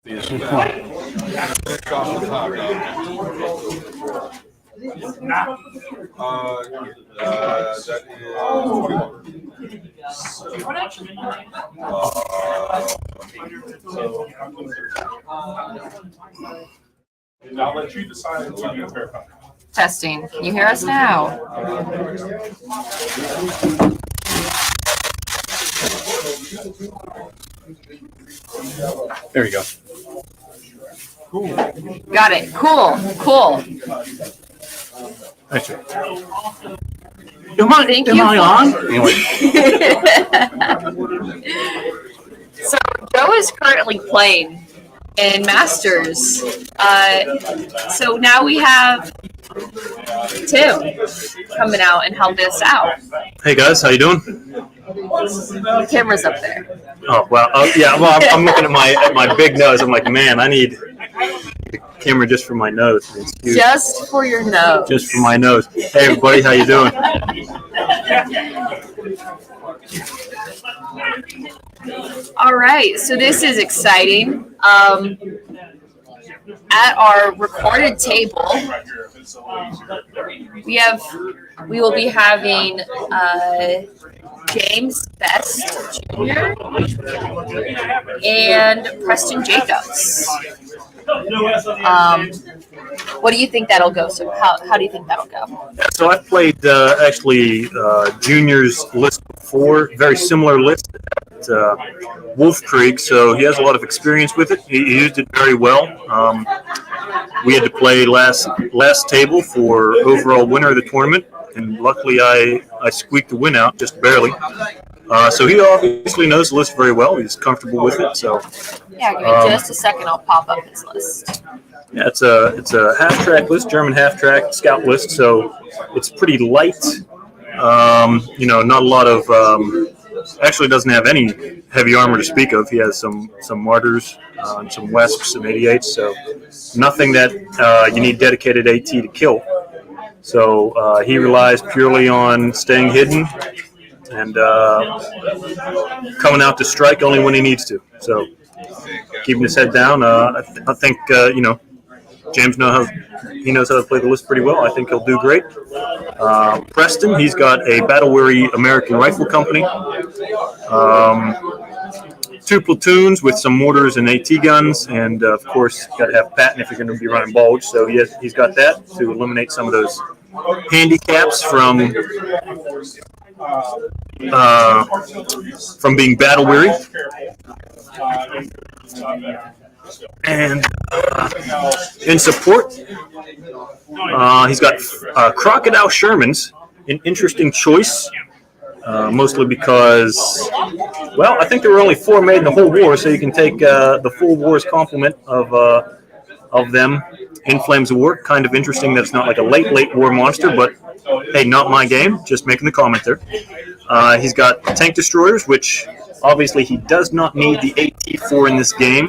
I'll let you decide until you verify. Testing. Can you hear us now? There you go. Cool. Got it. Cool. Thank you. Thank you. Am I on? Anyway. So Joe is currently playing in Masters. So now we have Tim coming out and helping us out. Hey guys, how you doing? The camera's up there. Oh well, yeah. Well, I'm looking at my big nose. I'm like, man, I need a camera just for my nose. It's huge. Just for your nose. Just for my nose. Hey everybody, how you doing? All right, so this is exciting. At our recorded table, we will be having James Best Jr. and Preston Jacobs. What do you think that'll go? So how do you think that'll go? So I've played actually Junior's list before, very similar list at Wolf Creek, so he has a lot of experience with it. He used it very well. We had to play last table for overall winner of the tournament, and luckily I squeaked the win out just barely. So he obviously knows the list very well. He's comfortable with it. So yeah, give me just a second. I'll pop up his list. Yeah, it's a half track list, German half track scout list. So it's pretty light. Not a lot of. Actually, doesn't have any heavy armor to speak of. He has some martyrs, and some wesps, some 88s. So nothing that you need dedicated AT to kill. So he relies purely on staying hidden and coming out to strike only when he needs to. So keeping his head down. I think James knows how to play the list pretty well. I think he'll do great. Preston, he's got a battle-weary American Rifle Company, 2 platoons with some mortars and AT guns, and of course, got to have Patton if you're going to be running Bulge. So he's got that to eliminate some of those handicaps from being battle-weary. And in support, he's got Crocodile Shermans, an interesting choice, mostly because, I think there were only 4 made in the whole war, so you can take the full war's complement of them in Flames of War. Kind of interesting that it's not like a late war monster, but hey, not my game, just making the comment there. He's got tank destroyers, which obviously he does not need the AT for in this game,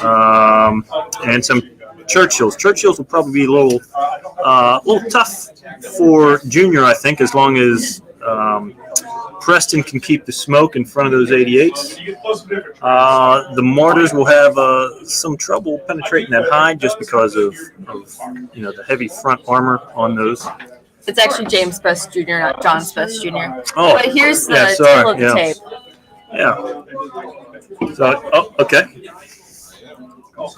and some Churchills. Churchills will probably be a little tough for Junior, I think, as long as Preston can keep the smoke in front of those 88s. The Martyrs will have some trouble penetrating that hide just because of the heavy front armor on those. It's actually James Best Jr., not John Best Jr. Oh, but here's the tail of the tape. Yeah. So, okay.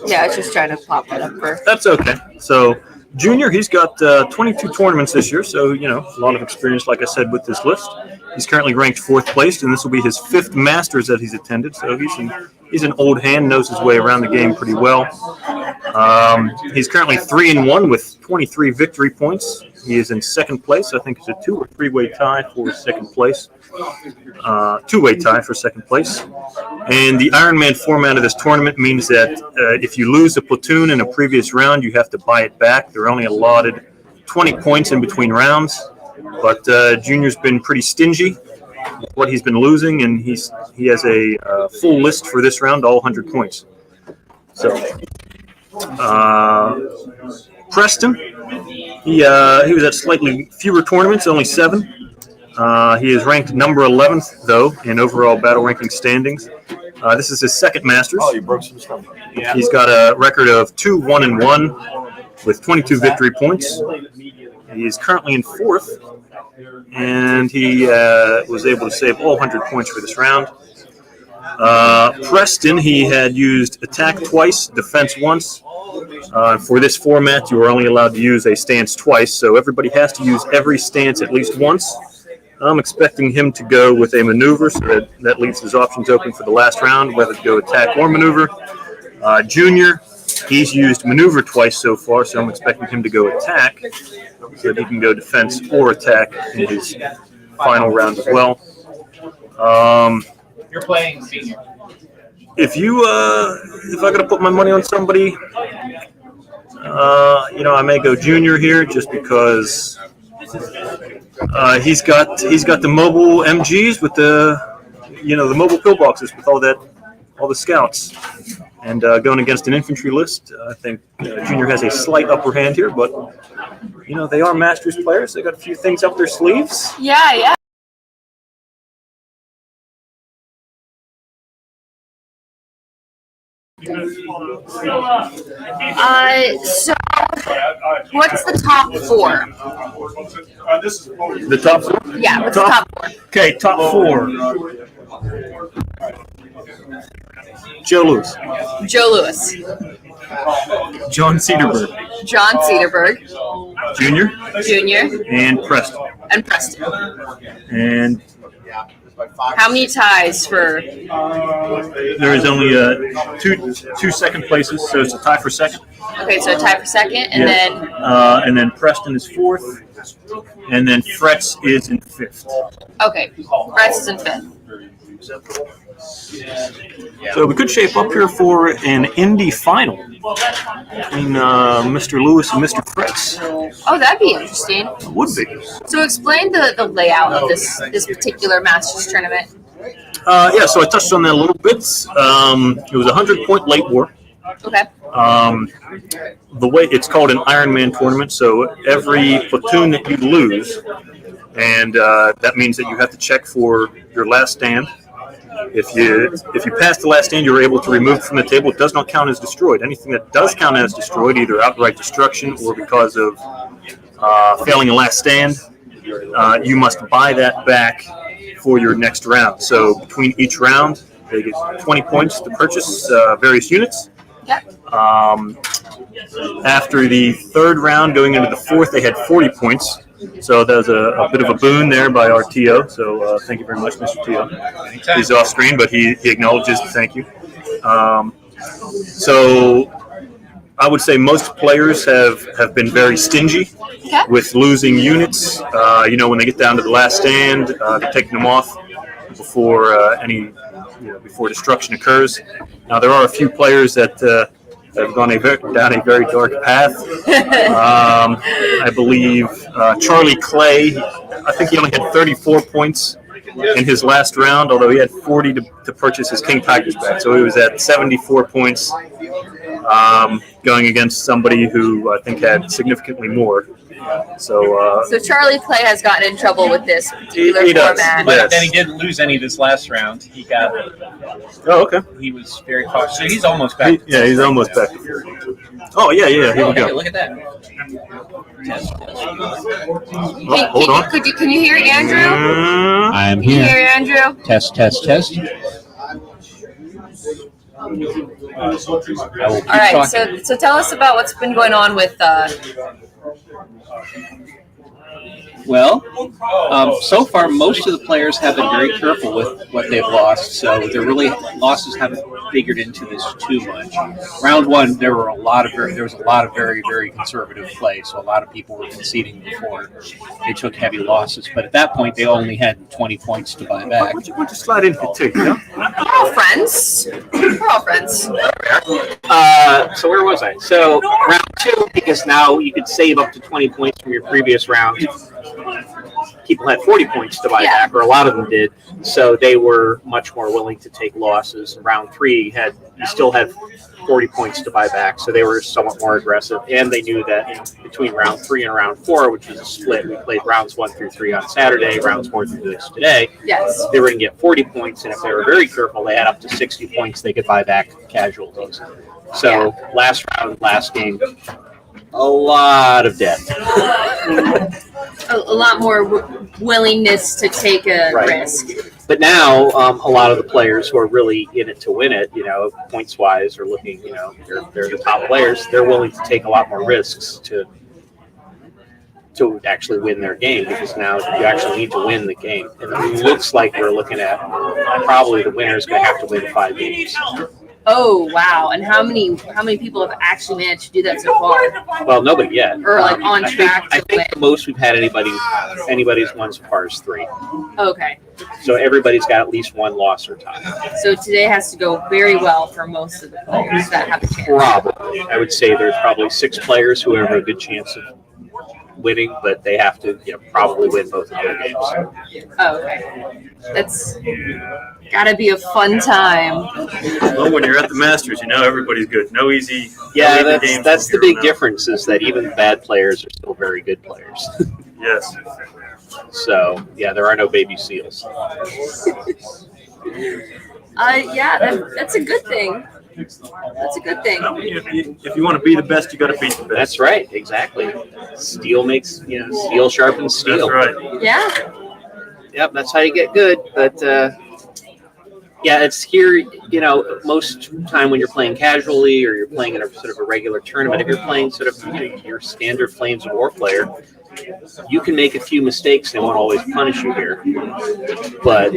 Yeah, I was just trying to pop it up for. That's okay. So, Junior, he's got 22 tournaments this year, so, a lot of experience, like I said, with this list. He's currently ranked 4th place, and this will be his 5th Masters that he's attended, so he's an old hand, knows his way around the game pretty well. He's currently 3-1 with 23 victory points. He is in 2nd place. I think it's a 2 or 3-way tie for 2nd place. 2-way tie for 2nd place. And the Ironman format of this tournament means that if you lose a platoon in a previous round, you have to buy it back. They're only allotted 20 points in between rounds. But Junior's been pretty stingy with what he's been losing, and he has a full list for this round, all 100 points. So Preston, he was at slightly fewer tournaments, only 7. He is ranked number 11th, though, in overall battle ranking standings. This is his second Masters. Oh, you broke some stuff. Yeah. He's got a record of 2-1-1 with 22 victory points. He is currently in fourth, and he was able to save all 100 points for this round. Preston, he had used attack twice, defense once. For this format, you are only allowed to use a stance twice, so everybody has to use every stance at least once. I'm expecting him to go with a maneuver, so that leaves his options open for the last round, whether to go attack or maneuver. Junior, he's used maneuver twice so far, so I'm expecting him to go attack, so that he can go defense or attack in his final round as well. You're playing senior. If I gotta put my money on somebody, I may go Junior here just because he's got the mobile MGs with the mobile pillboxes with all the scouts, and going against an infantry list, I think Junior has a slight upper hand here, but they are Masters players. They got a few things up their sleeves. Yeah. So what's the top four? The top four? Yeah, what's the top four? Okay, top four. Joe Lewis. Joe Lewis. John Cederberg. John Cederberg. Junior. Junior. And Preston. And Preston. And how many ties for? there is only two second places, so it's a tie for second. Okay, so a tie for second, and and then Preston is fourth, and then Fretz is in fifth. okay, Fretz is in fifth. So we could shape up here for an Indy final between Mr. Lewis and Mr. Fretz. Oh, that'd be interesting. Would be. So explain the layout of this particular Masters tournament. So I touched on that a little bit. It was a 100-point late war. Okay. The way it's called an Ironman tournament, so every platoon that you lose, and that means that you have to check for your last stand. If you pass the last stand, you're able to remove it from the table. It does not count as destroyed. Anything that does count as destroyed, either outright destruction or because of failing a last stand, you must buy that back for your next round. So between each round, they get 20 points to purchase various units. Yep. After the third round, going into the fourth, they had 40 points. So that was a bit of a boon there by our TO. So thank you very much, Mr. TO. He's off screen, but he acknowledges the thank you. So I would say most players have been very stingy with losing units. When they get down to the last stand, they're taking them off before before destruction occurs. Now there are a few players that have gone down a very dark path. I believe Charlie Clay, I think he only had 34 points in his last round, although he had 40 to purchase his King Tigers back. So he was at 74 points going against somebody who I think had significantly more. So Charlie Clay has gotten in trouble with this particular he does, format. But yes. then he didn't lose any this last round. He got. Oh, okay. He was very cautious. So he's almost back. He's almost back. Oh, yeah. Here we Hey, go. look at that. Oh, hold on. Can you hear Andrew? I am Can you here. hear Andrew? Test, test, test. I will keep All right. talking. So tell us about what's been going on with. Well, so far most of the players have been very careful with what they've lost, so their losses haven't figured into this too much. Round one, there was a lot of very, very conservative play, so a lot of people were conceding before they took heavy losses. But at that point, they only had 20 points to buy back. Why don't you slide in for two? Yeah? We're all friends. We're all friends. So where was I? So round two, because now you could save up to 20 points from your previous round. people had 40 points to buy Yeah. back, or a lot of them did. So they were much more willing to take losses. Round 3 you still had 40 points to buy back, so they were somewhat more aggressive. And they knew that between round 3 and round 4, which was a split, we played rounds 1 through 3 on Saturday, rounds 4 through 6 today. Yes. They were going to get 40 points, and if they were very careful, they had up to 60 points they could buy back casualties. So last game, a lot of debt. A lot more willingness to take a Right. risk. But now, a lot of the players who are really in it to win it, points wise, are looking, they're the top players. They're willing to take a lot more risks to actually win their game, because now you actually need to win the game. And it looks like we're looking at probably the winner is going to have to win 5 games. Oh wow! And how many people have actually managed to do that so far? Well, nobody yet. Or, like, on track to I think win. the most we've had anybody's won so far is 3. Okay, So everybody's got at least 1 loss or tie. so today has to go very well for most of the players that have a chance. Probably. I would say there's probably 6 players who have a good chance of winning, but they have to probably win both of their games. Oh, okay, that's gotta be a fun time. Well, when you're at the Masters, everybody's good. No easy. Yeah, no easy games that's the from here big on out. difference, is that even bad players are still very good players. Yes. So, yeah, there are no baby seals. Yeah, that's a good thing. That's a good thing. If you want to be the best, you got to beat the best. That's right, exactly. Steel sharpens steel. That's right. Yeah. Yep, that's how you get good. But it's here. Most time when you're playing casually or you're playing in a sort of a regular tournament, if you're playing sort of your standard Flames of War player, you can make a few mistakes. They won't always punish you here. But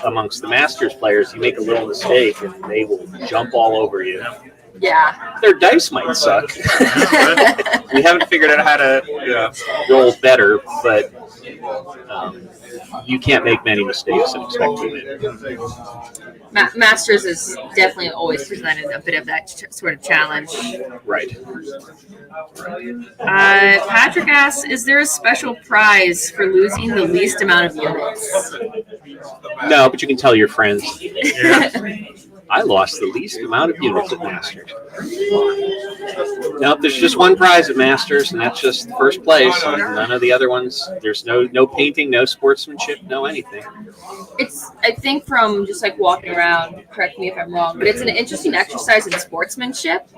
amongst the Masters players, you make a little mistake and they will jump all over you. Yeah. Their dice might suck. We haven't figured out how to roll better, but you can't make many mistakes and expect to win. Masters is definitely always presented a bit of that sort of challenge. Right. Patrick asks, is there a special prize for losing the least amount of units? No, but you can tell your friends. I lost the least amount of units at Masters. Nope, there's just one prize at Masters, and that's just first place. None of the other ones. There's no painting, no sportsmanship, no anything. It's, I think, from just like walking around, correct me if I'm wrong, but it's an interesting exercise in sportsmanship,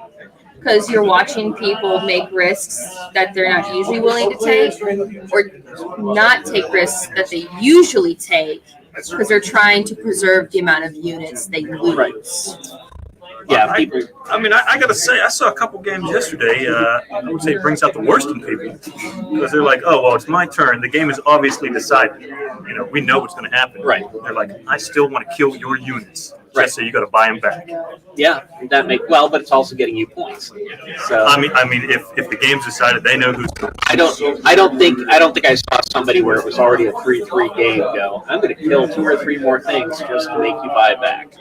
because you're watching people make risks that they're not usually willing to take, or not take risks that they usually take, because they're trying to preserve the amount of units they lose. Right. Yeah, people. I got to say, I saw a couple games yesterday. I would say it brings out the worst in people, because they're like, oh, well, it's my turn. The game is obviously decided. We know what's going to happen. Right. They're like, I still want to kill your units. Right. So you got to buy them back. Yeah, but it's also getting you points. So I mean, if the game's decided, they know who's going to. I don't think I saw somebody where it was already a 3-3 game go, I'm going to kill 2 or 3 more things just to make you buy back.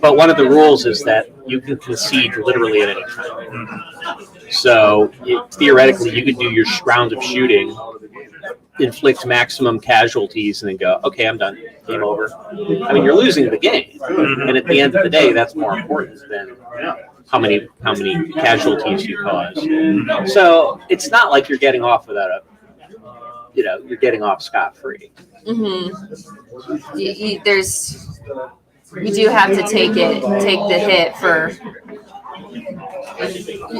But one of the rules is that you can concede literally at any time. So theoretically, you could do your round of shooting, inflict maximum casualties, and then go, okay, I'm done. Game over. I mean, you're losing the game. And at the end of the day, that's more important than how many casualties you cause. So it's not like you're getting off without you're getting off scot-free. Mm-hmm. You do have to take the hit for.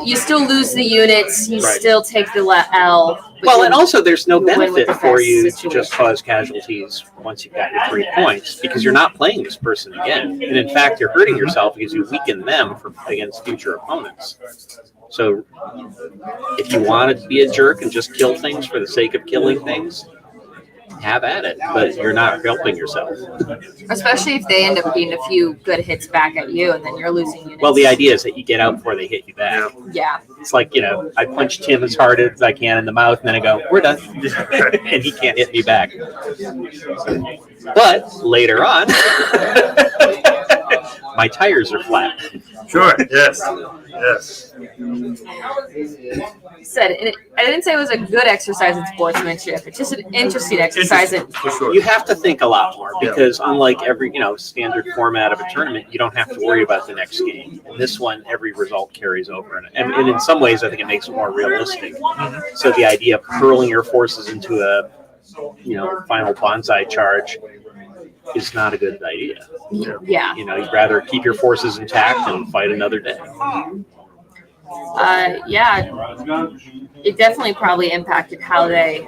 You still lose the units. You Right. still take the L. Well, and also there's no you win with benefit the for best you to situation. just cause casualties once you've got your 3 points, because you're not playing this person again. And in fact, you're hurting yourself because you weaken them against future opponents. So if you want to be a jerk and just kill things for the sake of killing things, have at it, but you're not helping yourself. Especially if they end up getting a few good hits back at you, and then you're losing units. Well, the idea is that you get out before they hit you back. Yeah. It's like, I punch Tim as hard as I can in the mouth, and then I go, we're done. And he can't hit me back. But later on, my tires are flat. Sure. Yes. Yes. Said it, I didn't say it was a good exercise in sportsmanship. It's just an interesting exercise. For sure. You have to think a lot more because unlike every standard format of a tournament, you don't have to worry about the next game. In this one, every result carries over, and in some ways, I think it makes it more realistic. So the idea of hurling your forces into a final bonsai charge is not a good idea. Yeah. You'd rather keep your forces intact and fight another day. Yeah. It definitely probably impacted how they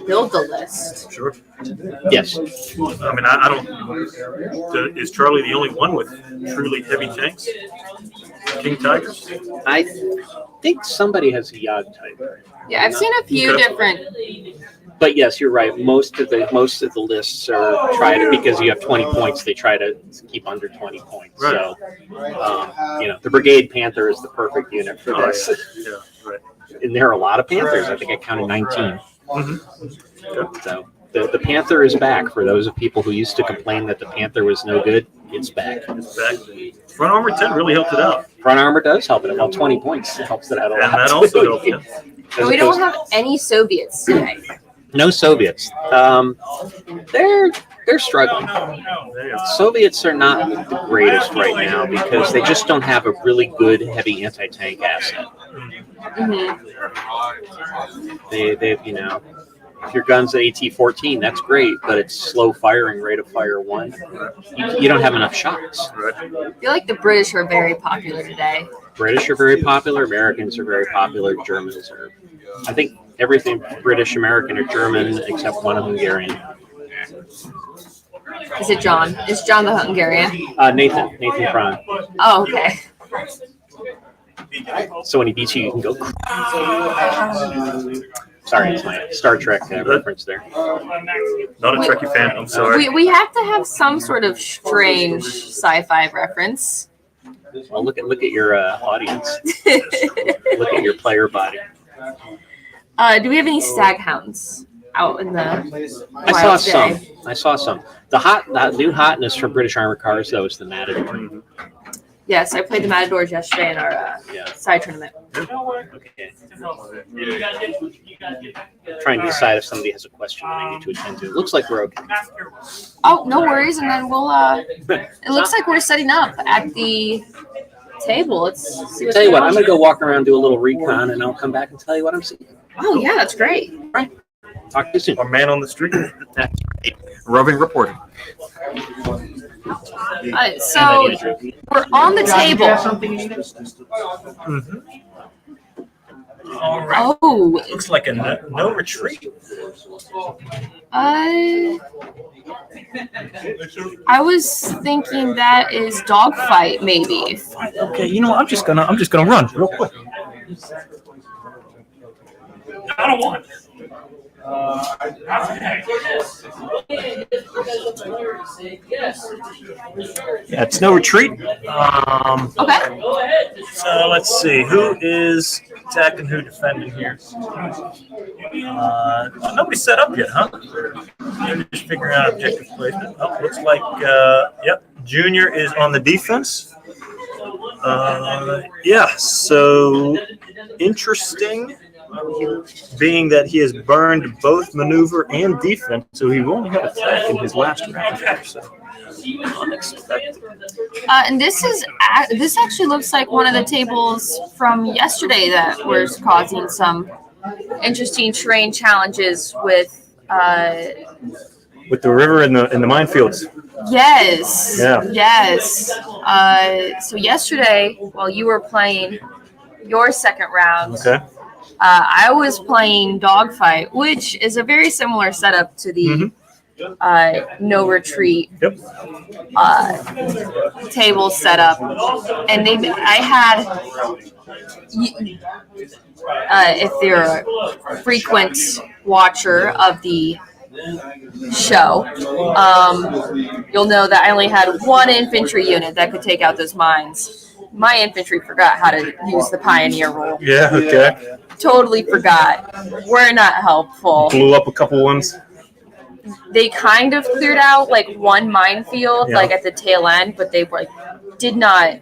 build the list. Sure. Yes. I mean, I don't. Is Charlie the only one with truly heavy tanks? King Tigers? I think somebody has a Yog type. Yeah, I've seen a few different. But yes, you're right. Most of the lists are because you have 20 points. They try to keep under 20 points. Right. So, the Brigade Panther is the perfect unit for this. Yeah, right. And there are a lot of Panthers. I think I counted 19. Mm-hmm. So the Panther is back. For those of people who used to complain that the Panther was no good, it's back. It's back. Front Armor 10 really helped it out. Front armor does help it. About 20 points helps it out a lot. And that also helped it. And we don't have any Soviets today. No Soviets. They're struggling. Soviets are not the greatest right now because they just don't have a really good heavy anti-tank asset. Mm-hmm. They've if your gun's an AT-14, that's great, but it's slow firing, rate of fire 1. You don't have enough shots. I feel like the British are very popular today. British are very popular. Americans are very popular. Germans are. I think everything British, American, or German except one Hungarian. Is it John? Is John the Hungarian? Nathan Prawn. Oh, okay. So when he beats you, you can go. Sorry, it's my Star Trek reference there. Not a Trekkie fan. I'm sorry. We have to have some sort of strange sci-fi reference. Well, look at your audience. Look at your player body. Do we have any staghounds out in the wild today? I saw some. The new hotness from British Armored Cars, though, is the Matador. Yes, I played the Matadors yesterday in our side tournament. Okay. Trying to decide if somebody has a question that I need to attend to. It looks like we're okay. Oh, no worries. And then we'll. It looks like we're setting up at the table. Let's see what's Tell you going what, on. I'm going to go walk around, do a little recon, and I'll come back and tell you what I'm seeing. Oh, yeah, that's great. Talk to you soon. Our man on the street. That's right. Roving reporter. So we're on the table. Mm-hmm. All right. Oh, Looks like a no retreat. I was thinking that is dogfight, maybe. Okay, you know what? I'm just gonna run real quick. I don't want. Yeah, it's no retreat. Okay. So let's see, who is attacking, who defending here? Nobody set up yet, huh? Maybe just figuring out objective placement. Oh, looks like, yep, Junior is on the defense. Yeah, so interesting. Being that he has burned both maneuver and defense, so he will only have attack in his last round. So unexpected. And this actually looks like one of the tables from yesterday that was causing some interesting terrain challenges with. With the river and the minefields. Yes. Yeah. Yes. So yesterday, while you were playing your second round. Okay. I was playing Dogfight, which is a very similar setup to the no retreat table setup, and I had if you're a frequent watcher of the show, you'll know that I only had one infantry unit that could take out those mines. My infantry forgot how to use the pioneer rule. Yeah, okay. Totally forgot. We're not helpful. Blew up a couple ones. They kind of cleared out like one minefield, like at the tail end, but they did not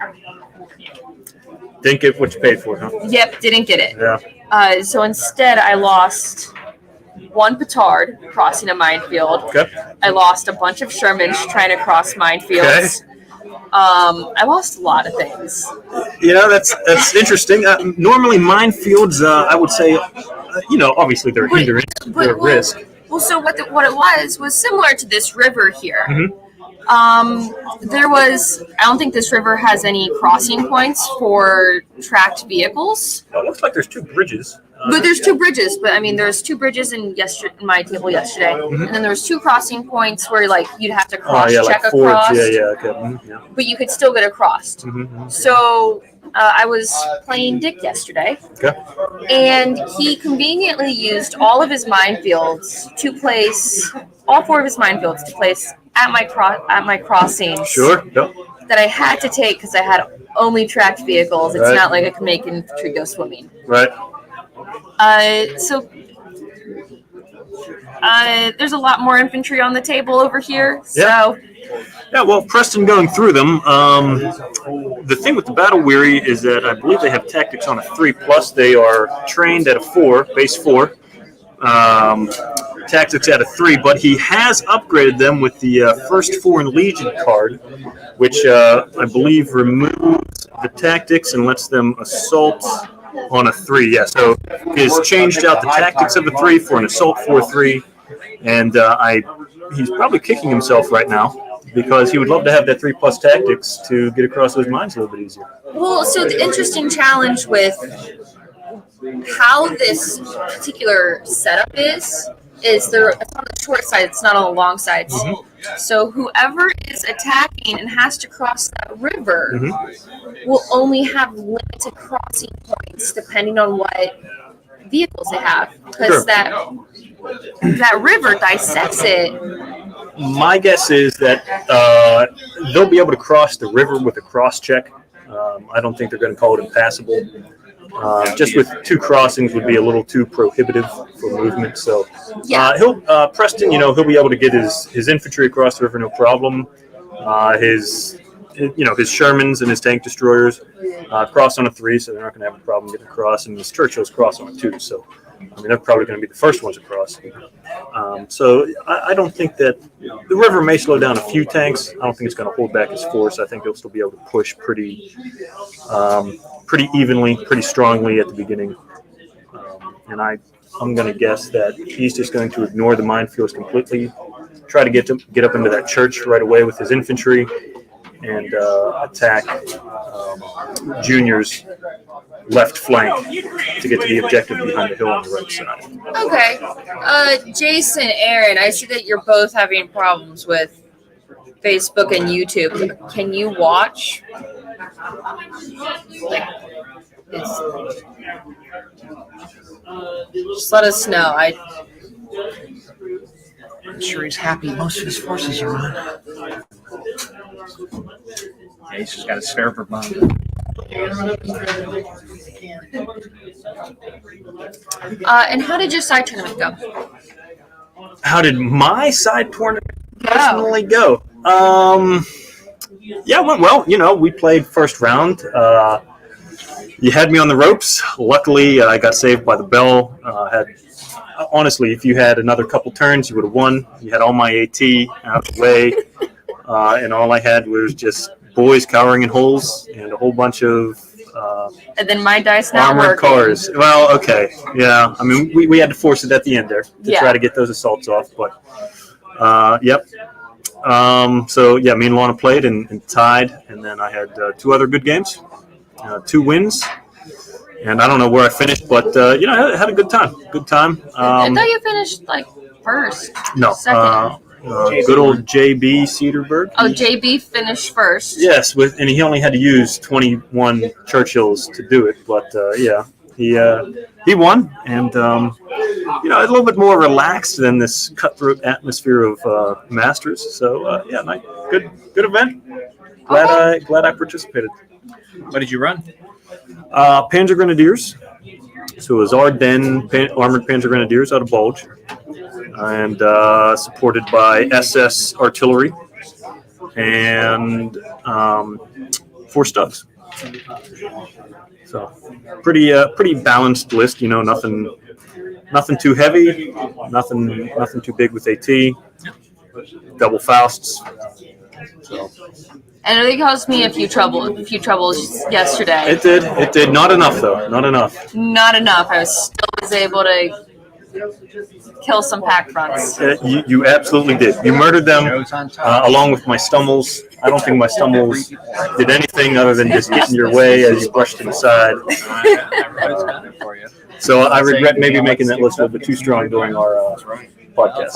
Didn't get what you paid for, huh? Yep, didn't get it. Yeah. So instead, I lost one petard crossing a minefield. Okay. I lost a bunch of Shermans trying to cross minefields. I lost a lot of things. You know, that's interesting. Normally, minefields, I would say, obviously they're a hindrance, they're a risk. Well, so what it was similar to this river here. Mhm. I don't think this river has any crossing points for tracked vehicles. Well, it looks like there's two bridges. But there's two bridges. But I mean, there's two bridges in my table yesterday, and then there was two crossing points where like you'd have to cross check like across. fords. Yeah, okay. Yeah. But you could still get across. Mm-hmm. So I was playing Dick yesterday, Okay. and he conveniently used all of his minefields to place all four of his minefields to place at my crossings. Sure. Yep. That I had to take because I had only tracked vehicles. It's Right. not like I could make infantry go swimming. Right. So there's a lot more infantry on the table over here. Yeah. So Yeah, well, Preston going through them. The thing with the Battle Weary is that I believe they have tactics on a 3+. They are trained at a 4, base 4. Tactics at a 3, but he has upgraded them with the First Foreign Legion card, which I believe removes the tactics and lets them assault on a 3. Yeah, so he's changed out the tactics of a 3 for an assault 4-3, and he's probably kicking himself right now because he would love to have that 3+ tactics to get across those mines a little bit easier. well, so the interesting challenge with how this particular setup is it's on the short side, it's not on the long side. Mm-hmm. So whoever is attacking and has to cross that river Mm-hmm. will only have limited crossing points depending on what vehicles they have, because Sure. that river dissects it. My guess is that they'll be able to cross the river with a cross check. I don't think they're going to call it impassable. Just with two crossings would be a little too prohibitive for movement. So Yeah. Preston, he'll be able to get his infantry across the river no problem. His Shermans and his tank destroyers cross on a 3, so they're not going to have a problem getting across. And his Churchills cross on a 2, so they're probably going to be the first ones across. So I don't think that the river may slow down a few tanks. I don't think it's going to hold back his force. I think he'll still be able to push pretty evenly, pretty strongly at the beginning. And I'm going to guess that he's just going to ignore the minefields completely, try to get up into that church right away with his infantry, and attack Junior's left flank to get to the objective behind the hill on the right side. Okay. Jason, Aaron, I see that you're both having problems with Facebook and YouTube. Can you watch? Just let us know. I'm sure he's happy. Most of his forces are on. Yeah, he's just got a spare for bomb. And how did your side tournament go? How did my side tournament personally go? Yeah, it went well. We played first round. You had me on the ropes. Luckily, I got saved by the bell. Honestly, if you had another couple turns, you would have won. You had all my AT out of the way, and all I had was just boys cowering in holes and a whole bunch of And then my dice not armored working. cars. Well, okay, yeah. I mean, we had to force it at the end there to try to get those assaults off, but yep. So yeah, me and Lana played and tied, and then I had 2 other good games, 2 wins. And I don't know where I finished, but I had a good time. Good time. I thought you finished like first. No, Second. good old JB Cedarburg. Oh, JB finished first. Yes, and he only had to use 21 Churchills to do it, but yeah, he won, and a little bit more relaxed than this cutthroat atmosphere of Masters. So yeah, good event. Glad I participated. What did you run? Panzer Grenadiers. So it was Ardennes Armored Panzer Grenadiers out of Bulge, and supported by SS Artillery and 4 Stugs. So pretty balanced list. You know, nothing too heavy, nothing too big with AT. Double Fausts. So And it caused me a few troubles yesterday. it did. Not enough though. Not enough. Not enough. I was able to kill some pack fronts. You absolutely did. You murdered them along with my Stummels. I don't think my Stummels did anything other than just get in your way as you brushed to the side. So I regret maybe making that list a little bit too strong during our podcast.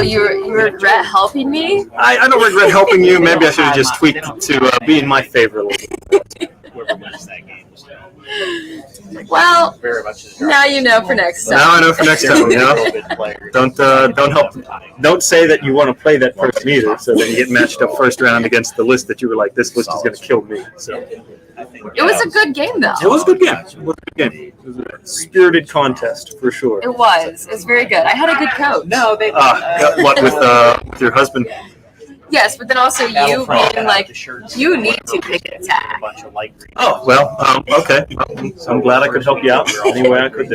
You regret helping me? I don't regret helping you. Maybe I should have just tweaked it to be in my favor a little bit. Well, now you know for next time. Now I know for next time. You know, don't say that you want to play that person either. So then you get matched up first round against the list that you were like, this list is going to kill me. So It was a good game, though. it was a good game. It was a good game. It was a spirited contest for sure. It was. It was very good. I had a good coach. No, they. What with your husband? Yes, but then also you being like, you need to pick an attack. Oh well, okay. I'm glad I could help you out any way I could.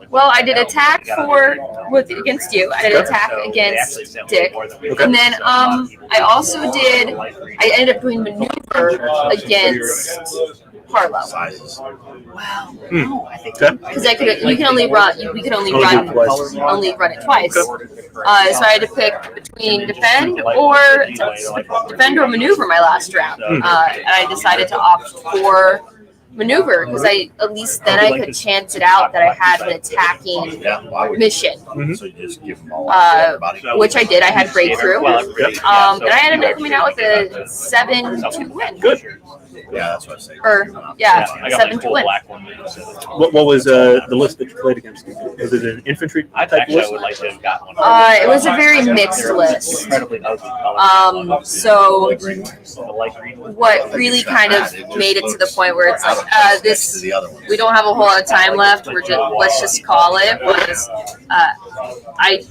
Well, I did attack against you. I did attack against Dick, and then I also did. I ended up doing maneuver against Harlow. Wow. Okay. Because we can only run it twice. So I had to pick between defend or maneuver my last round, and I decided to opt for maneuver because at least then I could chance it out that I had an attacking mission, which I did. I had breakthrough, and I ended up coming out with a 7-2 win. Good. Yeah, that's what I say. 7-2 win. What was the list that you played against? Was it an infantry type list? It was a very mixed list. So what really kind of made it to the point where it's like, we don't have a whole lot of time left. Let's just call it. I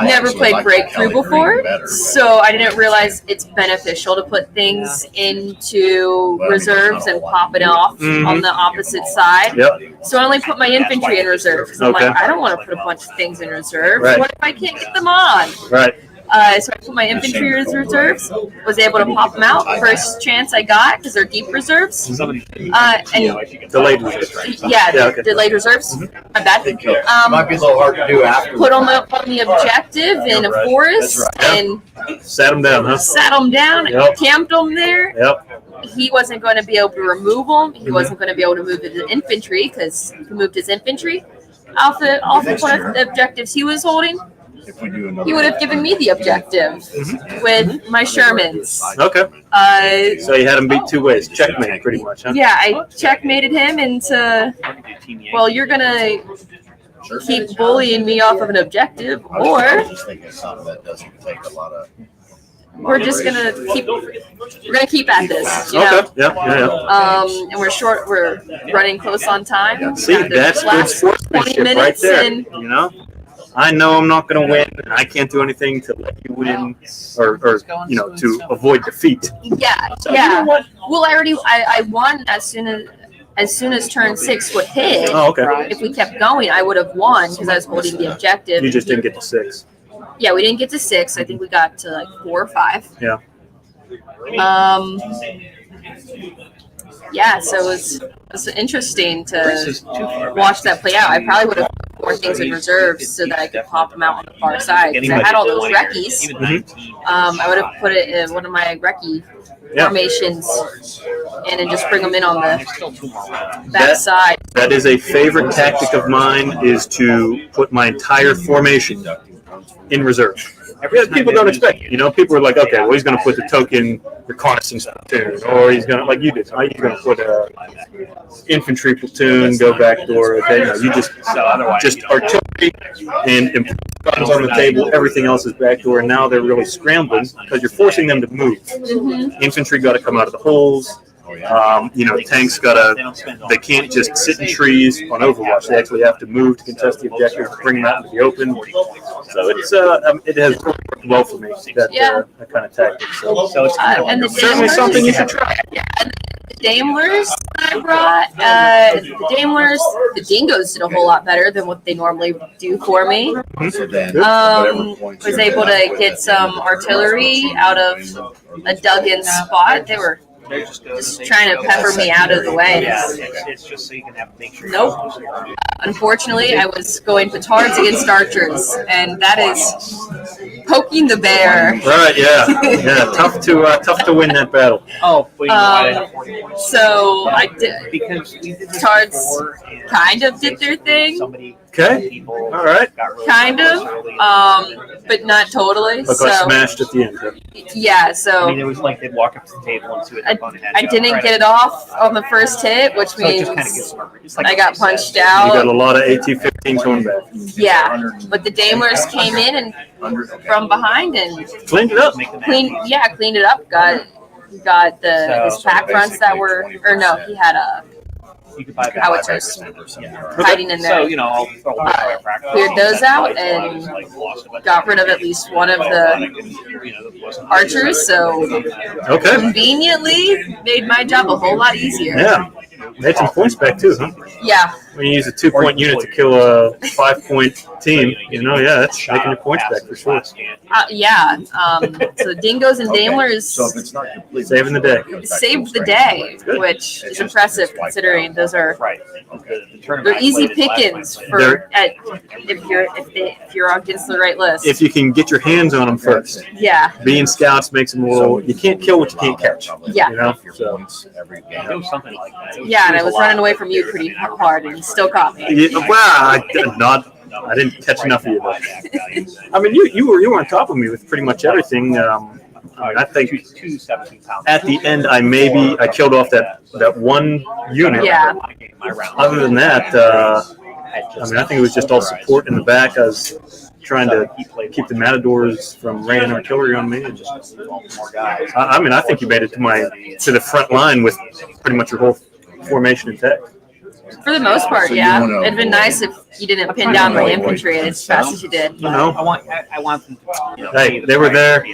never played breakthrough before, so I didn't realize it's beneficial to put things into reserves and pop it off on the opposite side. Yep. So I only put my infantry in reserve because I'm like, I don't want to put a bunch of things in reserve. Right. What if I can't get them on? Right. So I put my infantry as reserves, was able to pop them out first chance I got because they're deep reserves. And Delayed reserves. delayed reserves. My bad. Might be a little hard to do after. Put them up on the objective in a forest and Sat him down, huh? sat them down, Yep. camped them there. Yep. He wasn't going to be able to remove them. He wasn't going to be able to move his infantry because he moved his infantry off the one of the objectives he was holding. He would have given me the objective with my Shermans. Okay. So you had him beat two ways. Checkmate, pretty much, huh? Yeah, I checkmated him into, well, you're going to keep bullying me off of an objective, or we're just going to keep at this, you know? Okay. Yeah. And we're running close on time. See, that's good sportsmanship right there. And you know? I know I'm not going to win, and I can't do anything to let you win, or to avoid defeat. yeah. So, you know what? Well, I won as soon as turn 6 would hit. Oh, okay. If we kept going, I would have won because I was holding the objective. You just didn't get to 6. Yeah, we didn't get to 6. I think we got to like 4 or 5. Yeah. Yeah, so it was interesting to watch that play out. I probably would have put more things in reserves so that I could pop them out on the far side. 'Cause I had all those recce's. I would have put it in one of my recce formations and then just bring them in on the back side. That is a favorite tactic of mine, is to put my entire formation in reserve. People don't expect it. You know, people are like, okay, well, he's going to put the token reconnaissance platoon, or he's going to, like you did, you're going to put a infantry platoon, go back door. Okay, no, you just artillery and guns on the table. Everything else is back door. And now they're really scrambling because you're forcing them to move. Infantry got to come out of the holes. Tanks they can't just sit in trees on Overwatch. They actually have to move to contest the objective, bring them out into the open. So it has worked well for me, that kind of tactic. So it's And the certainly damage- something you should try. Yeah, and the Daimlers that I brought, the Daimlers, the Dingoes did a whole lot better than what they normally do for me. So then, Was able to get some artillery out of a dug-in spot. They were just trying to pepper me out of the way. Yeah, it's just so you can make sure. Nope. Unfortunately, I was going petards against archers, and that is poking the bear. Right, yeah. Tough to win that battle. Oh, well, you know, I didn't have 40 points. So I did. Because we did this Petards before, and kind of did their thing. somebody, Okay. people All right. got really Kind of, early. but not totally. Look, So I smashed at the end. Huh? yeah, I so mean, it was like they'd walk up to the table and see what their opponent had. I didn't get it off on the first hit, which So it just kind of means gets smarter. It's like I got punched You got out. a lot of AT-15 coming back. Yeah, but the Daimlers came in and from behind and Cleaned it up. make the cleaned it up. Got his pack fronts that were, or no, he had You could buy howitzers hiding in So, there. you know, I'll throw away my practice. Cleared those out and got rid of at least one of the archers, so Okay. conveniently made my job a whole lot easier. Yeah. Made some points back too, huh? Yeah, When you use a 2-point unit to kill a 5-point team, that's making your points back for sure. yeah. So Dingoes and Daimlers so if it's not complete, Saving the day. saved the day, which is impressive considering those are Right. they're easy pickings for if you're against the right list. If you can get your hands on them first. Yeah, Being scouts makes them a little. You can't kill what you can't catch. Yeah. You know. your So. points every game. It was something like that. yeah, and I was running away from you pretty hard, and you still caught me. Yeah, well, I didn't catch enough of you. Though. I mean, you were on top of me with pretty much everything. I think two 17-pound. at the end I killed off that one unit. Yeah. Other than that, I think it was just all support in the back. I was trying to keep the Matadors from raining artillery on me. And just, I think you made it to the front line with pretty much your whole formation intact. For the most part, So you yeah. wanna- It'd been nice if you didn't pin down my infantry as fast as you did. You know, I want them to, Hey, they were there.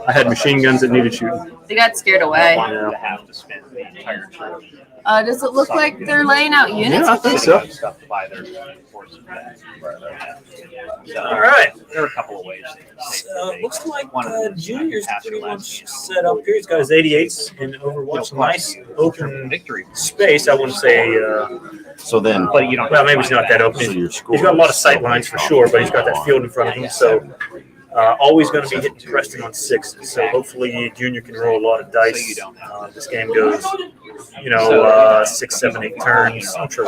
I had machine guns that needed shooting. They got scared I away. want them to have to spend the entire trip. Does it look like they're laying out units? Yeah, I think so. Stuff by their forces. All right. There are a couple of ways. Looks like One of them is Junior's pass pretty your much last set up here. He's got his 88s in Overwatch. Nice open victory. space. I wouldn't say. So then, But you don't. Well, maybe it's not that open. so your score. He's got a lot of sight lines for sure, but he's got that field in front of him. So always going to be hitting Preston on 6s. So hopefully Junior can roll a lot of dice. This game goes, 6, 7, 8 turns. I'm sure.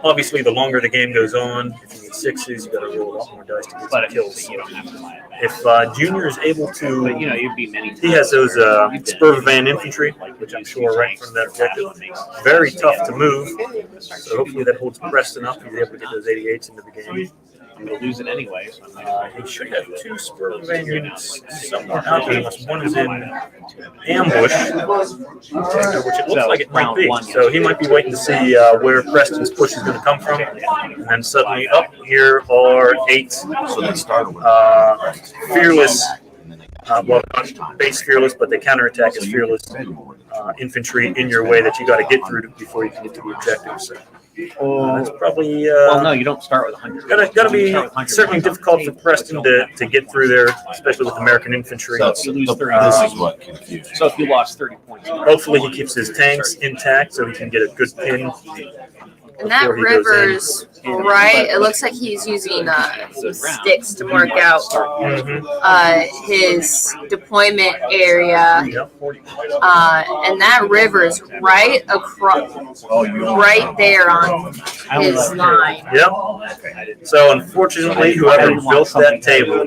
Obviously, the longer the game goes on, if you need 6s, you got to roll a lot more dice to get But some if kills. you don't have to buy it back. If Junior is able But, to, it'd be many. he has those Spur Van infantry, which I'm sure are right from that objective. Very tough to move. So hopefully that holds Preston up. He's able to get those 88s into the game. You'll lose it anyway. So He should have 2 Spur Van units somewhere out there, unless one is in ambush, which it looks like it might be. So he might be waiting to see where Preston's push is going to come from. And then suddenly up here are 8 So they started with. fearless, not base fearless, but they counterattack as fearless infantry in your way that you got to get through before you can get to the objective. So that's probably well, no, you don't start with 100. gotta be certainly difficult for Preston to get through there, especially with American infantry. So you lose 30 this is what confused me. So if you lost 30 points, Hopefully he keeps his tanks intact so he can get a good pin. And that before he goes in. river's right. It looks like he's using some sticks to mark out his deployment area. Yep. And that river's right across, right there on his line. Yep. So unfortunately, whoever built that table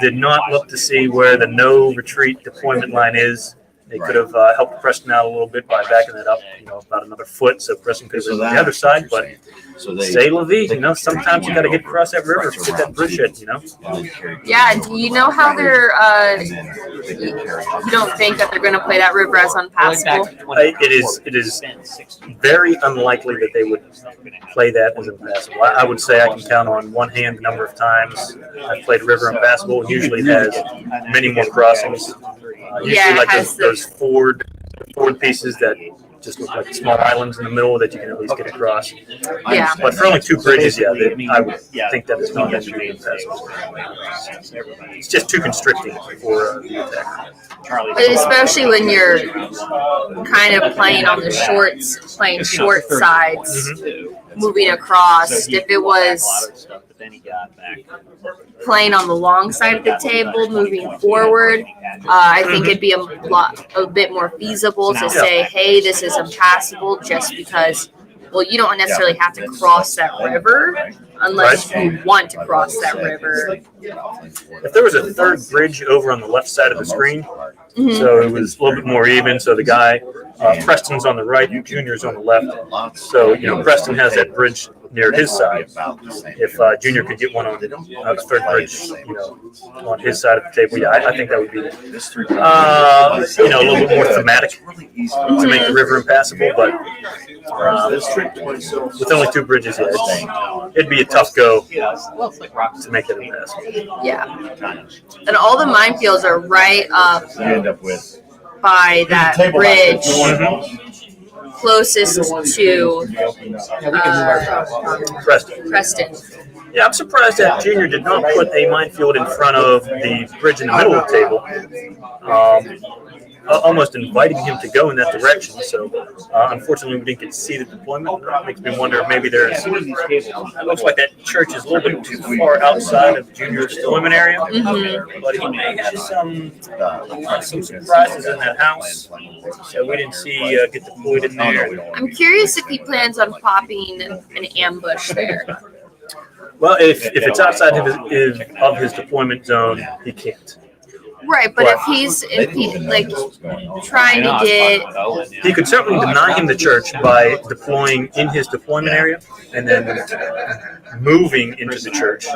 did not look to see where the no retreat deployment line is. They could have helped Preston out a little bit by backing it up, about another foot, so Preston could have been on the other side. But say la vie, sometimes you got to get across that river to get that bridgehead, Yeah. Do you know how they're? You don't think that they're going to play that river as unpassable? It is very unlikely that they would play that as impassable. I would say I can count on one hand the number of times I've played river impassable. Usually it has many more crossings. Usually Yeah, it like has those ford forward pieces that just look like small islands in the middle that you can at least get across. Yeah. But for only 2 bridges, I would think that it's not going to be impassable. It's just too constricting for the attack. Especially when you're kind of playing on the shorts, playing short sides, moving across. If it was playing on the long side of the table, moving forward, I think it'd be a bit more feasible to say, hey, this is impassable just because, well, you don't necessarily have to cross that river unless you want to cross that river. If there was a third bridge over on the left side of the screen, so it was a little bit more even, so the guy, Preston's on the right, Junior's on the left, so, Preston has that bridge near his side. If Junior could get one on the third bridge, on his side of the table, I think that would be, a little bit more thematic to make the river impassable. But with only 2 bridges, it'd be a tough go to make it impassable. Yeah, and all the minefields are right up by that bridge. Closest to Preston. Yeah, I'm surprised that Junior did not put a minefield in front of the bridge in the middle of the table, almost inviting him to go in that direction. So, unfortunately, we didn't get to see the deployment. It makes me wonder if maybe it looks like that church is a little bit too far outside of Junior's deployment area. But he may have some surprises in that house that we didn't see get deployed in there. I'm curious if he plans on popping an ambush there. Well, if it's outside of his deployment zone, he can't. Right, but if he's trying to get, he could certainly deny him the church by deploying in his deployment area and then moving into the church.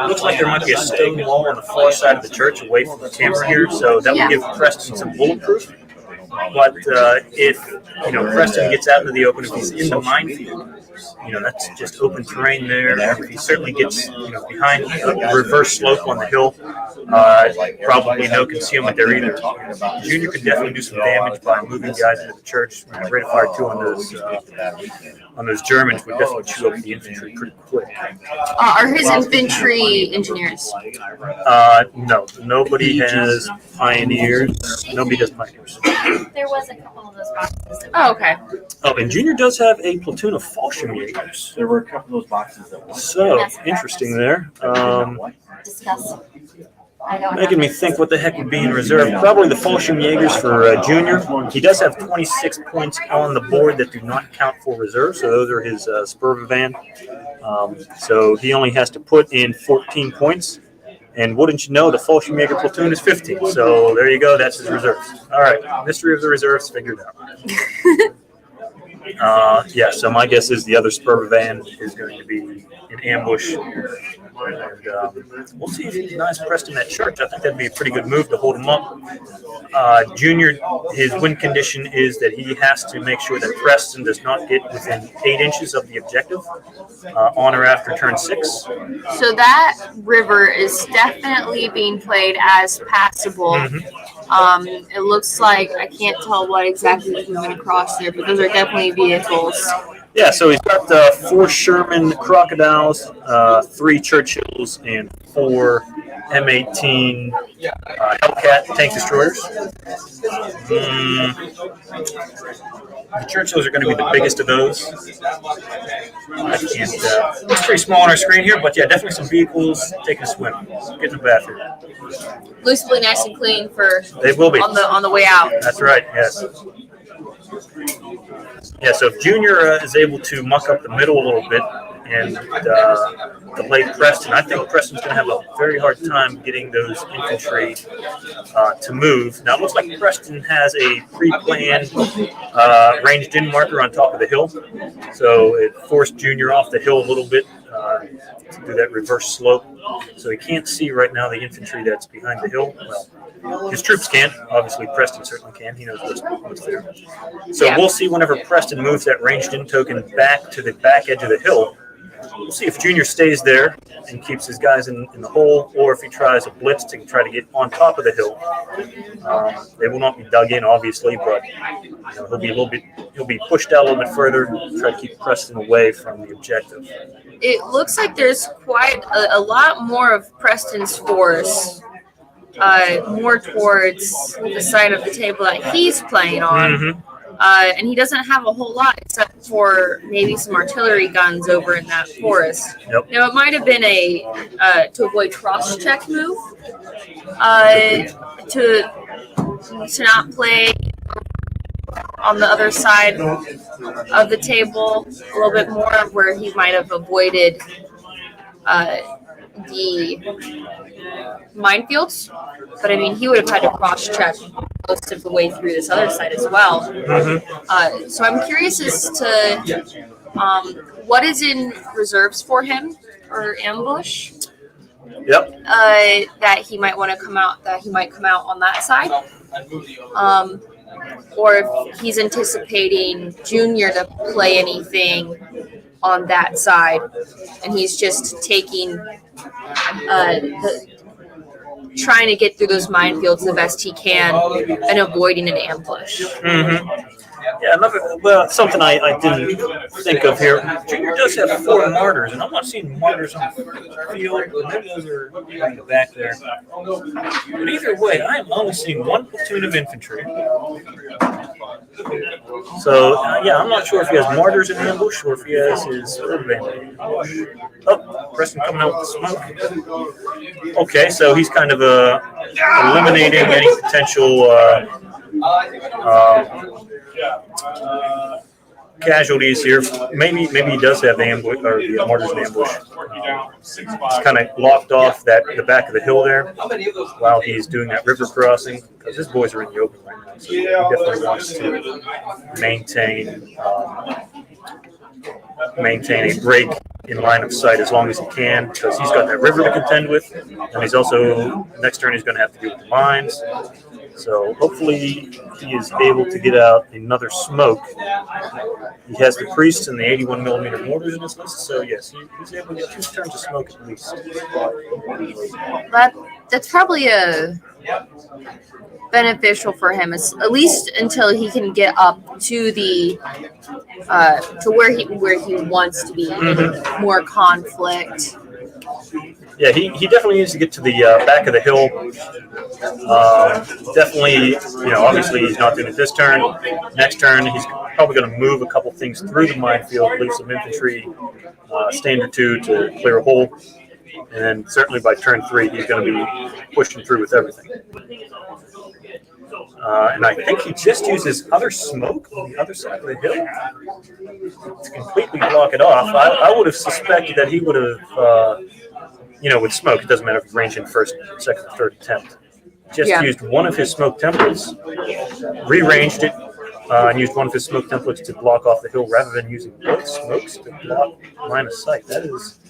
Looks like there might be a stone wall on the far side of the church away from the camera here, so that would give Preston some bulletproof. But if Preston gets out into the open, if he's in the minefield, that's just open terrain there. If he certainly gets behind a reverse slope on the hill, probably no concealment there either. Junior could definitely do some damage by moving guys into the church. Rate of fire 2 on those Germans would definitely chew up the infantry pretty quick. are his infantry engineers? No, nobody has pioneers. Nobody does pioneers. There was a couple of those boxes. Oh, okay. Oh, and Junior does have a platoon of Fallschirmjägers. There were a couple of those boxes that were. So, interesting there. Discuss. I don't Making me think what the heck would be in reserve. Probably the Fallschirmjägers for Junior. He does have 26 points on the board that do not count for reserve, so those are his Spervevan. So he only has to put in 14 points. And wouldn't you know, the Fallschirmjäger platoon is 15. So there you go, that's his reserves. All right, mystery of the reserves figured out. So my guess is the other Spervevan is going to be an ambush. And we'll see if he denies Preston that church. I think that'd be a pretty good move to hold him up. Junior, his win condition is that he has to make sure that Preston does not get within 8 inches of the objective on or after turn 6. So that river is definitely being played as passable. It looks like, I can't tell what exactly is moving across there, but those are definitely vehicles. Yeah, so he's got 4 Sherman Crocodiles, 3 Churchills, and 4 M18 Hellcat tank destroyers. The Churchills are going to be the biggest of those. I can't. Looks pretty small on our screen here, but yeah, definitely some vehicles taking a swim, getting a bath here. Looks really nice and clean for They will be on the way out. That's right. Yes. Yeah, so if Junior is able to muck up the middle a little bit and delay Preston, I think Preston's going to have a very hard time getting those infantry to move. Now, it looks like Preston has a pre-planned ranged-in marker on top of the hill, so it forced Junior off the hill a little bit to do that reverse slope. So he can't see right now the infantry that's behind the hill. Well, his troops can. Obviously, Preston certainly can. He knows what's there. So we'll see whenever Preston moves that ranged-in token back to the back edge of the hill. we'll see if Junior stays there and keeps his guys in the hole, or if he tries a blitz to try to get on top of the hill. They will not be dug in, obviously, but he'll be pushed out a little bit further, try to keep Preston away from the objective. It looks like there's quite a lot more of Preston's force, more towards the side of the table that he's playing on. Mm-hmm. And he doesn't have a whole lot except for maybe some artillery guns over in that forest. Yep. Now, it might have been a to avoid cross-check move, to not play on the other side of the table a little bit more, where he might have avoided the minefields. But I mean, he would have had to cross-check most of the way through this other side as well. Mm-hmm. So I'm curious as to what is in reserves for him or ambush. Yep. That he might want to come out. That he might come out on that side. Or if he's anticipating Junior to play anything on that side, and he's just taking trying to get through those minefields the best he can and avoiding an ambush. Mm-hmm. Yeah, something I didn't think of here. Junior does have 4 martyrs, and I'm not seeing martyrs on the field. Maybe those are in the back there. But either way, I am only seeing 1 platoon of infantry. So, I'm not sure if he has martyrs in ambush or if he has his third band in ambush. Oh, Preston coming out with the smoke. Okay, so he's kind of eliminating any potential casualties here. Maybe he does have the ambush or the martyrs in ambush. He's kind of locked off the back of the hill there while he's doing that river crossing, because his boys are in the open right now. So he definitely wants to maintain a break in line of sight as long as he can, because he's got that river to contend with, and he's also next turn he's going to have to deal with the mines. So hopefully he is able to get out another smoke. He has the priests and the 81 millimeter mortars in his list, so yes, he's able to get 2 turns of smoke at least. That's probably beneficial for him, at least until he can get up to the to where he wants to be. Mm-hmm. More conflict. Yeah, he definitely needs to get to the back of the hill. Definitely, obviously he's not doing it this turn. Next turn, he's probably going to move a couple things through the minefield, leave some infantry, stand or 2 to clear a hole. And then certainly by turn 3, he's going to be pushing through with everything. And I think he just used his other smoke on the other side of the hill to completely block it off. I would have suspected that he would have, with smoke, it doesn't matter if he's ranged in first, second, or third attempt. Just used one of his smoke templates, rearranged it, and used one of his smoke templates to block off the hill rather than using both smokes to block line of sight. That is,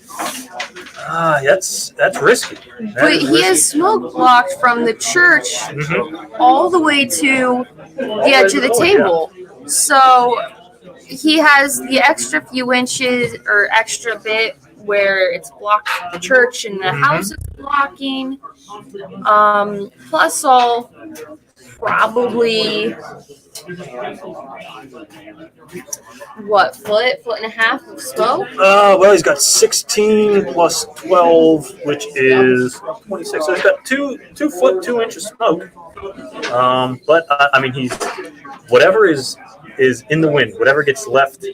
that's risky. But he has smoke blocked from the church all the way to the edge of the table. So he has the extra few inches or extra bit where it's blocked from the church and the house is blocking. Plus all probably foot and a half of smoke? Well, he's got 16 plus 12, which is 26. So he's got 2 foot 2 inches smoke. But I mean, he's whatever is in the wind, whatever gets left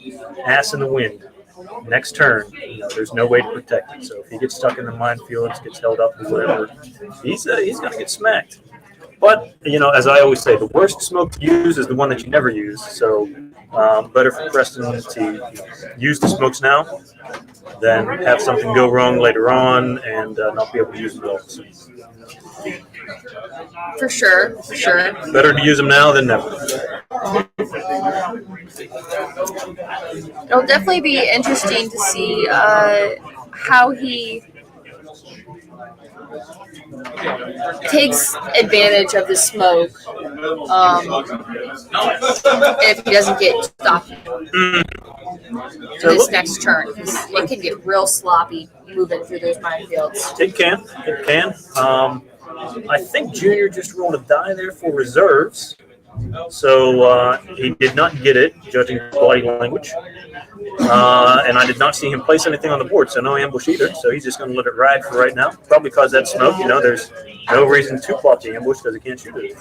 ass in the wind. Next turn, there's no way to protect it. So if he gets stuck in the minefields, gets held up or whatever, he's going to get smacked. But, as I always say, the worst smoke to use is the one that you never use. So better for Preston to use the smokes now than have something go wrong later on and not be able to use them at all. So, For sure. better to use them now than never. It'll definitely be interesting to see how he takes advantage of the smoke if he doesn't get stopped. this next turn, because it can get real sloppy moving through those minefields. It can. It can. I think Junior just rolled a die there for reserves. So he did not get it, judging body language. And I did not see him place anything on the board, so no ambush either. So he's just going to let it ride for right now. Probably because that smoke, there's no reason to plot the ambush because he can't shoot it.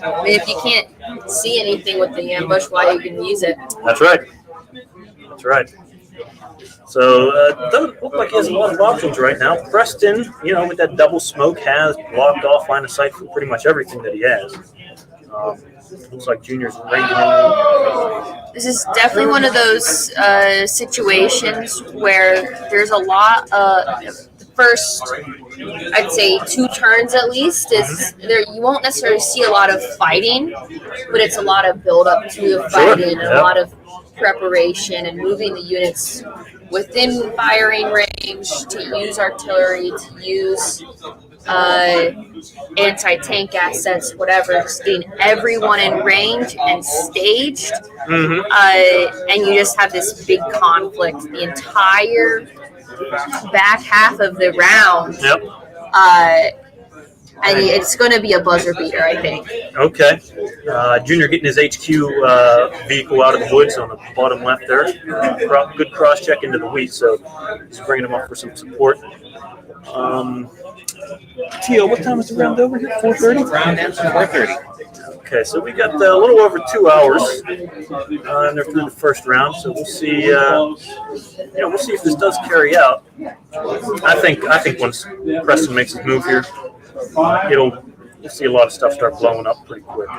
I mean, if you can't see anything with the ambush, why you can use it? That's right. That's right. So it doesn't look like he has a lot of options right now. Preston, with that double smoke, has blocked off line of sight for pretty much everything that he has. Looks like Junior's ranging in. This is definitely one of those situations where there's a lot of the first, I'd say 2 turns at least, is there. You won't necessarily see a lot of fighting, but it's a lot of build up to the fighting and a lot of preparation and moving the units within firing range to use artillery, to use anti-tank assets, whatever, just getting everyone in range and staged. And you just have this big conflict the entire back half of the round. Yep. And it's going to be a buzzer beater, I think. Okay. Junior getting his HQ vehicle out of the woods on the bottom left there. Good cross check into the wheat, so he's bringing him up for some support. Tio, what time is the round over here? 4:30? Round ends at 4:30. Okay, so we got a little over 2 hours, and they're through the first round. So we'll see. We'll see if this does carry out. I think once Preston makes his move here, you'll see a lot of stuff start blowing up pretty quick.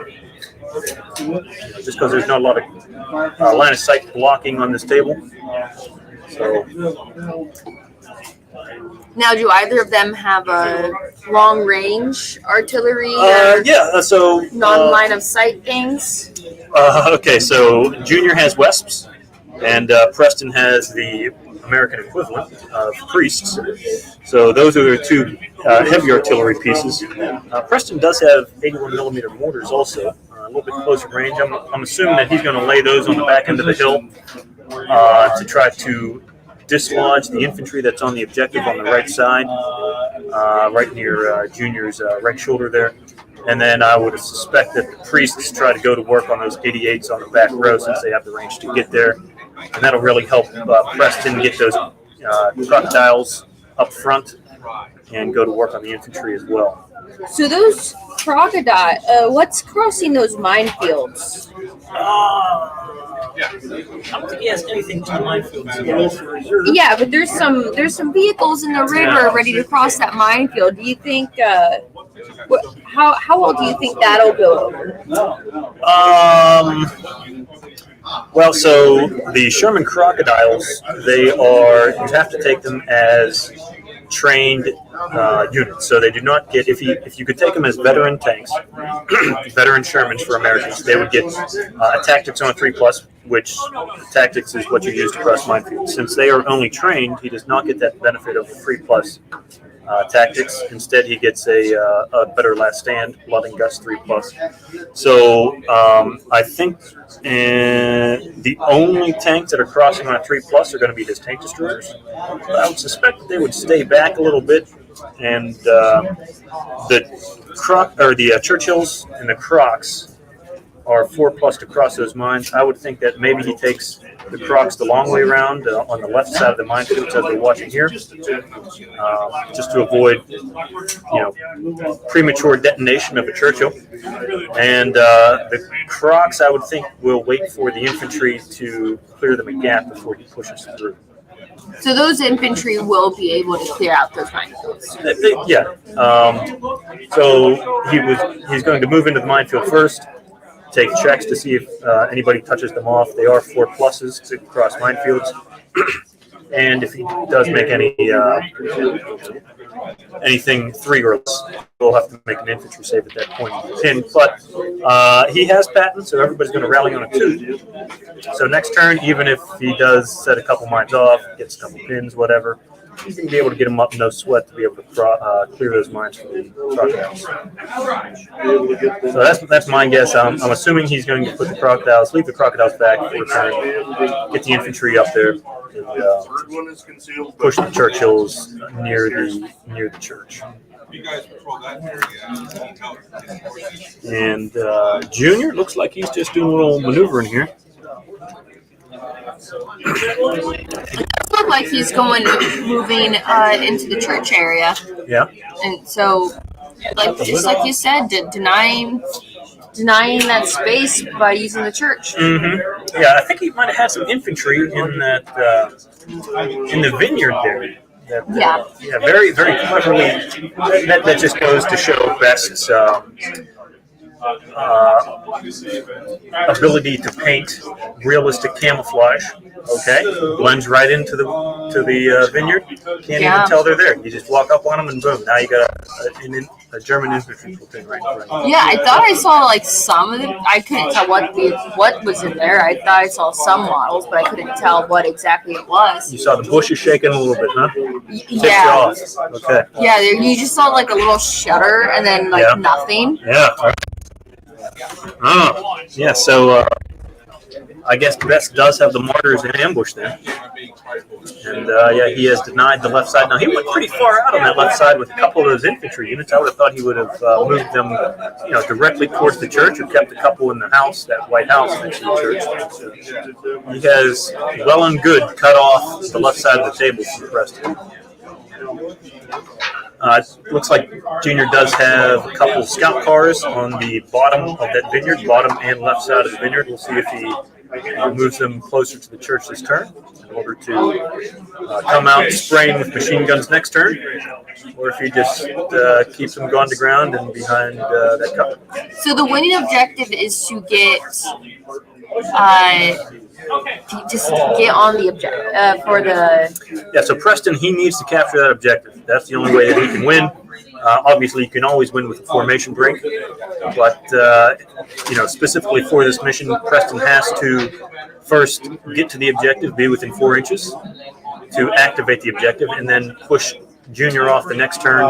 Just because there's not a lot of line of sight blocking on this table. So. Now, do either of them have a long range artillery? So non-line of sight things? Okay, so Junior has Wesps, and Preston has the American equivalent of Priests. So those are the 2 heavy artillery pieces. Preston does have 81 millimeter mortars also, a little bit closer range. I'm assuming that he's going to lay those on the back end of the hill to try to dislodge the infantry that's on the objective on the right side, right near Junior's right shoulder there. And then I would suspect that the Priests try to go to work on those 88s on the back row since they have the range to get there. And that'll really help Preston get those crocodiles up front and go to work on the infantry as well. So those crocodile, what's crossing those minefields? I don't think he has anything to minefields. Yeah, but there's some vehicles in the river ready to cross that minefield. Do you think? How well do you think that'll go over? Well, so the Sherman crocodiles, you have to take them as trained units. So they do not get, if you could take them as veteran tanks, veteran Shermans for Americans, they would get a tactics on a 3+, which tactics is what you use to cross minefields. Since they are only trained, he does not get that benefit of a 3+ tactics. Instead, he gets a better last stand, Blood and Gust 3+. So I think the only tanks that are crossing on a 3+ are going to be his tank destroyers. But I would suspect that they would stay back a little bit, and the Churchills and the Crocs are 4+ to cross those mines. I would think that maybe he takes the Crocs the long way around on the left side of the minefields as we're watching here, just to avoid, premature detonation of a Churchill. And the Crocs, I would think, will wait for the infantry to clear them a gap before he pushes through. So those infantry will be able to clear out those minefields. Yeah. So he's going to move into the minefield first, take checks to see if anybody touches them off. They are 4+ to cross minefields. And if he does make anything 3 or less, we'll have to make an infantry save at that point in the pin. But he has patents, so everybody's going to rally on a 2. So next turn, even if he does set a couple mines off, gets a couple pins, whatever, he's going to be able to get them up no sweat to be able to clear those mines for the crocodiles. So that's my guess. I'm assuming he's going to put the crocodiles, leave the crocodiles back for return, get the infantry up there, and push the Churchills near the church. And Junior looks like he's just doing a little maneuvering here. Look like he's moving into the church area, Yeah. and so, just like you said, denying that space by using the church. Mm-hmm. Yeah, I think he might have had some infantry in that in the vineyard there. Yeah. Yeah, very, very cleverly. That just goes to show Best's ability to paint realistic camouflage. Okay, blends right into the vineyard. Can't even tell they're there. You just walk up on them and boom. Now you got a German infantry platoon right in front of you. Yeah, I thought I saw like some of them. I couldn't tell what was in there. I thought I saw some models, but I couldn't tell what exactly it was. You saw the bushes shaking a little bit, huh? Tipped you Yeah. off. Okay. Yeah, you just saw like a little shudder and then like nothing. Yeah. Oh, yeah. So I guess Best does have the mortars in ambush there, and he has denied the left side. Now he went pretty far out on that left side with a couple of those infantry units. I would have thought he would have moved them, directly towards the church, or kept a couple in the house, that White House next to the church. He has well and good cut off the left side of the table from Preston. Looks like Junior does have a couple of scout cars on the bottom of that vineyard, bottom and left side of the vineyard. We'll see if he moves them closer to the church this turn in order to come out spraying with machine guns next turn, or if he just keeps them gone to ground and behind that cover. So the winning objective is to get just get on the objective for the. Yeah, so Preston, he needs to capture that objective. That's the only way that he can win. Obviously, you can always win with a formation break, but specifically for this mission, Preston has to first get to the objective, be within 4 inches to activate the objective, and then push Junior off the next turn,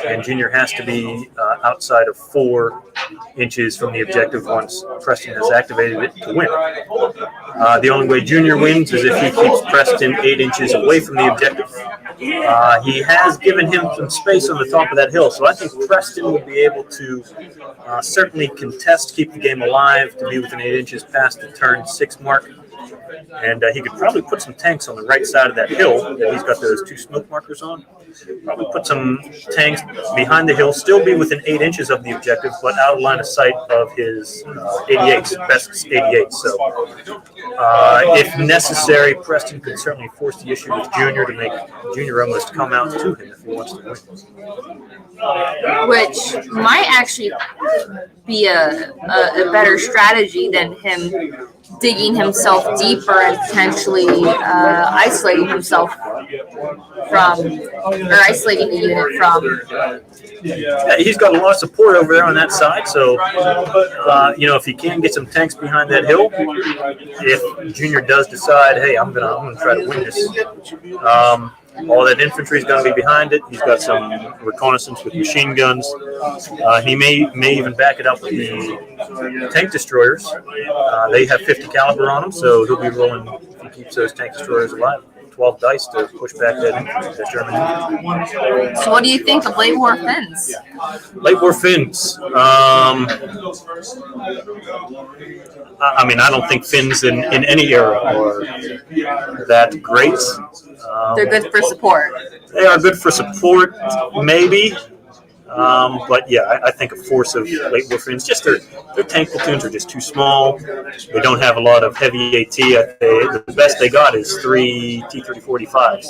and Junior has to be outside of 4 inches from the objective once Preston has activated it to win. The only way Junior wins is if he keeps Preston 8 inches away from the objective. He has given him some space on the top of that hill, so I think Preston would be able to certainly contest, keep the game alive, to be within 8 inches past the turn 6 mark. And he could probably put some tanks on the right side of that hill that he's got those 2 smoke markers on. Probably put some tanks behind the hill, still be within 8 inches of the objective, but out of line of sight of his 88s, Best's 88s. So if necessary, Preston could certainly force the issue with Junior to make Junior almost come out to him if he wants to win. Which might actually be a better strategy than him digging himself deeper and potentially isolating himself isolating the unit from. Yeah, he's got a lot of support over there on that side, so if he can get some tanks behind that hill, if Junior does decide, hey, I'm gonna try to win this. All that infantry is going to be behind it. He's got some reconnaissance with machine guns. He may even back it up with the tank destroyers. They have 50 caliber on them, so he'll be rolling, if he keeps those tank destroyers alive, 12 dice to push back that German infantry. So what do you think of late war Finns? Late war Finns. I don't think Finns in any era are that great. They're good for support. They are good for support, maybe. But yeah, I think a force of late war Finns, just their tank platoons are just too small. They don't have a lot of heavy AT. The best they got is 3 T-30-45s.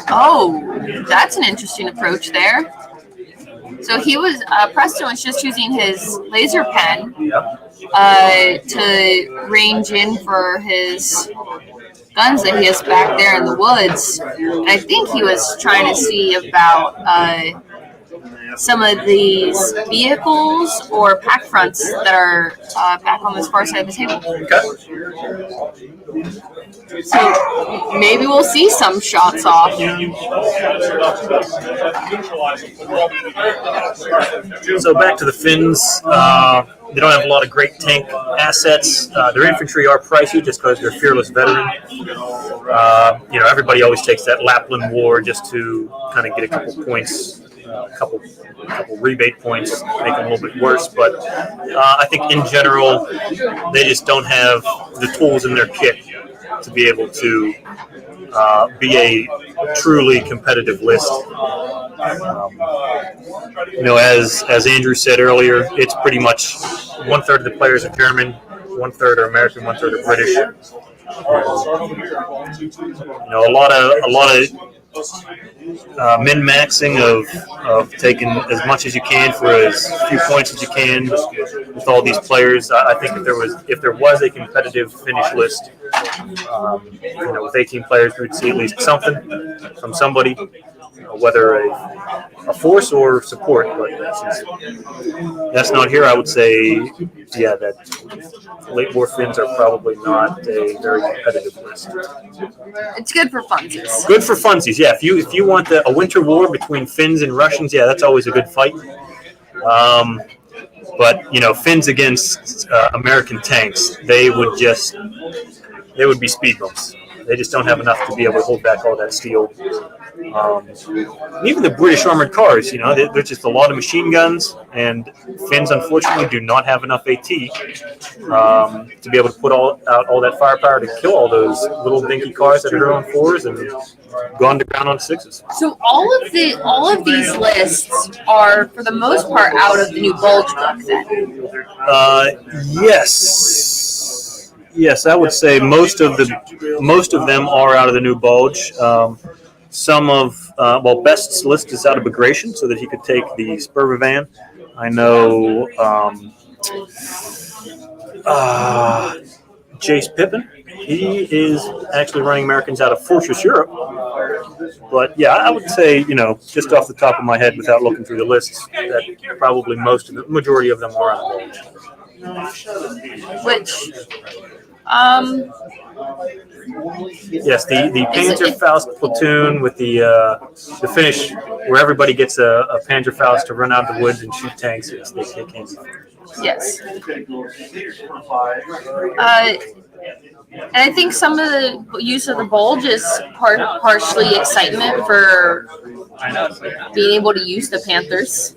Oh, that's an interesting approach there. So Preston was just using his laser pen to range in for his guns that he has back there in the woods. And I think he was trying to see about some of these vehicles or pack fronts that are back on this far side of the table. So maybe we'll see some shots off. So back to the Finns. They don't have a lot of great tank assets. Their infantry are pricey just because they're fearless veteran. Everybody always takes that Lapland War just to kind of get a couple points, a couple rebate points, make them a little bit worse. But I think in general, they just don't have the tools in their kit to be able to be a truly competitive list. As Andrew said earlier, it's pretty much 1/3 of the players are German, 1/3 are American, 1/3 are British. A lot of min-maxing of taking as much as you can for as few points as you can with all these players. I think if there was a competitive Finnish list, with 18 players, we would see at least something from somebody, whether a force or support. But that's not here. I would say, that late war Finns are probably not a very competitive list. It's good for funsies. Good for funsies, yeah. If you want a winter war between Finns and Russians, that's always a good fight. But Finns against American tanks, they would be speed bumps. They just don't have enough to be able to hold back all that steel. Even the British armored cars, there's just a lot of machine guns, and Finns unfortunately do not have enough AT to be able to put out all that firepower to kill all those little dinky cars that are on 4s and go underground on 6s. So all of these lists are, for the most part, out of the new Bulge book then? Yes, I would say most of them are out of the new Bulge. Some of Best's list is out of Bagration, so that he could take the Spurva van. I know Jace Pippin. He is actually running Americans out of Fortress Europe. But I would say, just off the top of my head, without looking through the lists, that probably majority of them are out of Bulge. Which, yes, the Panzerfaust platoon with the finish where everybody gets a Panzerfaust to run out of the woods and shoot tanks. Yes, they can. yes. And I think some of the use of the Bulge is partially excitement for being able to use the Panthers.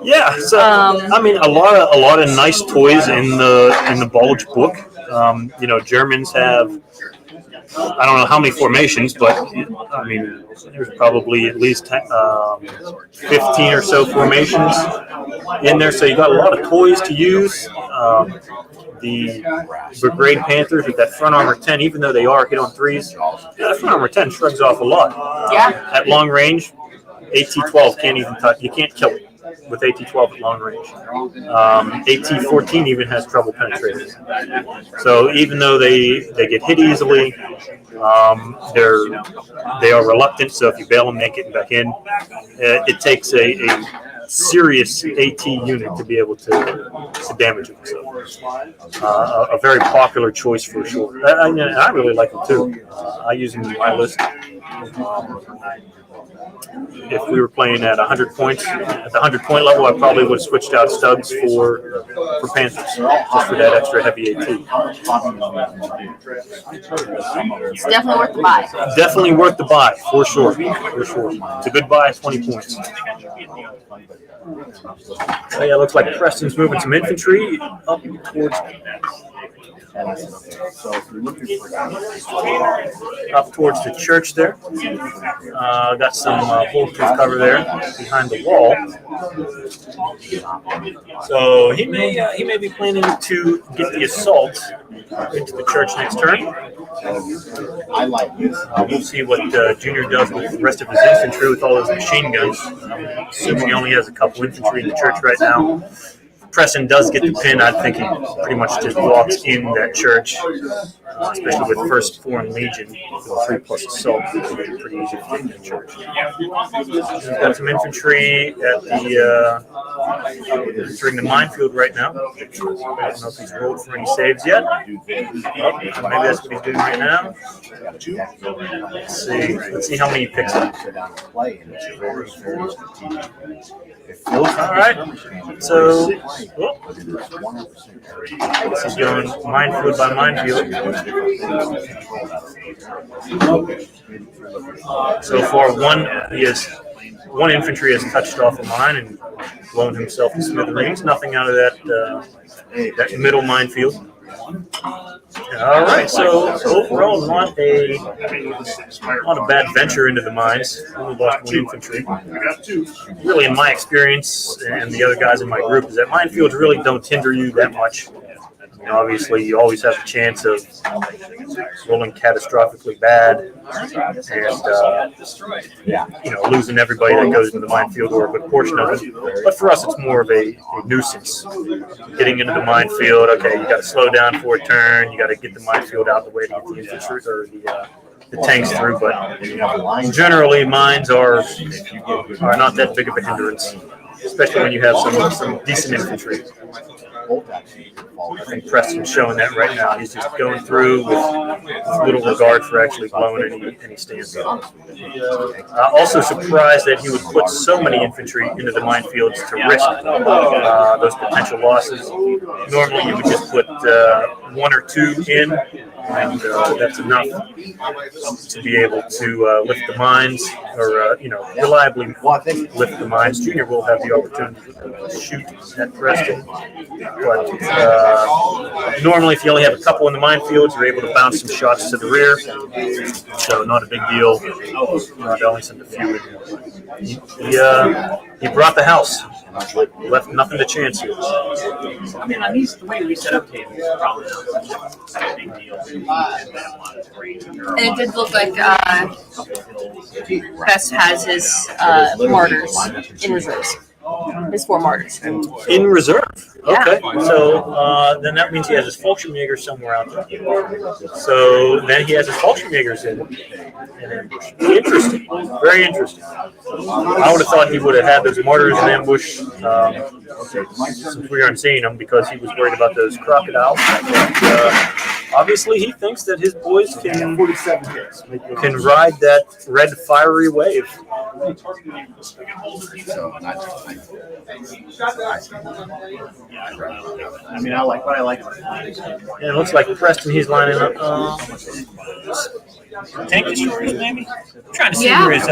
Yeah, so I mean, a lot of nice toys in the Bulge book. Germans have, I don't know how many formations, but I mean, there's probably at least 15 or so formations in there. So you got a lot of toys to use. The Brigade Panthers with that front armor 10, even though they are hit on 3s, that front armor 10 shrugs off a lot. Yeah. At long range, AT-12 can't even touch. You can't kill it with AT-12 at long range. AT-14 even has trouble penetrating. So even though they get hit easily, they are reluctant. So if you bail them, they get back in. It takes a serious AT unit to be able to damage them. So a very popular choice for sure. I really like them too. I use them in my list. If we were playing at 100 points, at the 100-point level, I probably would have switched out Stugs for Panthers, just for that extra heavy AT. It's definitely worth the buy. Definitely worth the buy, for sure. For sure. It's a good buy at 20 points. So it looks like Preston's moving some infantry up towards the church there. Got some bulletproof cover there behind the wall. So he may be planning to get the assault into the church next turn. We'll see what Junior does with the rest of his infantry with all his machine guns. Assuming he only has a couple infantry in the church right now. Preston does get the pin, I think he pretty much just walks in that church, especially with First Foreign Legion, 3+ assault. It's pretty easy to get in the church. He's got some infantry at entering the minefield right now. I don't know if he's rolled for any saves yet. Oh, maybe that's what he's doing right now. Let's see how many he picks up. All right. So, this is going minefield by minefield. So far, one infantry has touched off a mine and blown himself to smithereens. Nothing out of that middle minefield. All right, so overall, not a bad venture into the mines. Only lost one infantry. Really, in my experience, and the other guys in my group, is that minefields really don't hinder you that much. Obviously, you always have the chance of rolling catastrophically bad and losing everybody that goes into the minefield or a good portion of it. But for us, it's more of a nuisance. Getting into the minefield, okay, you got to slow down for a turn. You got to get the minefield out of the way to get the infantry or the tanks through. But generally, mines are not that big of a hindrance, especially when you have some decent infantry. I think Preston's showing that right now. He's just going through with little regard for actually blowing any stands up. Also surprised that he would put so many infantry into the minefields to risk those potential losses. Normally you would just put 1 or 2 in, and that's enough to be able to lift the mines or reliably lift the mines. Junior will have the opportunity to shoot at Preston, but normally if you only have a couple in the minefields, you're able to bounce some shots to the rear, so not a big deal. To only send a few in. He brought the house. He left nothing to chance here. I mean, the way we set up tables is probably not such a big deal. And it did look like Best has his martyrs in reserves. His 4 martyrs. In reserve? Yeah. Okay. So then that means he has his Fallschirmjäger somewhere out there. So then he has his Fallschirmjägers in ambush. Interesting. Very interesting. I would have thought he would have had those mortars in ambush since we aren't seeing them because he was worried about those crocodiles. Obviously, he thinks that his boys can ride that red fiery wave. I mean, I like what I like. And it looks like Preston, he's lining up. Tank destroyers, maybe? I'm trying to see where his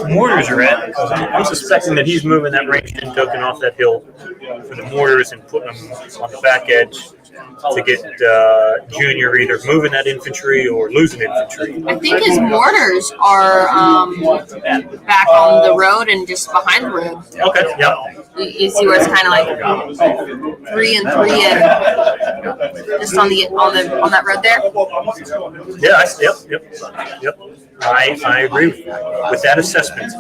mortars are at. I'm suspecting that he's moving that ranged in token off that hill for the mortars and putting them on the back edge to get Junior either moving that infantry or losing infantry. I think his mortars are back on the road and just behind the road. Okay, yeah. You see where it's kind of like 3 and 3 and just on that road there. Yeah, yep. I agree with that assessment.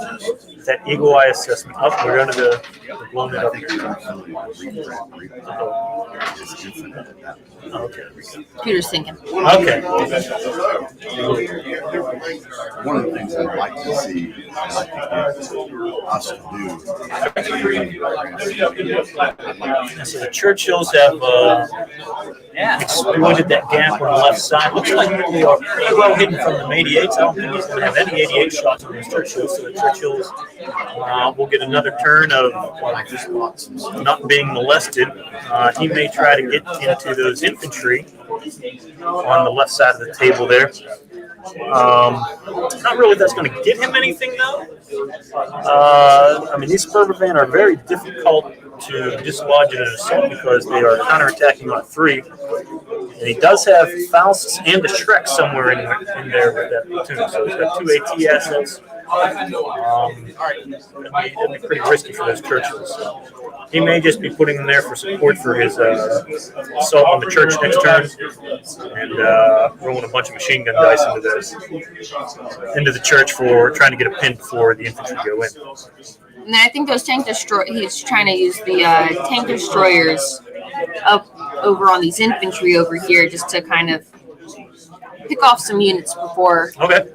That eagle eye assessment. Oh, we're going to the blown it up here. Okay. Computer's thinking. Okay. One of the things I'd like to see, I'd like to get us to do. So the Churchills have exploited that gap on the left side. Looks like they are pretty well hidden from the 88s. I don't think he's going to have any 88 shots on those Churchills. So the Churchills will get another turn of not being molested. He may try to get into those infantry on the left side of the table there. Not really that's going to get him anything, though. I mean, these Sperbervan are very difficult to dislodge in an assault because they are counterattacking on 3. And he does have Fausts and a Shrek somewhere in there with that platoon. So he's got 2 AT assets. It'd be pretty risky for those Churchills. He may just be putting them there for support for his assault on the church next turn and rolling a bunch of machine gun dice into the church for trying to get a pin before the infantry go in. And then I think those he's trying to use the tank destroyers up over on these infantry over here just to kind of pick off some units before. Okay.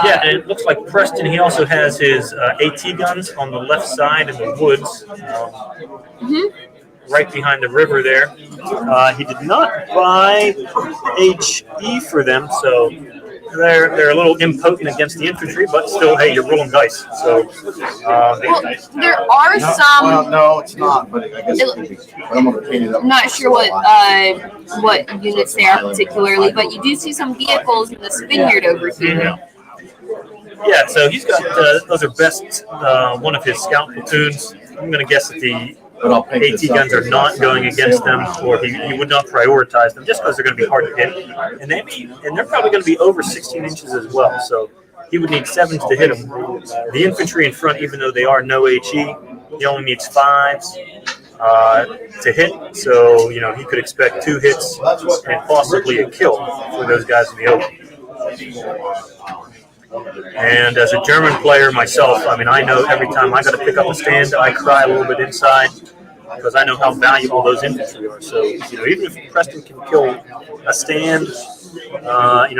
Yeah, and it looks like Preston, he also has his AT guns on the left side in the woods, right behind the river there. He did not buy HE for them, so they're a little impotent against the infantry, but still, hey, you're rolling dice. So, Well, there are some. Well, no, it's not, but I guess it could be. But I'm gonna paint it up. I'm not sure what units they are particularly, but you do see some vehicles in this vineyard over here. Yeah, so he's got those are best one of his scout platoons. I'm going to guess that the But I'll paint AT this up guns are as not a- going against them, or he would not prioritize them just because they're going to be hard to hit, and they're probably going to be over 16 inches as well. So he would need 7s to hit them. The infantry in front, even though they are no HE, he only needs 5s to hit. So he could expect 2 hits and possibly a kill for those guys in the open. And as a German player myself, I mean, I know every time I got to pick up a stand, I cry a little bit inside because I know how valuable those infantry are. So, even if Preston can kill a stand,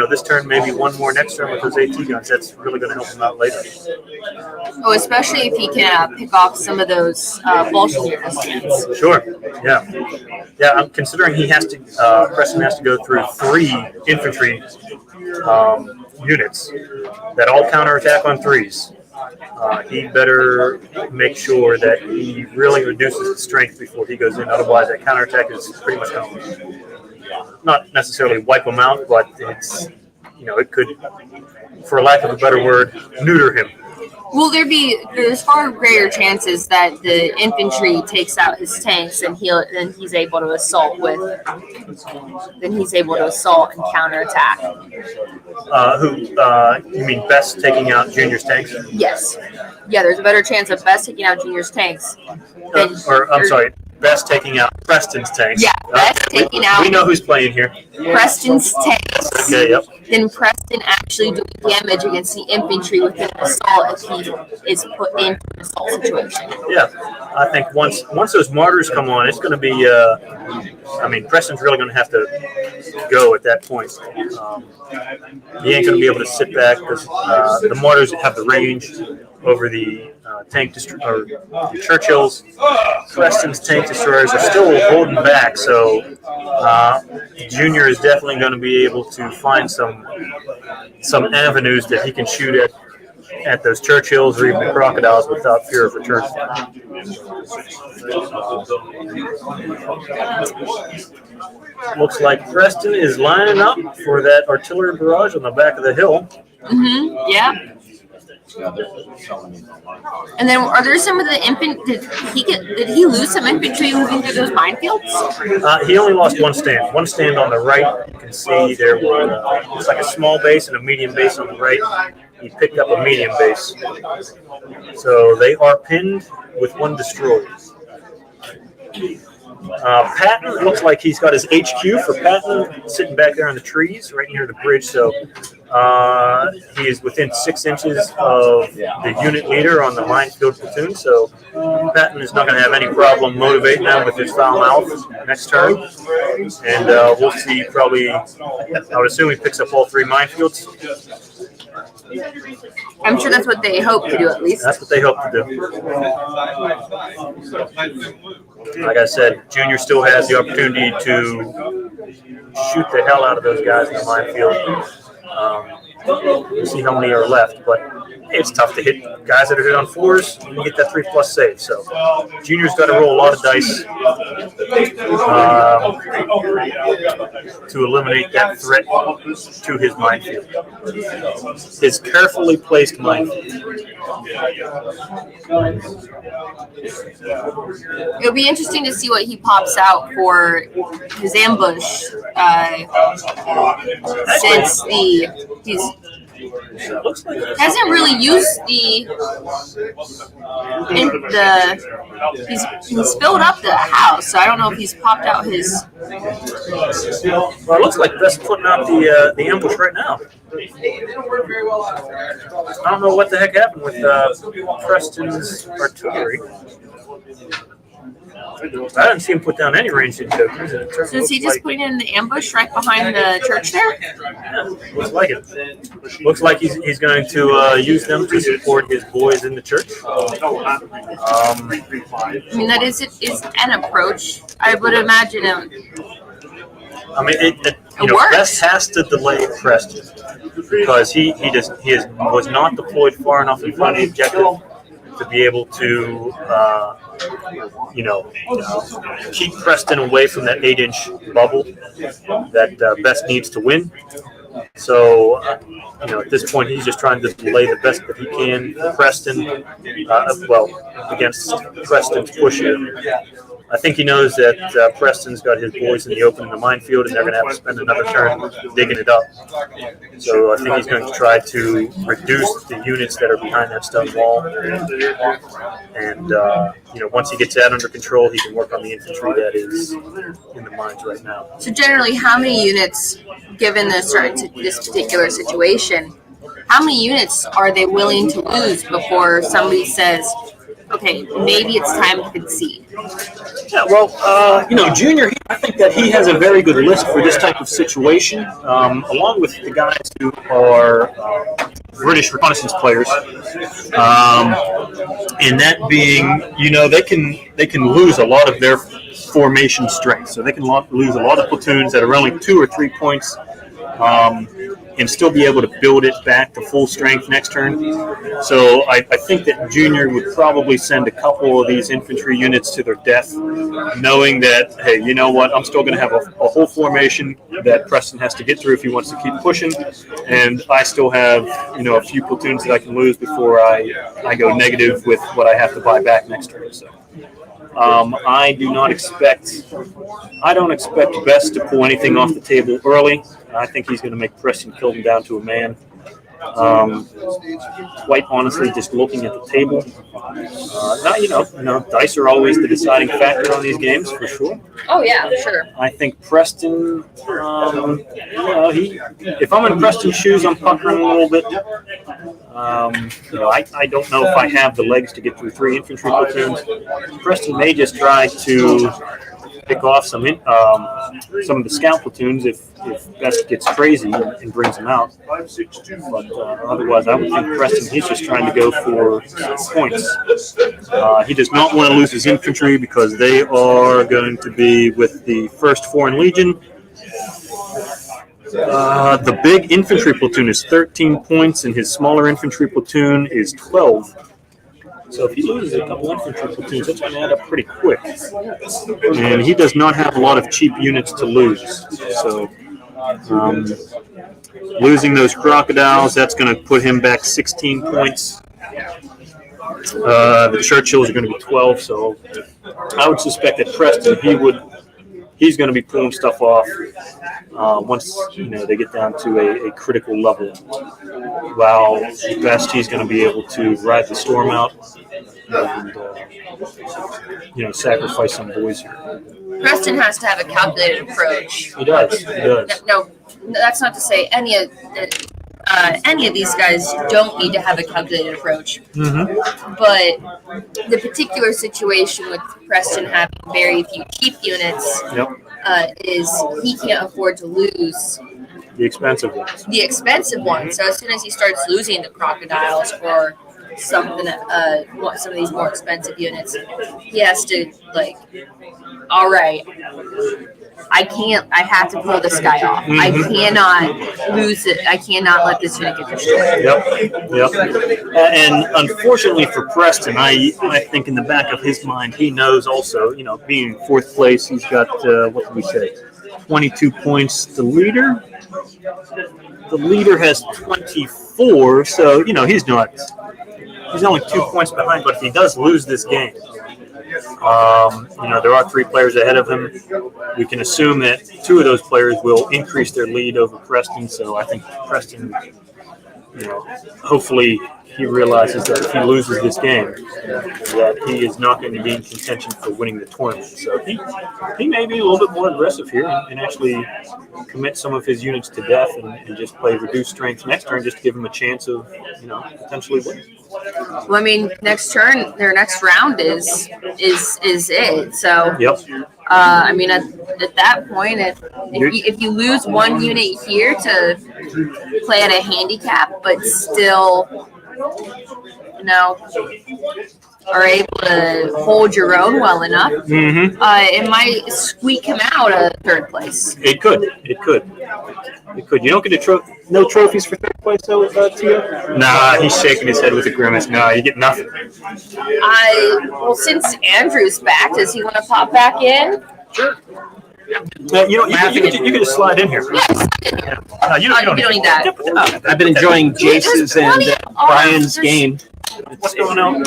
this turn, maybe one more next turn with those AT guns, that's really going to help him out later. Oh, especially if he can pick off some of those Bolshevik stands. Sure. Yeah. Yeah. I'm considering Preston has to go through 3 infantry units that all counterattack on 3s. He better make sure that he really reduces his strength before he goes in. Otherwise, that counterattack is pretty much going to not necessarily wipe him out, but it's it could, for lack of a better word, neuter him. Will there's far greater chances that the infantry takes out his tanks and he's able to assault and counterattack. You mean Best taking out Junior's tanks? Yes. Yeah, there's a better chance of Best taking out Junior's tanks. Best taking out Preston's tanks. Yeah, Best taking out We know who's playing here. Preston's tanks. Okay, yep. Then Preston actually doing damage against the infantry within an assault if he is put into an assault situation. Yeah, I think once those martyrs come on, it's going to be. Preston's really going to have to go at that point. He ain't going to be able to sit back because the martyrs have the range over the the Churchills. Preston's tank destroyers are still holding back, so Junior is definitely going to be able to find some avenues that he can shoot at those Churchills or even the Crocodiles without fear of return. Looks like Preston is lining up for that artillery barrage on the back of the hill. Yeah. And then are there some of the did he lose some infantry moving through those minefields? He only lost one stand. One stand on the right. You can see there were it's like a small base and a medium base on the right. He picked up a medium base. So they are pinned with 1 destroyed. Patton looks like he's got his HQ for Patton sitting back there in the trees right near the bridge. So he is within 6 inches of the unit leader on the minefield platoon. So Patton is not going to have any problem motivating them with his foul mouth next turn. And we'll see probably, I would assume he picks up all 3 minefields. I'm sure that's what they hope to do at least. That's what they hope to do. Like I said, Junior still has the opportunity to shoot the hell out of those guys in the minefield. We'll see how many are left, but it's tough to hit guys that are hit on 4s and get that 3+ save. So Junior's got to roll a lot of dice to eliminate that threat to his minefield. His carefully placed minefield. It'll be interesting to see what he pops out for his ambush since Looks like Hasn't really used he's filled up the house, so I don't know if he's popped out his. Well, it looks like Best putting out the ambush right now. I don't know what the heck happened with Preston's artillery. I didn't see him put down any ranged tokens. So is he just putting in the ambush right behind the church there? Yeah, looks like it. Looks like he's going to use them to support his boys in the church. I mean, that is an approach. I would imagine it. I mean, it works. Best has to delay Preston because he was not deployed far enough in front of the objective to be able to keep Preston away from that 8-inch bubble that Best needs to win. So, at this point, he's just trying to delay the best that he can. Preston, against Preston's push here. I think he knows that Preston's got his boys in the open in the minefield, and they're going to have to spend another turn digging it up. So I think he's going to try to reduce the units that are behind that stone wall. And, once he gets that under control, he can work on the infantry that is in the mines right now. So generally, how many units, given this particular situation, how many units are they willing to lose before somebody says, okay, maybe it's time to concede? Yeah, well, Junior, I think that he has a very good list for this type of situation, along with the guys who are British reconnaissance players, and that being, they can lose a lot of their formation strength. So they can lose a lot of platoons that are only 2 or 3 points, and still be able to build it back to full strength next turn. So I think that Junior would probably send a couple of these infantry units to their death, knowing that, hey, you know what, I'm still going to have a whole formation that Preston has to get through if he wants to keep pushing, and I still have, a few platoons that I can lose before I go negative with what I have to buy back next turn. So I don't expect Best to pull anything off the table early. I think he's going to make Preston kill him down to a man. Quite honestly, just looking at the table, dice are always the deciding factor on these games for sure. Oh yeah, sure. I think Preston, if I'm in Preston's shoes, I'm puckering a little bit. I don't know if I have the legs to get through 3 infantry platoons. Preston may just try to pick off some of the scout platoons if Best gets crazy and brings them out. But otherwise, I would think Preston, he's just trying to go for points. He does not want to lose his infantry because they are going to be with the 1st Foreign Legion. The big infantry platoon is 13 points, and his smaller infantry platoon is 12. So if he loses a couple infantry platoons, that's going to add up pretty quick. And he does not have a lot of cheap units to lose. So losing those crocodiles, that's going to put him back 16 points. The Churchills are going to be 12. So I would suspect that Preston, he's going to be pulling stuff off once they get down to a critical level. While Best, he's going to be able to ride the storm out and sacrifice some boys here. Preston has to have a calculated approach. He does. No, that's not to say any of these guys don't need to have a calculated approach. Mm-hmm. But the particular situation with Preston having very few cheap units is he can't afford to lose the expensive ones. So as soon as he starts losing the crocodiles or something, some of these more expensive units, he has to all right, I have to pull this guy off. Mm-hmm. I cannot lose it. I cannot let this unit get destroyed. Yep. And unfortunately for Preston, I think in the back of his mind, he knows also, being in 4th place, he's got, 22 points. The leader has 24, so, he's only 2 points behind, but if he does lose this game, there are 3 players ahead of him. We can assume that 2 of those players will increase their lead over Preston. So I think Preston hopefully he realizes that if he loses this game, that he is not going to be in contention for winning the tournament. So he may be a little bit more aggressive here and actually commit some of his units to death and just play reduced strength next turn, just to give him a chance of potentially winning. Well, I mean, next turn, their next round is it. So, Yep. I mean, at that point, if you lose one unit here to play at a handicap, but still, are able to hold your own well enough, it might squeak him out of third place. It could. You don't get no trophies for third place, though, Tio? Nah, he's shaking his head with a grimace. No, you get nothing. Well, since Andrew's back, does he want to pop back in? Sure. You can just slide in here. Yes. No, you don't need that. I've been enjoying Jace's and Brian's game. What's going on?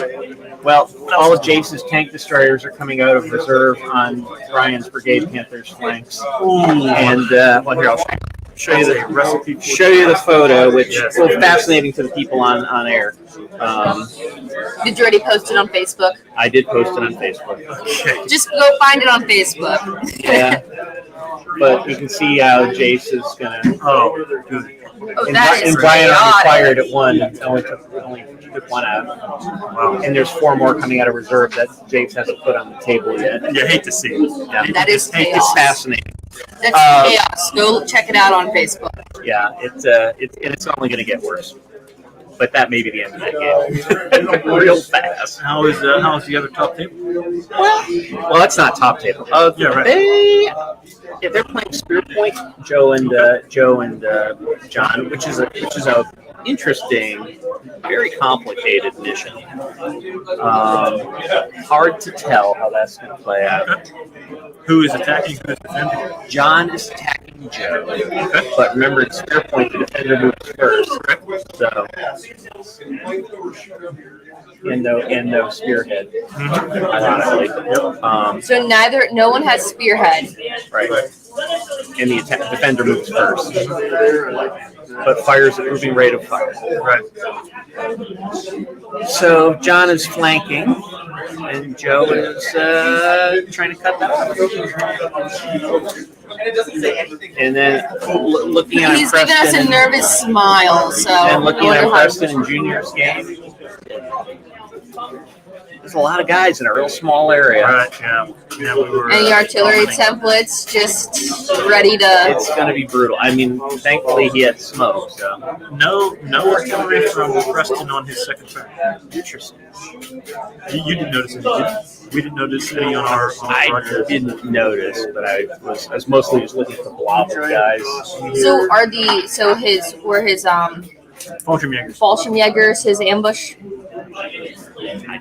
Well, all of Jace's tank destroyers are coming out of reserve on Brian's Brigade Panther's flanks. And here, I'll show you the recipe. Show you the photo, which is fascinating to the people on air. Did you already post it on Facebook? I did post it on Facebook. Okay. Just go find it on Facebook. Yeah. But you can see how Jace is going to... Oh, good. Oh, that is and Brian already chaotic. fired at one. Only took one out. Wow. And there's 4 more coming out of reserve that Jace hasn't put on the table yet. You hate to see it. Yeah. That is It's chaos. fascinating. That's chaos. Go check it out on Facebook. Yeah, it's only going to get worse. But that may be the end of that game. Real fast. How is the other top table? Well, that's not top table. Yeah, right. They're playing Spear Point, Joe and John, which is a interesting, very complicated mission. Hard to tell how that's going to play out. Who is attacking? Who is defending? John is attacking Joe, but remember, it's Spear Point, the defender moves first. So, and no spearhead, ironically. So no one has spearhead. Right. And the defender moves first, but fires at moving rate of fire. Right. So John is flanking, and Joe is trying to cut that off. And then looking at He's giving us a nervous smile. So and looking I at wonder how- Preston and Junior's game. There's a lot of guys in a real small area. Right. Yeah. Yeah. We were. Any artillery templates just ready to? It's going to be brutal. I mean, thankfully he had smoke. So No artillery from Preston on his second turn. interesting. You didn't notice any, did you? We didn't notice any on our I broadcast. didn't notice, but I was mostly just looking at the blob of guys. So were his Fallschirmjägers. Fallschirmjägers his ambush,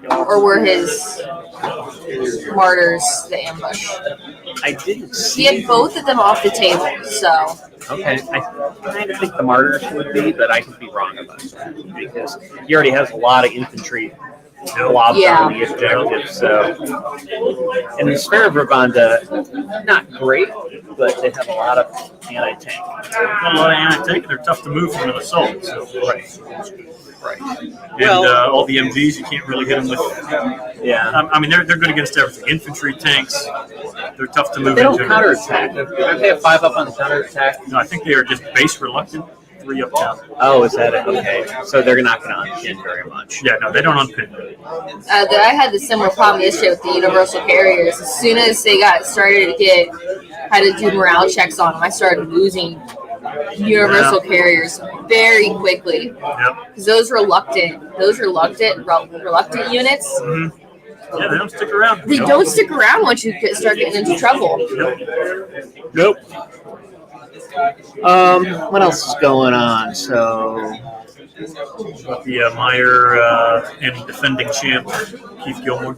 or were his martyrs the ambush? I didn't He see. had both of them off the table. So Okay, I kind of think the martyrs would be, but I could be wrong about that because he already has a lot of infantry blobs Yeah. on the objective. So, and the Spare of Ravanda, not great, but they have a lot of anti-tank. A lot of anti-tank. They're tough to move from an assault. So. Right. And Well- all the MGs, you can't really hit them with. Yeah. I mean, they're good against everything. Infantry, tanks, they're tough to move They don't into. counterattack. Don't they have 5 up on the counterattack? No, I think they are just base reluctant. 3 up down. Oh, is that it? Okay. So they're not going to unpin very much. Yeah, no, they don't unpin. I had the similar problem yesterday with the universal carriers. As soon as they got started to had to do morale checks on them, I started losing universal carriers very quickly. Yep. Because those reluctant units, Yeah, they don't stick around. they don't stick around once you start getting into trouble. Nope. What else is going on? So, The Meyer and defending champ, Keith Gilmore.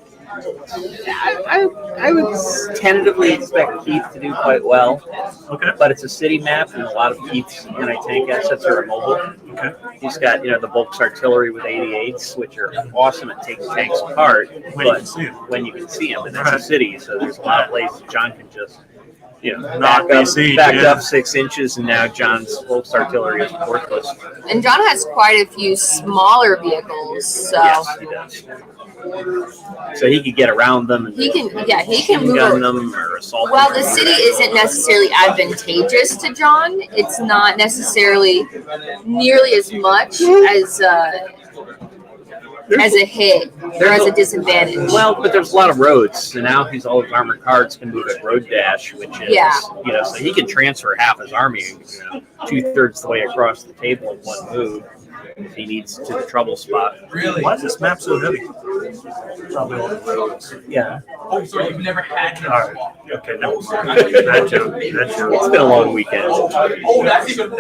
I would tentatively expect Keith to do quite well, Okay. but it's a city map, and a lot of Keith's anti-tank assets are immobile. Okay. He's got, the Volks artillery with 88s, which are awesome at taking tanks apart, When you but can see 'em. when you can see them, and that's Right. a city, so there's a lot of places John can just, Not BC, backed yeah. up 6 inches, and now John's Volks artillery is worthless. And John has quite a few smaller vehicles, so Yes, he does. So he could get around them. And he can move gun around. them or assault While them. the city isn't necessarily advantageous to John, it's not necessarily nearly as much as a hit or as a disadvantage. Well, but there's a lot of roads. So now all his armored cars can move at road dash, which is, so he can transfer half his army, 2/3 the way across the table in one move if he needs to the trouble spot. Really? Why is this map so heavy? Probably all the roads. Yeah. Oh, so you've never had All right. Okay, never mind. That joke. It's been a long weekend. Oh, that's even.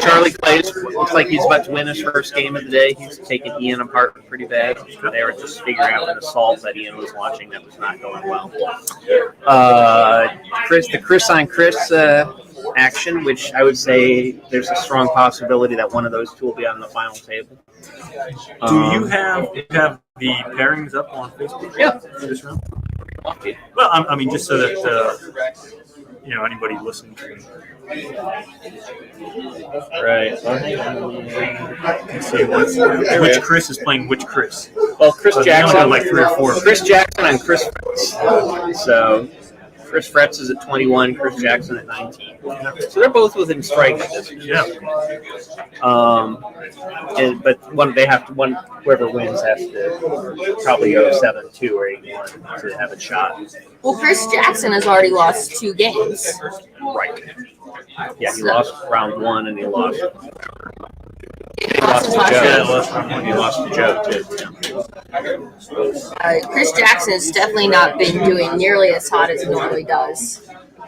Charlie Clays looks like he's about to win his first game of the day. He's taken Ian apart pretty bad. They were just figuring out an assault that Ian was watching that was not going well. The Chris on Chris action, which I would say there's a strong possibility that one of those two will be on the final table. Do you have the pairings up on Facebook? Yeah. For this round? Well, I mean, just so that anybody listening can Right. see which Chris is playing which Chris. Well, Chris So Jackson, you only have like 3 or 4. Chris Jackson and Chris Fretz. So Chris Fretz is at 21, Chris Jackson at 19. So they're both within striking distance. Yeah. But whoever wins has to probably go 7-2 or 8-1 to have a shot. Well, Chris Jackson has already lost 2 games. Right. Yeah, he lost round 1 and he lost. He lost his last round. He lost to Joe too. Chris Jackson has definitely not been doing nearly as hot as he normally does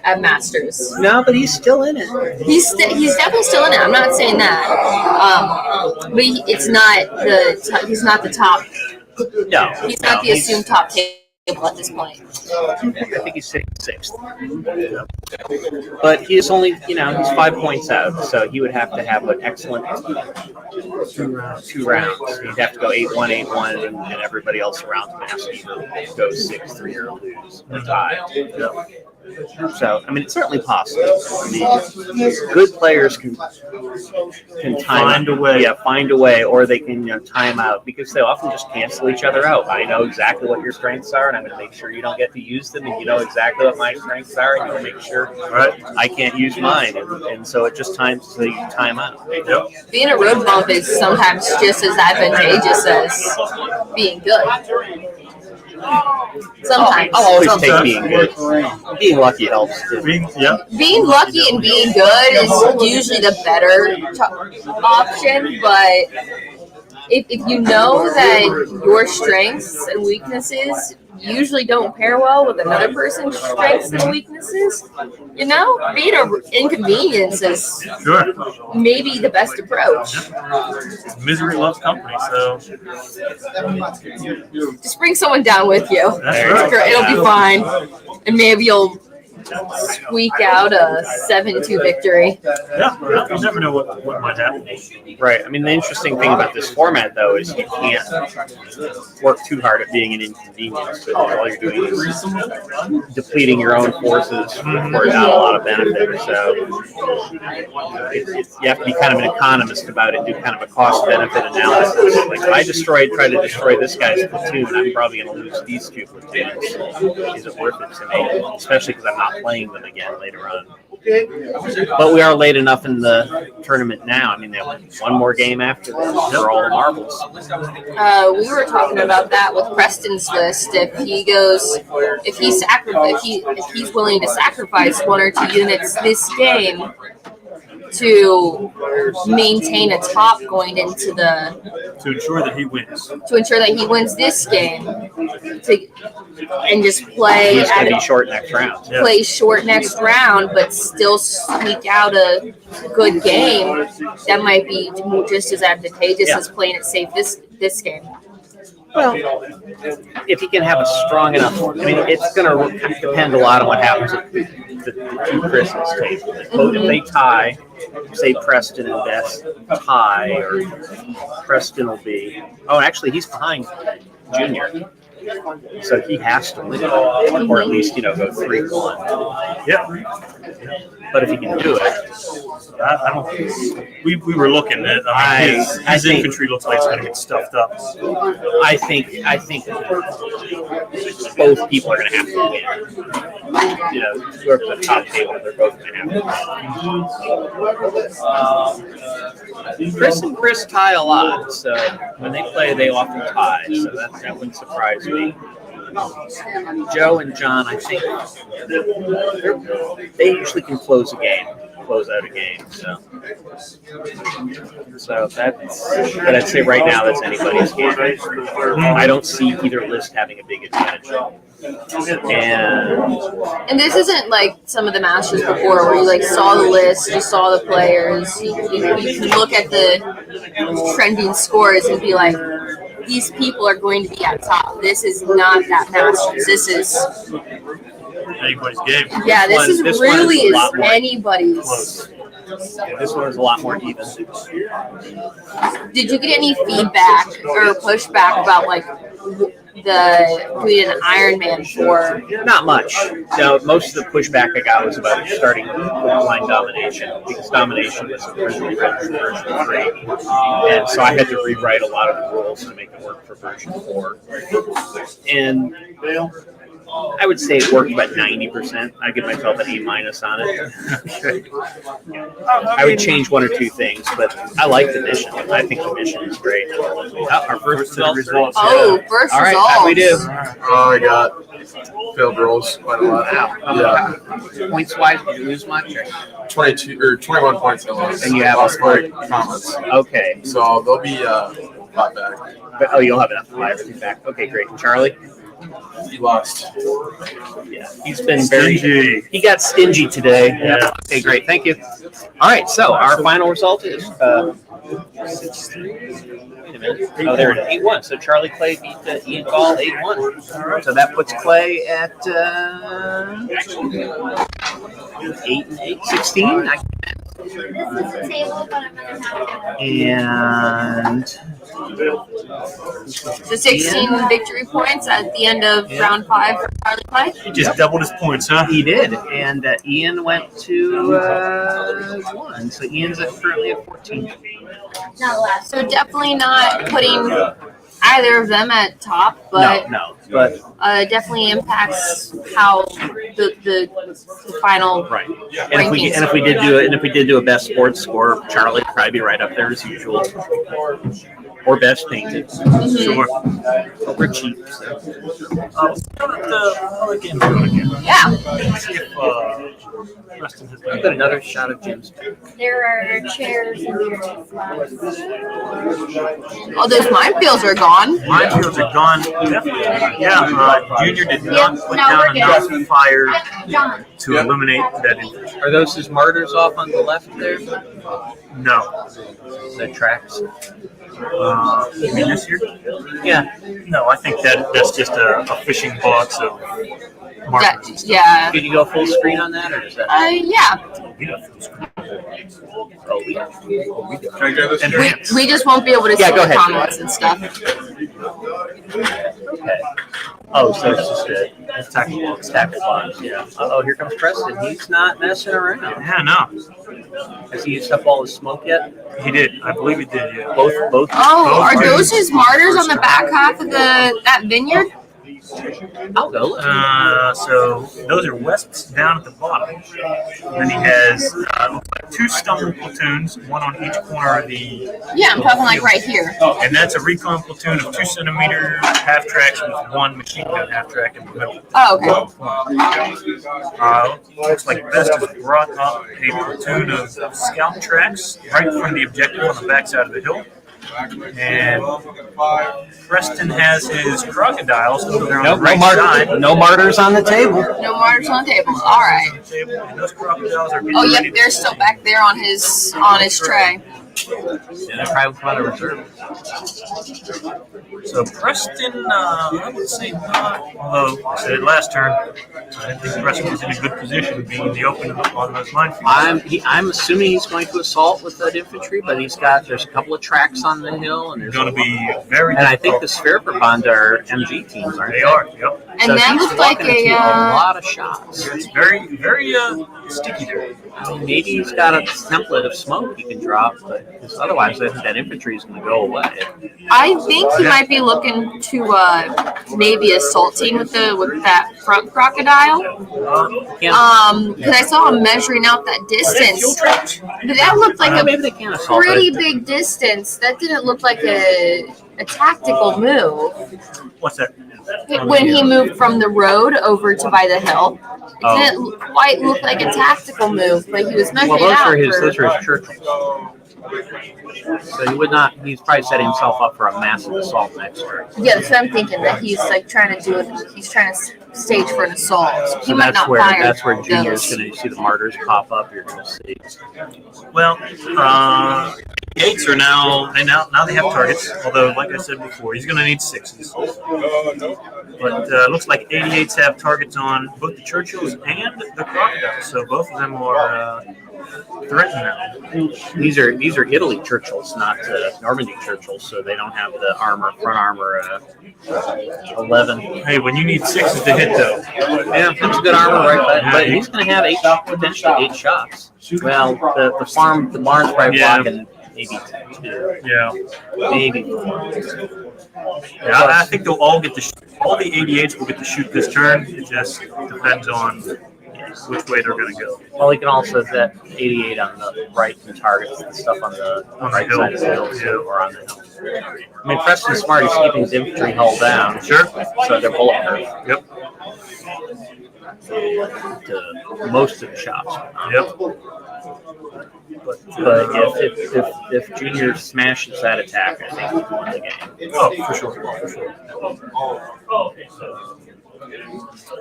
at Masters. No, but he's still in it. He's definitely still in it. I'm not saying that, but he's not the top. No, He's not the assumed top table at this point. I think he's sitting 6th. But he's only, he's 5 points out, so he would have to have an excellent 2 rounds. He'd have to go 8-1, 8-1, and everybody else around him has to either go 6-3 or lose or tie. So, I mean, it's certainly possible. I mean, good players can find a way, or they can time out because they often just cancel each other out. I know exactly what your strengths are, and I'm going to make sure you don't get to use them, and you know exactly what my strengths are, and you'll make sure I can't use mine, and so it just time out. Yep. Being a road bump is sometimes just as advantageous as being good. Sometimes. I'll always take being good. Being lucky helps too. Being lucky and being good is usually the better option, but if you know that your strengths and weaknesses usually don't pair well with another person's strengths and weaknesses, being an inconvenience is maybe the best approach. Misery loves company, so Just bring someone down with you. That's right. It'll be fine. And maybe you'll squeak out a 7-2 victory. yeah, you never know what might happen. Right. I mean, the interesting thing about this format, though, is you can't work too hard at being an inconvenience because all you're doing is depleting your own forces for not a lot of benefit. So you have to be kind of an economist about it, do kind of a cost-benefit analysis. Like, if I try to destroy this guy's platoon, I'm probably going to lose these 2 platoons. Is it worth it to me? Especially because I'm not playing them again later on. But we are late enough in the tournament now. I mean, they have one more game after this for all the marbles. We were talking about that with Preston's list. If he's willing to sacrifice 1 or 2 units this game to maintain a top going into To ensure that he wins. this game, and just play He's going to be short next round. play short next round, but still sneak out a good game, that might be just as advantageous as playing it safe this game. Well, if he can have a strong enough, I mean, it's going to depend a lot on what happens at the 2 Christmas tables. If they tie, say Preston and Best tie, or Preston will be. Oh, actually, he's behind Junior. So he has to win, or at least go 3-1. Yeah. But if he can do it, I don't. We were looking at. His I think- infantry looks like it's going to get stuffed up. I think both people are going to have to win. Whoever's at the top table, they're both going to have to win. Chris and Chris tie a lot, so when they play, they often tie. So that wouldn't surprise me. Joe and John, I think they usually can close out a game. So that's, but I'd say right now that's anybody's game. I don't see either list having a big advantage. And this isn't like some of the Masters before where you like saw the list, you saw the players, you can look at the trending scores and be like, these people are going to be at top. This is not that Masters. This is Anybody's game. yeah. This This one really is a is lot more anybody's. Close. Yeah, this one is a lot more even. Did you get any feedback or pushback about like who we did an Ironman for? Not much. No, most of the pushback I got was about starting with line domination, because domination was originally written for version 3, and so I had to rewrite a lot of the rules to make it work for version 4. And I would say it worked about 90%. I'd give myself an A- on it. I would change one or two things, but I like the mission. I think the mission is great. Our first results. Oh, first All right, results. how we do? Oh, I got failed rolls quite a lot. Yeah, Points wise, did you lose much? Or? 22 or 21 points I lost. And you have lost a my comments, Okay. so they'll be bought back. But, you'll have enough to buy everything back. Okay, great. And Charlie? He lost. Yeah, he's been very. Stingy. He got stingy today. Yeah. Okay, great. Thank you. All right. So our final result is. Wait a minute. Oh, there it is. 8-1. So Charlie Clay beat Ian Gall 8-1. So that puts Clay at 8-8, 16. This is the table, but I'm gonna have to. And So 16 victory points at the end of round 5 for Charlie Clay. He just doubled his points, huh? he did. And Ian went to 1. So Ian's currently at 14. Not last. So definitely not putting either of them at top, but No. But definitely impacts how the final right. And if we did do a best sports score, Charlie would probably be right up there as usual. Or best painted. Sure. But we're cheap. So. Other games going again. Yeah. See if Preston has I've got another shot of Jim's. There are chairs and chairs left. All those minefields are gone. Minefields are gone. Yeah, Junior did not put no, down we're enough fire John. to eliminate that infantry. Are those his martyrs off on the left there? No. The tracks? You mean this year? Yeah. No, I think that's just a fishing box of That, markers. yeah. Can you go full screen on that, or is that? Yeah. We got full screen. Oh, yeah. Can I grab this And chair? ramps. We just won't be able to Yeah, see go the ahead. comments and stuff. Okay. Oh, so it's just a tackle box. Yeah. Oh, here comes Preston. He's not messing around. Yeah, no. Has he used up all his smoke yet? He did. I believe he did, yeah. Both. Oh, are those his martyrs on the back half of that vineyard? I'll go. So those are West's down at the bottom. And then he has looks like 2 stumble platoons, one on each corner of the. Yeah, I'm talking like right here. And that's a recon platoon of 2 centimeter half tracks with 1 machine gun half track in the middle. Oh, okay. Looks like Best has brought up a platoon of scout tracks right from the objective on the backside of the hill. And Preston has his crocodiles over there on the right side. No martyrs on the table. No martyrs on the table. All right. And those crocodiles are getting Oh, ready yep, to they're still back there on his tray. And I probably come out of reserve. So Preston, I would say not. Although I said it last turn, I think Preston was in a good position being the open on those minefields. I'm assuming he's going to assault with that infantry, but there's a couple of tracks on the hill, and there's Going to be very. and I think the difficult. Spherophobond are MG teams, aren't they? They are. Yep. And So that he's looked like walking into a lot of shots. It's very, very sticky there. I mean, maybe he's got a template of smoke he can drop, but because otherwise, I think that infantry is going to go away. I think he might be looking to maybe assaulting with that front crocodile. Because I saw him measuring out that distance, but that looked like a Maybe they can assault. pretty big distance. That didn't look like a tactical move. What's that? When he moved from the road over to by the hill, it didn't quite look like a tactical move, but he was measuring Well, those out are his for. Churchills. So he would not. He's probably setting himself up for a massive assault next turn. Yeah, that's what I'm thinking. That he's like trying to do it. He's trying to stage for an assault. So he So might not fire. that's where Junior's those. going to see the martyrs pop up. You're going to see. Well, eights are now they have targets. Although, like I said before, he's going to need sixes. But it looks like 88s have targets on both the Churchills and the Crocodiles, so both of them are threatened now. These are Italy Churchills, not Normandy Churchills, so they don't have the front armor 11. Hey, when you need sixes to hit, though. Yeah, that's good armor, right? But he's going to have potentially 8 shots. Well, the barn's probably blocking maybe 2. Yeah. Maybe. Yeah, I think they'll all get all the 88s will get to shoot this turn. It just depends on which way they're going to go. Well, he can also set 88 on the right and target the stuff on the right hill. side of the hill too, or on the hill. I mean, Preston's smart. He's keeping his infantry hull down. Sure. So they're bulletproof Yep. to most of the shots. Yep. But if Junior smashes that attack, I think he's won the game. Oh, for sure. For sure.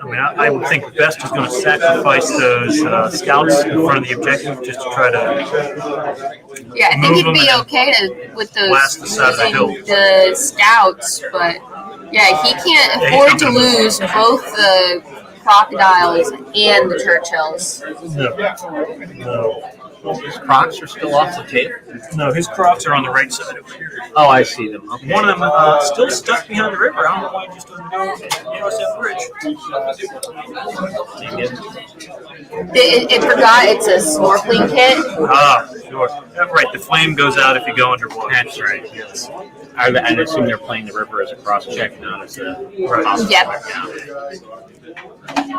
I mean, I would think Best is going to sacrifice those scouts in front of the objective just to try to. Yeah, I think Move he'd them be and okay with those blast the side of the hill. using the scouts, but yeah, he can't afford to lose both the Crocodiles and the Churchills. No. His Crocs are still off the table. No, his Crocs are on the right side over here. Oh, I see them. Okay. One of them still stuck behind the river. I don't know why he just doesn't go USF Bridge. It forgot it's a snorkeling kit. Ah, sure. That's right. The flame goes out if you go underwater. That's right. Yes. I assume they're playing the river as a cross check, not as a Yep.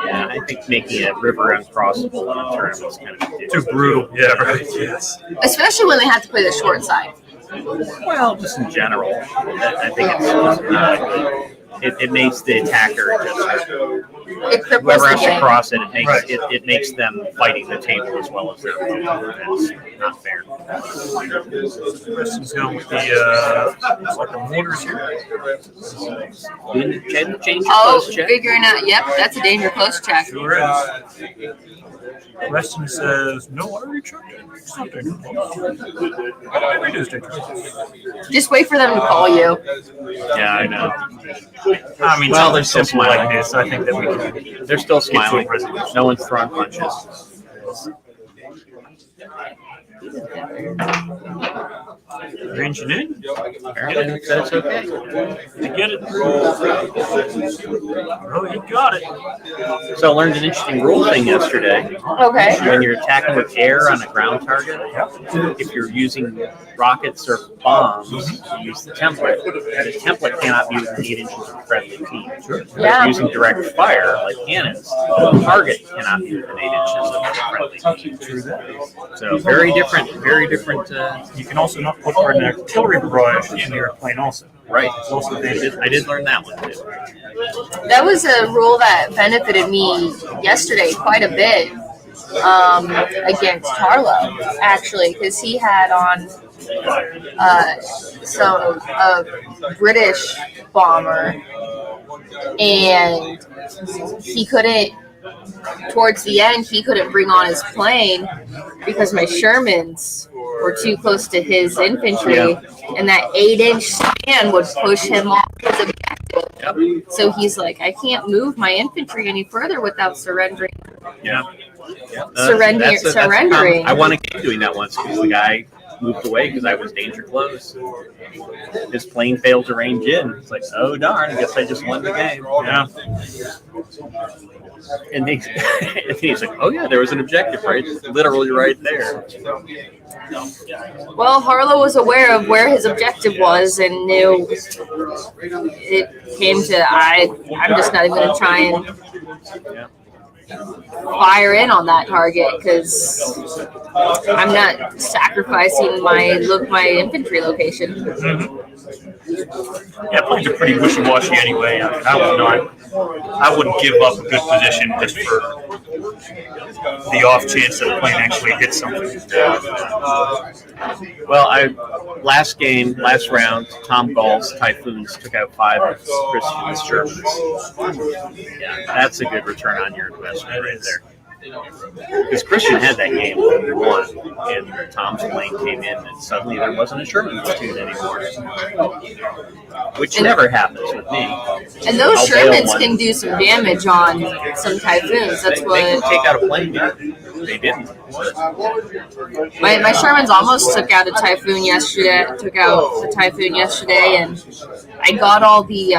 Yeah, I think making a river uncrossable on a turn is kind of Too brutal. Yeah, right. Yes. Especially when they have to play the short side. Well, just in general, I think it makes the attacker just It cripples whoever the has to game. cross it. Right. It makes them fighting the table as well as their opponent. That's not fair. Preston's going with the looks like the mortars here. Didn't change your Oh, close check. figuring out. Yep, that's a danger close check. Sure is. Preston says, "No, I already checked it. It's not danger close. Every day is danger close." Just wait for them to call you. Yeah, I know. I mean, Well, something they're still simple like smiling. this, I think that we can. They're still smiling. No one's throwing punches. Ranging in. Apparently, that's okay. You get it. Oh, you got it. So I learned an interesting rule thing yesterday. Okay. When you're attacking with air on a ground target, if you're using rockets or bombs, you use the template. And the template cannot be within 8 inches of a friendly team. If Yeah. you're using direct fire, like cannons, the target cannot be within 8 inches of a friendly team. So very different. You can also not put an artillery barrage in your plane also. Right. It's also dangerous. I did learn that one too. That was a rule that benefited me yesterday quite a bit against Tarlo, actually, because he had on a British bomber, and he couldn't. Towards the end, he couldn't bring on his plane because my Shermans were too close to his infantry, Yeah. and that 8-inch stand would push him off his objective. So he's like, I can't move my infantry any further without surrendering. Surrendering. I won a game doing that once because the guy moved away because I was danger close. His plane failed to range in. It's like, oh darn! I guess I just won the game. Yeah. And he's like, oh yeah, there was an objective right, literally right there. Well, Harlow was aware of where his objective was and knew it came to, I'm just not even going to try and fire in on that target because I'm not sacrificing my infantry location. Mm-hmm. Yeah, planes are pretty wishy-washy anyway. I wouldn't give up a good position just for the off chance that a plane actually hits something. Well, last round, Tom Gall's Typhoons took out 5 of Christian's Germans. Yeah, that's a good return on your investment right there. Because Christian had that game when we won, and Tom's plane came in, and suddenly there wasn't a Sherman platoon anymore, which never happens with me. And those I'll bail Shermans one. can do some damage on some Typhoons. That's They can what take out a plane. They didn't. my Shermans almost took out a Typhoon yesterday. Took out the Typhoon yesterday, and I got all the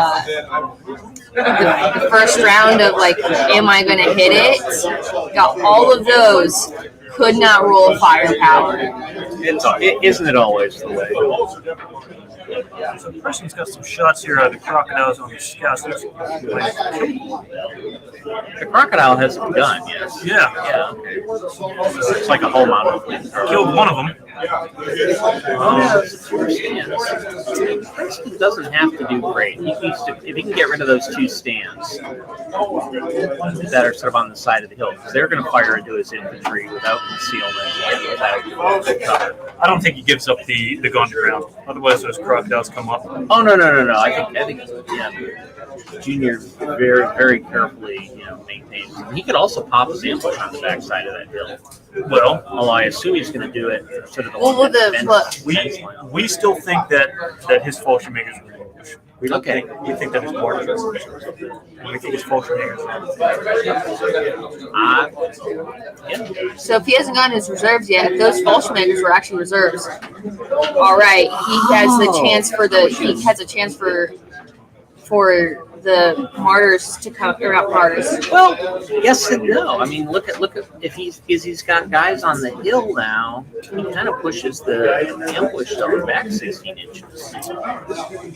first round of like, am I going to hit it? Got all of those. Could not roll firepower. Isn't it always the way? So Preston's got some shots here of the crocodiles on the scouts. The crocodile has a gun, yes. Yeah. Yeah, okay. So it's like a whole mountain of planes. Killed one of them. Preston doesn't have to do great. He needs to, if he can get rid of those 2 stands that are sort of on the side of the hill, because they're going to fire into his infantry without concealment and without cover. I don't think he gives up the gun to ground. Otherwise, those crocodiles come up. Oh no! I think yeah. Junior very, very carefully, maintains. He could also pop his ambush on the backside of that hill. Well, Although I assume he's going to do it sort of the Well, one with that the- fence line. we still think that his Fallschirmjägers are in ambush. We don't Okay. think we think that his mortars are in ambush. We think his Fallschirmjägers are in ambush. So if he hasn't gotten his reserves yet, those Fallschirmjägers were actually reserves. All right, he has the chance for the martyrs to come, or not martyrs. Well, yes and no. I mean, look at if he's got guys on the hill now. He kind of pushes the ambush down back 16 inches.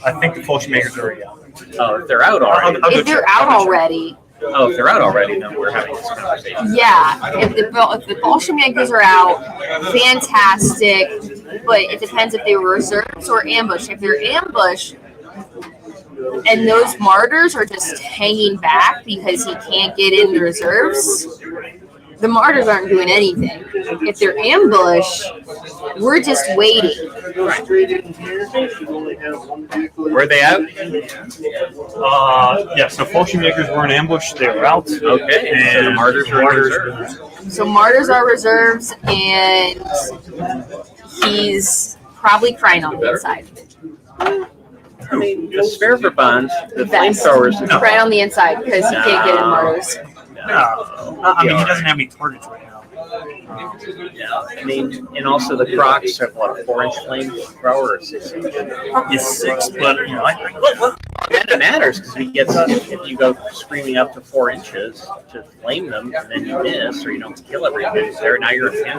I think the Fallschirmjägers are out. Oh, if they're out already. If they're out already, Oh, if they're out already, then we're having this conversation. yeah. If the Fallschirmjägers are out, fantastic. But it depends if they were reserves or ambush. If they're ambush, and those martyrs are just hanging back because he can't get in the reserves, the martyrs aren't doing anything. If they're ambush, we're just waiting. Were they out? Yeah, so Fallschirmjägers were in ambush. They were out. Okay, and so the martyrs are in reserve. So martyrs are reserves, and he's probably crying on the inside. I mean, the Sververband, the Best. flamethrowers. No. Right on the inside because he can't get in martyrs. I mean, he doesn't have any targets right now. I mean, and also the Crocs have what, a 4-inch flamethrower or 6-inch? Probably 6, but That matters because if you go screaming up to 4 inches to flame them and then you miss or you don't kill everything there, now you're in 10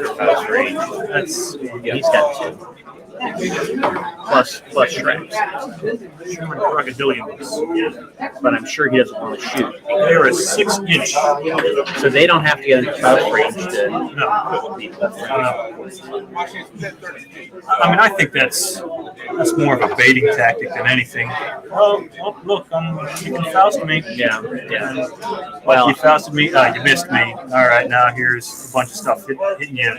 range. that's He's got 2. Plus Shreks. Sherman crocodilians. But I'm sure he doesn't want to shoot. They're a 6-inch. So they don't have to get into mouth range to No. I mean, I think that's That's more of a baiting tactic than anything. Oh, look, you can Faust me. Yeah. Well, you Fausted me. You missed me. All right, now here's a bunch of stuff hitting you.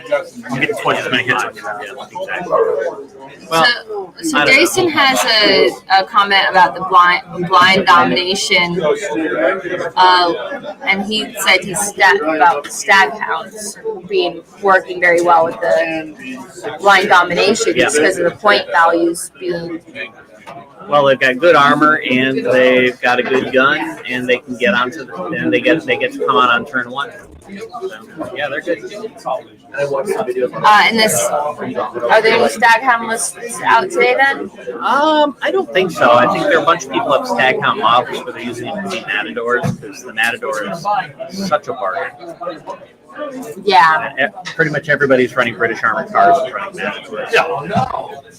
I'm getting twice as many hits on you now. Exactly. Well, So Jason has a comment about the blind domination, and he said about the Staghounds working very well with the blind domination just because of the point values being. well, they've got good armor and they've got a good gun, and they can get onto and they get to come on turn 1. So, yeah, they're good. And this, are there any Staghound lists out today then? I don't think so. I think there are a bunch of people have Staghound models where they're using it to beat Matadors because the Matador is such a bargain. Yeah. And pretty much everybody's running British armored cars is running Matadors.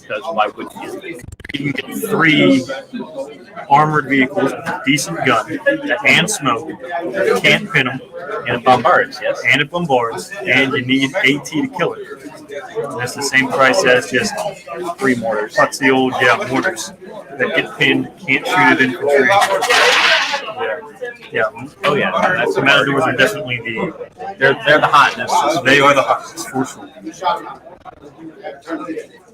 Because why wouldn't you? You can get 3 armored vehicles with a decent gun and smoke. You can't pin them. And it bombards, yes. And it bombards. And you need AT to kill it. That's the same price as just 3 mortars. That's the old mortars that get pinned, can't shoot at infantry. Yeah. Oh yeah. That's the Matadors are definitely they're the hotness. They are the hotness for sure.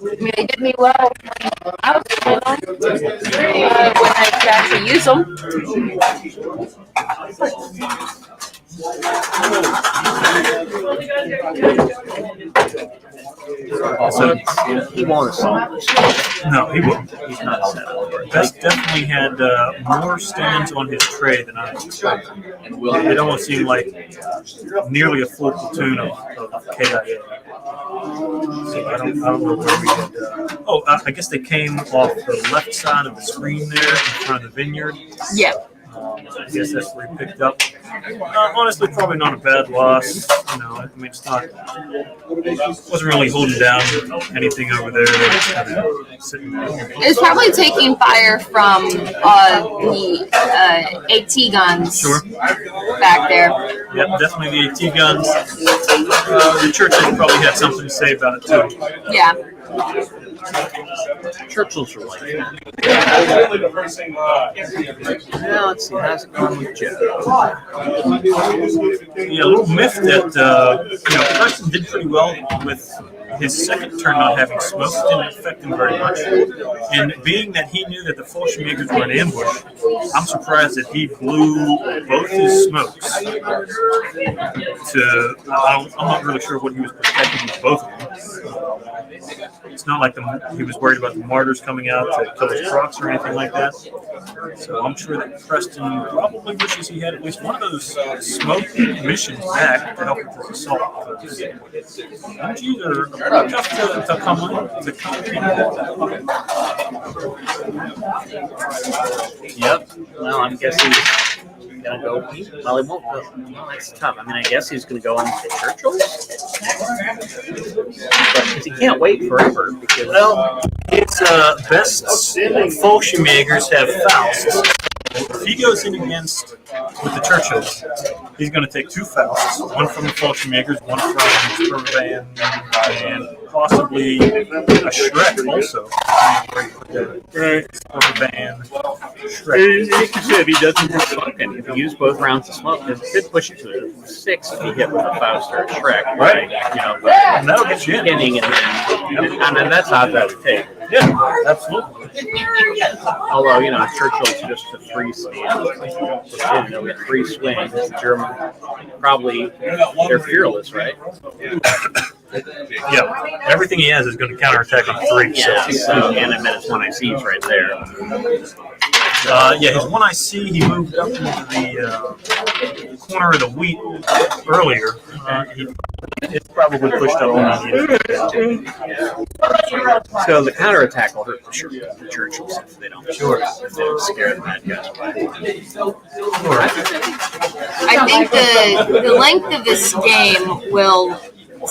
I mean, they did me well when I was when I could actually use them. So he won't assault this. No, he won't. He's not set up for it. Best definitely had more stands on his tray than I was expecting. It almost seemed like nearly a full platoon of KIA. So I don't know where we had. I guess they came off the left side of the screen there in front of the vineyard. Yeah. I guess that's where he picked up. Honestly, probably not a bad loss. I mean, it's not. Wasn't really holding down anything over there. Just kind of sitting there. It's probably taking fire from the AT guns. Sure. Back there. Yep, definitely the AT guns. The churches probably had something to say about it too. Yeah. Churchill's are like that. Now let's see, how's it going with Joe? Yeah, a little myth that Preston did pretty well with his second turn not having smoke. Didn't affect him very much. And being that he knew that the Fallschirmjägers were in ambush, I'm surprised that he blew both his smokes. I'm not really sure what he was protecting with both of them. It's not like he was worried about the martyrs coming out to kill his crocs or anything like that. So I'm sure that Preston probably wishes he had at least one of those smoke missions back to help with his assault. MGs are pretty tough to come on. Yep. Well, I'm guessing he's going to go. Well, he won't go. Well, that's tough. I mean, I guess he's going to go into Churchill's. Because he can't wait forever. Because, It's best Fallschirmjägers have Fausts. If he goes in against with the Churchills, he's going to take 2 Fausts, one from the Fallschirmjägers, one from Sturmaband, and possibly a Shrek also. Right. Sturmaband, Shrek. if he doesn't have smoke, and if he used both rounds of smoke, it could push it to a 6 if he hit with a Faust or a Shrek, right? And that'll get you in. Beginning and then that's how that would take. Yeah, absolutely. Although, Churchill's just a 3 stand. They'll get 3 swings. German, probably, they're fearless, right? Yeah, everything he has is going to counterattack on 3. Yeah, so, and I bet it's one I see right there. His one I see, he moved up into the corner of the wheat earlier. It's probably pushed up on the So the counterattack will hurt the Churchills if they don't. Sure. If they don't scare the bad guys away. I think the length of this game will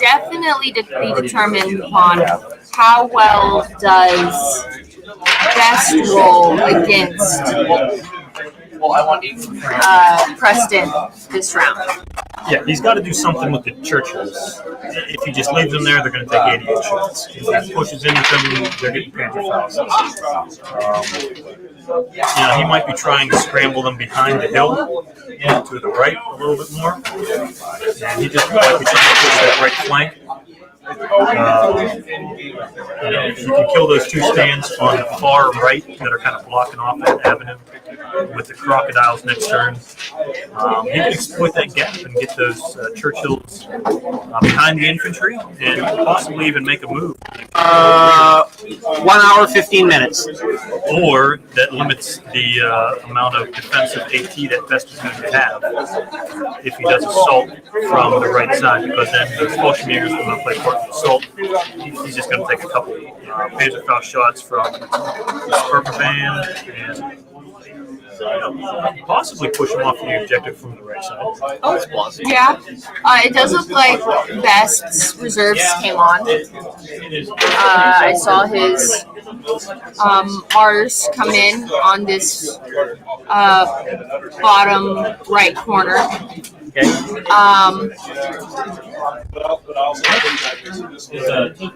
definitely be determined upon how well does Best roll against Well, I want 8. Preston this round. Yeah, he's got to do something with the Churchills. If he just leaves them there, they're going to take 88 shots. If he pushes in with them, they're getting Panzer fouls. He might be trying to scramble them behind the hill to the right a little bit more. And he just might be trying to push that right flank. If you can kill those two stands on the far right that are kind of blocking off that avenue with the crocodiles next turn, he can exploit that gap and get those Churchills behind the infantry and possibly even make a move. 1 hour, 15 minutes. Or that limits the amount of defensive AT that Best is going to have if he does assault from the right side, because then the Fallschirmjägers are going to play part of the assault. He's just going to take a couple Panzerfaust shots from the Sperber Band and possibly push him off the objective from the right side. Oh, it's plausible. Yeah. It does look like Best's reserves came on. I saw his Mars come in on this bottom right corner.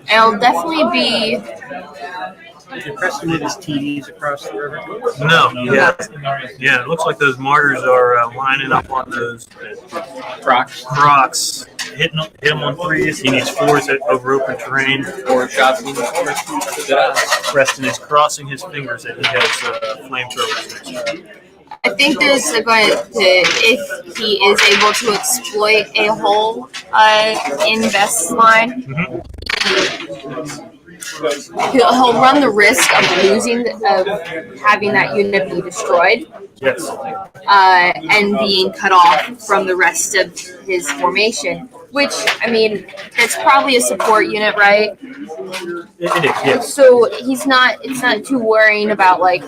It'll definitely be. Did Preston hit his TDs across the river? No, yeah. It looks like those martyrs are lining up on those Crocs. Hit him on 3s. He needs 4s over open terrain. 4 shots means 4. Preston is crossing his fingers that he has flamethrowers. I think there's going to, if he is able to exploit a hole in Best's line, he'll run the risk of having that unit be destroyed. Yes. And being cut off from the rest of his formation. Which, I mean, it's probably a support unit, right? It is, yes. So it's not too worrying about, like,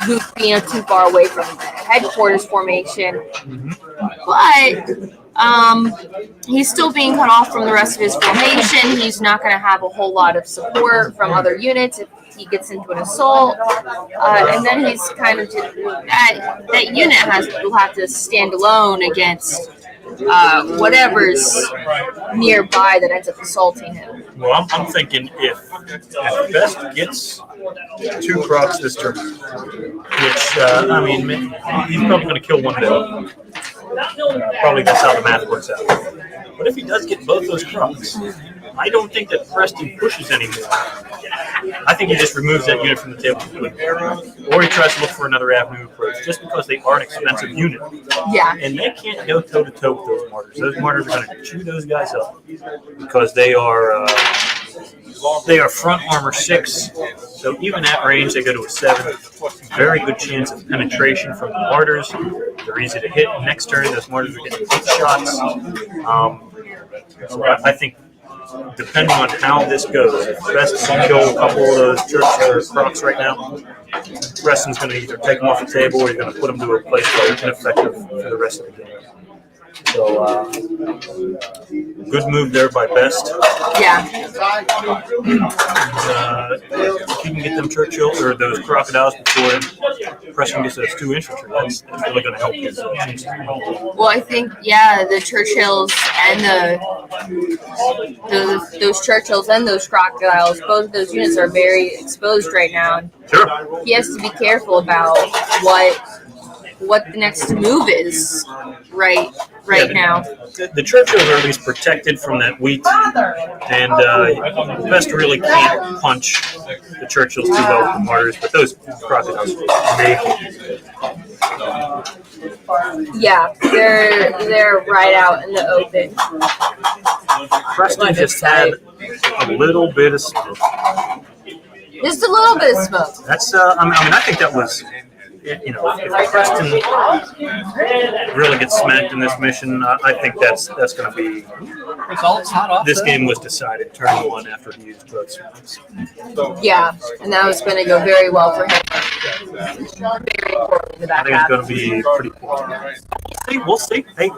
Luke being too far away from the headquarters formation. But he's still being cut off from the rest of his formation. He's not going to have a whole lot of support from other units if he gets into an assault. And then he's kind of just, that unit will have to stand alone against whatever's nearby that ends up assaulting him. Well, I'm thinking if Best gets 2 Crocs this turn, which, he's probably going to kill one down. Probably that's how the math works out. But if he does get both those Crocs, I don't think that Preston pushes anymore. I think he just removes that unit from the table. Or he tries to look for another avenue approach, just because they are an expensive unit. Yeah. And they can't go toe-to-toe with those martyrs. Those martyrs are going to chew those guys up because they are front armor 6. So even at range, they go to a 7. Very good chance of penetration from the martyrs. They're easy to hit. Next turn, those martyrs are getting 8 shots. So I think, depending on how this goes, if Best can kill a couple of those Church Crocs right now, Preston's going to either take them off the table or he's going to put them to a place where they're ineffective for the rest of the game. So, good move there by Best. Yeah. If you can get them Churchills or those crocodiles before Preston gets those 2 infantry, that's really going to help his chances. Well, I think, the Churchills and those Churchills and those crocodiles, both of those units are very exposed right now. Sure. He has to be careful about what the next move is right now. The Churchills are at least protected from that wheat, and Best really can't punch the Churchills too well with the martyrs, but those crocodiles make it. Yeah, they're right out in the open. Preston just had a little bit of smoke. Just a little bit of smoke. That's I think that was, if Preston really gets smacked in this mission, I think that's going to be. Results hot off. This game was decided turn 1 after he used both smokes. Yeah, and that was going to go very well for him. Very important in the I back think it's half. going to be pretty cool. see. We'll see. Hey,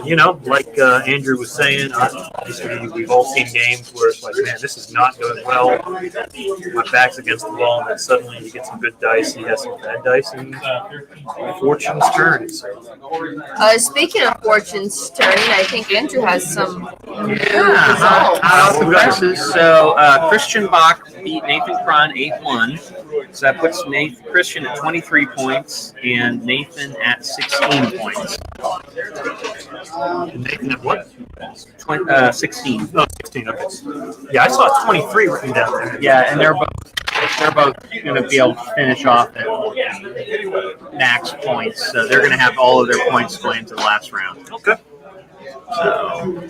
you know, like Andrew was saying, obviously we've all seen games where it's like, man, this is not going well. My back's against the wall, and then suddenly you get some good dice. He has some bad dice, and fortune's turn. So. Speaking of fortune's turning, I think Andrew has some new results. Hot off the presses. So Christian Bach beat Nathan Cron 8-1. So that puts Christian at 23 points and Nathan at 16 points. Nathan at what? 16. Oh, 16. Okay. Yeah, I saw 23 written down there. Yeah, and they're both going to be able to finish off at max points. So they're going to have all of their points going into the last round. Okay. So.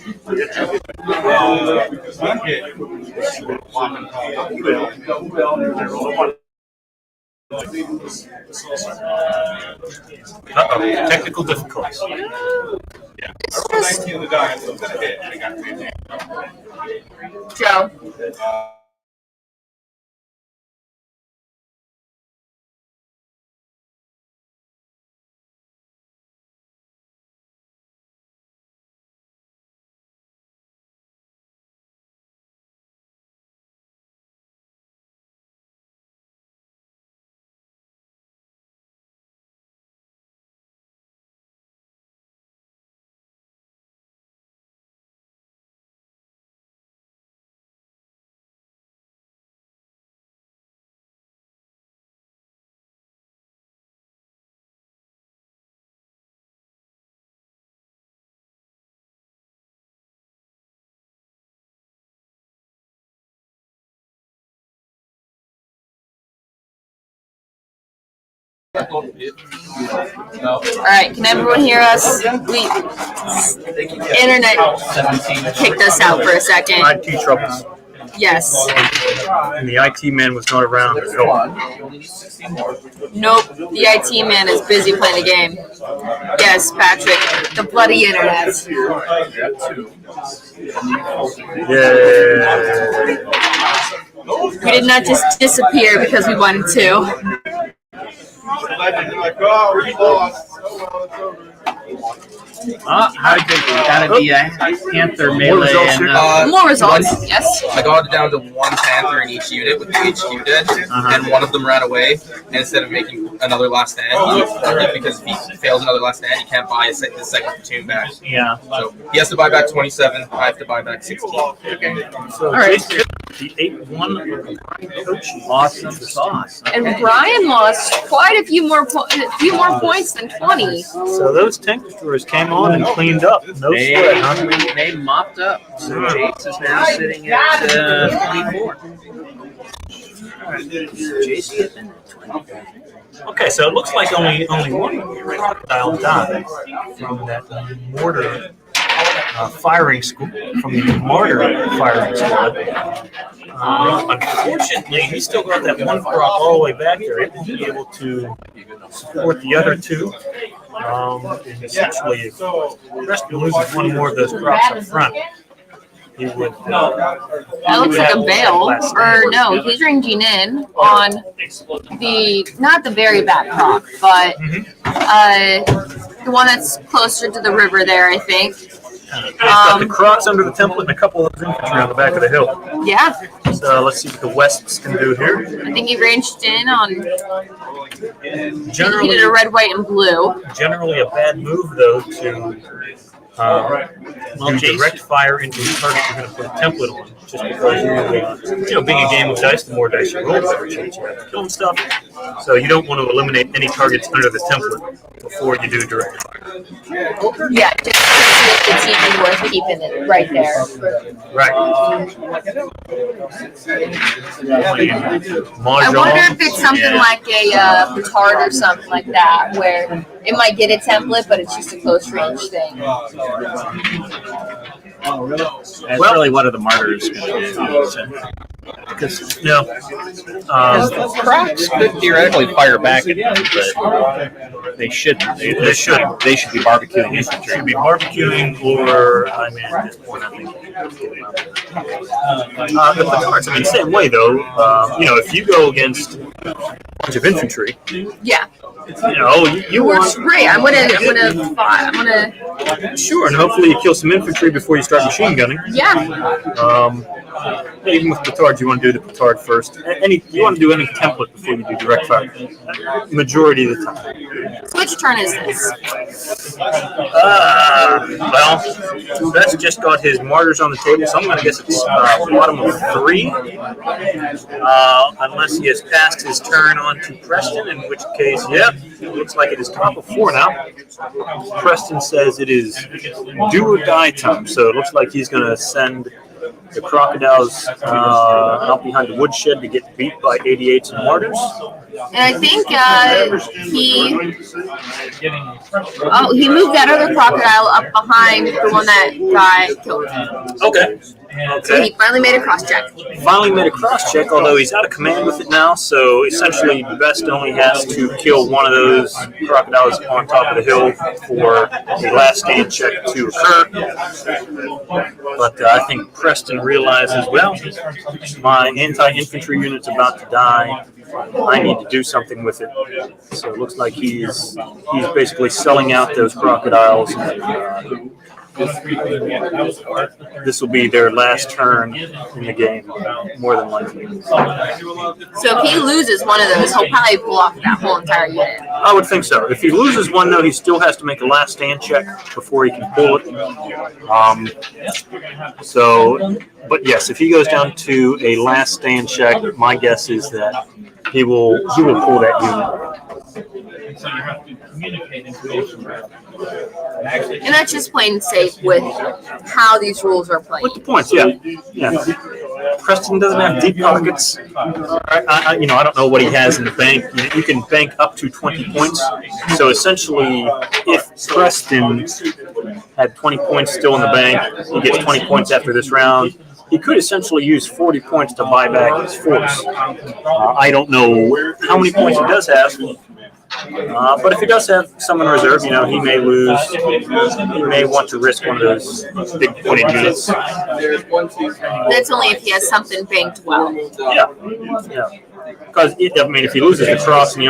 Uh-oh, technical difficulties. Joe. All right, can everyone hear us? Internet kicked us out for a second. IT troubles. Yes. And the IT man was not around. Nope. The IT man is busy playing the game. Yes, Patrick. The bloody internet. Yeah. We did not just disappear because we wanted to. How did gotta be a Panther melee and More results, yes. I got it down to one Panther in each unit with the HQ dead, and one of them ran away. And instead of making another last stand, because if he fails another last stand, he can't buy his second platoon back. yeah. So he has to buy back 27. I have to buy back 16. So All right. the 8-1 Lost in the sauce. And Brian lost quite a few more points than 20. So those tank destroyers came on and cleaned up. No sweat, huh? They mopped up. So Jace is now sitting at 24. Jace getting 24. Okay, so it looks like only one crocodile died from that mortar firing school, from the martyr firing squad. Unfortunately, he still got that one crop all the way back there. It won't be able to support the other two. And essentially, if Preston loses one more of those crops up front, he would. That looks like a bale, or no, he's ranging in on not the very back crop, but the one that's closer to the river there, I think. He's got the crocs under the template and a couple of infantry on the back of the hill. Yeah, So let's see what the Wesps can do here. I think he ranged in on. He Generally, did a red, white, and blue. generally a bad move though to do direct fire into the target you're going to put a template on, just because being a game of dice, the more dice you roll, the better chance you have to kill and stuff. So you don't want to eliminate any targets under the template before you do direct fire. Yeah, just it's even worth keeping it right there. Right. I wonder if it's something like a petard or something like that, where it might get a template, but it's just a close range thing. That's really what are the martyrs going to do. So. Because you know, Crocs could theoretically fire back at them, but they shouldn't. They should be barbecuing infantry. should be barbecuing, or I mean, at this point, I think. The petards, I mean, same way though. You know, if you go against a bunch of infantry, Yeah. you know, you want Great. I'm gonna fight. I'm gonna. sure, and hopefully you kill some infantry before you start machine gunning. Yeah. Even with petards, you want to do the petard first. You want to do any template before you do direct fire. Majority of the time. So which turn is this? Well, Best just got his martyrs on the table, so I'm going to guess it's bottom of 3. Unless he has passed his turn on to Preston, in which case, yep, it looks like it is top of 4 now. Preston says it is do or die time, so it looks like he's going to send the crocodiles out behind the woodshed to get beat by 88s and martyrs. And I think he moved that other crocodile up behind the one that guy killed. Okay. So he finally made a cross check. Finally made a cross check, although he's out of command with it now, so essentially Best only has to kill one of those crocodiles on top of the hill for the last stand check to occur. But I think Preston realizes, well, my anti-infantry unit's about to die. I need to do something with it. So it looks like he's basically selling out those crocodiles. This will be their last turn in the game, more than likely. So if he loses one of those, he'll probably pull off that whole entire unit. I would think so. If he loses one, though, he still has to make a last stand check before he can pull it. But yes, if he goes down to a last stand check, my guess is that he will pull that unit. And that's just plain safe with how these rules are played. With the points, yeah. Preston doesn't have deep pockets. I don't know what he has in the bank. You can bank up to 20 points. So essentially, if Preston had 20 points still in the bank, he gets 20 points after this round. He could essentially use 40 points to buy back his force. I don't know how many points he does have. But if he does have some in reserve, he may lose. He may want to risk one of those big pointed units. That's only if he has something banked well. Yeah. Because if he loses the cross and he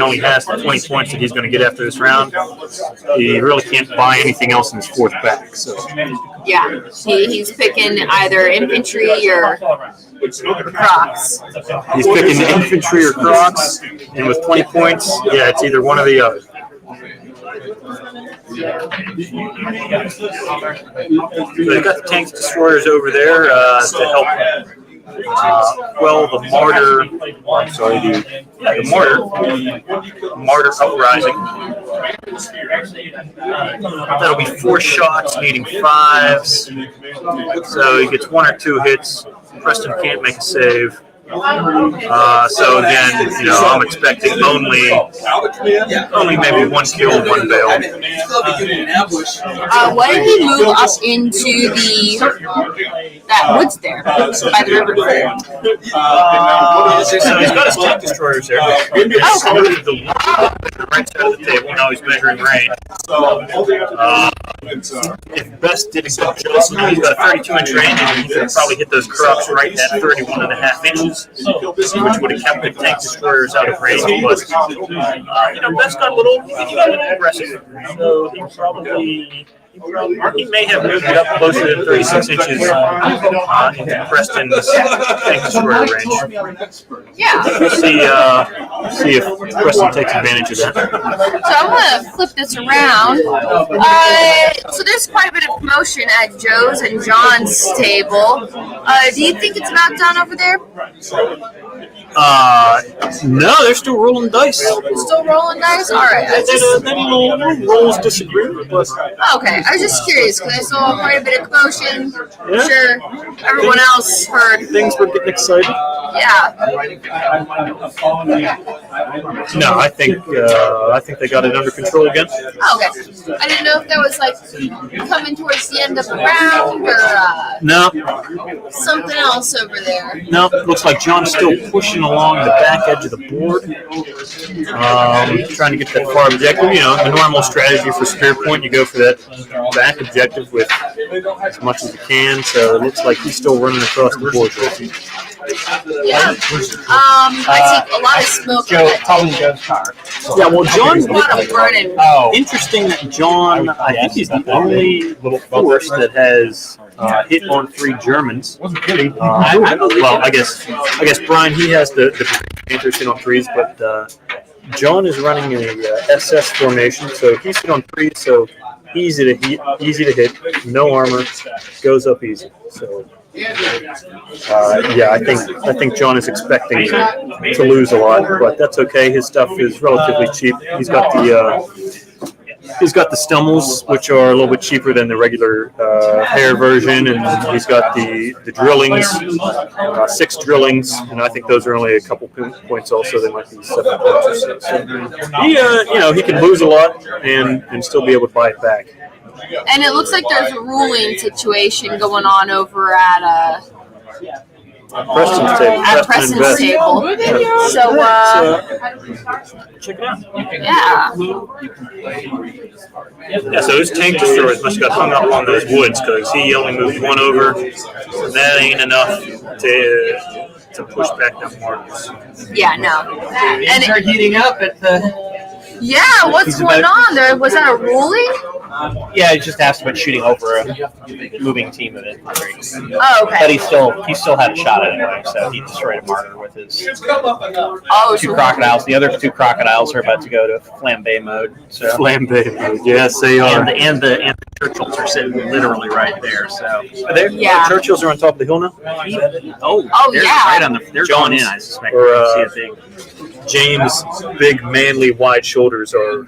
only has the 20 points that he's going to get after this round, he really can't buy anything else in his fourth back. So yeah, he's picking either infantry or Crocs. He's picking infantry or Crocs, and with 20 points, yeah, it's either one or the other. So they've got the tanks destroyers over there to help quell the martyr. The martyr uprising. That'll be 4 shots, needing 5s. So he gets 1 or 2 hits. Preston can't make a save. So again, I'm expecting only maybe 1 kill, 1 bail. What did he move up into that woods there by the river? So he's got his tank destroyers there. The right side of the table. Now he's measuring range. If Best did a good job, he's got a 32-inch range, and he could probably hit those crops right at 31.5 inches, which would have kept the tank destroyers out of range. But Best got a little aggressive, so he may have moved it up closer to 36 inches into Preston's tank destroyer range. Yeah. We'll see if Preston takes advantage of that. So I'm going to flip this around. So there's quite a bit of commotion at Joe's and John's table. Do you think it's about done over there? No, they're still rolling dice. Still rolling dice? All right. Little rolls disagree. But Okay, I was just curious because I saw quite a bit of commotion. Yeah. I'm sure everyone else heard. things were getting excited. Yeah. No, I think they got it under control again. Oh, okay. I didn't know if that was like coming towards the end of the round or No, something else over there. no. Looks like John's still pushing along the back edge of the board, trying to get that far objective. You know, the normal strategy for spear point, you go for that back objective with as much as you can. So it looks like he's still running across the board. Yeah. I take a lot of smoke. Joe, probably Joe's car. Yeah, well, John. A lot of burning. Oh, Interesting that John, I think he's the only force that has hit on 3 Germans. Well, I guess Brian, he has the Panthers hit on 3s, but John is running a SS formation, so he's hit on 3s, so easy to hit, no armor, goes up easy. So. I think John is expecting to lose a lot, but that's okay. His stuff is relatively cheap. He's got the Stummels, which are a little bit cheaper than the regular hair version, and he's got the drillings, 6 drillings, and I think those are only a couple points. Also, they might be 7 points or so. So he can lose a lot and still be able to buy it back. And it looks like there's a ruling situation going on over at Preston's table. at Preston's table. So Check it out. yeah. Yeah, so his tank destroyers must have got hung up on those woods because he only moved 1 over. And that ain't enough to push back them markers. Yeah, no. And they're heating up at the. yeah, what's going on there? Was that a ruling? Yeah, he just asked about shooting over a moving team of infantry. Oh, But okay. he still had a shot at it anyway, so he destroyed a marker with his Oh, 2 so crocodiles. The other 2 crocodiles are about to go to flambe mode. So Flambe mode. Yes, they are. And the Churchills are sitting literally right there. So yeah. The Churchills are on top of the hill now? Oh, they're yeah. right on the. They're going in. I suspect. Or, You can see a big. James' big, manly, wide shoulders are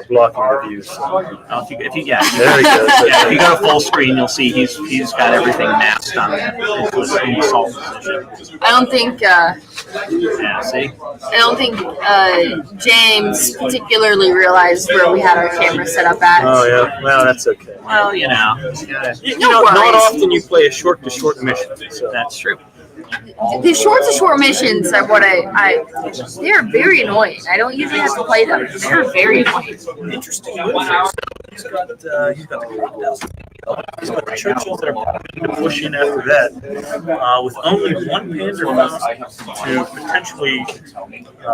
blocking the views. If you yeah. There he goes. Yeah, if you go to full screen, you'll see he's got everything masked on there. In the assault position. I don't think Yeah, see? James particularly realized where we had our camera set up at. Oh, yeah. Well, that's okay. Well, you know, No not worries. often you play a short-to-short mission. So. that's true. The short to short missions are what they're very annoying. I don't usually have to play them. They're very annoying. Interesting. He's got the Churchills that are probably going to push in after that, with only 1 Panzer to potentially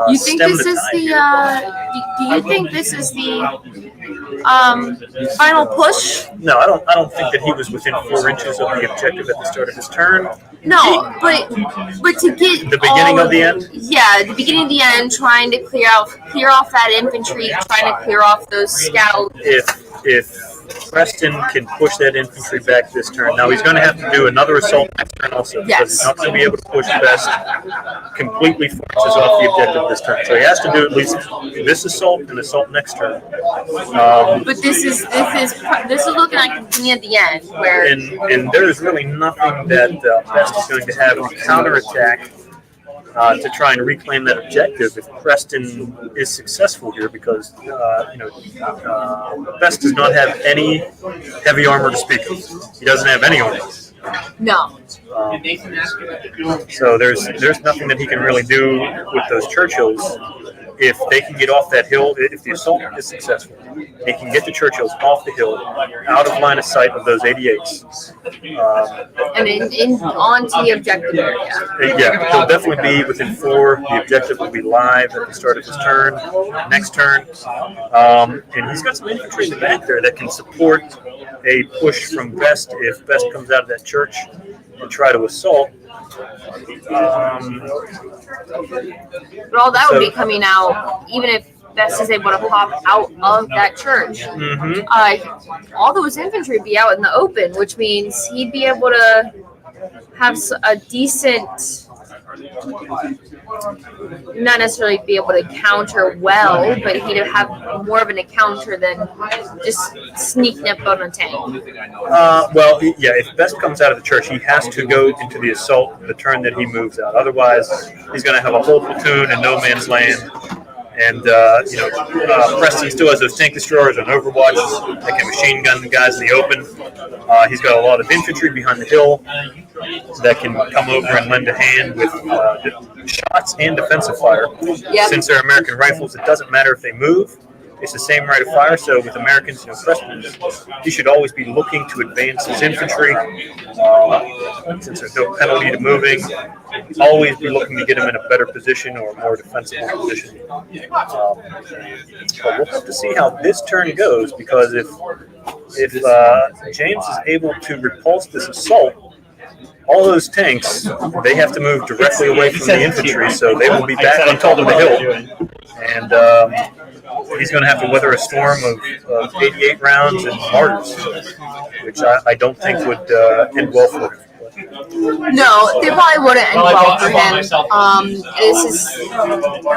You think stem this the is tide. do you think this is the final push? No, I don't think that he was within 4 inches of the objective at the start of his turn. No, but to get The beginning of the end? Yeah, the beginning of the end, trying to clear off that infantry, trying to clear off those scouts. If Preston can push that infantry back this turn, now he's going to have to do another assault next turn also, because he's not going to be able to push Best completely 4 inches off the objective this turn. So he has to do at least this assault and assault next turn. But this is looking like the beginning of the end, where And there is really nothing that Best is going to have on counterattack to try and reclaim that objective if Preston is successful here, because Best does not have any heavy armor to speak of. He doesn't have any armor. no. So there's nothing that he can really do with those Churchills. If they can get off that hill, if the assault is successful, they can get the Churchills off the hill, out of line of sight of those 88s. And in onto the objective area. Yeah, he'll definitely be within 4. The objective will be live at the start of his turn, next turn. And he's got some infantry in the back there that can support a push from Best if Best comes out of that church and try to assault. But all that would be coming out, even if Best is able to pop out of that church. All those infantry would be out in the open, which means he'd be able to have a decent not necessarily be able to counter well, but he'd have more of an encounter than just sneaking up on a tank. Well, yeah, if Best comes out of the church, he has to go into the assault the turn that he moves out. Otherwise, he's going to have a whole platoon in no man's land. And, Preston still has those tank destroyers on Overwatch that can machine gun the guys in the open. He's got a lot of infantry behind the hill that can come over and lend a hand with shots and defensive fire. Yep. Since they're American rifles, it doesn't matter if they move. It's the same rate of fire. So with Americans, Preston, he should always be looking to advance his infantry. Since there's no penalty to moving, always be looking to get him in a better position or a more defensible position. But we'll have to see how this turn goes, because if James is able to repulse this assault, all those tanks, they have to move directly away from the infantry, so they will be back on top of the hill. And he's going to have to weather a storm of 88 rounds and mortars, which I don't think would end well for him. No, they probably wouldn't end well for him. This is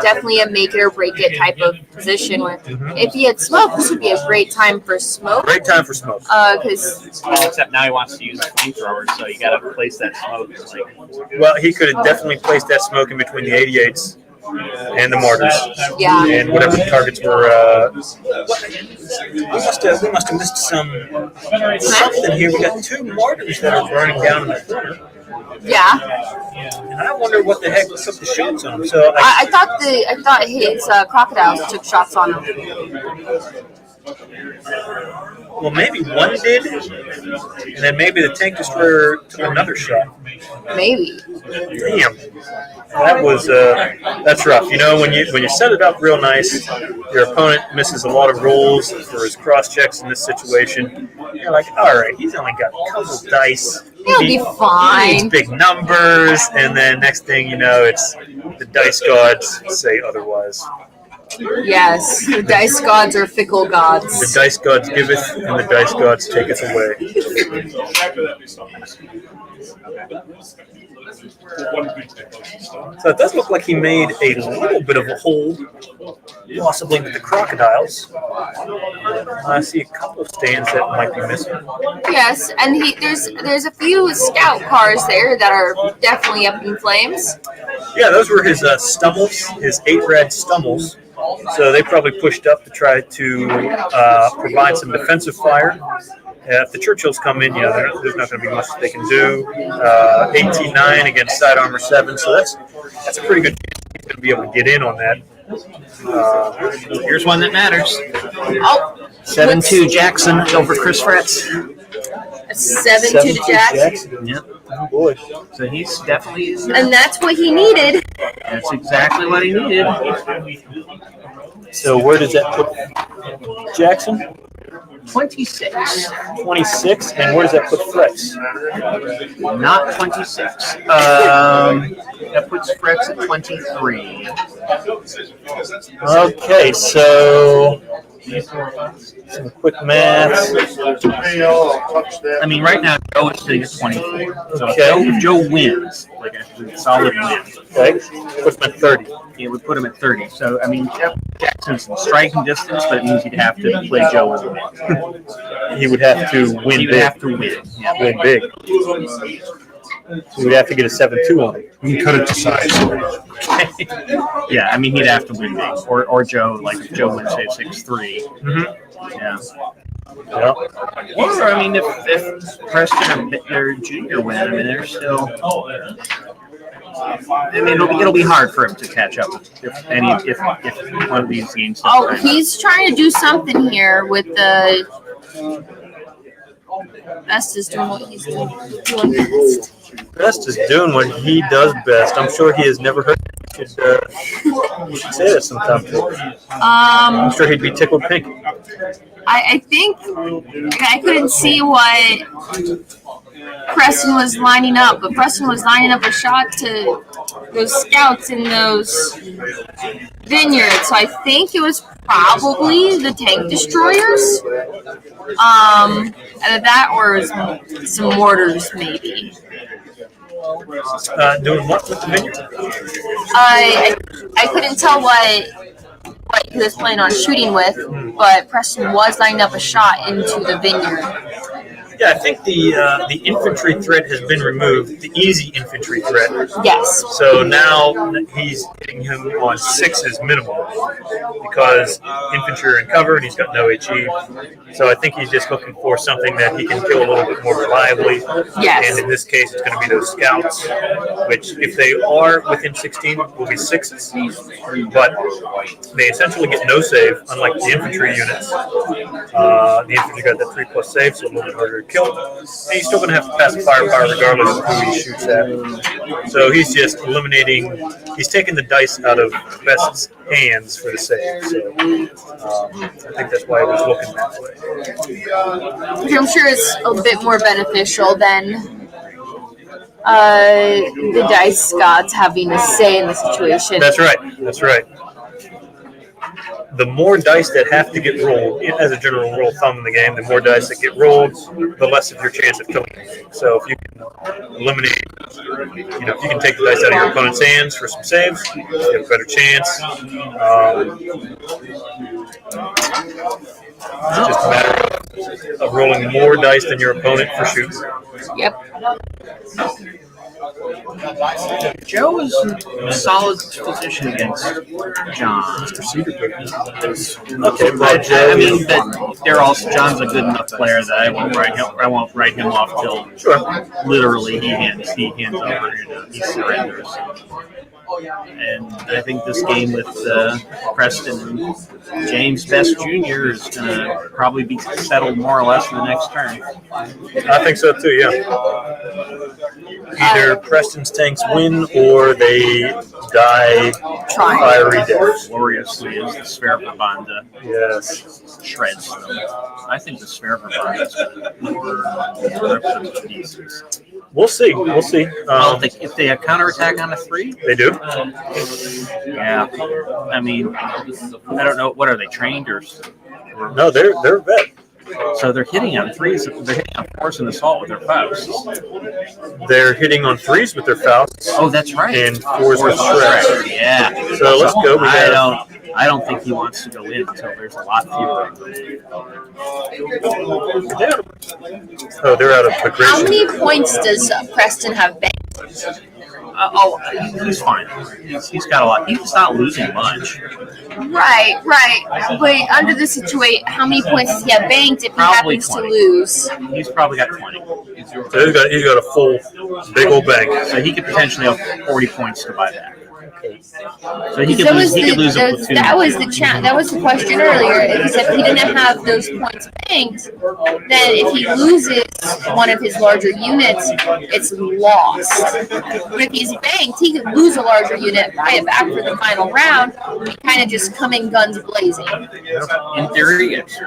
definitely a make it or break it type of position. Where if he had smoke, this would be a great time for smoke. Great time for smoke. Because Except now he wants to use a flamethrower, so you got to place that smoke. Well, he could have definitely placed that smoke in between the 88s and the mortars. yeah, And whatever the targets were. We must have missed something here. We got 2 mortars that are burning down in the corner. yeah. And I wonder what the heck took the shots on them. So I thought his crocodiles took shots on him. well, maybe one did, and then maybe the tank destroyer took another shot. Maybe. Damn, that's rough. When you set it up real nice, your opponent misses a lot of rolls for his cross checks in this situation. You're like, all right, he's only got a couple dice. He'll be He fine. needs big numbers, and then next thing you know, it's the dice gods say otherwise. Yes, the dice gods are fickle The gods. dice gods giveth, and the dice gods taketh away. So it does look like he made a little bit of a hold, possibly with the crocodiles. I see a couple of stands that might be missing. Yes, and there's a few scout cars there that are definitely up in flames. Yeah, those were his Stummels, his 8 red Stummels. So they probably pushed up to try to provide some defensive fire. If the Churchills come in, there's not going to be much they can do. 18-9 against side armor 7, so that's a pretty good chance he's going to be able to get in on that. Here's one that matters. Oh, 7-2 Jackson over Chris Fretz. 7-2 to Jackson. Yep. Oh boy. So he's definitely. And that's what he needed. That's exactly what he needed. So where does that put Jackson? 26. 26, and where does that put Fretz? Not 26. That puts Fretz at 23. Okay, so some quick math. I mean, right now Joe is sitting at 24. So Okay. if Joe wins, like a solid win, Okay, puts him at 30. it would put him at 30. So I mean, Jackson's in striking distance, but it means he'd have to play Joe as a win. He would have to win He would big. have to win. Yeah. Win big. He would have to get a 7-2 on it. You can cut it to size. Yeah, I mean, he'd have to win big. Or Joe, like if Joe wins, say, 6-3. Yeah. Yep. Or, I mean, if Preston or Junior win, I mean, they're still. I mean, it'll be hard for him to catch up if one of these games. Oh, he's trying to do something here with the. Best is doing what he's doing best. Best is doing what he does best. I'm sure he has never heard. You should say that sometime. I'm sure he'd be tickled pink. I think I couldn't see what Preston was lining up, but Preston was lining up a shot to those scouts in those vineyards. So I think it was probably the tank destroyers. Either that or some mortars, maybe. Doing what with the vineyard? I couldn't tell what he was planning on shooting with, but Preston was lining up a shot into the vineyard. Yeah, I think the infantry threat has been removed, the easy infantry threat. Yes. So now he's hitting him on 6 minimum because infantry are in cover and he's got no HE. So I think he's just looking for something that he can kill a little bit more reliably. Yes. And in this case, it's going to be those scouts, which if they are within 16, will be 6s. But they essentially get no save, unlike the infantry units. The infantry got that 3+ save, so a little bit harder to kill. And he's still going to have to pass the firepower regardless of who he shoots at. So he's just eliminating, he's taking the dice out of Best's hands for the save. So I think that's why I was looking that way. Which I'm sure is a bit more beneficial than the dice gods having a say in the situation. That's right. That's right. The more dice that have to get rolled, as a general rule of thumb in the game, the more dice that get rolled, the less of your chance of killing them. So if you can eliminate, if you can take the dice out of your opponent's hands for some saves, you have a better chance. It's just a matter of rolling more dice than your opponent for shoots. Yep. Joe is in a solid position against John. Okay, but I mean, that they're also John's a good enough player that I won't write him off till literally he hands over, he surrenders. And I think this game with Preston and James Best Jr. is going to probably be settled more or less in the next turn. I think so too, yeah. Either Preston's tanks win or they die fiery death. Gloriously as the Sphere Verbanda shreds them. I think the Sphere Verbanda is going to rip them to pieces. We'll see. We'll see. If they counterattack on a 3, they do. Yeah, I mean, I don't know. What are they trained or? No, they're vet. So they're hitting on 3s. They're hitting on 4s in assault with their Fausts. They're hitting on 3s with their Fausts. Oh, that's right. And 4s with Shrek. Yeah. So let's go. I don't think he wants to go in until there's a lot fewer of them. Oh, they're out of progression. How many points does Preston have banked? He's fine. He's got a lot. He's not losing much. Right. But under the situation, how many points does he have banked if he Probably happens 20. to lose? He's probably got 20. So he's got a full big old bank. So he could potentially have 40 points to buy back. So he could That lose. was He could lose a platoon. That was the question earlier. Because if he didn't have those points banked, then if he loses one of his larger units, it's lost. But if he's banked, he could lose a larger unit, buy it back for the final round, and kind of just come in guns blazing. In theory, yes.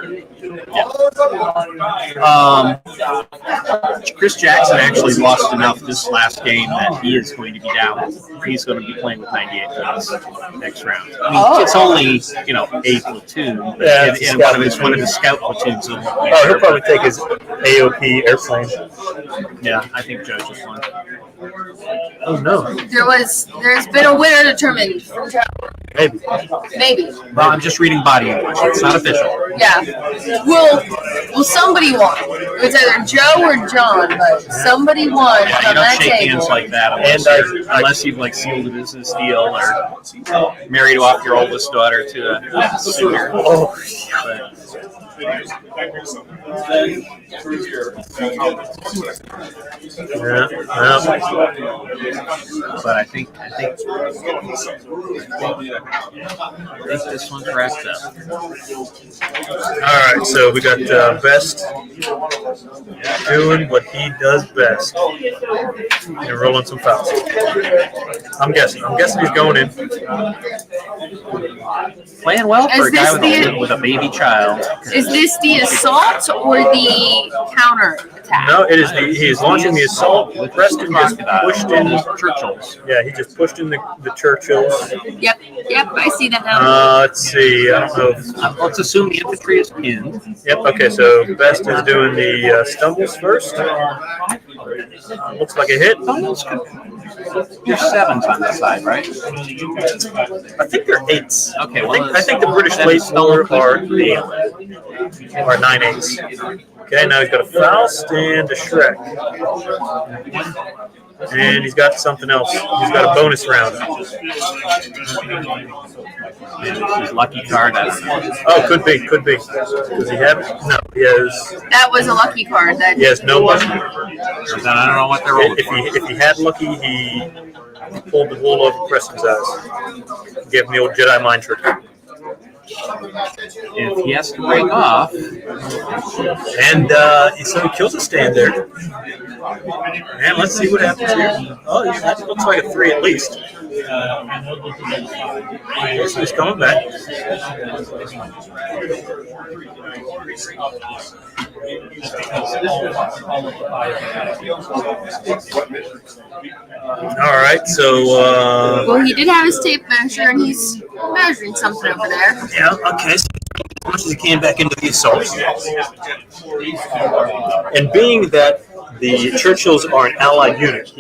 Chris Jackson actually lost enough this last game that he is going to be down. He's going to be playing with 98 points next round. I mean, it's only a platoon. Yeah, and one of his scout platoons. He'll probably take his AOP airplane. Yeah, I think Joe just won. Oh no! There's been a winner determined from Joe. Maybe. Well, I'm just reading body language. It's not official. Yeah. Well, somebody won. It was either Joe or John, but somebody won Yeah, from you don't that shake table. hands like that unless you've like sealed a business deal or married off your oldest daughter to a senior. Oh, But I think this one's wrapped up. All right, so we got Best doing what he does best and rolling some fouls. I'm guessing he's going in. Playing well for Is a guy this with a baby child. Is this the assault or the counter attack? No, it is he is launching the assault. Preston just pushed in the Churchills. Yeah, he just pushed in the Churchills. Yep, I see that now. Let's see. I don't know if, let's assume the infantry is pinned. Yep. Okay, so Best is doing the stumbles first. Looks like a hit. There's 7s on the side, right? I think they're 8s. Okay, I think the British late four are 9 8s. Okay, now he's got a Faust and a Shrek. And he's got something else. He's got a bonus round. His lucky card. I don't know. Oh, could be. Does he have it? No, he has. That was a lucky card. That He has no lucky. I don't know what they're rolling for. If he had lucky, he pulled the wool over Preston's eyes. Gave him the old Jedi mind trick. If he has to break off, And so he kills a stand there. And let's see what happens here. Oh, yeah, that looks like a 3 at least. So he's coming back. All right, so well, he did have his tape measure, and he's measuring something over there. yeah, okay. So as much as he can back into the assault. And being that the Churchills are an allied unit,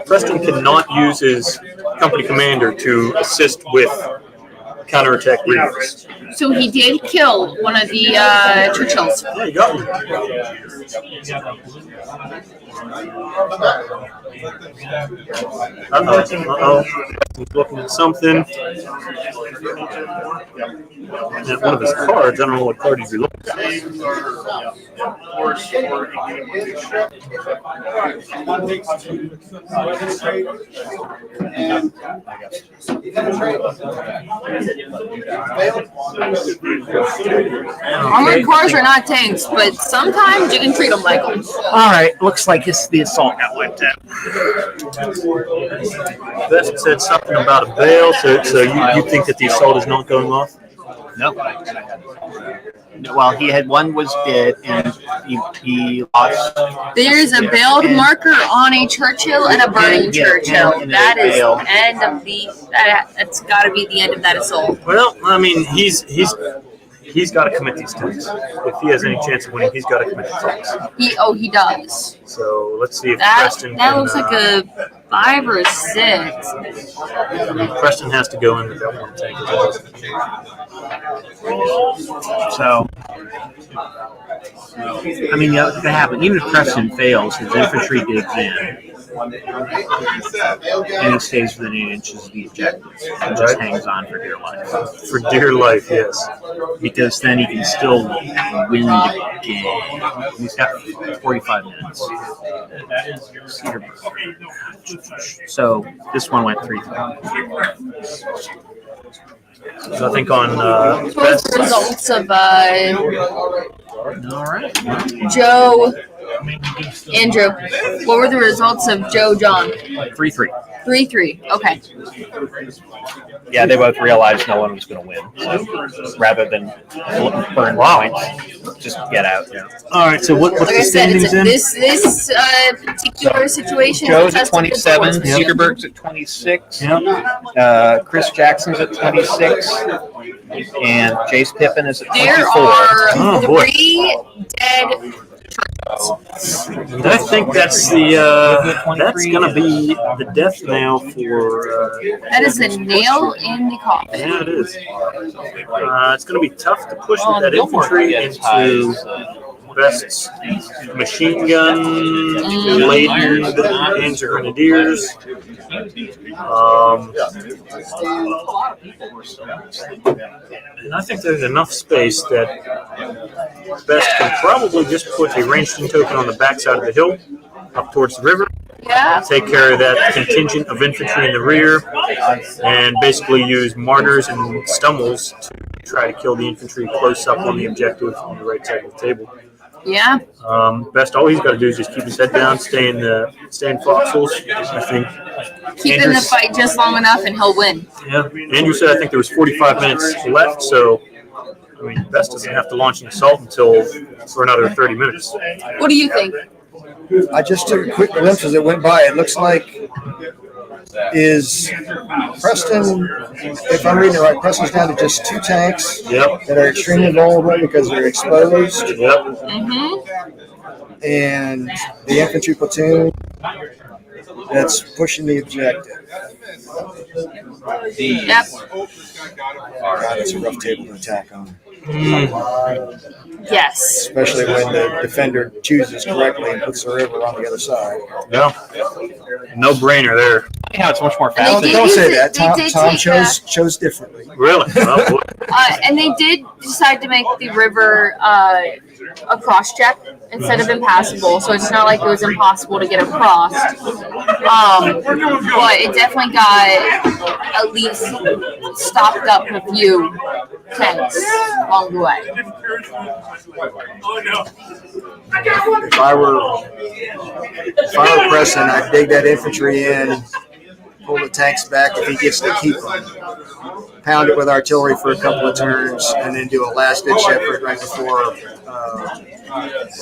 Preston cannot use his company commander to assist with counterattack Reavers. So he did kill one of the Churchills. Yeah, you got him. Uh-oh. He's looking at something. And one of his cards, I don't know what card he's looking at. Armored cores are not tanks, but sometimes you can treat them like them. All right, looks like the assault got wiped out. Best said something about a bail, so you think that the assault is not going off? No. Well, he had one was dead, and he lost. There's a bailed marker on a Churchill and a burning Churchill. That is the end of that's got to be the end of that assault. Well, I mean, he's got to commit these tanks. If he has any chance of winning, he's got to commit the tanks. He does. So let's see if That Preston that can, looks like a 5 or a 6. I mean, Preston has to go in with that one tank as well. So, I mean, that could happen. Even if Preston fails, his infantry digs in, and he stays within 8 inches of the objective. And just hangs on for dear life. For dear life, yes. Because then he can still win the game. He's got 45 minutes. So this one went 3-3. So I think on What was the results of All right. Joe, Andrew? What were the results of Joe, John? 3-3. 3-3. Okay. Yeah, they both realized no one was going to win. So rather than burn points, just get out. Yeah. all right. So what's Like the I said, standings in? this particular situation. Joe's is at 27, tested in Cedarburg's at 26, Yep. Chris Jackson's at 26, and Jace Pippin is at 24. There are Oh, boy. 3 dead. And I think that's that's going to be the death knell for. That is the nail in the coffin. Yeah, it is. It's going to be tough to push with that Gilmore infantry gets high into as, Best's machine gun laden Panzer Grenadiers. And I think there's enough space that Best can probably just put a ranged in token on the backside of the hill up towards the river. Yeah. Take care of that contingent of infantry in the rear, and basically use martyrs and stummels to try to kill the infantry close up on the objective on the right side of the table. Yeah. Best, all he's got to do is just keep his head down, stay in foxholes. I think. Keep in the fight just long enough, and he'll win. Yeah. Andrew said I think there was 45 minutes left, so I mean, Best doesn't have to launch an assault until for another 30 minutes. What do you think? I just took a quick glimpse as it went by. It looks like is Preston, if I'm reading it right, Preston's down to just 2 tanks Yep. that are extremely vulnerable because they're exposed. Yep. Mm-hmm. and the infantry platoon that's pushing the objective. Yep. God, that's a rough table to attack on, Yes. especially when the defender chooses correctly and puts the river on the other side. No, no brainer there. How it's much more And they fascinating. did Don't use say it- that. they Tom, did Tom take, chose differently. Really? Oh, boy. and they did decide to make the river a cross check instead of impassable, so it's not like it was impossible to get across. But it definitely got at least stopped up a few tanks along the way. If I were Preston, I'd dig that infantry in, pull the tanks back if he gets to keep them, pound it with artillery for a couple of turns, and then do a last-ditch effort right before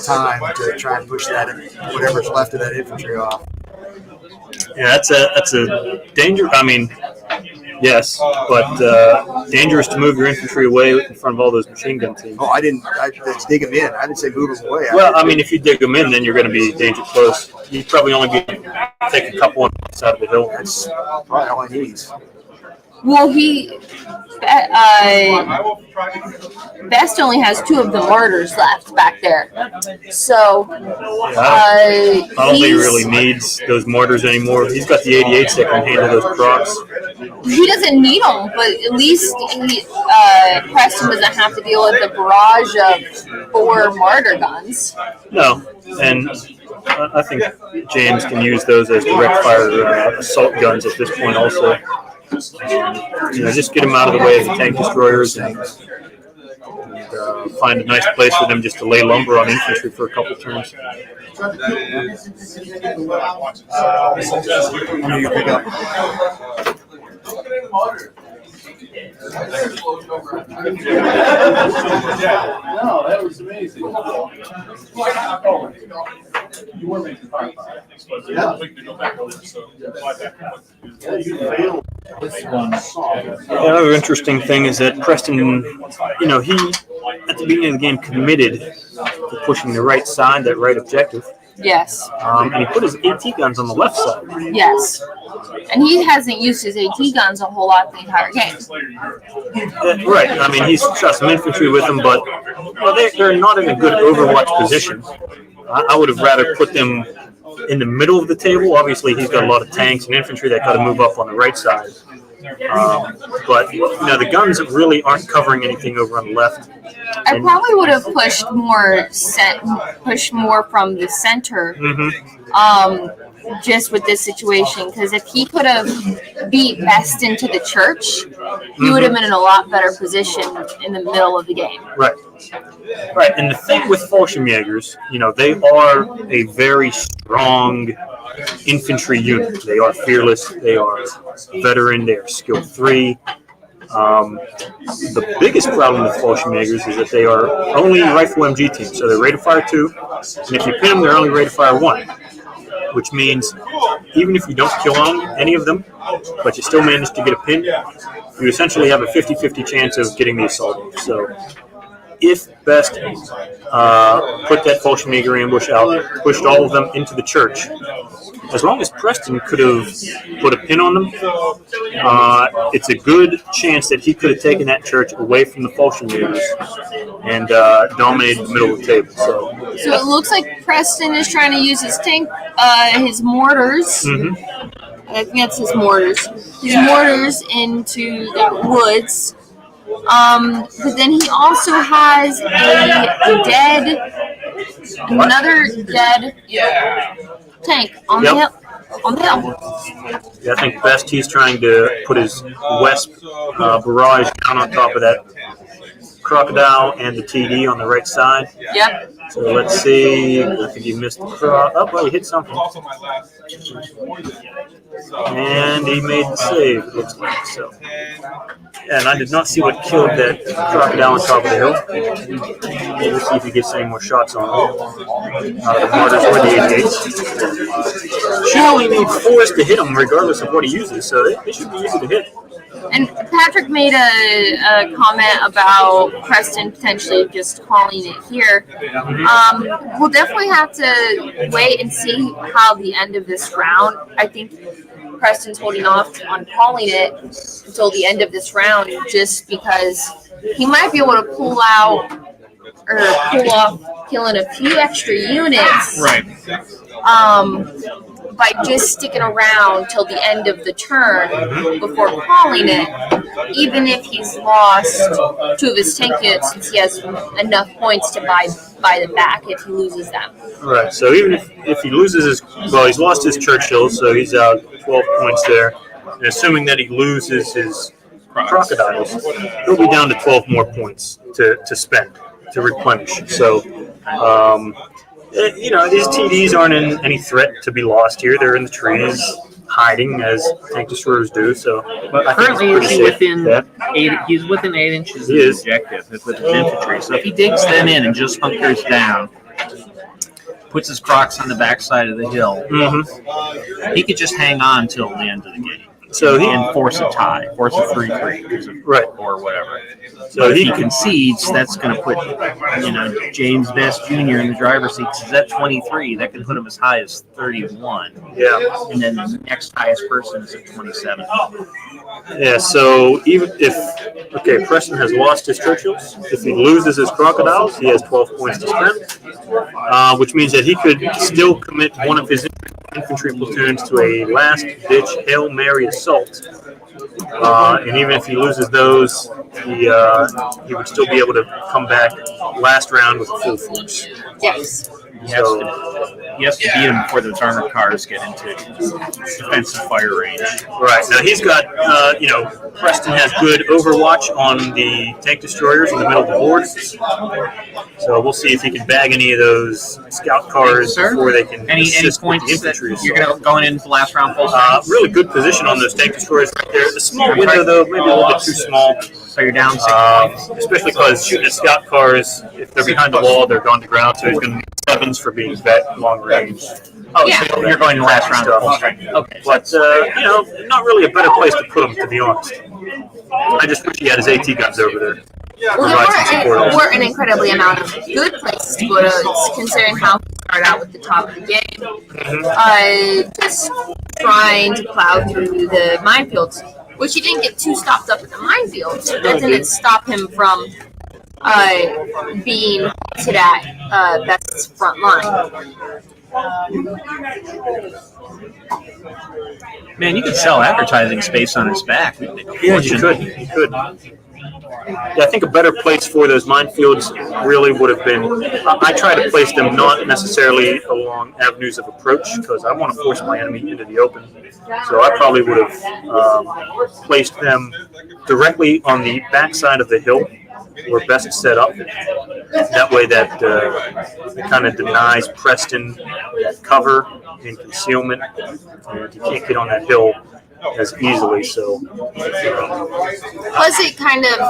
time to try and push that whatever's left of that infantry off. Yeah, that's a danger. I mean, yes, but dangerous to move your infantry away in front of all those machine gun teams. Oh, let's dig them in. I didn't say move them away. Well, I mean, if you dig them in, then you're going to be danger close. You'd probably only take a couple on the side of the hill. That's probably all he needs. Well, Best only has 2 of the mortars left back there, so I don't think he really needs those mortars anymore. He's got the 88s that can handle those crocs. he doesn't need them. But at least Preston doesn't have to deal with the barrage of 4 mortar guns. No, and I think James can use those as direct fire assault guns at this point also. Just get them out of the way of the tank destroyers and find a nice place for them just to lay lumber on infantry for a couple turns. How many you pick up? No, that was amazing. You were making 5-5. Another interesting thing is that Preston, he at the beginning of the game committed to pushing the right side, that right objective, Yes, and he put his AT guns on the left side. yes, and he hasn't used his AT guns a whole lot the entire game. Right. I mean, he's shot some infantry with them, but they're not in a good overwatch position. I would have rather put them in the middle of the table. Obviously, he's got a lot of tanks and infantry that got to move up on the right side. But the guns really aren't covering anything over on the left. I probably would have pushed more from the center, just with this situation. Because if he could have beat Best into the church, he would have been in a lot better position in the middle of the game. Right. Right. And the thing with Fallschirmjägers, they are a very strong infantry unit. They are fearless. They are veteran. They are skill 3. The biggest problem with Fallschirmjägers is that they are only rifle MG teams. So they're rated fire 2, and if you pin them, they're only rated fire 1, which means even if you don't kill any of them, but you still manage to get a pin, you essentially have a 50-50 chance of getting the assault. So if Best put that Fallschirmjäger ambush out, pushed all of them into the church, as long as Preston could have put a pin on them, it's a good chance that he could have taken that church away from the Fallschirmjägers and dominated the middle of the table. So it looks like Preston is trying to use his his mortars. I think that's his mortars. His mortars into that woods. But then he also has another dead tank on the hill. Yeah, I think Best he's trying to put his Wesp barrage down on top of that Crocodile and the TD on the right side. Yep. So let's see. I think he missed the croc. Oh, well, he hit something. And he made the save, it looks like. So. Yeah, and I did not see what killed that Crocodile on top of the hill. We'll see if he gets any more shots on him. The Martyrs or the 88s. Should only need 4s to hit him regardless of what he uses, so they should be easy to hit. And And Patrick made a comment about Preston potentially just calling it here. We'll definitely have to wait and see how the end of this round. I think Preston's holding off on calling it until the end of this round just because he might be able to pull off killing a few extra units. Right. By just sticking around till the end of the turn before calling it, even if he's lost 2 of his tank units, since he has enough points to buy them back if he loses them. Right. So even if he loses he's lost his Churchill, so he's out 12 points there. And assuming that he loses his crocodiles, he'll be down to 12 more points to spend, to replenish. So, these TDs aren't in any threat to be lost here. They're in the trees, hiding as tank destroyers do. So, But I think currently, it's pretty safe. he's within 8 inches of He the is. objective with his infantry. So if he digs them in and just hunkers down, puts his crocs on the backside of the hill, he could just hang on till the end of the game. So and force a tie, force a 3-3, right, or whatever. So But if he concedes, that's going to put, James Best Jr. in the driver's seat. He's at 23. That can put him as high as 31. Yeah. And then the next highest person is at 27. Yeah, so even if Preston has lost his Churchills, if he loses his crocodiles, he has 12 points to spend, which means that he could still commit one of his infantry platoons to a last-ditch Hail Mary assault. And even if he loses those, he would still be able to come back last round with a full force. Yes. He has to beat him before those armored cars get into defensive fire range. Right. Now he's got, Preston has good overwatch on the tank destroyers in the middle of the board. So we'll see if he can bag any of those scout cars before they can Any assist with the points that infantry you're assault. going into the last round full strength? Really good position on those tank destroyers right there. The small window, though, maybe a little bit too small. So you're down 6 points. Especially because shooting at scout cars, if they're behind the wall, they're gone to ground, so he's going to need 7s for being that long range. Oh, so you're going to the last round full strength. Okay. But, not really a better place to put him, to be honest. I just wish he had his AT guns over there. Well, there weren't an incredibly amount of good places to go to, considering how he started out with the top of the game. Just trying to plow through the minefields, which he didn't get too stopped up in the minefields. That didn't stop him from being to that Best's front line. Man, you could sell advertising space on his back. Yeah, you could. Yeah, I think a better place for those minefields really would have been, I try to place them not necessarily along avenues of approach because I want to force my enemy into the open. So I probably would have placed them directly on the backside of the hill where Best set up. That way that it kind of denies Preston that cover and concealment. And he can't get on that hill as easily, so. Plus, it kind of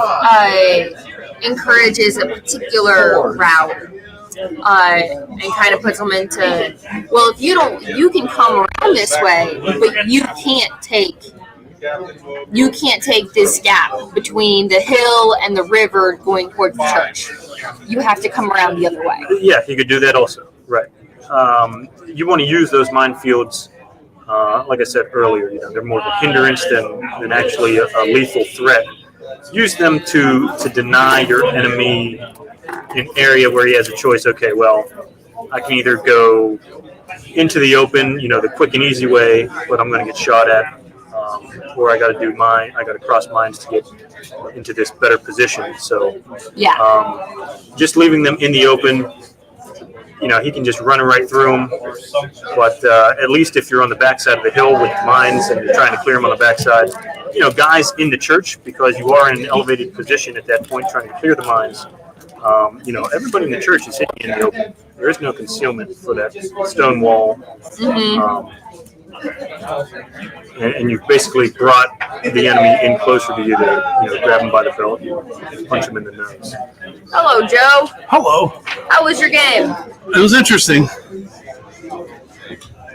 encourages a particular route and kind of puts them into, well, if you can come around this way, but you can't take this gap between the hill and the river going towards the church. You have to come around the other way. Yeah, you could do that also, right. You want to use those minefields. Like I said earlier, they're more of a hindrance than actually a lethal threat. Use them to deny your enemy an area where he has a choice. Okay, well, I can either go into the open, the quick and easy way, but I'm going to get shot at, or I got to cross mines to get into this better position. So, just leaving them in the open. He can just run right through them. But at least if you're on the backside of the hill with mines and you're trying to clear them on the backside, guys in the church, because you are in an elevated position at that point trying to clear the mines, everybody in the church is hitting in the open. There is no concealment for that stone wall. And you've basically brought the enemy in closer to you to grab him by the belt and punch him in the nose. Hello, Joe. Hello. How was your game? It was interesting.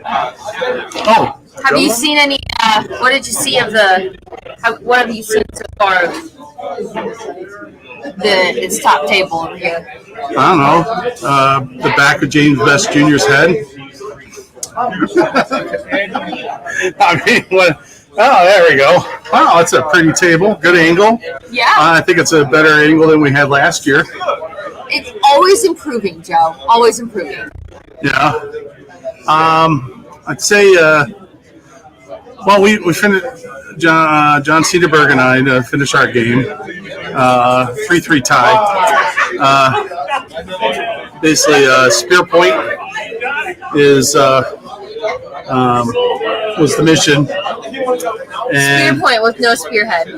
Have you seen any What did you see of what have you seen so far of its top table over here? I don't know. The back of James Best Jr.'s head. I mean, what? Oh, there we go. Wow, that's a pretty table. Good angle. Yeah. I think it's a better angle than we had last year. It's always improving, Joe. Always improving. Yeah. I'd say, well, we finished, John Cederberg and I finished our game. 3-3 tie. Basically, spear point is was the mission. Spear And point with no spearhead.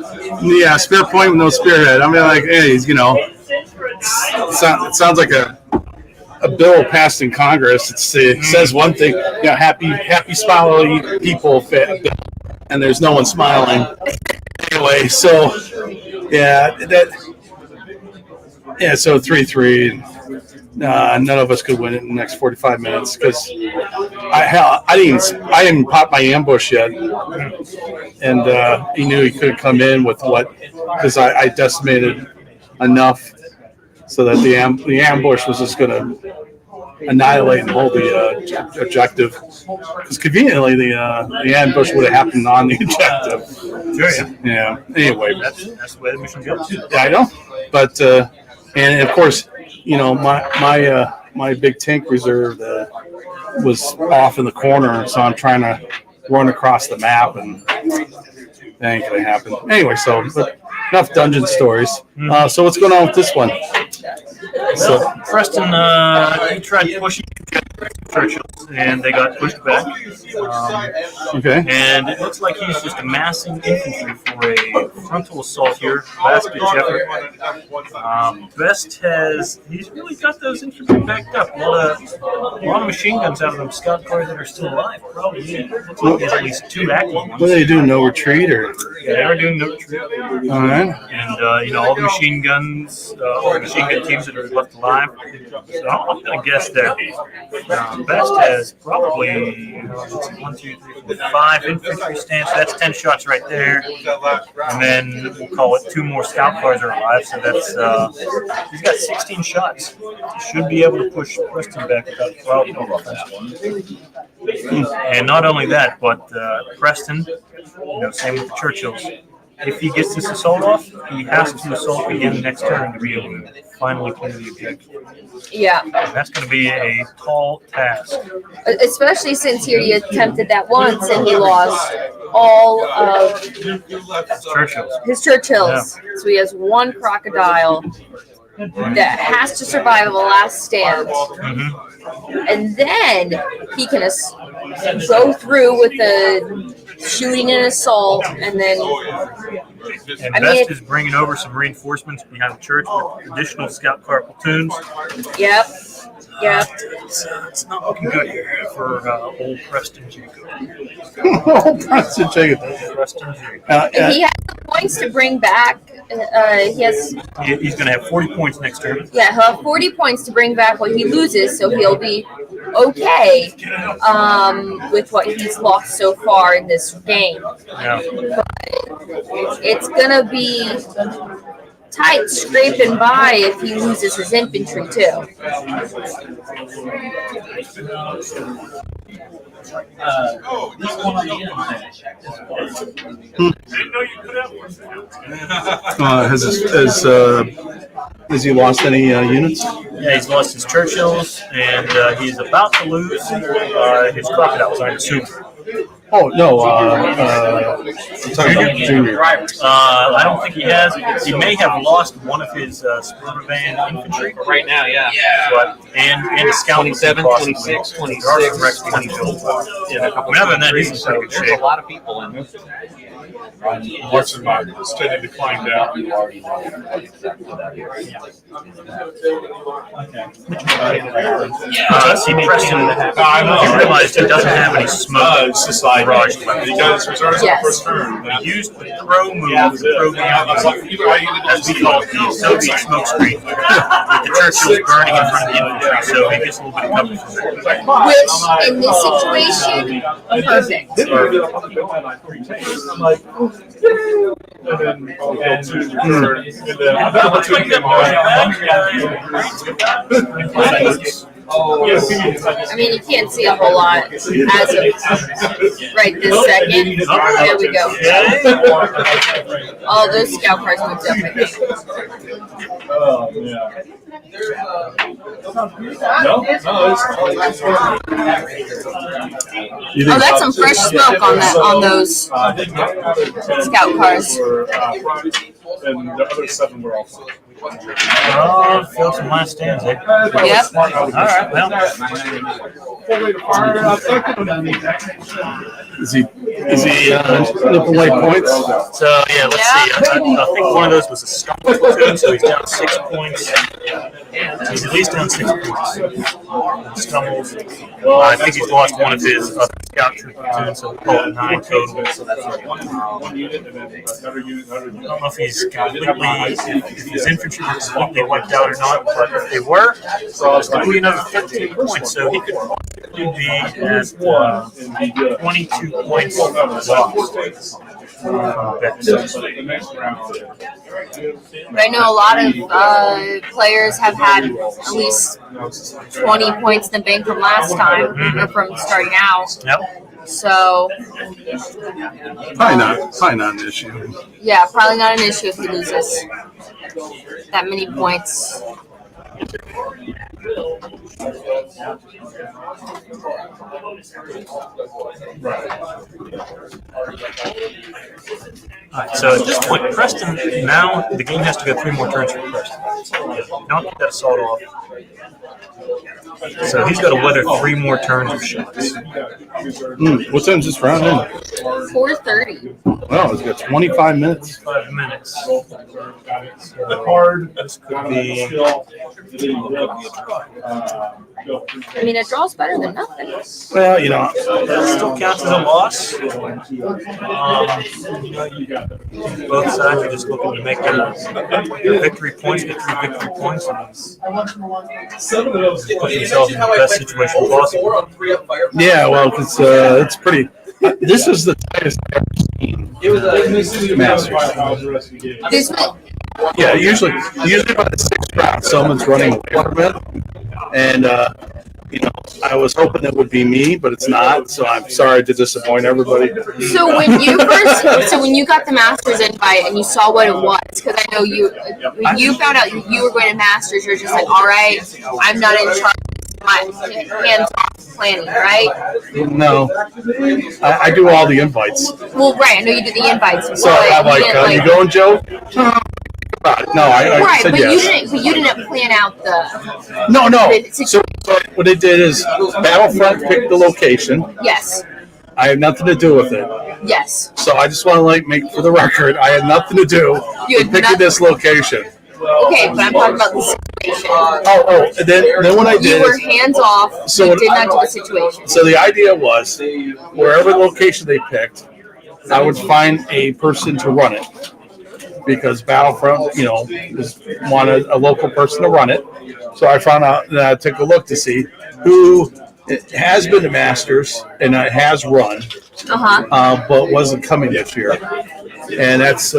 yeah, spear point with no spearhead. I mean, like, hey, you know, it sounds like a bill passed in Congress. It says one thing, you know, happy smiley people fit, and there's no one smiling. Anyway, so yeah, so 3-3. None of us could win it in the next 45 minutes because I didn't pop my ambush yet, and he knew he could come in with because I decimated enough so that the ambush was just going to annihilate and hold the objective. Because conveniently, the ambush would have happened on the objective. Sure, Yeah. Anyway, that's the way the mission goes. yeah, I know, but and of course, you know, my big tank reserve was off in the corner, so I'm trying to run across the map, and that ain't gonna happen. Anyway, but enough dungeon stories. So what's going on with this one? So Preston, he tried pushing Churchills, and they got pushed back. Okay. And it looks like he's just amassing infantry for a frontal assault here. Last ditch effort. Best he's really got those infantry backed up. A lot of machine guns out of them scout cars that are still alive. Probably. Looks like there's at least 2 active ones. What are they doing? No retreat or? Yeah, they are doing no retreat. All right. And you know, all the machine guns, all the machine gun teams that are left alive. So I'm going to guess that Best has probably 1, 2, 3, 4, 5 infantry stands. So that's 10 shots right there. And then we'll call it 2 more scout cars are alive. So that's he's got 16 shots. He should be able to push Preston back without problem. And not only that, but Preston, you know, same with the Churchills. If he gets this assault off, he has to assault again next turn to be able to finally clear the objective. Yeah. And that's going to be a tall task. Especially since he already attempted that once and he lost all of his Churchills. Yeah. So he has 1 crocodile that has to survive the last stand. Mm-hmm. And then he can go through with the shooting and assault, and then Best is bringing over some reinforcements behind the church with additional scout car platoons. Yep. It's not looking good here for old Preston Jacob. Old Preston Jacob. He has the points to bring back. He's going to have 40 points next turn. Yeah, he'll have 40 points to bring back what he loses, so he'll be okay with what he's lost so far in this game. Yeah. But it's going to be tight scraping by if he loses his infantry, too. Has he lost any units? Yeah, he's lost his Churchills, and he's about to lose his crocodiles, I assume. Oh, no. I'm talking about Junior. I don't think he has. He may have lost one of his Spurvan infantry. Right now, yeah. But, and a scout. 27, 26, 26, 20. Yeah, other than that, he's in pretty good There's shape. a lot of people in this. Watching my steady decline down. See Preston. I know. He realized he doesn't have any smoke. It's just like barrage he got his reserves on the first turn. He used the pro move, the pro as we call it, the Soviet smoke screen. The Churchill was burning in front of the infantry, so he gets a little bit of cover from there. Which, in this situation, perfect. I mean, you can't see a whole lot as of right this second. There we go. All those scout cards moved up, I think. Oh, that's some fresh smoke on those scout cars. And the other 7 were also. Oh, filled some last stands, eh? Yep. All right, well. Is he nipping away points? So, yeah, let's see. I think one of those was a stumble platoon, so he's down 6 points. He's at least down 6 points. Stumbles. I think he's lost one of his other scout troop platoons, so we'll call it 9 total. I don't know if he's completely, if his infantry were completely wiped out or not, but if they were, it's going to be another 13 points, so he could probably be at 22 points But I know a lot of players have had at least 20 points in the bank from last time, or from starting out. Yep. So, Probably not an issue. yeah, probably not an issue if he loses that many points. All right, so at this point, Preston, now the game has to go 3 more turns for Preston. Don't get that assault off. So he's got to weather 3 more turns of shots. What time's this round in? 4:30. Well, it's got 25 minutes. 5 minutes. The card. This could be. I mean, a draw's better than nothing. Well, That still counts as a loss. Both sides are just looking to make their victory points, get 3 victory points, and put themselves in the best situation possible. yeah, well, it's pretty. This is the tightest I've ever seen. Masters. This one, Yeah, usually by the 6th round, someone's running away from it, and I was hoping it would be me, but it's not. So I'm sorry to disappoint everybody. so when you got the Masters invite and you saw what it was, because I know when you found out you were going to Masters, you're just like, all right, I'm not in charge. My hands-off planning, right? No, I do all the invites. Well, right. I know you did the invites. So I'm like, you going, Joe? No, I right, said but yes. you didn't plan out the. No. the So what they did is Battlefront picked the location. Yes. I had nothing to do with it. Yes. So I just want to make for the record, I had nothing to do You with had picking nothing- this location. Okay, but I'm talking about the situation. Oh, and then what I You did were is, hands off. So You what did not do the situation. so the idea was, wherever location they picked, I would find a person to run it. Because Battlefront, wanted a local person to run it. So I found out, and I took a look to see who has been to Masters and has run, but wasn't coming this year. And that's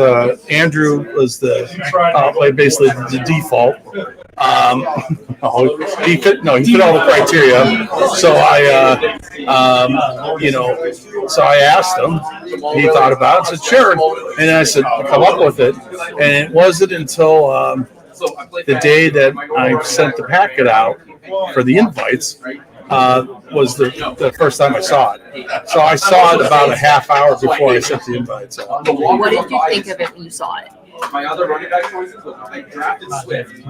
Andrew was basically the default. He fit all the criteria. So so I asked him. He thought about it, said sure, and I said come up with it. And it wasn't until the day that I sent the packet out for the invites. Was the first time I saw it. So I saw it about a half hour before I sent the invites out. What did you think of it when you saw it? My other running back choices was I drafted Swift.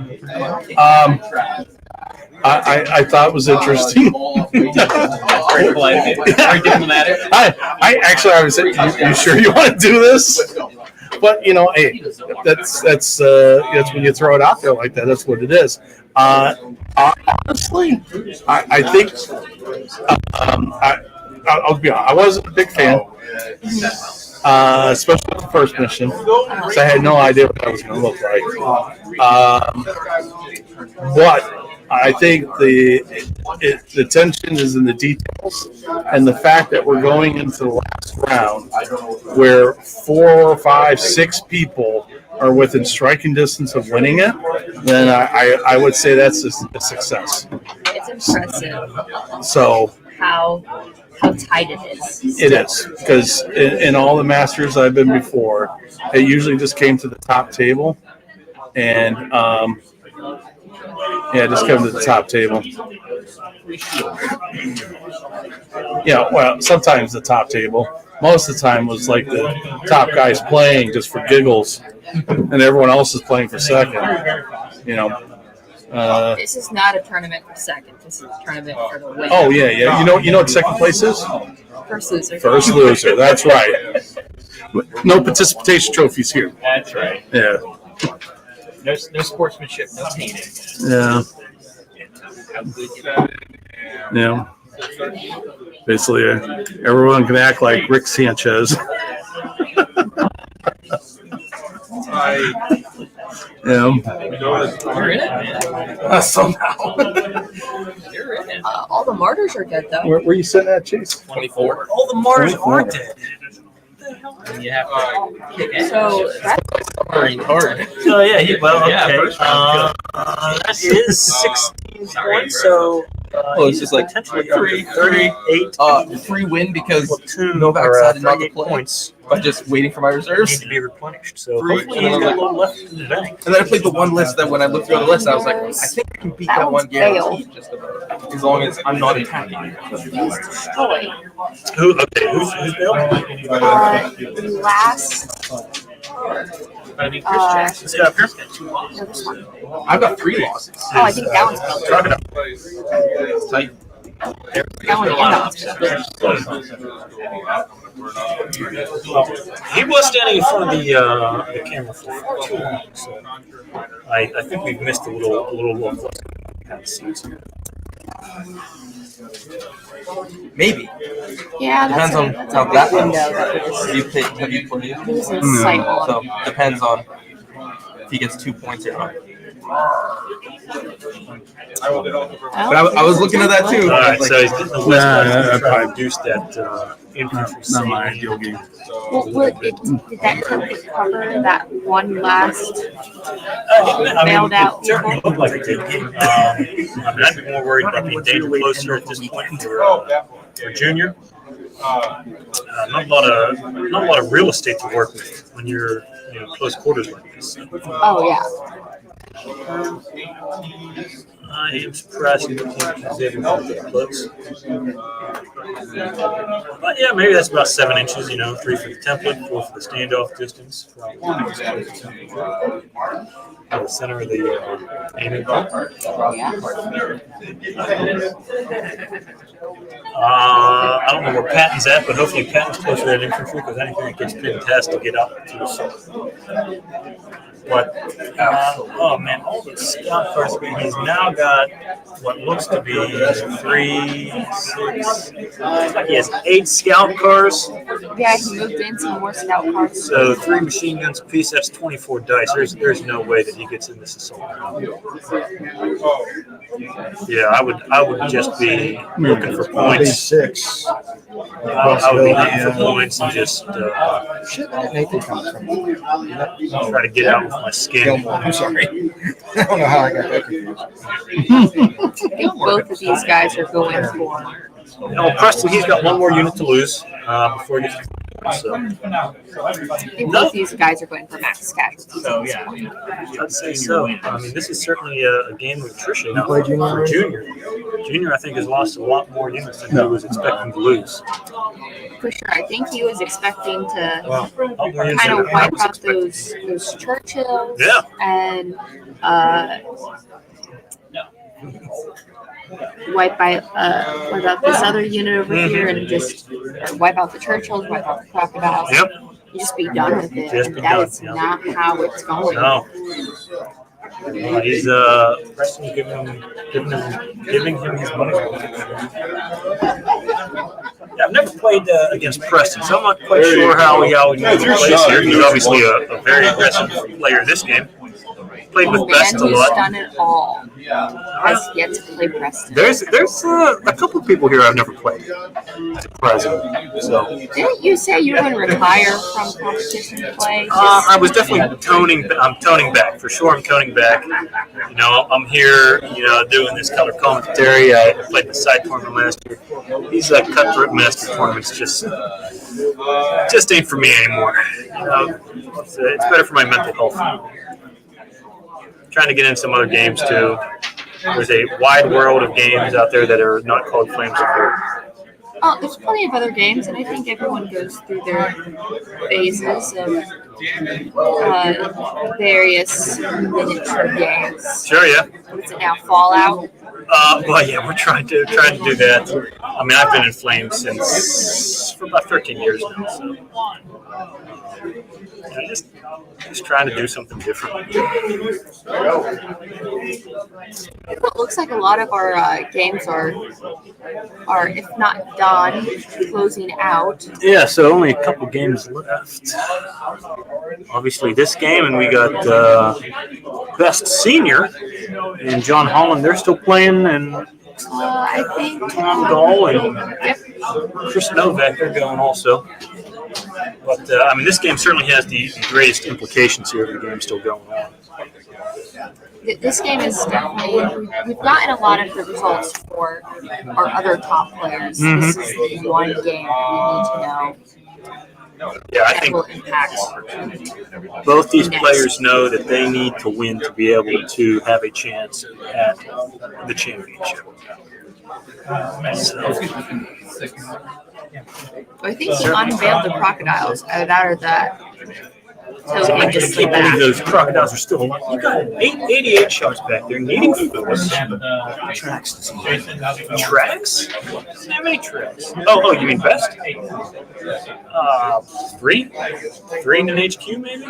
I thought it was interesting. Very polite, very diplomatic. I actually I was saying, you sure you want to do this? But hey, that's when you throw it out there like that. That's what it is. Honestly, I think I'll be honest. I wasn't a big fan, especially with the first mission, because I had no idea what that was going to look like. But I think the tension is in the details, and the fact that we're going into the last round where 4, 5, 6 people are within striking distance of winning it, then I would say that's a success. It's impressive. So how tight it is. it is, because in all the Masters I've been before, it usually just came to the top table, and just come to the top table. Yeah, well, sometimes the top table. Most of the time was like the top guys playing just for giggles, and everyone else is playing for second. This is not a tournament for second. This is a tournament for the win. Oh yeah. You know what second place is? First loser. First loser. That's right. No participation trophies here. That's right. Yeah. No sportsmanship, no cheating. Yeah. Yeah. Basically, everyone can act like Rick Sanchez. Yeah. You're in it, man. Somehow. You're in it. All the martyrs are dead, though. Where you sitting at, Chase? 24. All the Mars 24. are dead. And you have to kick ass. So that's Marine card. So yeah, well, Yeah, okay. first round. That is 16 points. So It's just like potentially 38. Free win because Novak decided not to play points by just waiting for my need reserves. to be replenished. So Free- hopefully he's got a little left in the bank. And then I played the one list that when I looked through the list, I was like, I think I can beat that one guaranteed, just about, as long as I'm not attacking. destroyed. Who's Bill? Last. This guy up here? No, this one. I've got 3 losses. Oh, I think that one's Bill. Tight. That one He was standing in front of the camera for far too long, so I think we've missed a little of what's behind the scenes here. Maybe. Yeah, Depends on that's how a that big one's. window that was. Have you played? He was insightful. So depends on if he gets 2 points or not. But I was looking at that too. All right, Like, so he's getting the list to try to reduce that infantry. Not my ideal game. Well, did that cover that one last bailed out? It certainly looked like a good game. I'd be more worried about being danger closer at this point for Junior. Not a lot of real estate to work with when you're close quarters like this. Oh yeah. I am surprised he was able to get close. But yeah, maybe that's about 7 inches, 3 for the template, 4 for the standoff distance. The center of the aiming point. I don't know where Patton's at, but hopefully Patton's closer to that infantry because anything that gets pinned has to get up to the But oh man, all the scout cars. He's now got what looks to be 3, 6. He has 8 scout cars. Yeah, he moved in some more scout cars. So 3 machine guns apiece. That's 24 dice. There's no way that he gets in this assault round. Yeah, I would just be looking for points. 6. I would be looking for points and just Shit, where did Nathan come from? try to get out with my skin. I'm sorry. I don't know how I got that confused. I think both of these guys are going for. Preston, he's got 1 more unit to lose before he gets. So I think both these guys are going for max casualties. So, yeah. I'd say so. I mean, this is certainly a game of attrition You play Junior for already? Junior. Junior, I think, has lost a lot more units than he was expecting to lose. For sure. I think he was expecting to Well, all the units kind of that I wipe was out expecting. those Churchills Yeah. and wipe out this other unit over here and just wipe out the Churchills, wipe out the Crocodiles. Yep. You just be done with it. Just be That done, is yeah. not how it's going. No. He's Preston's giving him his money. Yeah, I've never played against Preston, so I'm not quite sure how he plays here. He's obviously a very aggressive player this game. Played with Best a Man who's lot. done it all has yet to play Preston. There's a couple of people here I've never played. Surprisingly. So Didn't you say you were going to retire from competition play? I was definitely toning back for sure. I'm toning back. You know, I'm here. You know, doing this color commentary. I played the side tournament last year. These cutthroat master tournaments just ain't for me anymore. You know, it's better for my mental health. Trying to get in some other games too. There's a wide world of games out there that are not called Flames of War. Oh, there's plenty of other games, and I think everyone goes through their phases of various miniature games. Sure, yeah. What's it now? Fallout. Well, yeah, we're trying to do that. I mean, I've been in Flames for about 13 years now. So. Just trying to do something different. It looks like a lot of our games are if not done, closing out. Yeah, so only a couple games left. Obviously, this game, and we got Best Senior and John Holland. They're still playing, and I think Tom Gall and Chris Novak are going also. But, I mean, this game certainly has the greatest implications here of the game still going on. This game is definitely, we've gotten a lot of the results for our other top players. Mm-hmm. This is the one game we need to know. Yeah, I that think will impact both these next. players know that they need to win to be able to have a chance at the championship. I think he unveiled the crocodiles. Either that or that. So So I we just just can't sit back. believe those crocodiles are still alive. You got 88 shots back there needing food. Tracks. Tracks? How many tracks? Oh, you mean Best? 3? 3 in an HQ maybe?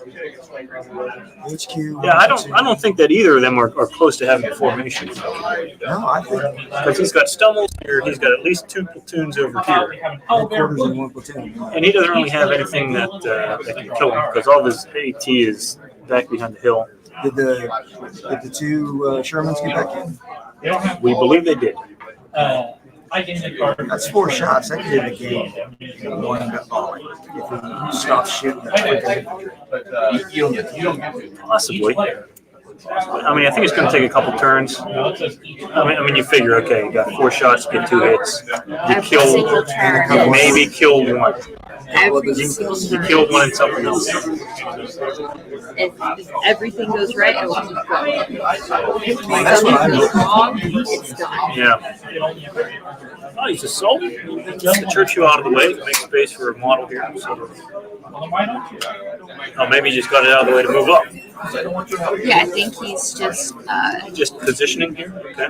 HQ. Yeah, I don't think that either of them are close to having a formation. No, I think Because he's got Stummels here, he's got at least 2 platoons over here. all quarters in one platoon. And he doesn't really have anything that can kill him because all of his AT is back behind the hill. Did the two Shermans get back in? We believe they did. That's 4 shots. That could end the game. One got volley. If he stops shooting, Possibly. I mean, I think it's going to take a couple turns. I mean, you figure, okay, you got 4 shots, get 2 hits. You Single turn. maybe kill one. Every single You turn. killed one and something else. If everything goes right, it will keep going. If That's what something I'm goes wrong, it's done. Yeah. Oh, he's assaulted. Just the Churchill out of the way to make space for a model here. So. Oh, maybe he just got it out of the way to move up. Yeah, I think he's Just positioning here. Okay.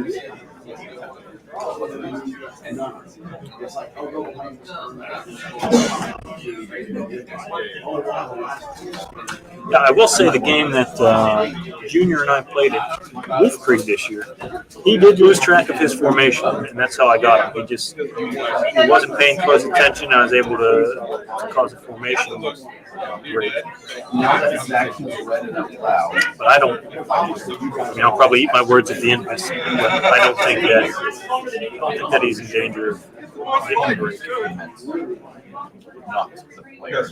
Yeah, I will say the game that Junior and I played at Wolf Creek this year, he did lose track of his formation, and that's how I got him. He wasn't paying close attention. I was able to cause a formation break. But I don't. I mean, I'll probably eat my words at the end, but I don't think that he's in danger of getting a break. Not the player.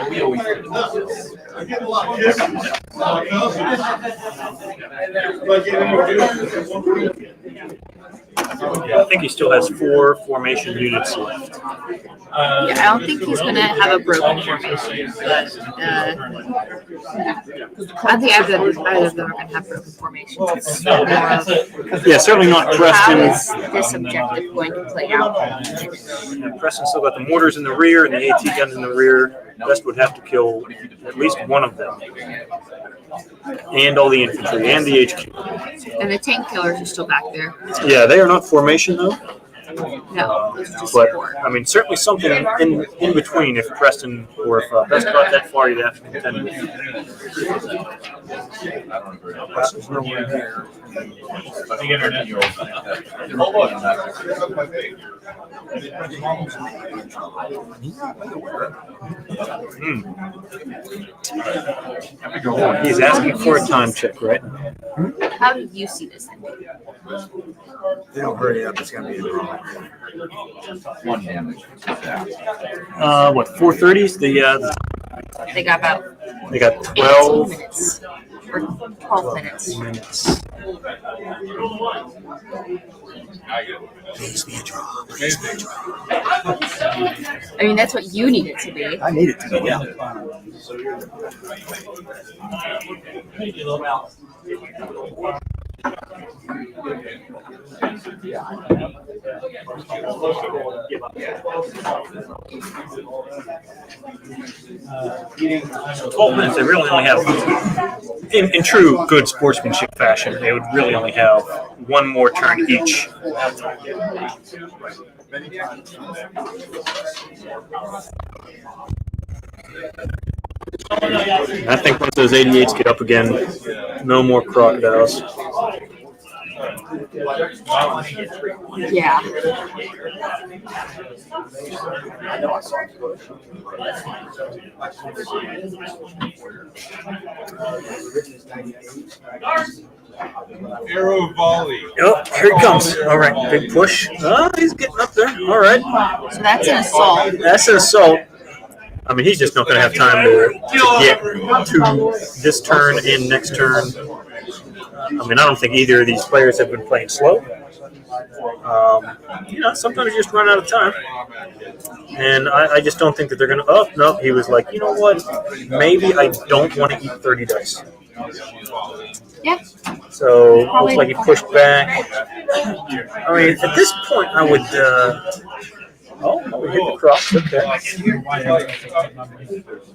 We always Yeah, I think he still has 4 formation units left. Yeah, I don't think he's gonna have a broken formation, but I think either of them are gonna have broken formations. It's more of Yeah, certainly not how Preston. is this objective going to play out? Preston's still got the mortars in the rear and the AT guns in the rear. Best would have to kill at least one of them. And all the infantry and the HQ. And the tank killers are still back there. Yeah, they are not formation though. No, it's just But support. I mean, certainly something in between. If Preston or if Best got that far, you'd have to contend with. Preston's nowhere here. He's asking for a time check, right? How do you see this ending? If they don't hurry up, it's going to be a draw. One damage. What 430s? They got about They got 18 12 minutes or 12 minutes. minutes. Please be a draw. I mean, that's what you need it to be. I need it to be, yeah. So 12 minutes. They really only have, in true good sportsmanship fashion, they would really only have one more turn each. And I think once those 88s get up again, no more crocodiles. Yeah. Arrow volley. Oh, here he comes. All right, big push. Oh, he's getting up there. All right. So that's an assault. That's an assault. I mean, he's just not going to have time to get to this turn and next turn. I mean, I don't think either of these players have been playing slow. Sometimes you just run out of time. And I just don't think that they're going to. Oh, no. He was like, you know what? Maybe I don't want to eat 30 dice. Yeah. So it looks like he pushed back. I mean, at this point, I would. Hit the cross. Okay.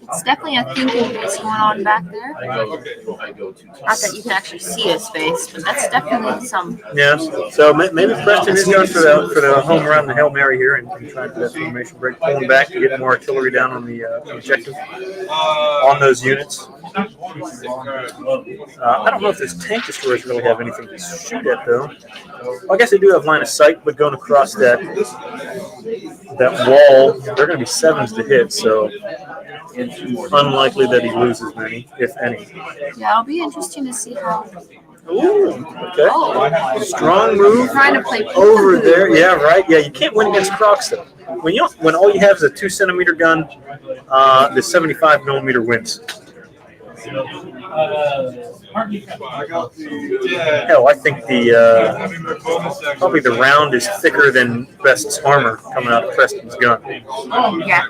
It's definitely a thinking piece going on back there. Not that you can actually see his face, but that's definitely some. Yeah. So maybe Preston is going for the home run, the Hail Mary here, and trying to that formation break, pulling back to get more artillery down on the objective on those units. I don't know if those tank destroyers really have anything to shoot at, though. Well, I guess they do have line of sight, but going across that wall, they're going to be 7s to hit, so unlikely that he loses many, if any. Yeah, it'll be interesting to see how. Ooh, okay. Oh. Strong move Trying to play over there. Yeah, right. Yeah, you can't win against Crocs, though. When all you have is a 2-centimeter gun, the 75 millimeter wins. Hell, I think probably the round is thicker than Best's armor coming out of Preston's gun. Yeah.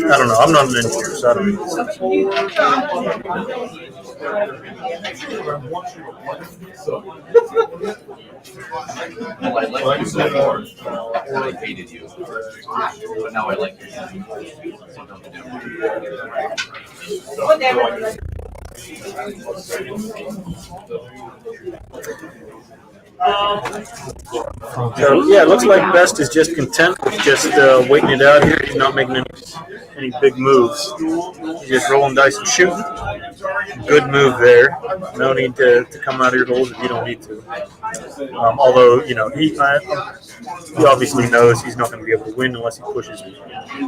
I don't know. I'm not an engineer, so I don't know. Well, I liked you before. I hated you. But now I like you. So yeah, it looks like Best is just content with just waiting it out here. He's not making any big moves. He's just rolling dice and shooting. Good move there. No need to come out of your holes if you don't need to. Although he obviously knows he's not going to be able to win unless he pushes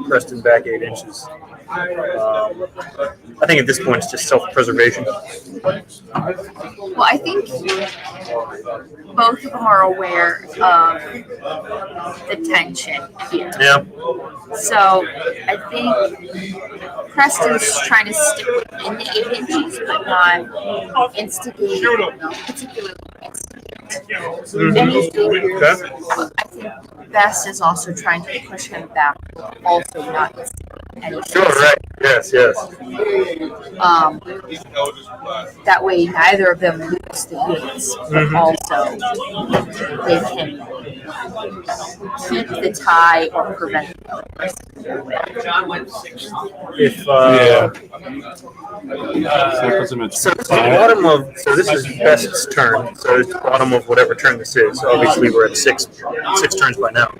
Preston back 8 inches. I think at this point it's just self-preservation. Well, I think both of them are aware of the tension here. Yeah. So I think Preston's trying to stick within the 8 inches, but not instigate, particularly instigate ranked. And he's doing good. But I think Best is also trying to push him back, also not any. Sure, right. Yes, yes. That way, neither of them lose the units, but also they can keep the tie or prevent the other person. If so, it's the bottom of this is Best's turn. So it's the bottom of whatever turn this is. So obviously, we're at six turns by now.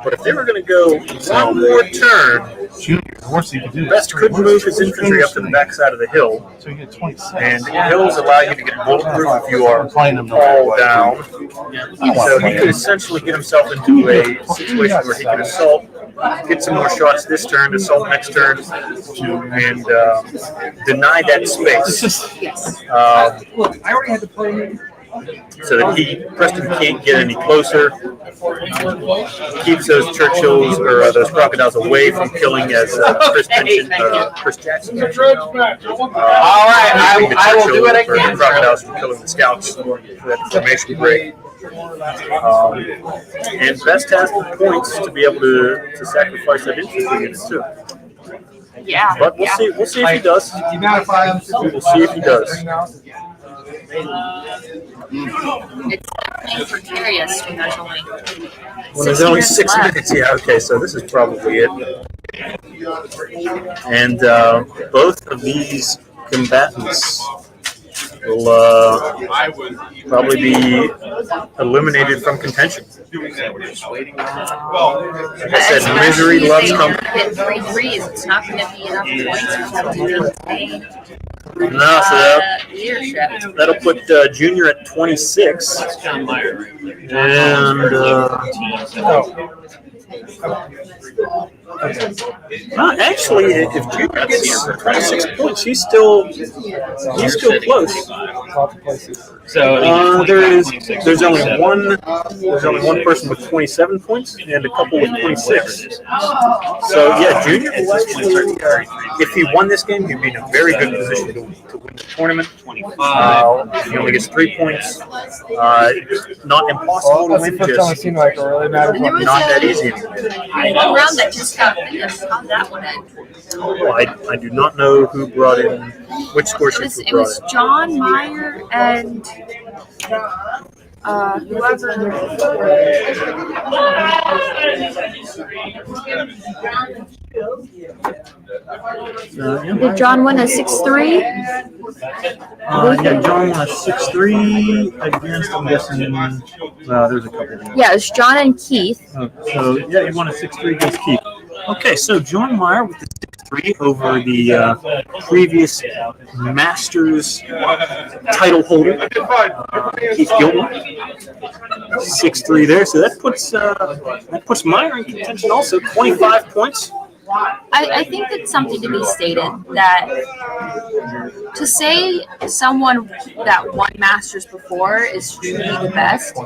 But if they were going to go one more turn, Best could move his infantry up to the backside of the hill. So you get 26. And hills allow you to get bulletproof if you are all down. So he could essentially get himself into a situation where he can assault, get some more shots this turn, assault next turn, and deny that space. Look, I already had to play. So that Preston can't get any closer. Keeps those Churchills or those crocodiles away from killing, as Chris mentioned. Chris Jackson. All right, I will do what I can. The crocodiles from killing the scouts for that formation break. And Best has the points to be able to sacrifice that infantry unit too. Yeah. But we'll see. We'll see if he does. We'll see if he does. It's definitely precarious when there's only 6 minutes. Yeah, okay, so this is probably it. And both of these combatants will probably be eliminated from contention. Like I said, misery loves company. Hit 3 threes. It's not going to be enough points to maintain No, so leadership. that'll put Junior at 26. John Meyer. And actually, if Junior gets 26 points, he's still close. So There's only one person with 27 points and a couple with 26. So yeah, Junior will actually, if he won this game, he'd be in a very good position to win the tournament. He only gets 3 points. Not impossible to win, just not that easy. One round that just got finished. How'd that one end? Oh, I do not know who brought in which score sheets It was John Meyer and whoever. Did John win a 6-3? Yeah, John won a 6-3 against, I'm guessing, there's a couple. Yeah, it was John and Keith. So, yeah, he won a 6-3 against Keith. Okay, so John Meyer with the 6-3 over the previous Masters title holder, Keith Gilmore. 6-3 there, so that puts Meyer in contention also, 25 points. I think it's something to be stated that to say someone that won Masters before is truly the best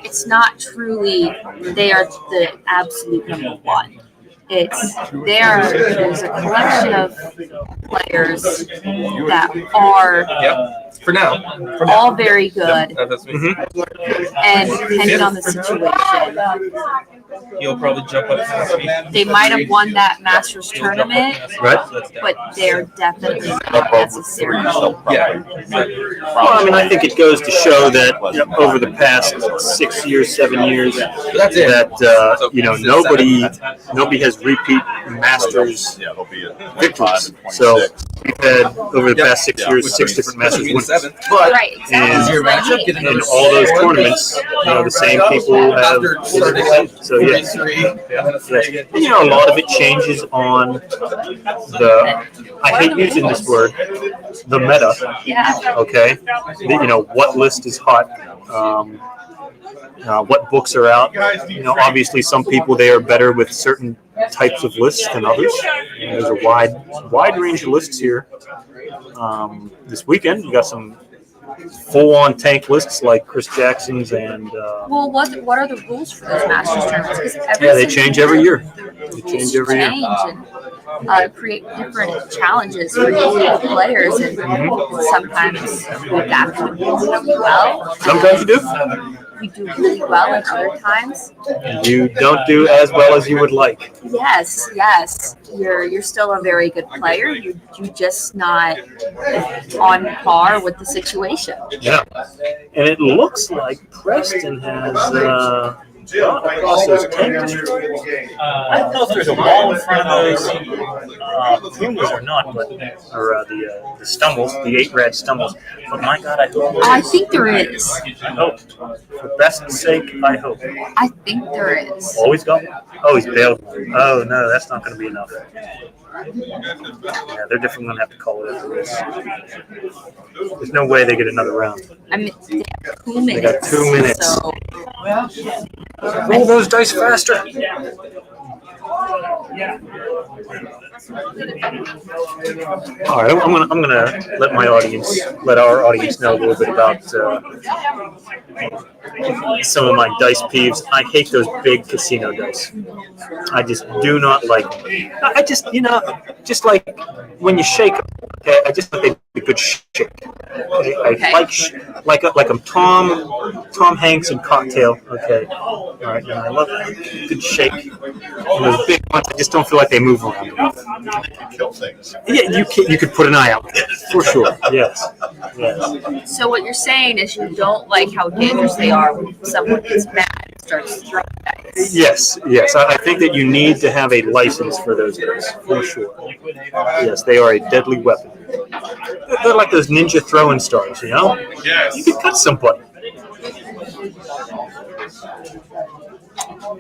it's not truly they are the absolute number one. There's a collection of players that are for now all very good, that's me. and depending on the situation, You'll probably jump up past me. they might have won that Masters tournament, Right. but they're definitely not necessarily. Yeah. Well, I mean, I think it goes to show that over the past 6 years, 7 years, That's it. that nobody has repeat Masters victories. So we've had over the past 6 years 6 different Masters winners. But Right, And exactly. in all those tournaments, the same people have. So yes, a lot of it changes on I hate using this word, the meta. Yeah. Okay, what list is hot. What books are out? Obviously, some people they are better with certain types of lists than others. There's a wide range of lists here. This weekend, you got some full-on tank lists like Chris Jackson's and. Well, what are the rules for those Masters tournaments? 'Cause They change every year. They change every year. create different challenges for different players, and sometimes we adapt really well. Sometimes you do. We do really well, and other times, You don't do as well as you would like. yes, you're still a very good player. You're just not on par with the situation. Yeah. And it looks like Preston has gone across those tank districts. I don't know if there's a wall in front of those Pumas or not, but or the stumbles, the 8 red stumbles. But my God, I hope. I think there is. I hope. For best sake, I hope. I think there is. Always got one. Oh, he's bailed. Oh no, that's not going to be enough. Yeah, they're definitely going to have to call it after this. There's no way they get another round. I mean, they have 2 minutes. They got 2 minutes. So Roll those dice faster. All right, I'm gonna let our audience know a little bit about some of my dice peeves. I hate those big casino dice. I just do not like them. I just, just like when you shake them, okay, I just like a good shake. Okay? I like I'm Tom Hanks in Cocktail. Okay, all right, and I love a good shake. And those big ones, I just don't feel like they move around enough. Kill things. Yeah, you could put an eye out for sure. Yes. So what you're saying is you don't like how dangerous they are when someone gets mad and starts throwing dice. Yes. I think that you need to have a license for those guys, for sure. Yes, they are a deadly weapon. They're like those ninja throwing stars, Yes. You can cut somebody.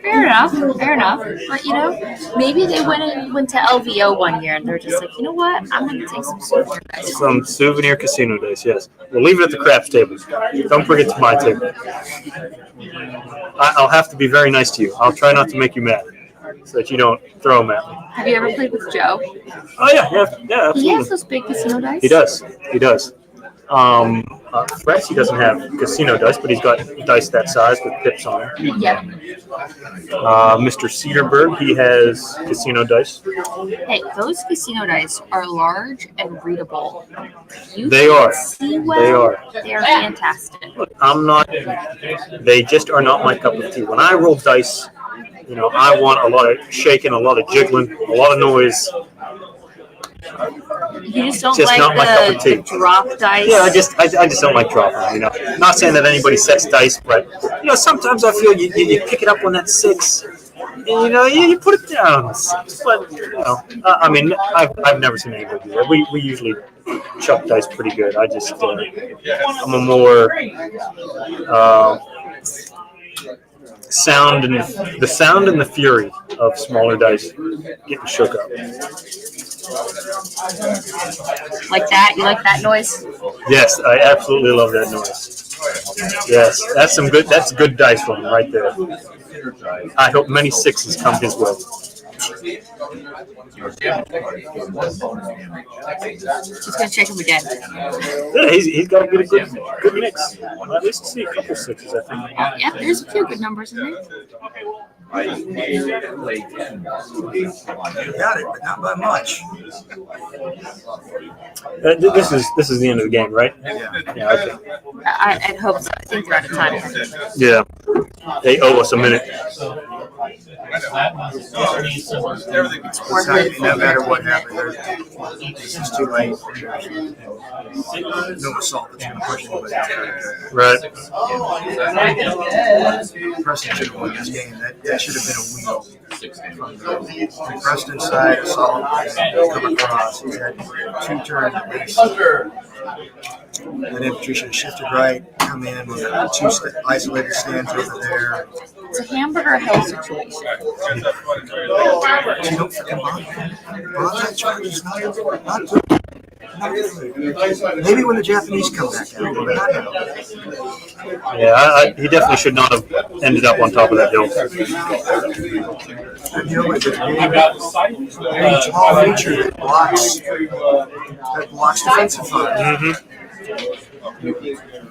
Fair enough. But maybe they went to LVO one year and they're just like, you know what? I'm gonna take some souvenir dice. Some souvenir casino dice, yes. We'll leave it at the craps table. Don't bring it to my table. I'll have to be very nice to you. I'll try not to make you mad, so that you don't throw them at me. Have you ever played with Joe? Oh yeah, absolutely. He has those big casino dice. He does. Fresh, he doesn't have casino dice, but he's got dice that size with pips on it. Yeah. Mr. Cedarberg, he has casino dice. Hey, those casino dice are large and readable. They are. See well. They are. They are fantastic. Look, they just are not my cup of tea. When I roll dice, I want a lot of shaking, a lot of jiggling, a lot of noise. You just don't Just not my cup of tea. like the drop dice. Yeah, I just don't like dropping. Not saying that anybody sets dice, but sometimes I feel you pick it up on that 6, and you put it down on the 6. But I mean, I've never seen anybody do that. We usually chuck dice pretty good. I just I'm a more sound and the fury of smaller dice getting shook up. Like that? You like that noise? Yes, I absolutely love that noise. Yes, that's good dice rolling right there. I hope many 6s come his way. Just gonna check him again. Yeah, he's got to get a good mix. At least see a couple 6s, I think. Yeah, there's a few good numbers in there. Got it, but not by much. This is the end of the game, right? Yeah. Okay. I'd hope so. I think they're out of time. Yeah. They owe us a minute. It's worth it. No matter what happens, this is too late. No assault that's going to push anybody out. Right. Preston should have won this game. That should have been a wheel. From Preston's side, assault come across. He's had 2 turns at least. That infantry should have shifted right, come in with 2 isolated stands over there. It's a hamburger hill situation. You don't freaking bother that charge is not good. Maybe when the Japanese come back out, but not now. Yeah, he definitely should not have ended up on top of that hill. Very tall feature that blocks defensive fire. Mm-hmm.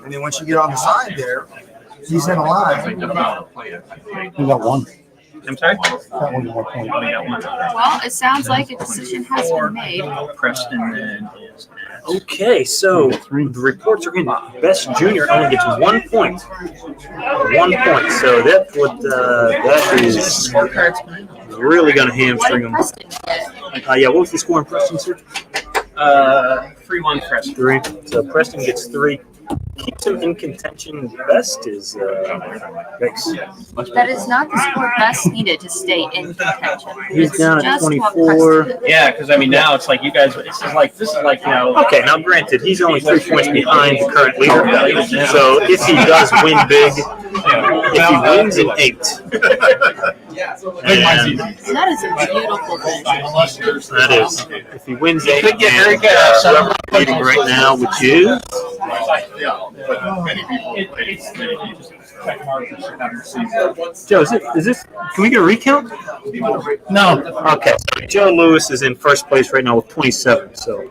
And then once you get on the side there, he's in a line. We got 1. I'm sorry? Well, it sounds like a decision has been made. Preston then is at Okay, so the reports are in. Best junior only gets 1 point. 1 point. So that is really going to hamstring him. Preston get? Yeah, what was the score in Preston, sir? 3-1 Preston. 3. So Preston gets 3. Keeps him in contention. Best is yikes. That is not the score best needed to stay in contention. He's It's down at just what 24. Preston- Yeah, because I mean now it's like you guys. This is like Okay, now granted, he's only 3 points behind the current leader. So if he does win big, if he wins in 8, and That is a beautiful thing. that is, if he wins 8, Could get very and good. whoever's leading right now, which is Joe, is this? Can we get a recount? No. Okay. Joe Lewis is in first place right now with 27. So,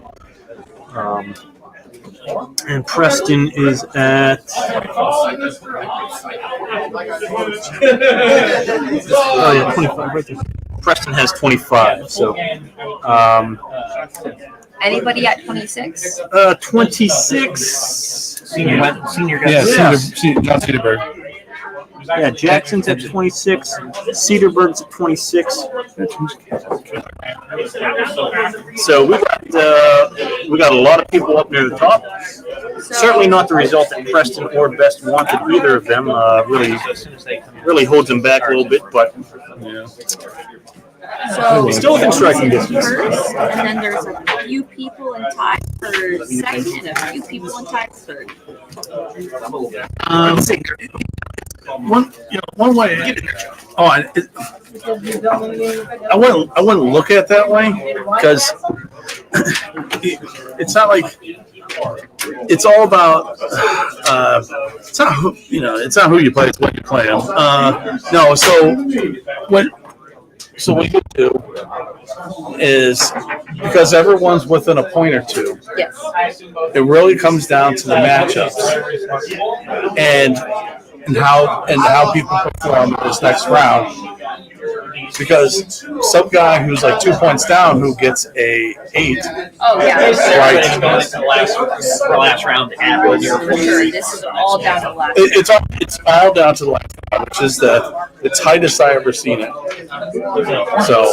and Preston is at. Oh yeah, 25 right there. Preston has 25. So, Anybody at 26? 26. senior guy. Yeah, Yeah. John Cedarberg. Yeah, Jackson's at 26. Cedarburg's at 26. So we got a lot of people up near the top. Certainly not the result that Preston or Best wanted. Either of them really holds them back a little bit, but So still within striking distance. first, and then there's a few people in tie for second, and a few people in tie for third. One way. Oh, I wouldn't look at it that way because it's not like it's all about. It's not who It's not who you play. It's what you play them. No, so what you do is because everyone's within a point or two. Yes. It really comes down to the matchups and how people perform in this next round. Because some guy who's like 2 points down who gets a 8. Oh yeah. Right. The last round to have For sure. This is all down to the last. It's all down to the last round, which is the tightest I ever seen it. So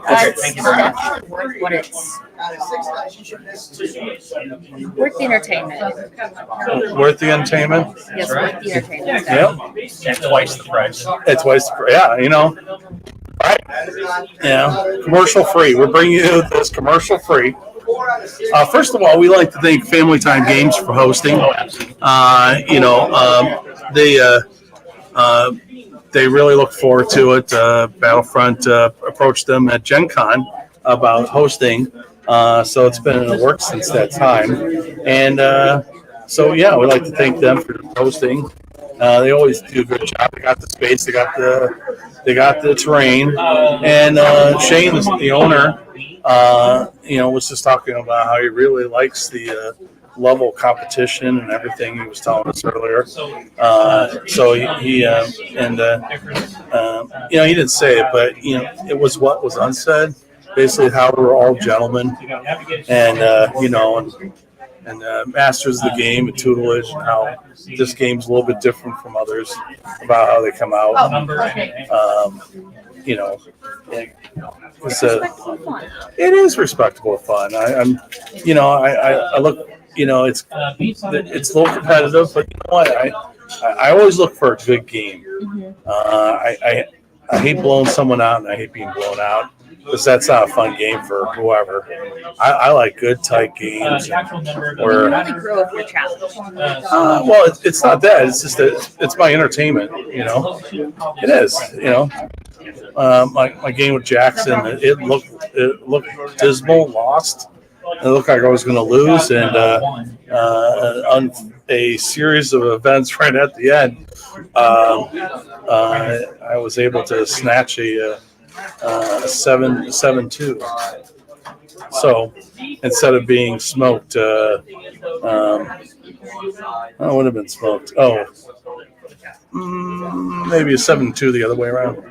That's definitely worth what it's worth the entertainment. worth the entertainment. Yes, worth the entertainment. Yep. at twice the price. It's twice. Yeah, Right. Yeah. Commercial free. We're bringing you this commercial free. First of all, we like to thank Family Time Games for hosting. They really look forward to it. Battlefront approached them at Gen Con about hosting. So it's been in the works since that time. And we'd like to thank them for hosting. They always do a good job. They got the space, they got the terrain. And Shane, the owner, was just talking about how he really likes the level of competition and everything he was telling us earlier. He didn't say it, but it was what was unsaid. Basically, how we're all gentlemen, and masters of the game and tutelage, and how this game's a little bit different from others about how they come out. It is respectable fun. I look. It's a little competitive, but you know what? I always look for a good game. I hate blowing someone out, and I hate being blown out. Because that's not a fun game for whoever. I like good, tight games. You really grow with your challenge. Well, it's not that. It's just that it's my entertainment. It is. My game with Jackson, it looked dismal, lost. It looked like I was going to lose, and on a series of events right at the end, I was able to snatch a 7-2. So instead of being smoked, I would have been smoked. Maybe a 7-2 the other way around.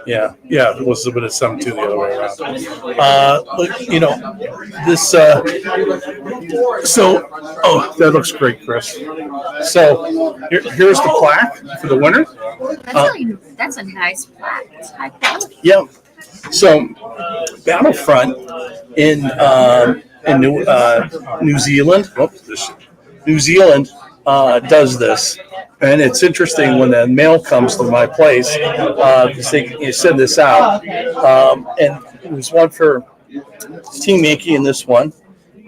Yeah, it was a bit of 7-2 the other way around. Look, you know, this. That looks great, Chris. So here's the plaque for the winner. That's a nice plaque. It's high quality. Yeah. So Battlefront in New Zealand. New Zealand does this. And it's interesting when the mail comes to my place, because they send this out. And there's one for Team Yankee in this one.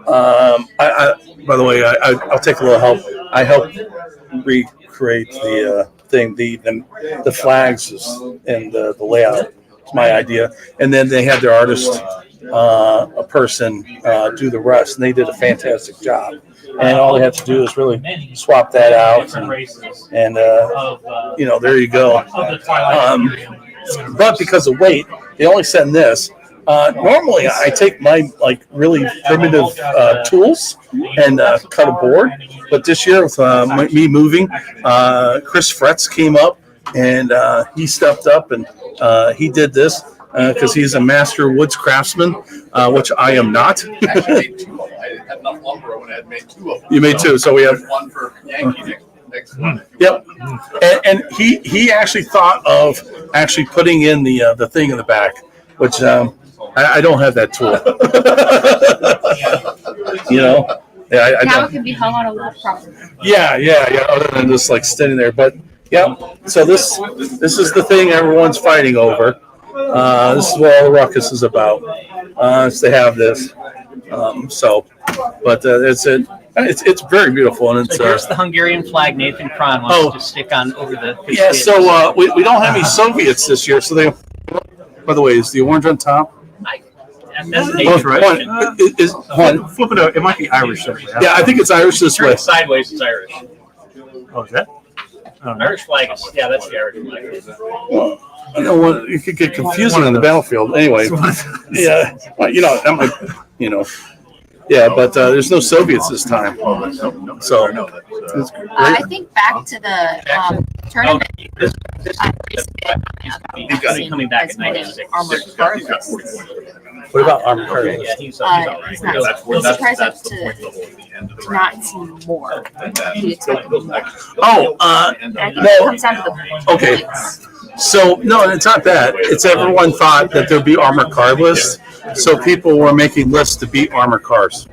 By the way, I'll take a little help. I helped recreate the thing, the flags and the layout. It's my idea. And then they had their artist, a person, do the rest. And they did a fantastic job. And all they have to do is really swap that out, and there you go. But because of weight, they only send this. Normally, I take my really primitive tools and cut a board. But this year, with me moving, Chris Fretz came up and he stepped up and he did this because he's a master woods craftsman, which I am not. I had enough lumber when I had made 2 of them. You made 2, so we have one for Yankee next one. Yep, and he actually thought of actually putting in the thing in the back, which I don't have that tool. I Now don't. it can be hung on a wall properly. Yeah. Other than just standing there, but yeah. So this is the thing everyone's fighting over. This is what all the ruckus is about. Is to have this. It's very beautiful, and it's. So here's the Hungarian flag. Nathan Kron wants to stick on over the. Yeah. So we don't have any Soviets this year. So they. By the way, is the orange on top? That's Nathan, right? Flip it out. It might be Irish. Yeah, I think it's Irish this way. Sideways is Irish. Oh, is that? Irish flag is that's the Irish flag. Well, it could get confusing on the battlefield. Anyway, yeah. Well, yeah, but there's no Soviets this time. So it's great. I think back to the tournament. He's got it coming back at 96. Armored car lists. What about armored car? Yeah, he's all right. He's surprised to not see more. He expected more. Oh, And I think it comes down to the okay. points. So no, it's not that. It's everyone thought that there'd be armored car lists, so people were making lists to beat armored cars.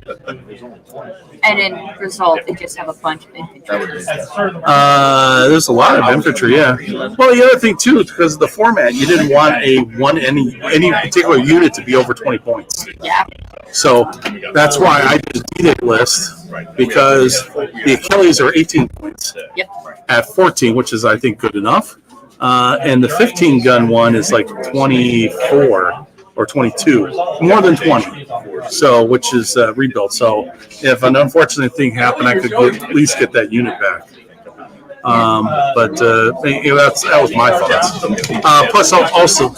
And in result, they just have a bunch of infantry. There's a lot of infantry, yeah. Well, the other thing too, because of the format, you didn't want any particular unit to be over 20 points. Yeah. So that's why I did a D-Day list, because the Achilles are 18 points at 14, which is I think good enough. And the 15 gun one is like 24 or 22, more than 20. So, which is rebuilt. So, if an unfortunate thing happened, I could at least get that unit back. But that was my thoughts. Plus, also,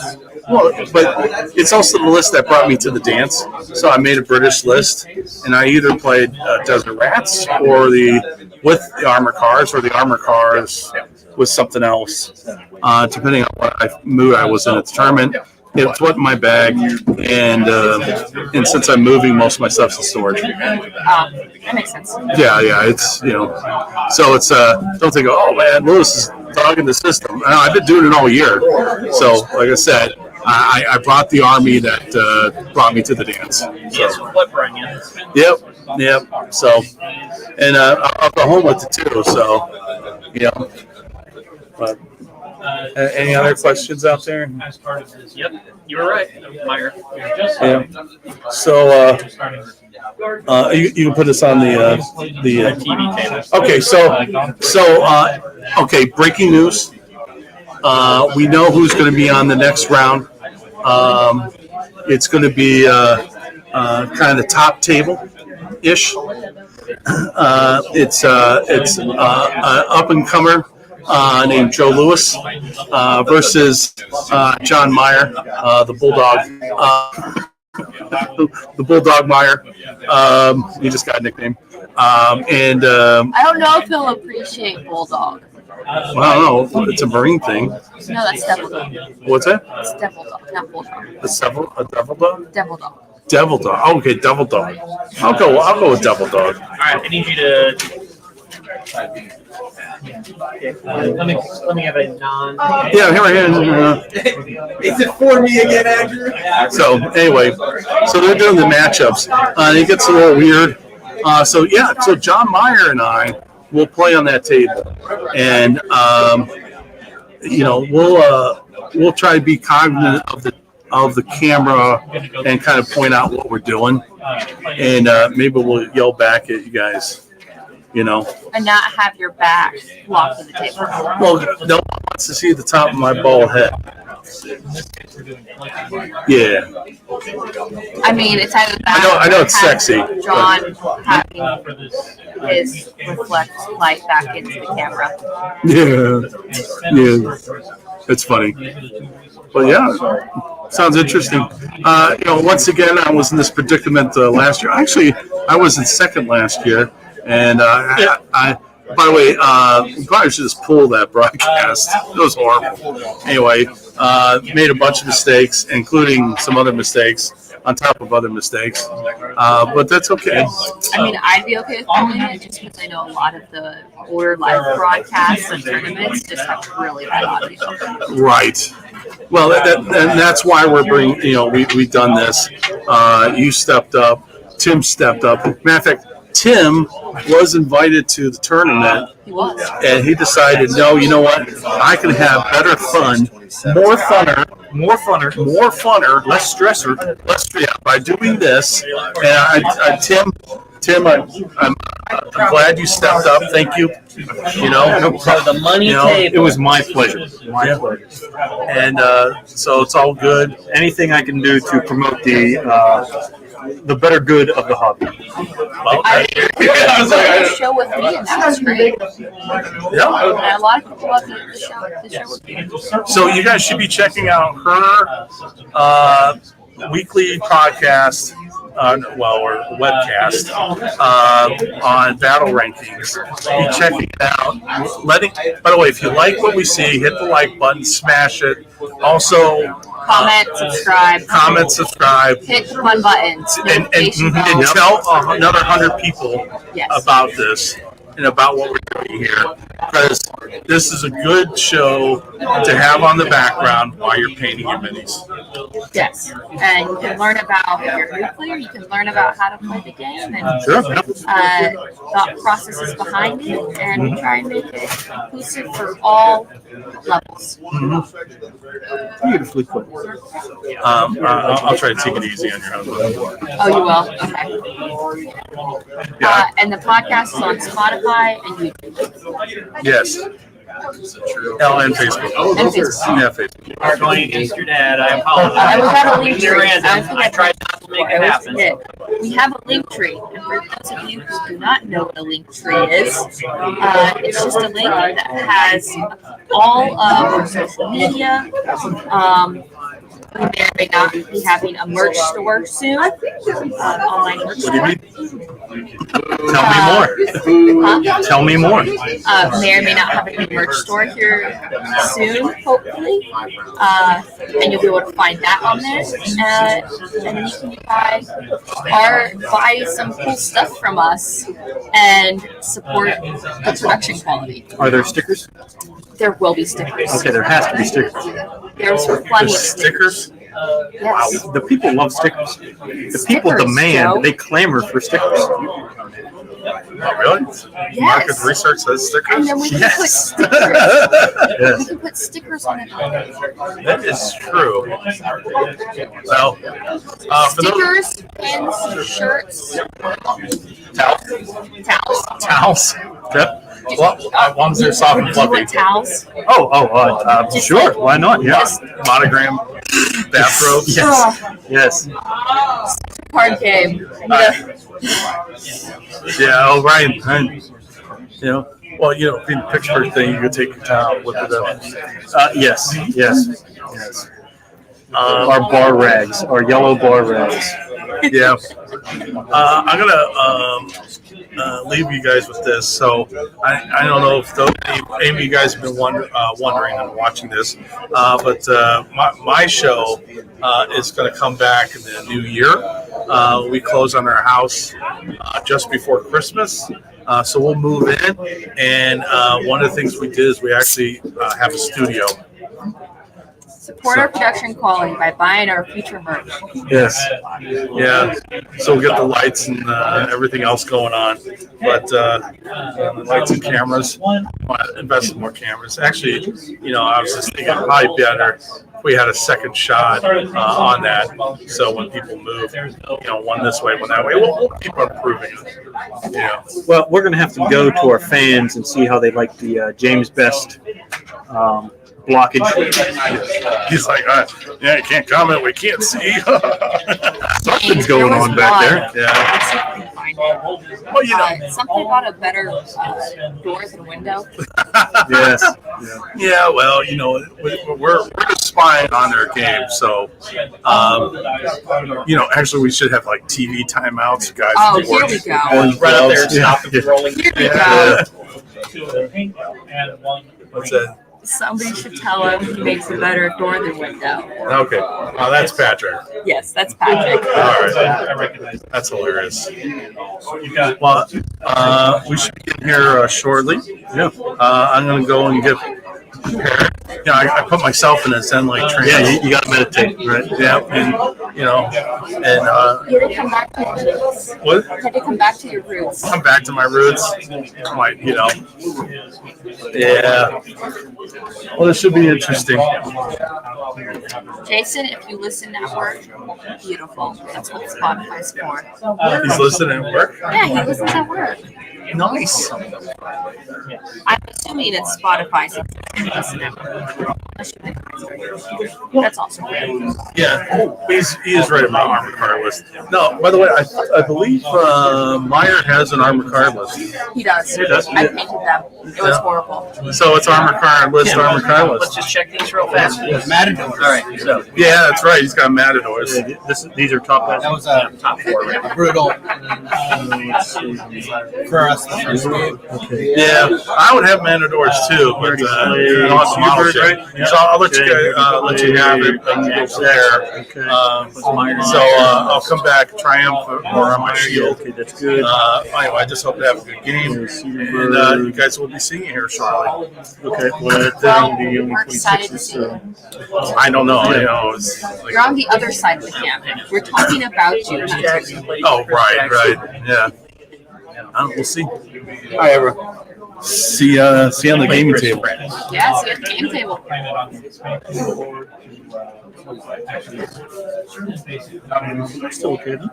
but it's also the list that brought me to the dance. So I made a British list, and I either played Desert Rats or with the armor cars, or the armor cars with something else, depending on what mood I was in at the tournament. It's what in my bag, and since I'm moving, most of my stuff's in storage. That makes sense. Yeah, it's so it's don't think, oh man, Lewis is dogging the system. I've been doing it all year. So like I said, I brought the army that brought me to the dance. So. Yep. So, and I'll go home with it too. So, But any other questions out there? Yep, you were right, Meyer. Yeah. So you can put this on the TV table. Okay, okay. Breaking news. We know who's going to be on the next round. It's going to be kind of the top table ish. It's an up and comer named Joe Lewis versus John Meyer, the Bulldog. The Bulldog Meyer. He just got a nickname. I don't know if he'll appreciate Bulldog. Well, I don't know. It's a marine thing. No, that's devil dog. What's that? It's devil dog, not bulldog. A devil dog? Devil dog. Devil dog. Oh, okay, devil dog. I'll go with devil dog. All right, I need you to. Let me have a non. Yeah, here. Is it for me again, Andrew? So anyway, so they're doing the matchups. It gets a little weird. So John Meyer and I will play on that table, and we'll try to be cognizant of the camera and kind of point out what we're doing, and maybe we'll yell back at you guys. And not have your back locked to the table. Well, no one wants to see the top of my bald head. Yeah. I mean, it's either that. I know it's sexy. John having his reflect light back into the camera. Yeah. It's funny. But yeah, sounds interesting. Once again, I was in this predicament last year. Actually, I was in second last year. And I by the way, we probably should just pull that broadcast. It was horrible. Anyway, made a bunch of mistakes, including some other mistakes on top of other mistakes. But that's okay. I mean, I'd be okay with pulling it just because I know a lot of the older live broadcasts and tournaments just have really bad audio. Right. Well, and that's why we're bringing. We've done this. You stepped up. Tim stepped up. Matter of fact, Tim was invited to the tournament, and he decided, no, you know what? I can have better fun, more funner, less stressor, by doing this. And Tim, I'm glad you stepped up. Thank you. The money table. It was my pleasure. And so it's all good. Anything I can do to promote the better good of the hobby. I was like, show with me, and that was great. Yeah. And a lot of people love the show with me. So you guys should be checking out her weekly podcast, or webcast on Battle Rankings. Be checking it out. By the way, if you like what we see, hit the like button, smash it. Also, comment, subscribe. Hit the fun buttons. And tell another 100 people about this and about what we're doing here, because this is a good show to have on the background while you're painting your minis. Yes, and you can learn about if you're a new player, you can learn about how to play the game and thought processes behind it, and try and make it inclusive for all levels. Beautifully put. I'll try to take it easy on your husband. Oh, you will? Okay. And the podcast is on Spotify and YouTube. Yes. And Facebook. And Facebook. Yeah, Facebook. Are going against your dad. I apologize. And we have a link tree. I tried not to make it happen. We have a link tree. And for those of you who do not know what a link tree is, it's just a link that has all of our social media. We may or may not be having a merch store soon. Online merch store. What do you mean? Tell me more. May or may not have a new merch store here soon, hopefully. And you'll be able to find that on there. And then you can buy some cool stuff from us and support the production quality. Are there stickers? There will be stickers. Okay, there has to be stickers. There's plenty of stickers. Yes. Wow, the people love stickers. The people demand, Joe. they clamor for stickers. Oh, really? Yes. Market research says stickers? And then we can put stickers. Yes. We can put stickers on it. That is true. Well, for those Stickers, pins, shirts, towels. towels. Yep. Well, as long as they're soft and Do you fluffy. want towels? Sure, like- why not? Yeah. Just- Monogram bathrobes. Yes. Card game. Yeah, Ryan. Well, being the Pittsburgh thing, you could take your towel, whip it up. Yes. Our bar rags, our yellow bar rags. Yeah. I'm gonna leave you guys with this. So I don't know if any of you guys have been wondering and watching this, but my show is going to come back in the new year. We close on our house just before Christmas. So we'll move in, and one of the things we did is we actually have a studio. Support our production quality by buying our future merch. Yes. Yeah. So we'll get the lights and everything else going on. But the lights and cameras, invest in more cameras. Actually, I was just thinking it might be better if we had a second shot on that. So when people move, one this way, one that way, we'll keep on improving it. Yeah. Well, we're going to have to go to our fans and see how they like the James Best blockage. He's like, you can't comment. We can't see. Something's going on back there. Yeah. Well, something about a better doors and window. Yes. Yeah. Well, we're just spying on their game. So, actually, we should have like TV timeouts, guys. Oh, here we go. Right up there and stop them from rolling. Here we go. What's that? Somebody should tell him he makes a better door than window. Okay. Oh, that's Patrick. Yes, that's Patrick. All right. That's hilarious. Well, we should be in here shortly. Yeah. I'm going to go and get prepared. I put myself in a Zen-like trance. Yeah, you got to meditate, right? Yeah, and You had to come back to your roots. What? You had to come back to your roots. Come back to my roots. Yeah. Well, this should be interesting. Jason, if you listen at work, beautiful. That's what Spotify's for. He's listening at work? Yeah, he listens at work. Nice. I'm assuming it's Spotify since he listens at work. That's also great. Yeah, he is right about armor card list. No, by the way, I believe Meyer has an armor card list. He does. I painted them. It was horrible. So it's armor card list, armor card list. Let's just check these real fast. Matador. All right. So Yeah, that's right. He's got Matadors. These are top guys. That was top four. Right? brutal for us the first game. Okay. Yeah, I would have Matadors too, but you're an awesome model ship. So I'll let you have it and go from there. Okay. So I'll come back triumphant more on my shield. Okay, that's good. Anyway, I just hope to have a good game, and you guys will be seeing it here shortly. Okay, well, that's the only We're excited to 26s. see you. I don't know. It's like, You're on the other side of the camp. We're talking about you. oh, right, yeah. We'll see. All right, everyone. See you on the gaming table. Yeah, see you at the game table. Still okay, though.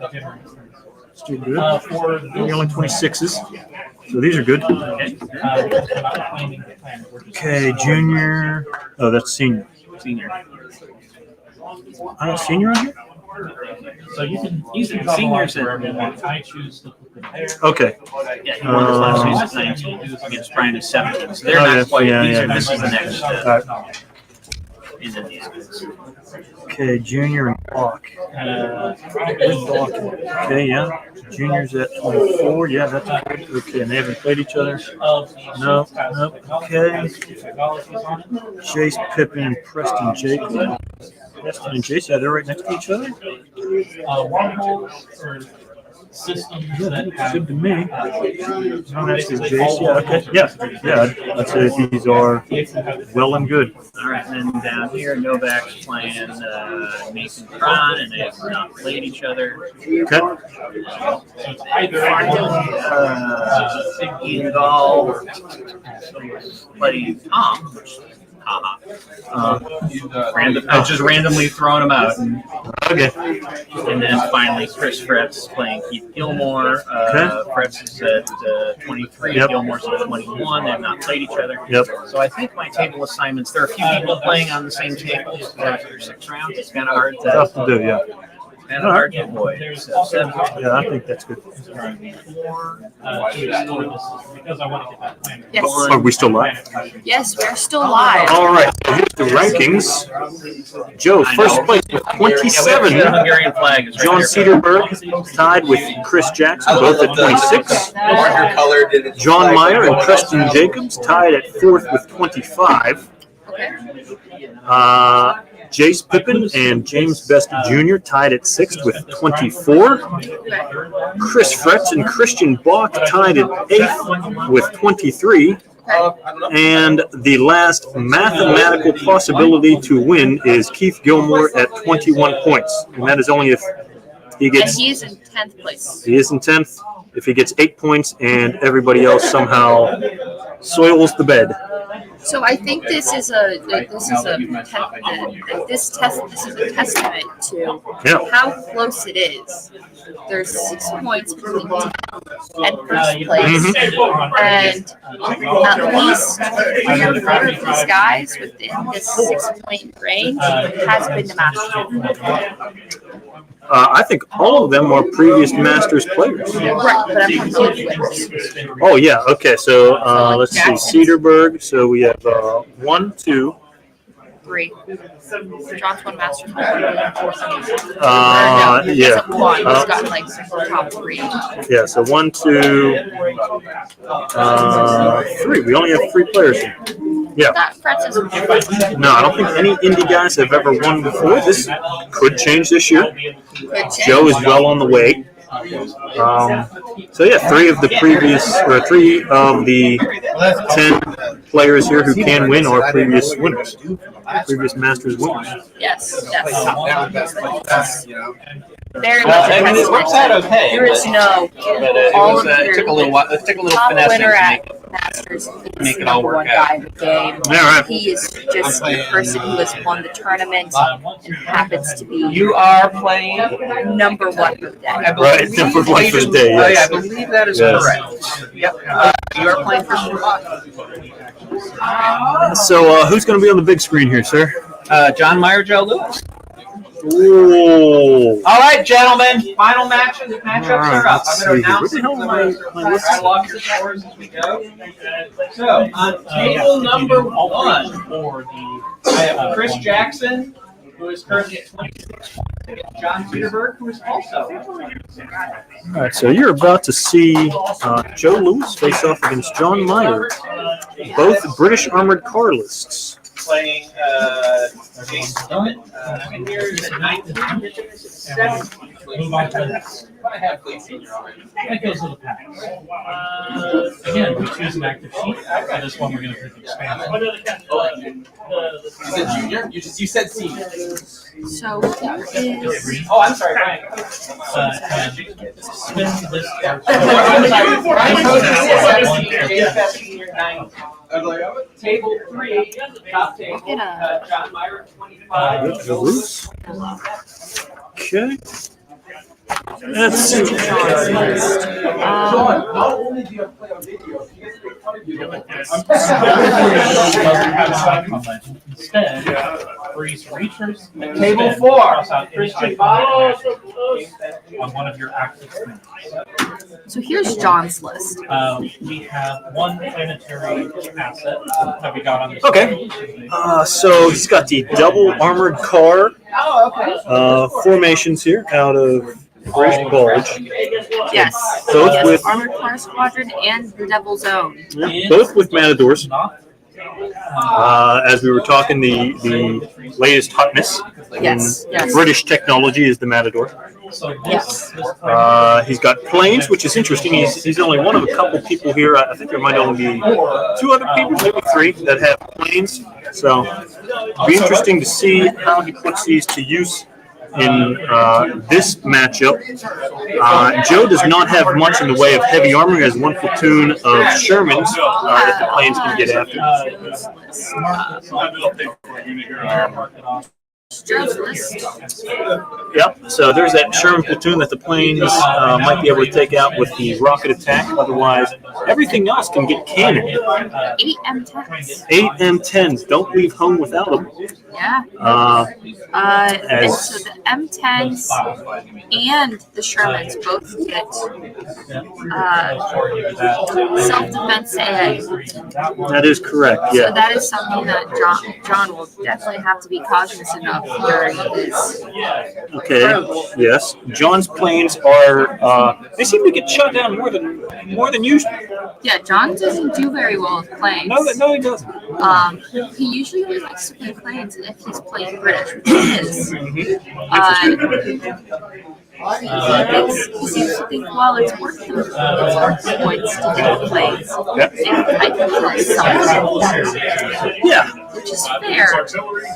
Still good. The only 26s. So these are good. Okay, junior. Oh, that's senior. Senior. I have senior on here? So you can seniors at Okay. yeah, he won his last season at 19 against Brian at 17. So they're not quite. This is the next. And then these guys. Okay, junior and block. Okay, yeah. Junior's at 24. Yeah, that's good. Okay, and they haven't played each other. No. Okay. Chase, Pippin, and Preston Jake. Preston and Chase, yeah, they're right next to each other. Yeah, that looks good to me. No, that's the Jace. Yeah, okay. Yeah. I'd say these are well and good. All right, and then down here, Novak's playing Nathan Cron, and they have not played each other. Okay. Ian Gall playing Tom, which just randomly throwing them out. Okay. And then finally, Chris Fretz playing Keith Gilmore. Fretz is at 23, Yep. Gilmore's at 21. They've not played each other. Yep. So I think my table assignments, there are a few people playing on the same table after 6 rounds. It's kind of hard Tough to to do, yeah. And a Argent Boy. There's So also 7. Yeah, I think that's good. because I want to get that plan. Yes. Are we still live? Yes, we're still live. All right. So here's the rankings. Joe, first place with 27. The Hungarian flag is right John there. Cedarberg tied with Chris Jackson, both at 26. Marker colored and John Meyer and Preston Jacobs tied at fourth with 25. Jace Pippin and James Best Jr. tied at sixth with 24. Chris Fretz and Christian Bach tied at eighth with 23. And the last mathematical possibility to win is Keith Gilmore at 21 points. And that is only if he And gets, he's in 10th place. he is in 10th, if he gets 8 points and everybody else somehow soils the bed. So I think this is a testament to Yeah. how close it is. There's 6 points between 10th and first place, and at least 3 or 4 of these guys within this 6-point range has been to Masters. I think all of them are previous Masters players. Right, but I'm confused with. Oh, yeah. Okay. So let's see. Cedarberg. So we have 1, 2. 3. John's won Masters. Yeah. He's got like top 3. Yeah. So 1, 2, 3. We only have 3 players here. Yeah. That Fretz is No, I don't think any indie guys have ever won before. This could change this year. Joe is well on the way. So yeah, 3 of the 10 players here who can win are previous winners, previous Masters winners. yes. Well, Very much. I mean, it works out okay. There is no. But it all was, of it took a little while. It took a little top finessing to winner make at Masters. make He's it all the work one out. guy in the game. Yeah, right. He is just the person who has won the tournament and happens to be You are playing. number 1 for the day. I Right, believe- number 1 for the day. Oh, yeah, I Yes. believe that is Yes. correct. Yep. You are playing Christian Bach. So who's going to be on the big screen here, sir? John Meyer, Joe Lewis. Ooh. All right, gentlemen. Final matchups All right, are up. let's I'm going see to here. announce Where the hell am I listed? I lost the scores as we go. So on table number 1, I have Chris Jackson, who is currently at 26 points, against John Cedarberg, who is also. All right, so you're about to see Joe Lewis face off against John Meyer, both British armored car lists. Playing James Pippin. And here is at 19, 17. Move on to the next. I have Cleese in your arm. That goes to the packs. Again, we choose an active sheet. For this one, we're going to pick expansion. You said junior? You said senior. So there is. Oh, I'm sorry, Ryan. And spin this card. Table 3, top table, John Meyer at 25. Joe Lewis. Okay. Let's see. Not only do you have to play on video, he gets to make fun of you. Instead, freeze reachers. and Table spin. 4, Cross out any Christian icon Bach. on one of your active spins. So here's John's list. We have one planetary asset that we got on this. Okay. So he's got the double armored car Oh, okay. formations here out of British Bulge. Yes. Both Yes, with- Armored Car Squadron and the Devil's Own. Yeah, both with Matadors. As we were talking, the latest hotness Yes, in yes. British technology is the Matador. Yes. He's got planes, which is interesting. He's only one of a couple people here. I think there might only be 2 other people, maybe 3, that have planes. So it'll be interesting to see how he puts these to use in this matchup. Joe does not have much in the way of heavy armor. He has 1 platoon of Shermans that the planes can get after. Joe's list. Yep. So there's that Sherman platoon that the planes might be able to take out with the rocket attack. Otherwise, everything else can get cannoned. 8 M10s. 8 M10s. Don't leave home without them. Yeah. And so the M10s and the Shermans both get self-defense AA. That is correct. So Yeah. that is something that John will definitely have to be cognizant of during his Okay. Yes. John's planes are. They seem to get shot down more than usual. Yeah, John doesn't do very well with planes. No, he doesn't. He usually only likes to play planes if he's playing British, which he is. He seems to think, well, it's worth the points to get planes. Yep. If I can play something. Yeah. Which is fair.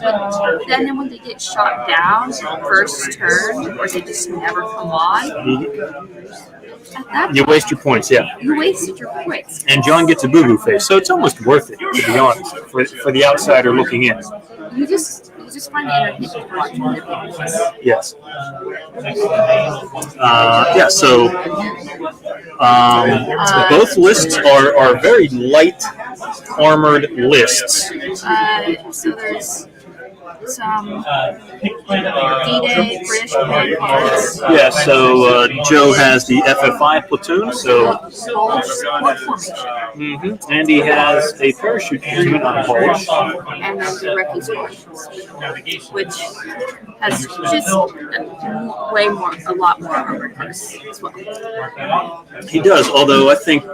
But then when they get shot down first turn, or they just never come on, at that You point, waste your points. Yeah. you wasted your points. And John gets a boo-boo face, so it's almost worth it, to be honest, for the outsider looking in. You just find it entertaining to watch other people's. Yes. So both lists are very light armored lists. So there's some D-Day British command cards. Yeah, so Joe has the FFI platoon, so Bulge support formation. and he has a parachute platoon on Bulge. And then the Recce Squad, which has just a lot more armored cars as well. He does, although I think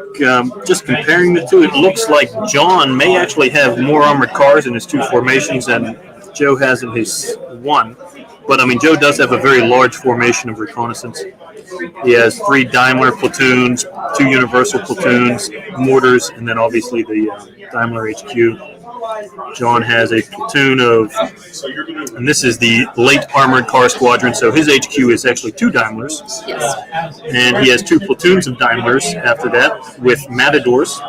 just comparing the two, it looks like John may actually have more armored cars in his two formations than Joe has in his one. But, I mean, Joe does have a very large formation of reconnaissance. He has 3 Daimler platoons, 2 Universal platoons, mortars, and then obviously the Daimler HQ. John has a platoon of, and this is the late armored car squadron, so his HQ is actually 2 Daimlers. Yes. And he has 2 platoons of Daimlers after that with Matadors,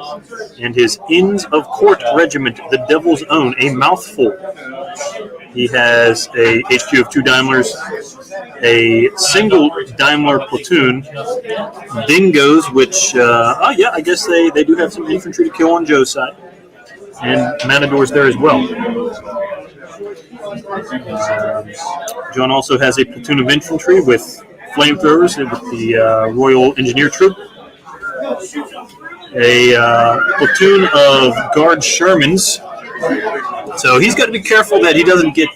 and his Inns of Court Regiment, the Devil's Own, a mouthful. He has a HQ of 2 Daimlers, a single Daimler platoon, Dingoes, which, I guess they do have some infantry to kill on Joe's side, and Matadors there as well. John also has a platoon of infantry with flamethrowers with the Royal Engineer Troop, a platoon of Guard Shermans. So he's got to be careful that he doesn't get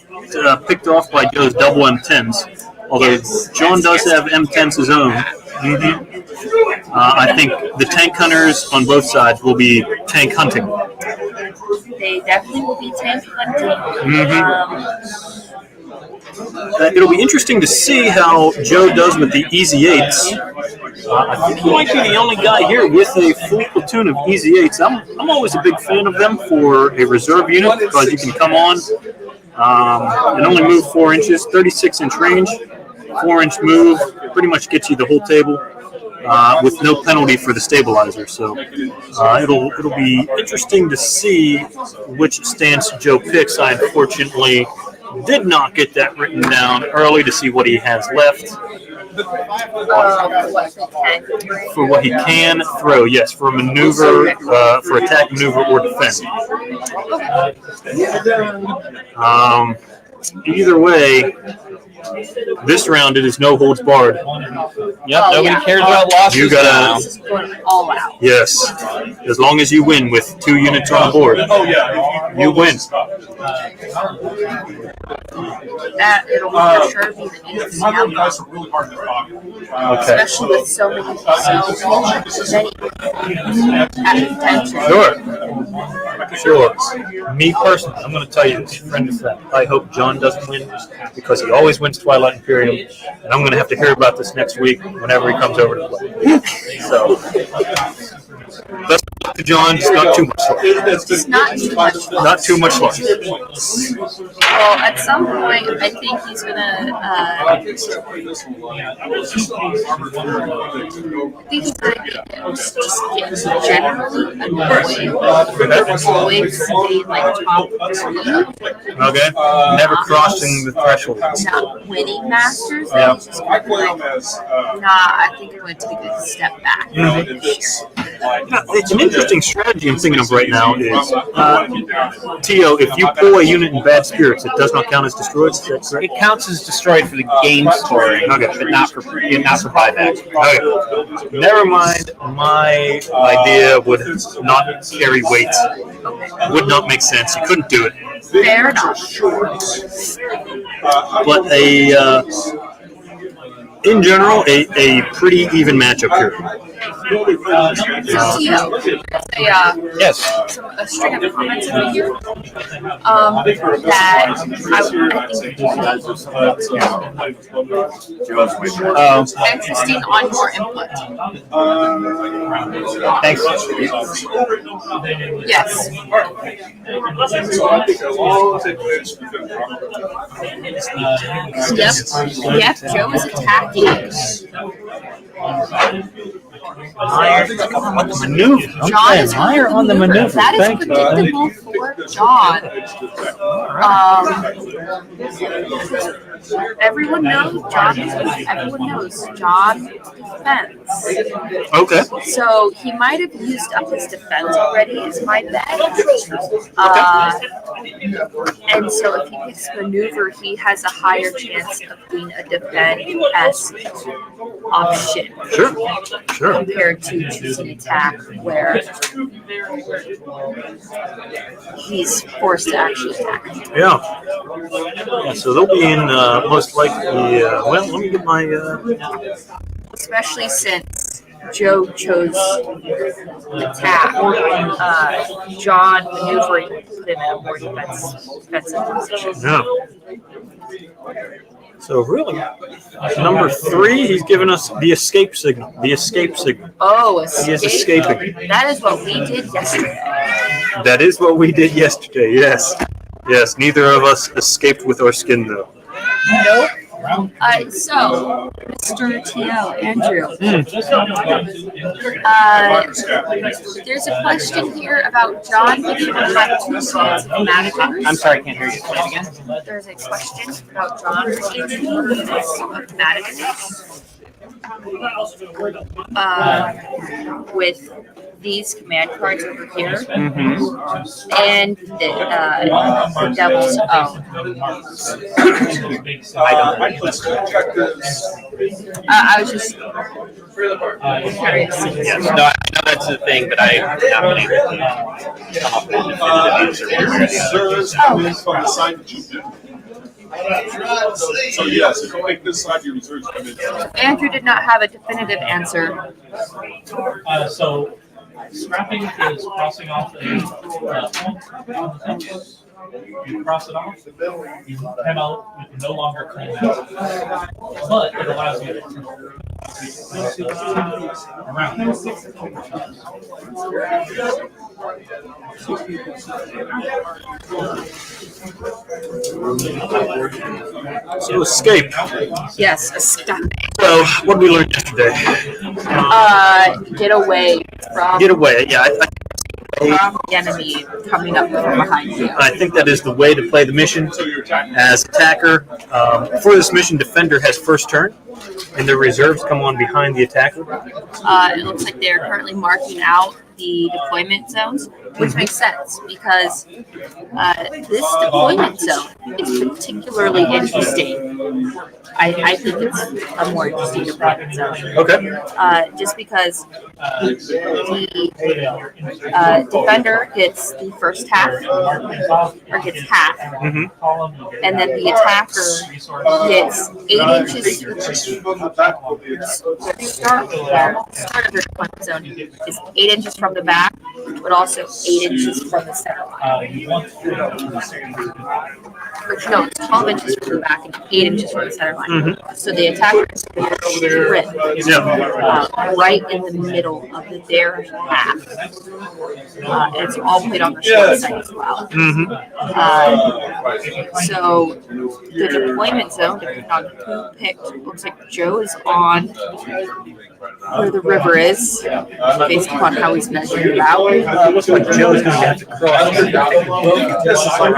picked off by Joe's double M10s. Although John does have M10s his own. I think the tank hunters on both sides will be tank hunting. They definitely will be tank hunting. It'll be interesting to see how Joe does with the Easy 8s. I think he might be the only guy here with a full platoon of Easy 8s. I'm always a big fan of them for a reserve unit because you can come on and only move 4 inches, 36-inch range, 4-inch move, pretty much gets you the whole table with no penalty for the stabilizer. So it'll be interesting to see which stance Joe picks. I unfortunately did not get that written down early to see what he has left. For what he can throw, yes, for a maneuver, for attack, maneuver, or defense. Either way, this round it is no holds barred. Yep, nobody cares about losses. You gotta, now. This is going all out. yes, as long as you win with 2 units on board, you win. That it'll for sure be the easiest outcome. Okay. Especially with so many at attention. Sure. Me personally, I'm going to tell you this, friend to friend. I hope John doesn't win because he always wins Twilight Imperium, and I'm going to have to hear about this next week whenever he comes over to play. So, Best of luck to John. Just not too much luck. Just not too much. Not too much luck. Well, at some point, I think he's gonna. I think he's gonna get generally annoyed. Always staying like top three. Okay. Never crossing the threshold. Not winning Masters. Yeah. He's just gonna be like, I think I'm going to take a step back this year. Now, it's an interesting strategy I'm thinking of right now is, Tio, if you pull a unit in bad spirits, it does not count as destroyed. Is that correct? It counts as destroyed for the game scoring, Okay. but not for buyback. Okay. Never mind. My idea would not carry weight. Would not make sense. You couldn't do it. Fair enough. But in general, a pretty even matchup here. Tio, Yes. a string of comments over here that I think interesting on your input. Thanks. Yes. Yep, Joe is attacking. On the maneuver. John is Meyer on the maneuver. That is Thank you. predictable for John. Everyone knows John defends. Okay. So he might have used up his defense already, is my bet. And so if he picks maneuver, he has a higher chance of being a defend-esque option. Sure. Sure. Compared to choosing attack, where he's forced to actually attack. Yeah. So they'll be in most likely. Well, let me get my. Especially since Joe chose attack. John maneuvering put him in a more defensive position. Yeah. So really, number 3, he's given us the escape signal. The escape signal. Oh, He is escaping. That is what we did yesterday. That is what we did yesterday. Yes. Yes. Neither of us escaped with our skin though. Nope. So, Mr. T.L. Andrew, there's a question here about John being have 2 units of managers. I'm sorry, I can't hear you. Say it again. There's a question about John being 2 units of managers. With these command cards over here, and the Devil's Own. I was just curious. Yes, no, I know that's the thing, but I have not been able to come up with a definitive answer. So yes, if you make this side, your reserves come in. Andrew did not have a definitive answer. So scrapping is crossing off a you cross it off, you cannot, you can no longer claim that. But it allows you to around. So escape. Yes, escape. So what did we learn yesterday? Get away from. Get away. Yeah. From the enemy coming up from behind you. I think that is the way to play the mission. As attacker, for this mission, defender has first turn, and the reserves come on behind the attacker. It looks like they're currently marking out the deployment zones, which makes sense because this deployment zone is particularly interesting. I think it's a more interesting deployment zone. Okay. Just because the defender gets the first half, or gets half, and then the attacker gets 8 inches. The start of the deployment zone is 8 inches from the back, but also 8 inches from the center line. No, it's 12 inches from the back and 8 inches from the center line. So the attacker is right in the middle middle of their half. And it's all played on the short side as well. So the deployment zone, depending on who picked, looks like Joe is on where the river is, based upon how he's measured it out. Looks like Joe's going to have to cross the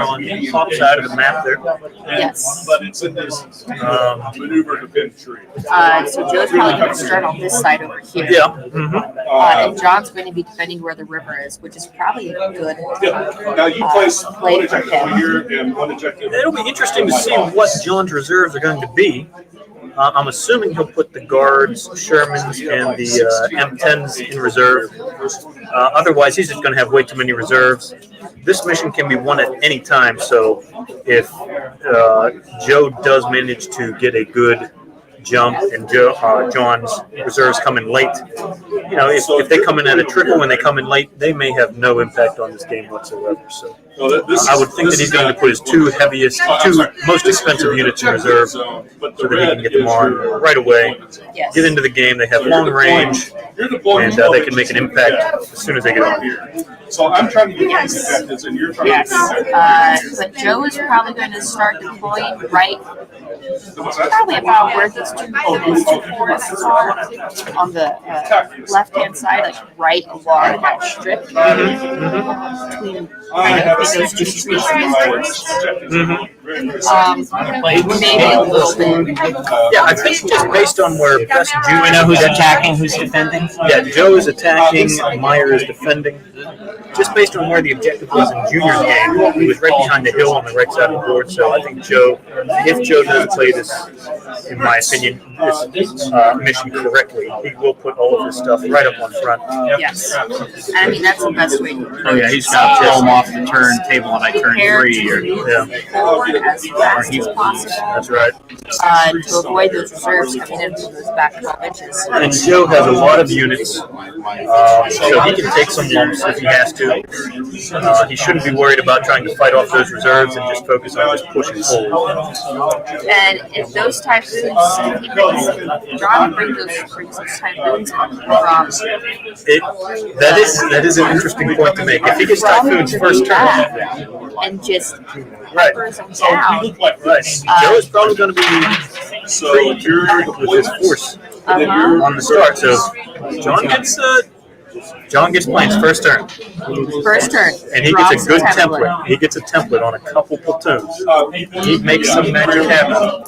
on the top side of the map there. Yes. But it's in this maneuver defend tree. So Joe's probably going to start on this side over here. Yeah. And John's going to be defending where the river is, which is probably a good Now you place play one for objective him. here and one objective. It'll be interesting to see what John's reserves are going to be. I'm assuming he'll put the guards, Shermans, and the M10s in reserve. Otherwise, he's just going to have way too many reserves. This mission can be won at any time, so if Joe does manage to get a good jump and John's reserves come in late, if they come in at a trickle and they come in late, they may have no impact on this game whatsoever. So I would think that he's going to put his two most expensive units in reserve so that he can get them on right away, get into the game. They have long range, and they can make an impact as soon as they get on. So I'm trying to get these objectives, and you're trying Yes. to But Joe is probably going to start deploying right, probably about where these two forests are on the left-hand side, like right along that strip between those two trees. Maybe a little bit. Yeah, I think just based on where best Junior. We know who's attacking, who's defending. Yeah, Joe is attacking, Meyer is defending. Just based on where the objective was in Junior's game, he was right behind the hill on the right side of the board. So I think Joe, if Joe does play this, in my opinion, this mission correctly, he will put all of his stuff right up on front. Yes. I mean, that's the best way to do it. Oh yeah, he's got to pull him off the turntable on turn 3. Forward as fast as possible. That's right. To avoid those reserves coming in from those back 12 inches. And Joe has a lot of units, so he can take some lumps if he has to. He shouldn't be worried about trying to fight off those reserves and just focus on just pushing forward. And if those typhoons, John brings those typhoons from. That is an interesting point to make. If he gets typhoons first turn, and just right, peppers them down. right. Joe is probably going to be pretty with his force on the start. So John gets planes first turn. First turn. And he gets a good template. He gets a template on a couple platoons. He makes some magic happen.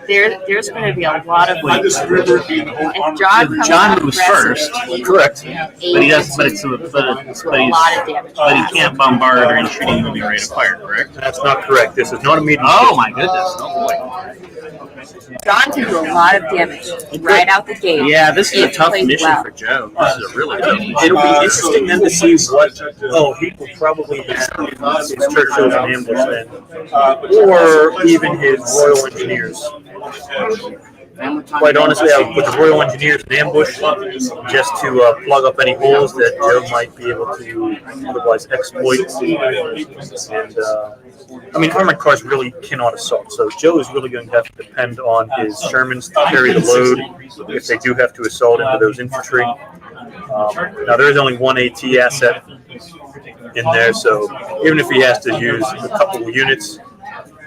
There's going to be a lot of fighting. And John moves first. Correct. But he does. But it's a lot of damage. But he can't bombard or anything. He will be ready to fire. Correct. That's not correct. This is not a medium. Oh my goodness! Oh boy. John can do a lot of damage right out the gate. Yeah, this is a tough mission well. for Joe. This is a really tough mission. It'll be interesting then to see what. Oh, he will probably have his Churchills and ambush then, or even his Royal Engineers. Quite honestly, I would put the Royal Engineers in ambush just to plug up any holes that Joe might be able to otherwise exploit. And I mean, armored cars really cannot assault, so Joe is really going to have to depend on his Shermans to carry the load if they do have to assault into those infantry. Now, there is only one AT asset in there, so even if he has to use a couple of units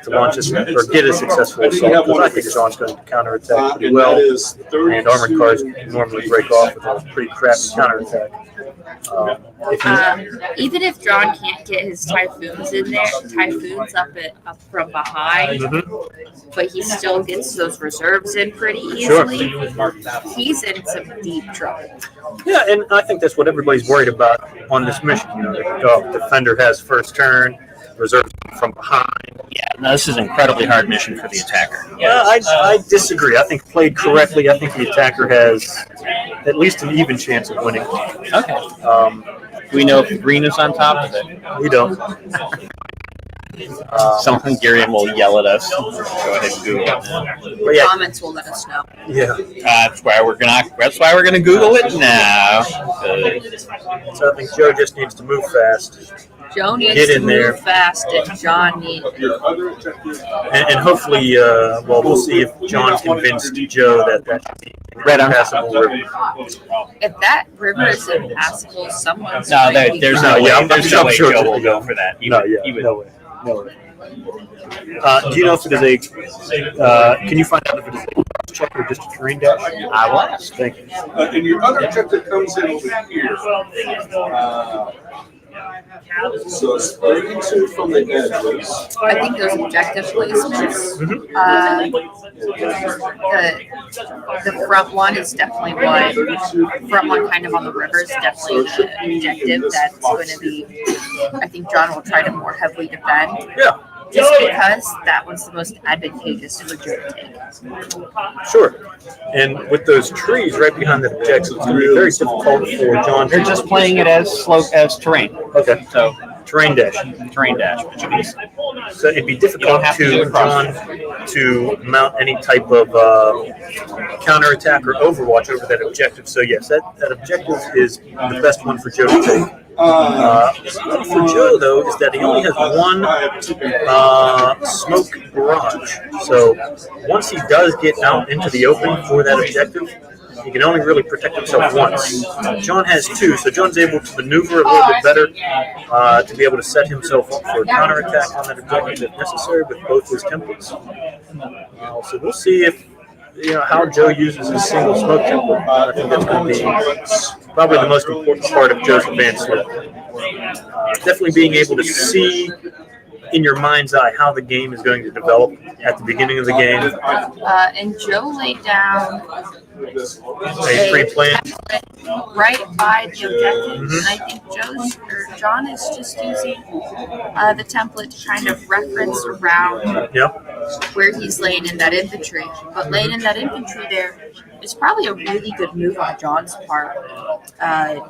to launch us or get a successful assault, because I think John's going to counterattack pretty well, and armored cars normally break off with a pretty crappy counterattack. Even if John can't get his typhoons in there, up from behind, but he still gets those reserves in pretty easily, he's in some deep trouble. Yeah, and I think that's what everybody's worried about on this mission. The defender has first turn, reserves from behind. Yeah, no, this is an incredibly hard mission for the attacker. I disagree. I think played correctly, I think the attacker has at least an even chance of winning. Okay. Do we know if green is on top of it? We don't. Something Garion will yell at us. Go ahead and Google it. The comments will let us know. Yeah. That's why we're gonna Google it now. So I think Joe just needs to move fast. Joe needs Get to in there. move fast, and John needs. Your other objective. And hopefully, well, we'll see if John convinced Joe that Red on impassable river. If that river is impassable, someone's. No, there's no way. There's no way Joe will go for that. He No, would- yeah, he would- no way. No way. Do you know if it is can you find out if it is a check or just a terrain dash? I will ask. Thank you. And your other objective comes in over here. So it's 32 from the edges. I think those objective placements. The front one is definitely one. Front one, kind of on the river, is definitely the objective. That's going to be. I think John will try to more heavily defend. Yeah. Just because that one's the most advantageous for Joe to take. Sure. And with those trees right behind the objective, it's going to be very difficult for John. They're just playing it as terrain. Okay. So terrain dash. Terrain dash, which means so it'd be difficult have to do to it cross. John to mount any type of counterattack or overwatch over that objective. So yes, that objective is the best one for Joe to take. For Joe, though, is that he only has one smoke barrage. So once he does get out into the open for that objective, he can only really protect himself once. John has two, so John's able to maneuver a little bit better to be able to set himself up for a counterattack on that objective if necessary with both his templates. So we'll see if how Joe uses his single smoke template. I think that's going to be probably the most important part of Joe's advance here. Definitely being able to see in your mind's eye how the game is going to develop at the beginning of the game. And Joe laid down A pre-plan. right by the objective, and I think John is just using the template to kind of reference around where he's laying in that infantry. But laying in that infantry there is probably a really good move on John's part,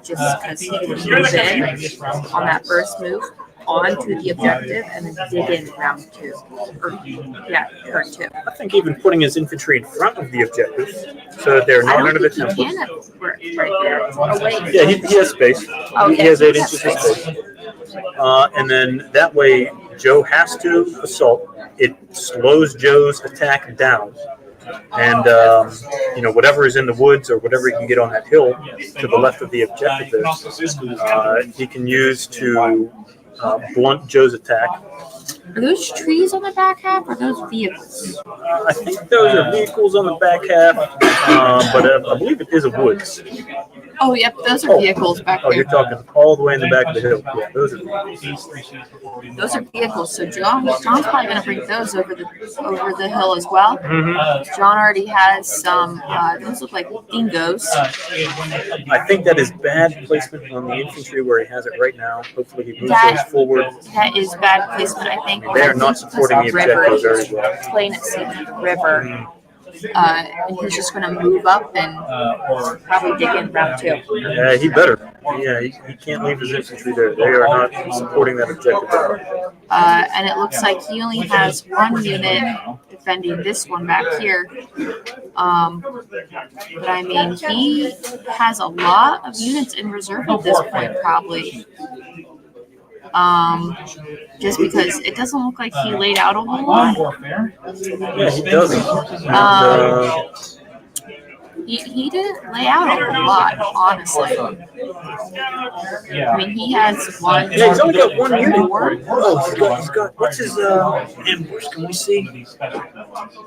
just because he can move in on that first move onto the objective and then dig in round two. Turn two. I think even putting his infantry in front of the objective so that they're not under the He template. can have right there. Oh, wait. Yeah, he has space. Oh, He yeah, has 8 he has inches of space. space. And then that way, Joe has to assault. It slows Joe's attack down. And, whatever is in the woods or whatever he can get on that hill to the left of the objective there, he can use to blunt Joe's attack. Are those trees on the back half or those vehicles? I think those are vehicles on the back half, but I believe it is a woods. Oh, yep, those are vehicles back Oh, there. you're talking all the way in the back of the hill. Yeah, those are vehicles. Those are vehicles. So John's probably going to bring those over the hill as well. John already has some. Those look like dingoes. I think that is bad placement on the infantry where he has it right now. Hopefully he moves That- those forward. That is bad placement, I think. They are not supporting the objective very well. Playing at sea river. And he's just going to move up and probably dig in round two. Yeah, he better. Yeah, he can't leave his infantry there. They are not supporting that objective at all. And it looks like he only has one unit defending this one back here. But I mean, he has a lot of units in reserve at this point, probably. Just because it doesn't look like he laid out a whole lot. Yeah, he doesn't. He didn't lay out a whole lot, honestly. I mean, he has one. Yeah, he's only got one unit. Four. Oh, he's got what's his ambush? Can we see?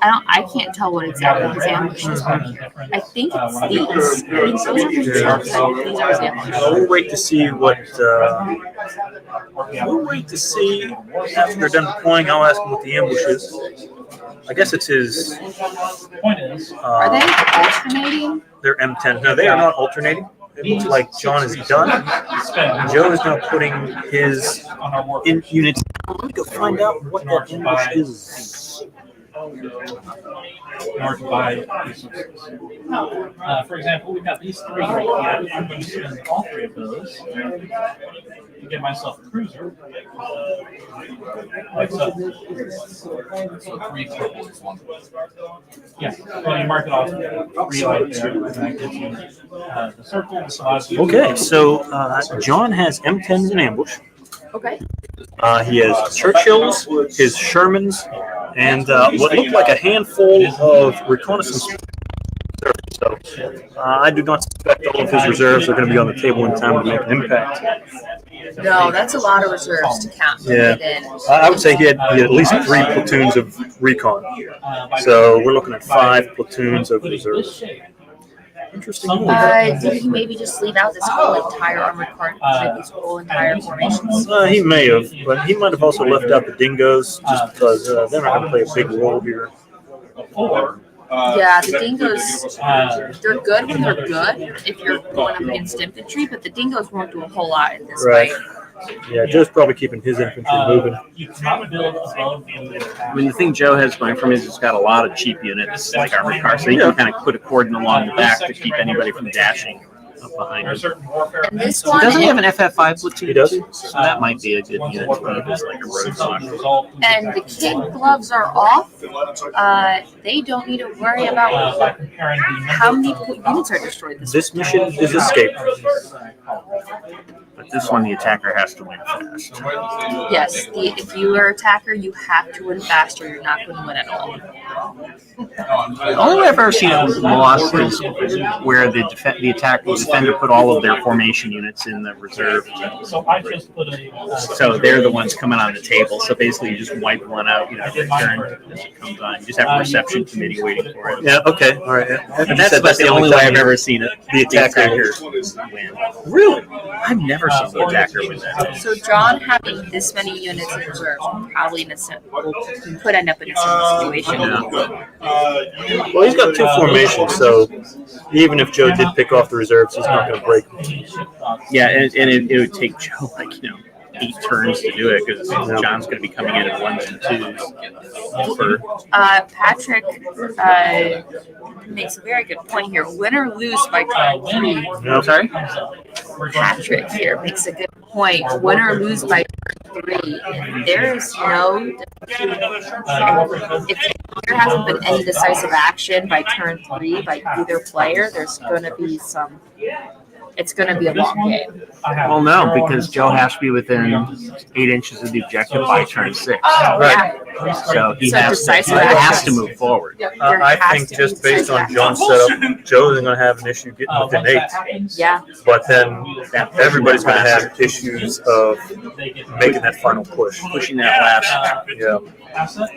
I can't tell what exactly his ambush is back here. I think it's these. I think those are his ambush. These are his ambush. We'll wait to see what. We'll wait to see after they're done deploying. I'll ask him what the ambush is. I guess it's his. Are they alternating? They're M10. No, they are not alternating. It looks like John is done. Joe is now putting his units. Let me go find out what that ambush is. For example, we've got these three right here. I'm going to spend all three of those to get myself a cruiser. Like so. So 3 circles, 1. Yeah, well, you mark it off 3 right there, and that gives you the circle. This allows you Okay, so John has M10s in ambush. Okay. He has Churchills, his Shermans, and what looked like a handful of reconnaissance. So I do not suspect all of his reserves are going to be on the table in time to make an impact. No, that's a lot of reserves to count. Yeah. In. I would say he had at least 3 platoons of recon. So we're looking at 5 platoons of reserves. Interesting move. Did he maybe just leave out this whole entire armored car, like these whole entire formations? He may have, but he might have also left out the dingoes just because they're not going to play a big role here. Yeah, the dingoes, they're good when they're good if you're going up against infantry, but the dingoes won't do a whole lot in this Right. fight. Yeah, Joe's probably keeping his infantry moving. I mean, the thing Joe has going for him is he's got a lot of cheap units like armored cars, so he can kind of put a cordon along the back to keep anybody from dashing up behind him. And this So one, doesn't he have an FF5 platoon? He does. So that might be a good unit to keep as like a roadblock. and the kid gloves are off. They don't need to worry about how many units are destroyed. This mission is escape. But this one, the attacker has to win fast. Yes, if you are attacker, you have to win fast or you're not going to win at all. The only way I've ever seen it lost is where the defender put all of their formation units in the reserve. So I just put a. So they're the ones coming on the table. So basically, you just wipe one out, every turn as it comes on. You just have a reception committee waiting for it. Yeah, okay, all right. Yeah. But that's about the only way I've ever seen it. The attacker win. Really? I've never seen the attacker win that. So John having this many units in reserve probably could end up in a similar situation. Well, he's got 2 formations, so even if Joe did pick off the reserves, he's not going to break them. Yeah, and it would take Joe 8 turns to do it because John's going to be coming in at 1s and 2s. For Patrick makes a very good point here. Win or lose by turn 3. I'm sorry? Patrick here makes a good point. Win or lose by turn 3. If there is no, if there hasn't been any decisive action by turn 3 by either player, there's going to be some. It's going to be a long game. Well, no, because Joe has to be within 8 inches of the objective by turn 6. Right. So he So has decisive to action. move forward. I think just based on John's setup, Joe isn't going to have an issue getting within 8. Yeah. But then everybody's going to have issues of making that final push. Pushing that last. Yeah.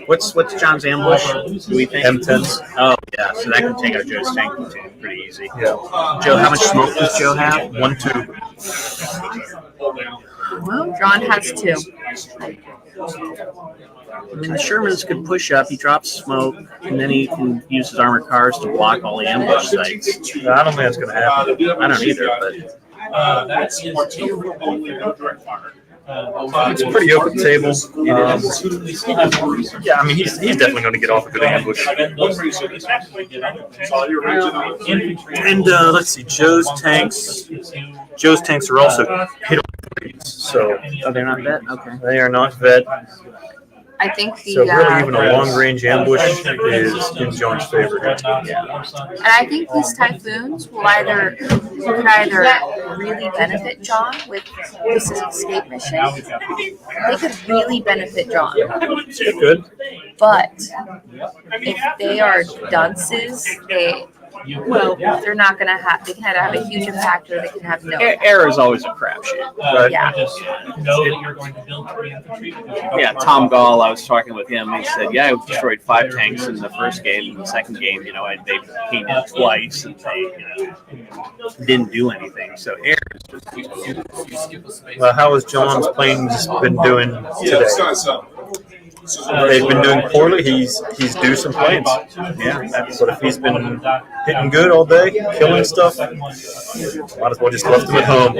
What's John's ambush? Do we think M10s. Oh yeah, so that can take out Joe's tank platoon pretty easy. Yeah. Joe, how much smoke does Joe have? 1, 2. Well, John has 2. I mean, the Shermans could push up. He drops smoke, and then he can use his armored cars to block all the ambush sites. I don't think that's going to happen. I don't either, but It's a pretty open table. Yeah, I mean, he's definitely going to get off a good ambush. And let's see, Joe's tanks are also hit on, so they're not vet. Okay, they are not vet. I think the So really, even a long-range ambush is in John's favor. and I think these typhoons could either really benefit John with this escape mission. They could really benefit John. They could. But if they are dunces, they're not going to have. They can either have a huge impact or they can have no. Air is always a crapshoot. Yeah. Just know that you're going to build 3 infantry. Yeah, Tom Gall, I was talking with him. He said, "Yeah, I destroyed 5 tanks in the first game. In the second game, they came in twice and they, didn't do anything. So air is just." Well, how has John's planes been doing today? They've been doing poorly. He's due some planes. Yeah, but if he's been hitting good all day, killing stuff, might as well just left him at home.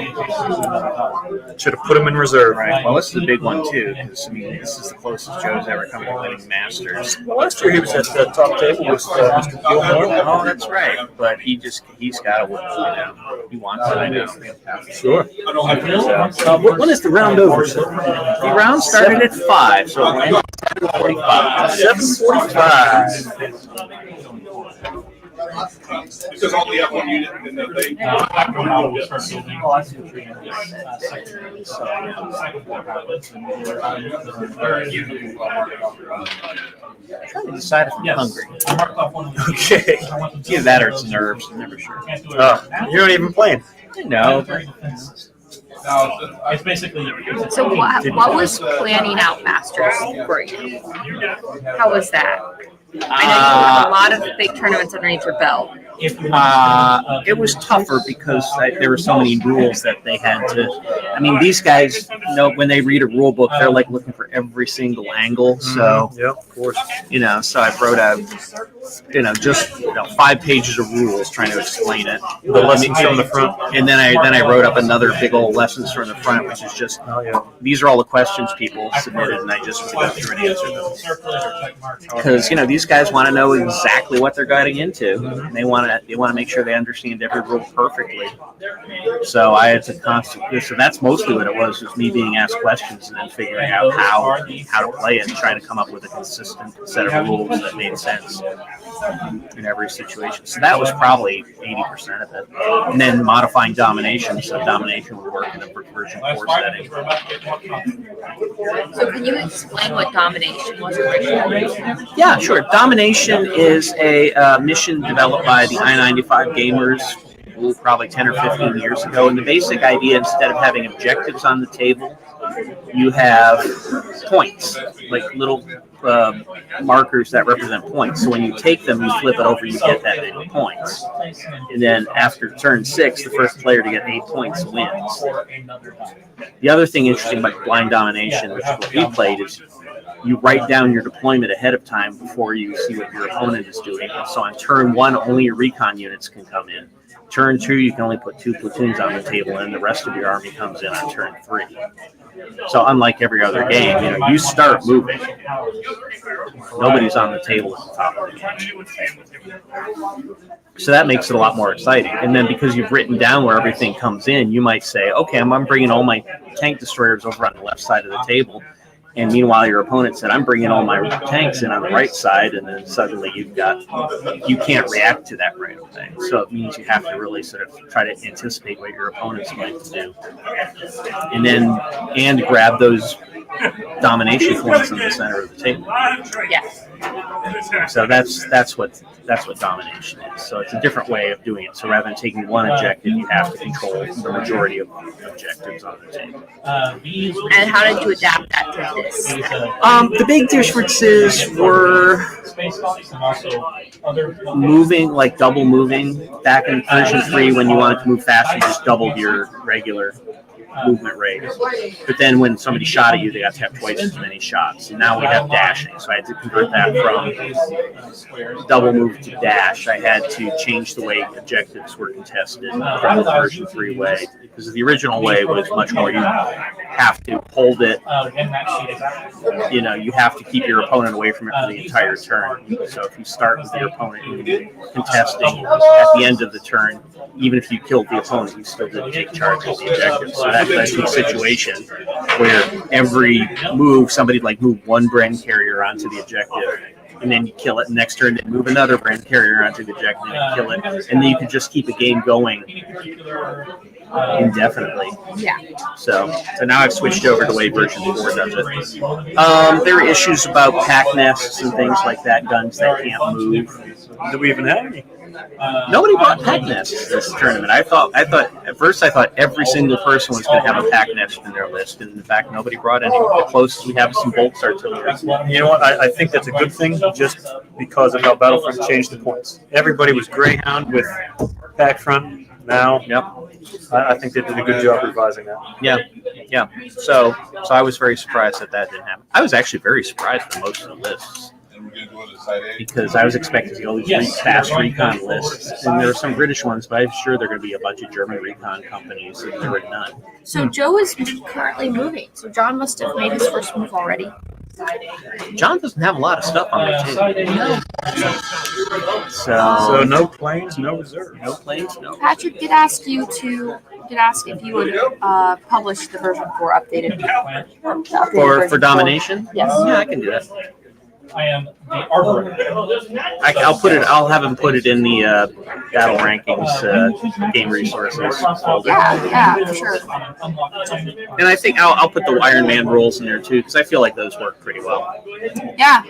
Should have put him in reserve. Right. Well, this is a big one too, because this is the closest Joe's ever come to winning Masters. Well, last year he was at the top table with Mr. Gilmore. Oh, that's right. But he's got to win. He wants it. I know. Sure. When is the round over? The round started at 5, so it went 7:45. 7:45. Because all the F1 unit and then they. After a while, we'll start building secondaries. Trying to decide if I'm Yes. hungry. I marked off one of the- Okay. I want them to- Either that or it's nerves. I'm never sure. Can't do it. Oh, you're not even playing. No. It's basically. So what was planning out Masters for you? How was that? I know you have a lot of big tournaments underneath your belt. It was tougher because there were so many rules that they had to. I mean, these guys know when they read a rule book, they're like looking for every single angle. So, yeah, of course. So I wrote out, just 5 pages of rules trying to explain it. The lessons from the front. And then I wrote up another big old lessons from the front, which is just these are all the questions people submitted, and I just went through and answered them. Because these guys want to know exactly what they're getting into. And they want to make sure they understand every rule perfectly. So I had to constantly. So that's mostly what it was me being asked questions and then figuring out how to play it and trying to come up with a consistent set of rules that made sense in every situation. So that was probably 80% of it. And then modifying domination, so domination would work in a version 4 setting. So can you explain what domination was originally? Yeah, sure. Domination is a mission developed by the I-95 gamers probably 10 or 15 years ago. And the basic idea, instead of having objectives on the table, you have points, like little markers that represent points. So when you take them, you flip it over, you get that many points. And then after turn 6, the first player to get 8 points wins. The other thing interesting about blind domination, which is what we played, is you write down your deployment ahead of time before you see what your opponent is doing. So on turn 1, only your recon units can come in. Turn 2, you can only put 2 platoons on the table, and the rest of your army comes in on turn 3. So unlike every other game, you start moving. Nobody's on the table at the top of the game. So that makes it a lot more exciting. And then because you've written down where everything comes in, you might say, okay, I'm bringing all my tank destroyers over on the left side of the table. And meanwhile, your opponent said, I'm bringing all my tanks in on the right side, and then suddenly you can't react to that right away. So it means you have to really sort of try to anticipate what your opponent's going to do. And grab those domination points in the center of the table. Yes. So that's what domination is. So it's a different way of doing it. So rather than taking one objective, you have to control the majority of objectives on the table. And how did you adapt that to this? The big differences were moving, like double moving. Back in version 3, when you wanted to move fast, you just doubled your regular movement rate. But then when somebody shot at you, they got to have twice as many shots. And now we have dashing. So I had to convert that from double move to dash. I had to change the way objectives were contested from the version 3 way. Because the original way was much more, you have to hold it. You have to keep your opponent away from it for the entire turn. So if you start with your opponent contesting at the end of the turn, even if you killed the opponent, you still didn't take charge of the objective. So that led to a situation where every move, somebody move one Bren carrier onto the objective, and then you kill it. Next turn, then move another Bren carrier onto the objective and kill it. And then you can just keep a game going indefinitely. Yeah. So now I've switched over to the way version 4 does it. There are issues about pack nests and things like that, guns that can't move. Do we even have any? Nobody bought pack nests this tournament. I thought at first every single person was going to have a pack nest in their list, and in fact nobody brought any. The closest we have is some bolts artillery. You know what? I think that's a good thing, just because of how Battlefront changed the points. Everybody was Greyhound with pack front. Now, I think they did a good job revising that. Yeah. So I was very surprised that didn't happen. I was actually very surprised for most of the lists, because I was expecting to see all these fast recon lists, and there are some British ones, but I'm sure there are going to be a bunch of German recon companies, and there were none. So Joe is currently moving. So John must have made his first move already. John doesn't have a lot of stuff on the table. So no planes, no reserve. No planes, no. Patrick did ask if you would publish the version 4 updated. For domination? Yes. Yeah, I can do that. I am the arborist. I'll put it. I'll have him put it in the battle rankings game resources folder. Yeah, for sure. And I think I'll put the Iron Man rules in there too because I feel like those work pretty well. Yeah.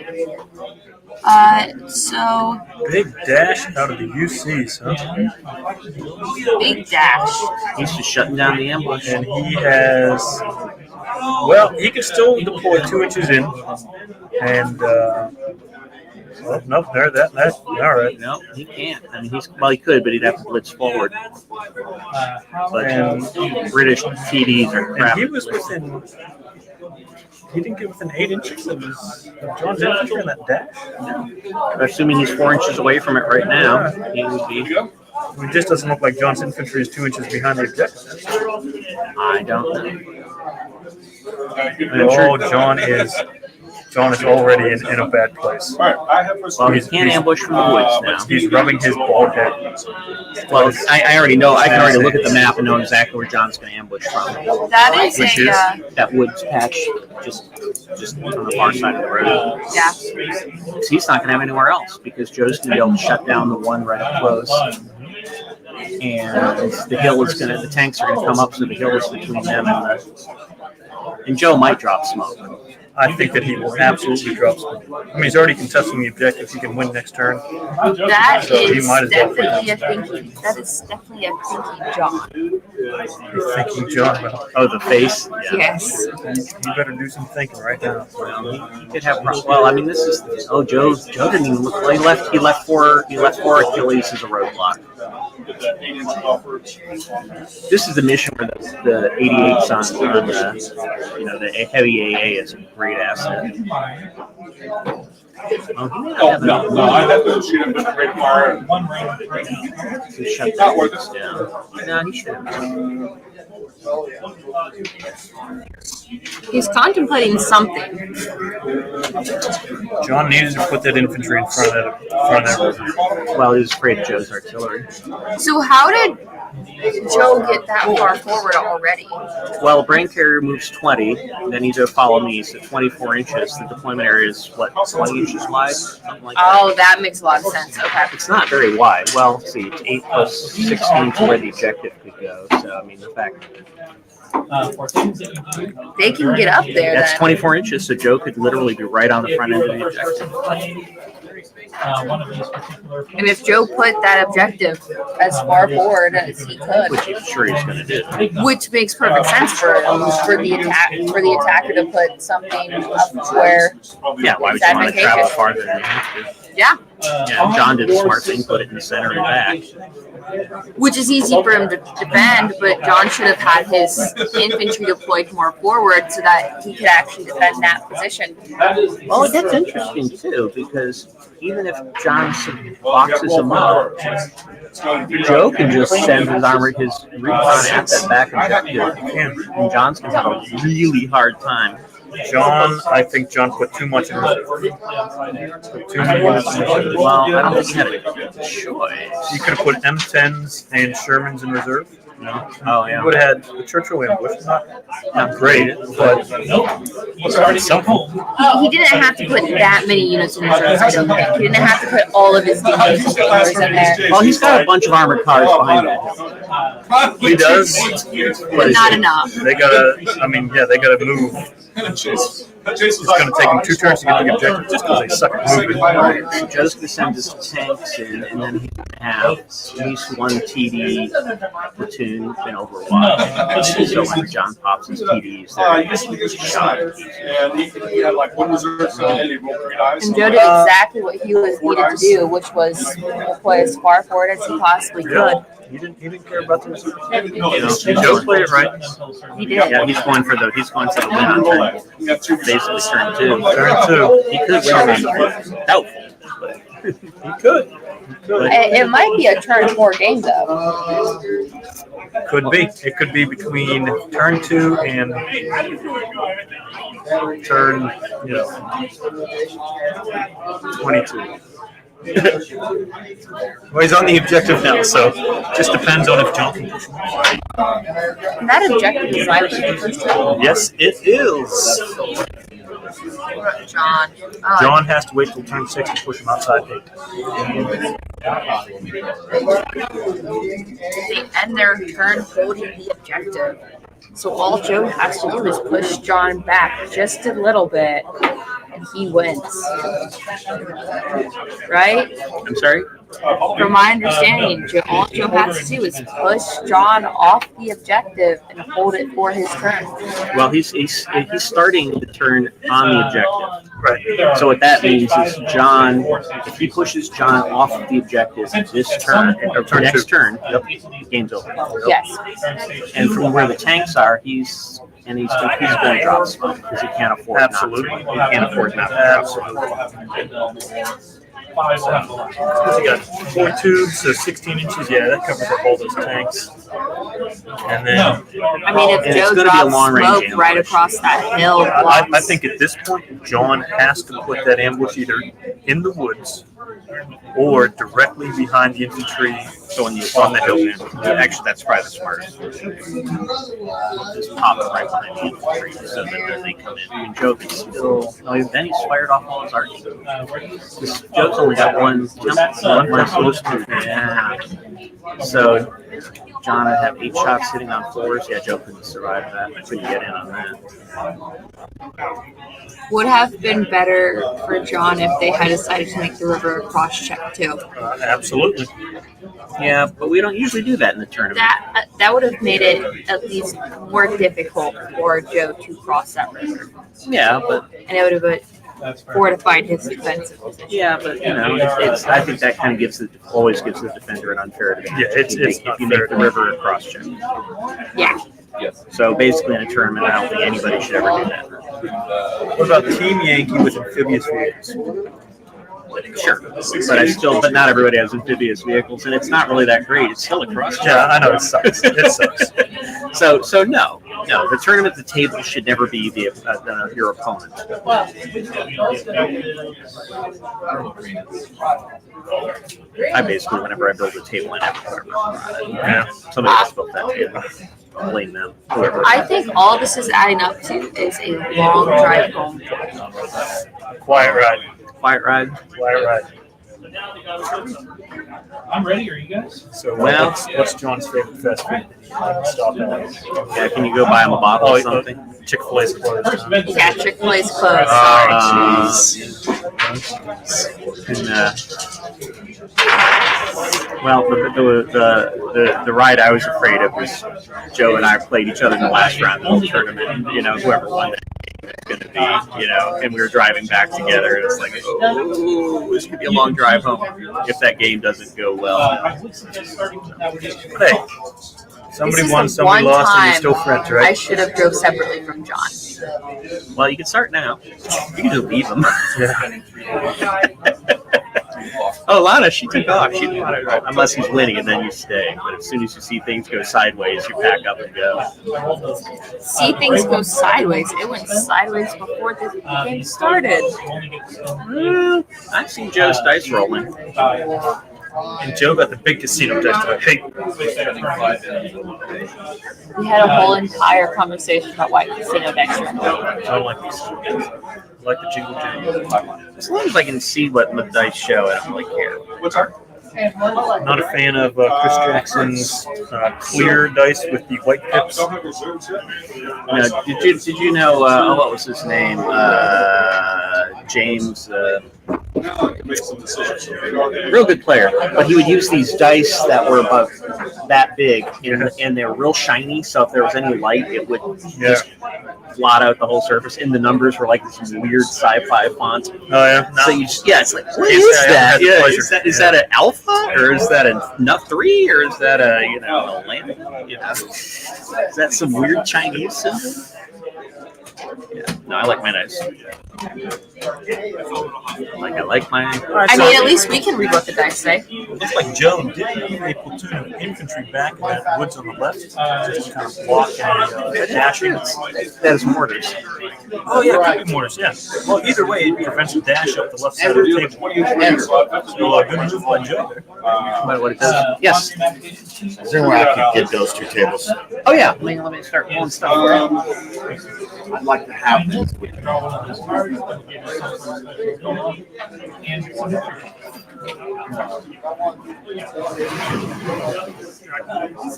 So Big dash out of the UCs, huh? big dash. He's just shutting down the ambush. And he has, well, he can still deploy 2 inches in. And, well, nope, there, that's all right. No, he can't. I mean, he could, but he'd have to blitz forward. But British TDs are crap. And he was within, he didn't get within 8 inches of John's infantry in that dash? Assuming he's 4 inches away from it right now, he would be. It just doesn't look like John's infantry is 2 inches behind the objective. I don't know. Oh, John is already in a bad place. Well, he can't ambush from the woods now. He's rubbing his bald head. Well, I already know. I can already look at the map and know exactly where John's going to ambush from. That is Which that woods patch, just on the far side of the road. Yeah. So he's not going to have anywhere else because Joe's going to be able to shut down the one right up close. And the hill is going to, the tanks are going to come up, so the hill is between them and Joe might drop smoke. I think that he will absolutely drop smoke. I mean, he's already contesting the objective. He can win next turn. That So he is might as well win. definitely a thinking. That is definitely a thinking John. You're thinking, John. Well, Oh, the face? Yeah. Yes. you better do some thinking right now. He could have. Well, I mean, this is. Oh, Joe didn't even look. Well, he left four Achilles as a roadblock. This is the mission where the 88's on the heavy AA is a great asset. No, I have to shoot him with a great fire. One ring right now. To shut that woods down. No, he should have. He's contemplating something. John needed to put that infantry in front of that. Well, he was afraid of Joe's artillery. So how did Joe get that far forward already? Well, a brain carrier moves 20, then he's going to follow me, so 24 inches. The deployment area is, 20 inches wide? Something like that. Oh, that makes a lot of sense. Okay. It's not very wide. Well, see, it's 8 plus 16 to where the objective could go. So, I mean, the fact For things that you do, They can get up there that's then. 24 inches, so Joe could literally be right on the front end of the objective. one of these particular. And if Joe put that objective as far forward as he could, Which I'm sure he's going to do. which makes perfect sense for the attacker to put something up where Yeah, why would it's you want to travel advantageous. farther than you have to? Yeah, Yeah, John did the smart thing, put it in the center and back. which is easy for him to defend, but John should have had his infantry deployed more forward so that he could actually defend that position. Well, that's interesting too, because even if John boxes him up, Joe can just send his recon at that back objective, and John's gonna have a really hard time. I think John put too much in reserve. Too many units in reserve. Well, I don't think he had a choice. He could have put M10s and Shermans in reserve. No. Oh yeah. He would have had the Churchill ambush. Not great, but something. He didn't have to put that many units in reserve. I don't think. He didn't have to put all of his defensive numbers in there. Well, he's got a bunch of armored cars behind that. He does, But not enough. They gotta move. It's going to take him 2 turns to get the objective just because they suck at moving. Joe's going to send his tanks in, and then he's going to have at least one TD platoon in Overwatch. So when John pops his TDs, they're shot. And he had like one reserve, and he rolled 3 dice. And Joe did exactly what he was needed to do, which was deploy as far forward as he possibly could. He didn't care about the reserve. Joe played it right. He did. Yeah, he's going for the win on turn. Basically turn 2. Turn 2. He could win on doubtful. He could. It might be a turn 4 game though. Could be. It could be between turn 2 and turn, 22. Well, he's on the objective now, so just depends on if John can push him. And that objective is right. Yes, it is. John. John has to wait till turn 6 to push him outside 8. They end their turn holding the objective. So all Joe has to do is push John back just a little bit, and he wins. Right? I'm sorry? From my understanding, all Joe has to do is push John off the objective and hold it for his turn. Well, he's starting the turn on the objective. Right. So what that means is John, if he pushes John off of the objective this turn, or next turn, game's over. Yes. And from where the tanks are, he's going to drop spot because he can't afford Absolutely. not to. He can't afford not to. So you got 4 tubes, so 16 inches. Yeah, that covers up all those tanks. And then I mean, if Joe drops smoke right across that hill, I think at this point, John has to put that ambush either in the woods or directly behind the infantry, so on the hill. Actually, that's probably the smartest. Just pop it right behind the infantry so that they come in. And Joe can still. Oh, then he's fired off all his archers. Joe's only got one close to. Yeah. So John would have 8 shots hitting on 4s. Yeah, Joe couldn't survive that. Couldn't get in on that. would have been better for John if they had decided to make the river a cross check too. Absolutely. Yeah, but we don't usually do that in the tournament. That would have made it at least more difficult for Joe to cross that river. Yeah, but and it would have fortified his defensive position. Yeah, but it's I think that kind of always gives the defender an unfair advantage. Yeah, it's if you make the river a cross check. Yeah. So basically, in a tournament, I don't think anybody should ever do that. What about Team Yankee with amphibious vehicles? Sure, but not everybody has amphibious vehicles, and it's not really that great. It's still a cross check. Yeah, I know it sucks. It sucks. So no, the tournament, the table should never be your opponent. I basically, whenever I build a table, I never put a river on it. Yeah, somebody else built that table. I'll blame them. Whoever. I think all this is adding up to is a long drive home. Quiet ride. Quiet ride. I'm ready. Are you guys? So what's John's favorite fast food? Stop at. Yeah, can you go buy him a bottle or something? Chick-fil-A's closed. Yeah, Chick-fil-A's closed. The ride I was afraid of was Joe and I played each other in the last round of the tournament. And, whoever won that game was going to be, and we were driving back together. And it's like, oh, this could be a long drive home if that game doesn't go well. Hey, somebody won, somebody lost, and you're still friends, right? I should have drove separately from John. Well, you can start now. You can just leave them. Oh, Lana, she took off. She didn't want to drive. Unless he's winning, and then you stay. But as soon as you see things go sideways, you pack up and go. See things go sideways. It went sideways before the game started. I've seen Joe's dice rolling. And Joe got the big casino dice that I hate. We had a whole entire conversation about why casino decks are important. I don't like these. I like the jingle jangle. As long as I can see what the dice show, I don't really care. Not a fan of Chris Jackson's clear dice with the white pips. No, did you know? What was his name? James. Real good player, but he would use these dice that were about that big, and they're real shiny. So if there was any light, it would just blot out the whole surface. And the numbers were like this weird sci-fi font. Oh yeah. So it's like, what is that? Yeah, is that an alpha, or is that a nut 3, or is that a lamp? Is that some weird Chinese symbol? Yeah, no, I like my dice. I like my. I mean, at least we can read what the dice say. Looks like Joe did leave a platoon of infantry back in that woods on the left, just to kind of block any dashing. That is mortars. Oh yeah, could be mortars. Yeah. Well, either way, it prevents a dash up the left side of the table. So good move by Joe there. What it does? Yes. Is there a way I can get those 2 tables? Oh yeah. Let me start pulling stuff around. like to have this.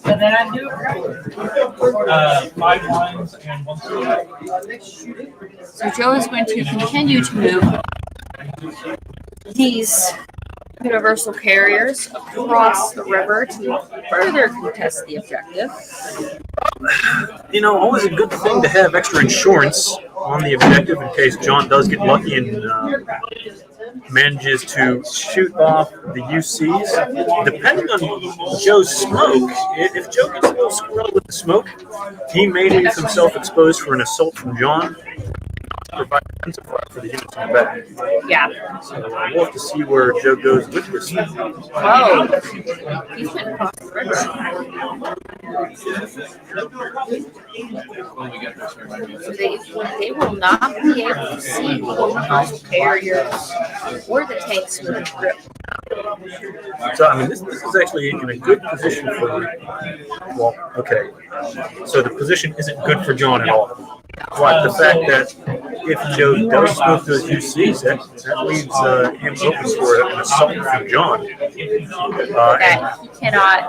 And then I do 5 lines and 1 square. So Joe is going to continue to move these universal carriers across the river to further contest the objective. You know, always a good thing to have extra insurance on the objective in case John does get lucky and manages to shoot off the UCs. Depending on Joe's smoke, if Joe gets a little squirrely with the smoke, he may leave himself exposed for an assault from John. Provide defensive fire for the units in the back. Yeah. So we'll have to see where Joe goes with this. Oh, he's been across the river. So they will not be able to see the universal carriers or the tanks with the grip. So, I mean, this is actually in a good position for, well, okay. So the position isn't good for John at all. But the fact that if Joe does smoke those UCs, that leaves him open for an assault from John. That he cannot.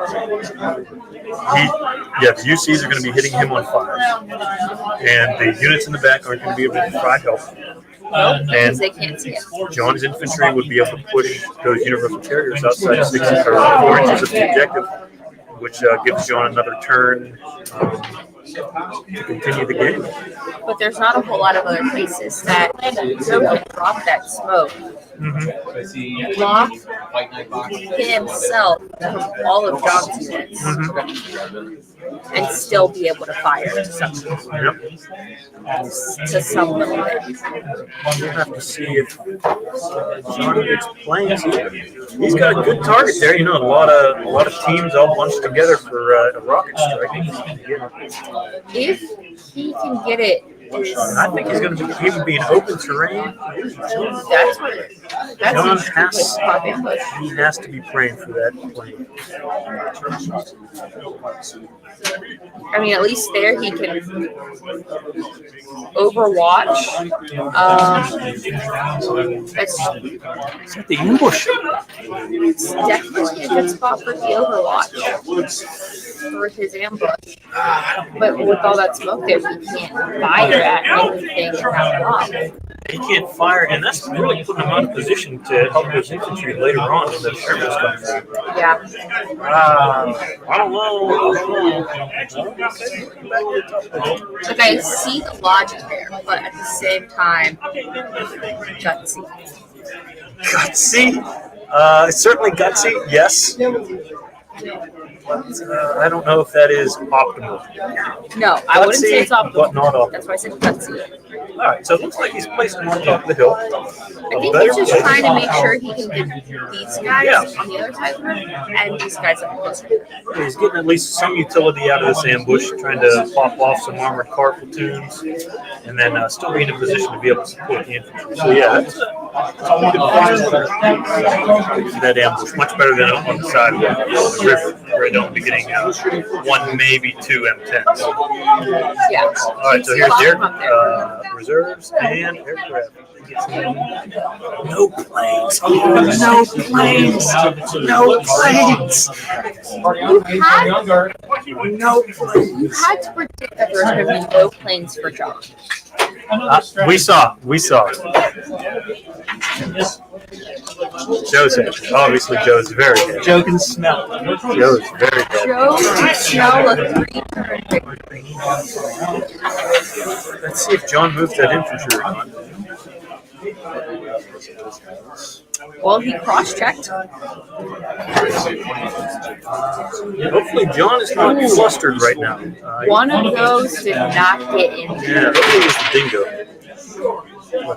The UCs are going to be hitting him on fire. And the units in the back aren't going to be able to provide help. Because they can't see it. John's infantry would be able to push those universal carriers outside 6 or 4 inches of the objective, which gives John another turn to continue the game. But there's not a whole lot of other places that Joe can drop that smoke. Block himself from all of John's units and still be able to fire to some level. We'll have to see if John gets planes. He's got a good target there. You know, a lot of teams all bunched together for a rocket strike. If he can get it. I think he's going to be. He would be in open terrain. That's John he has to be praying for that plane. I mean, at least there he can overwatch. It's at the ambush. It's definitely a good spot for the overwatch for his ambush. But with all that smoke there, he can't fire at anything and have it off. He can't fire, and that's really putting him out of position to help his infantry later on when the Shermans come through. Yeah. I don't know. Like, I see the logic there, but at the same time, gutsy. Gutsy? It's certainly gutsy, yes. I don't know if that is optimal. No, I wouldn't say it's optimal. But not optimal. That's why I said gutsy. All right, so it looks like he's placing him on top of the hill. I think he's just trying to make sure he can get these guys on the other side of him and these guys up close. He's getting at least some utility out of this ambush, trying to pop off some armored car platoons, and then still be in a position to be able to support the infantry. So yeah, that ambush much better than on the side of the river, where I don't be getting 1, maybe 2 M10s. Yeah. All right, so here's their reserves and aircraft. No planes. No planes. No planes. You had to predict that there was going to be no planes for John. We saw. Joe's it. Obviously, Joe's very good. Joe can smell. Joe's very good. Joe can smell a 3-turn victory. Let's see if John moves that infantry or not. Well, he cross-checked. Hopefully, John is not flustered right now. One of those did not get in there. Yeah, hopefully it was the dingo.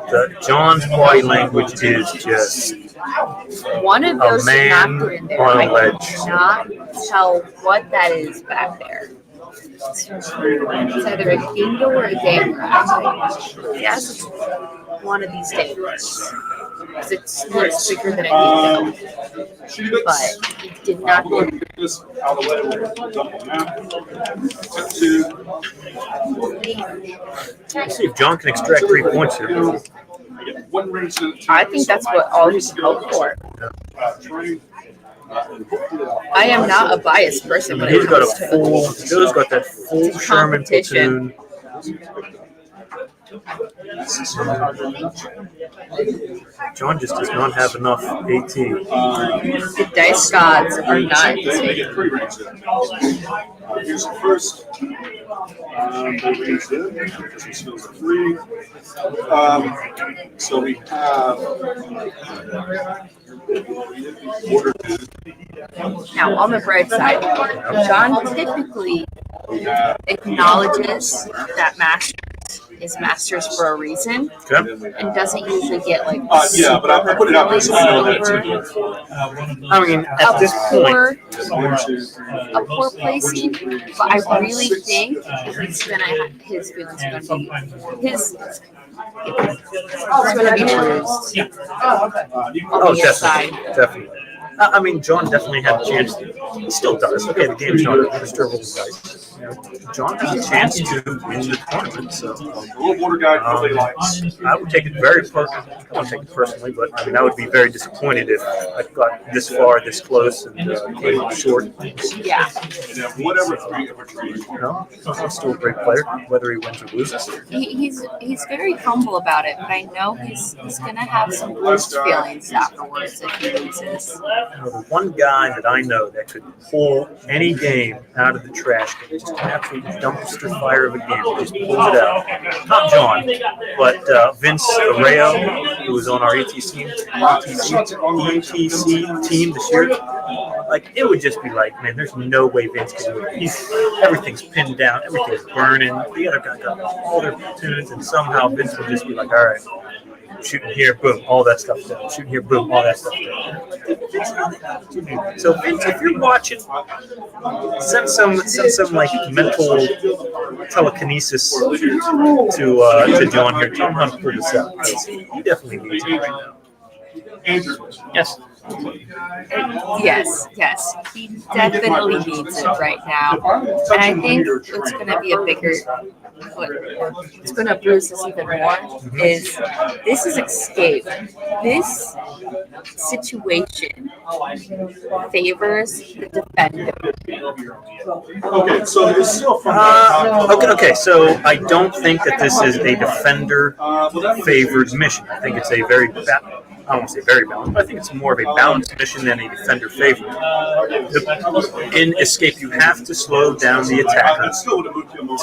But John's body language is just one of those did not man get in there. on a I ledge. cannot tell what that is back there. It's either a dingo or a dangerous. Yes, it's one of these dangerous. because it looks bigger than it needs to. But it did not go. This out of the way. We'll jump on now. Let's see if John can extract 3 points here. I think that's what all these hope for. I am not a biased person when it He's got comes a to full. Joe's got that full Sherman competition. platoon. John just does not have enough AT. The dice gods are not the same. Here's the first. This feels a 3. So we have order. Now, on the bright side, John typically acknowledges that Masters is Masters for a reason, and doesn't usually get like yeah, but I put it out there so I know that too. I mean, at this point, a poor placing, but I really think he's gonna have his feelings gonna be his. It's gonna be bruised. Oh, definitely. I mean, John definitely had a chance. He still does. Okay, the game's not disturbable, guys. John has a chance to win the tournament. So, I would take it very personally. I don't take it personally, but I mean, I would be very disappointed if I got this far, this close, and came up short. Yeah. You know, he's still a great player, whether he wins or loses. He's very humble about it, but I know he's gonna have some bruised feelings afterwards if he loses. You know, the one guy that I know that could pull any game out of the trash can, just an absolute dumpster fire of a game, just pulls it out. Not John, but Vince Arreo, who was on our ETC team this year. Like, it would just be like, man, there's no way Vince can do it. Everything's pinned down, everything's burning. The other guy got all their platoons, and somehow Vince would just be like, all right, shooting here, boom, all that stuff down. Shooting here, boom, all that stuff down. So Vince, if you're watching, send some like mental telekinesis to John here. Tell him how to put this out. He definitely needs it right now. Yes. Yes, he definitely needs it right now, and I think what's going to be a bigger, what's going to bruise this even more is this is escape. This situation favors the defender. Okay, so it's still from. Okay. So I don't think that this is a defender-favored mission. I think it's a very. I don't want to say very balanced, but I think it's more of a balanced mission than a defender favorite. In Escape, you have to slow down the attacker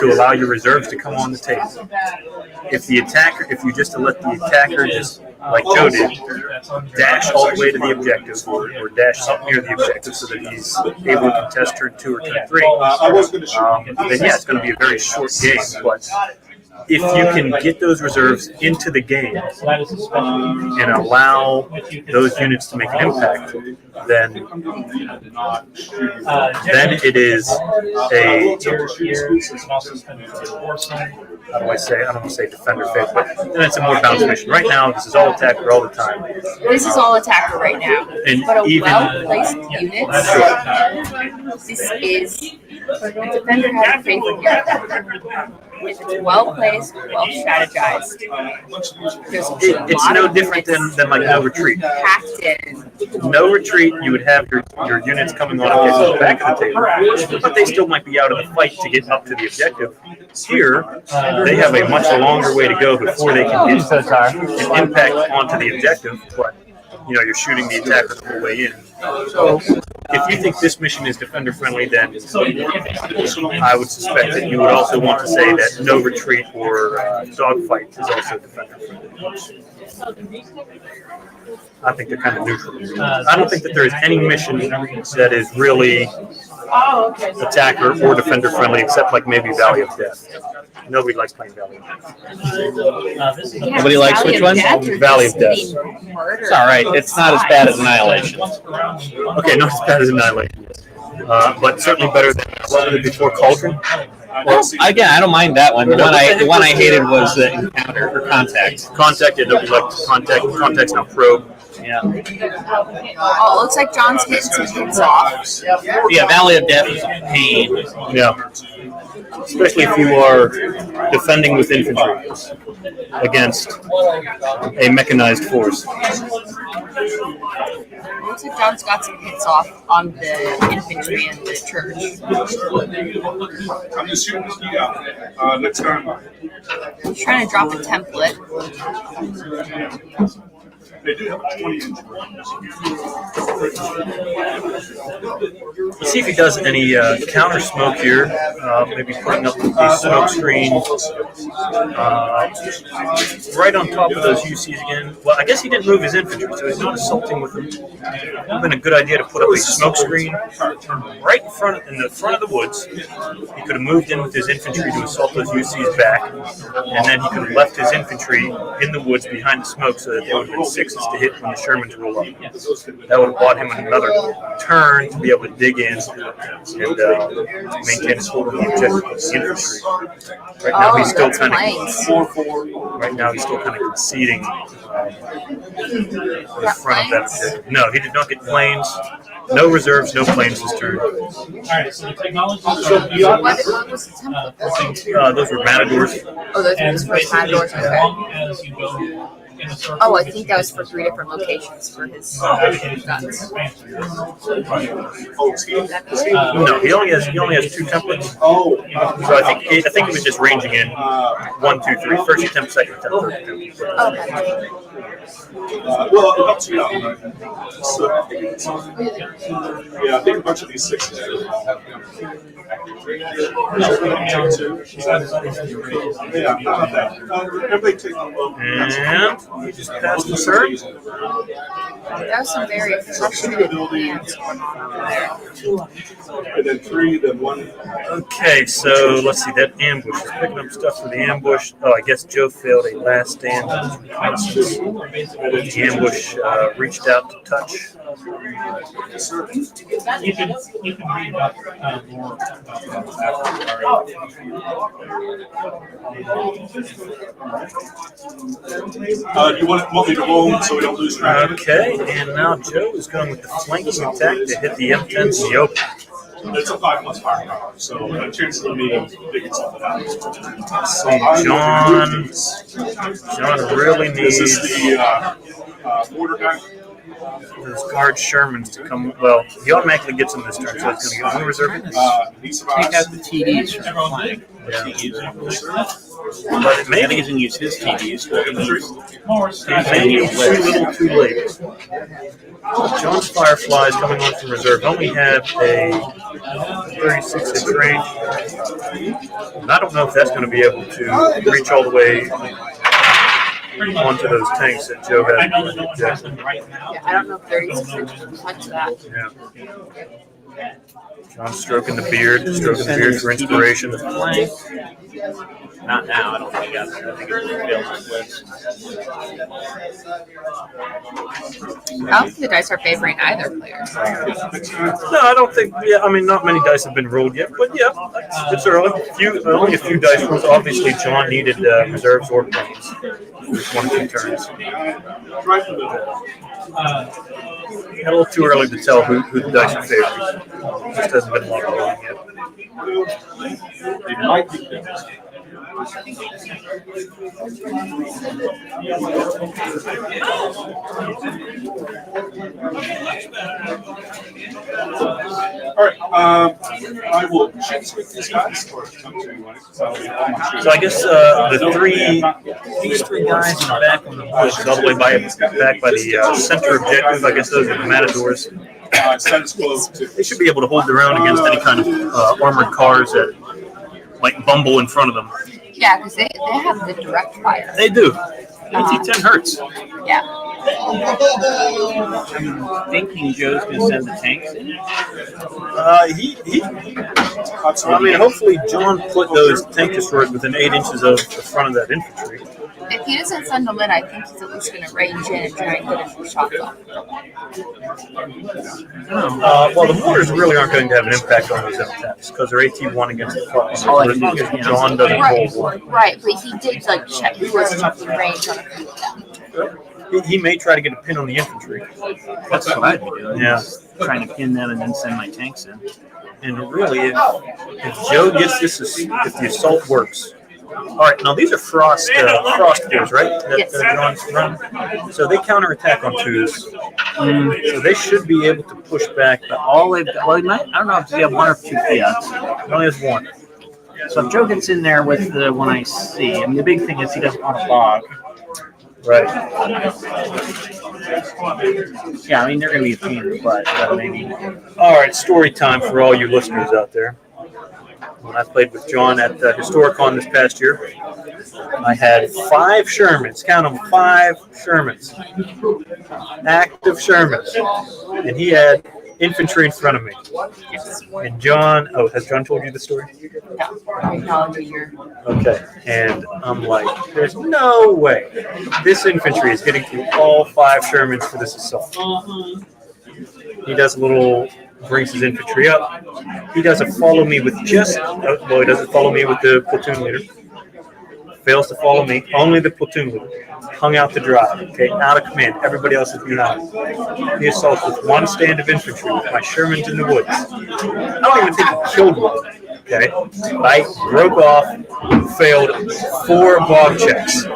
to allow your reserves to come on the table. If you just let the attacker just, like Joe did, dash all the way to the objective or dash up near the objective so that he's able to contest turn 2 or turn 3, then yeah, it's going to be a very short game, but if you can get those reserves into the game and allow those units to make an impact, then it is a, I don't want to say defender favorite, but then it's a more balanced mission. Right now, this is all attacker all the time. This is all attacker right now, and but a even well-placed unit. This is the defender has a favorite here. If it's well placed, well strategized, it's no different than like no retreat. Packed in. No retreat, you would have your units coming on against the back of the table, but they still might be out of the fight to get up to the objective. Here, they have a much longer way to go before they can get an impact onto the objective, but you're shooting the attacker the whole way in. So, if you think this mission is defender friendly, then I would suspect that you would also want to say that no retreat or dogfight is also defender friendly. I think they're kind of neutral. I don't think that there is any mission that is really attacker or defender friendly, except like maybe Valley of Death. Nobody likes playing Valley of Death. Nobody likes which one? Valley of Death. It's all right. It's not as bad as Annihilation. Okay, not as bad as Annihilation. But certainly better than what was it before Cauldron. Well, Again, I don't mind that one. The one I hated was the encounter or contact. Contact, it looked like contact's now probe. Yeah. Oh, it looks like John's getting some hits off. Yeah, Valley of Death is a pain. Yeah. Especially if you are defending with infantry against a mechanized force. Looks like John's got some hits off on the infantry and the church. I'm just shooting this out. Next time. He's trying to drop a template. They do have a 20-inch. Let's see if he does any counter smoke here. Maybe putting up the smoke screen right on top of those UCs again. Well, I guess he didn't move his infantry, so he's not assaulting with them. It would have been a good idea to put up a smoke screen right in the front of the woods. He could have moved in with his infantry to assault those UCs back, and then he could have left his infantry in the woods behind the smoke so that they would have been sixes to hit when the Shermans roll up. That would have bought him another turn to be able to dig in and maintain his hold on the objective of the infantry. Right now he's still kind of conceding in front of that objective. No, he did not get planes. No reserves, no planes this turn. Alright, so the technology. What was the template? Those were Matadors. Oh, those were just for Matadors. As long as you go in a circle. Oh, I think that was for 3 different locations for his guns. No, he only has 2 templates. So I think he was just ranging in 1, 2, 3. First attempt, second attempt, third attempt. Okay. Well, it helps you out. So, yeah, I think a bunch of these 6s all have yeah, not that. Everybody take a look. And he just passed the serve. That was some very frustrated hands going on over there. And then 3, then 1. Okay, so let's see, that ambush. He's picking up stuff for the ambush. Oh, I guess Joe failed a last stand. The ambush reached out to touch. You can read about more about You want me to roll so we don't lose track? Okay, and now Joe is going with the flanking attack to hit the M10s in the open. It's a 5+ firepower, so a chance of me figuring something out. So John really needs Is this the border guy? those guard Shermans to come. Well, he automatically gets them this turn, so it's going to get 1 reserve. Take out the TDs from the flank. But it may I think he's going to use his TDs. maybe too little too late. John's Firefly is coming on from reserve. Only have a 36-inch range. And I don't know if that's going to be able to reach all the way onto those tanks that Joe has. Yeah, I don't know if 36 inches can touch that. Yeah. John's stroking the beard for inspiration. Not now. I don't think he got there. I think it was failed I don't think the dice are favoring either player. No, I don't think. Yeah, I mean, not many dice have been rolled yet, but yeah, it's early. Only a few dice rolls. Obviously, John needed reserves or planes. Just 1 or 2 turns. A little too early to tell who the dice are favoring. Just hasn't been a lot of rolling yet. It might be good. All right. I will check with these guys. So I guess these 3 guys in the back on the woods, all the way back by the center objective. I guess those are the Matadors. They should be able to hold their own against any kind of armored cars that might bumble in front of them. Yeah, because they have the direct fire. They do. AT-10 hurts. Yeah. I'm thinking Joe's going to send the tanks in. I mean, hopefully John put those tank destroyers within 8 inches of the front of that infantry. If he doesn't send them in, I think he's at least going to range in and try and get a few shots off. Well, the mortars really aren't going to have an impact on those M10s because they're AT1 against the front. As long as John doesn't roll one. Right, but he did check. He was checking range on a few of them. He may try to get a pin on the infantry. That's what I'd be doing. Yeah. Trying to pin them and then send my tanks in. And really, if Joe gets this, if the assault works. All right, now these are frost gears, right? That John's run. So they counterattack on 2s. So they should be able to push back. But all they've got, well, he might, I don't know if they have 1 or 2 Fiats. He only has 1. So if Joe gets in there with the one I see, I mean, the big thing is he doesn't want to bog. Right. Yeah, I mean, they're going to be a pain in the butt, but maybe. All right, story time for all you listeners out there. When I played with John at Historicon this past year, I had 5 Shermans. Count them, 5 Shermans. Active Shermans. And he had infantry in front of me. And John, has John told you the story? No, Okay. And I'm like, there's no way this infantry is getting through all 5 Shermans for this assault. He does a little, brings his infantry up. He doesn't follow me with he doesn't follow me with the platoon leader. Fails to follow me, only the platoon leader. Hung out to dry, okay, out of command. Everybody else is behind. He assaults with 1 stand of infantry with my Shermans in the woods. I don't even think he killed one, okay? I broke off, failed 4 bog checks.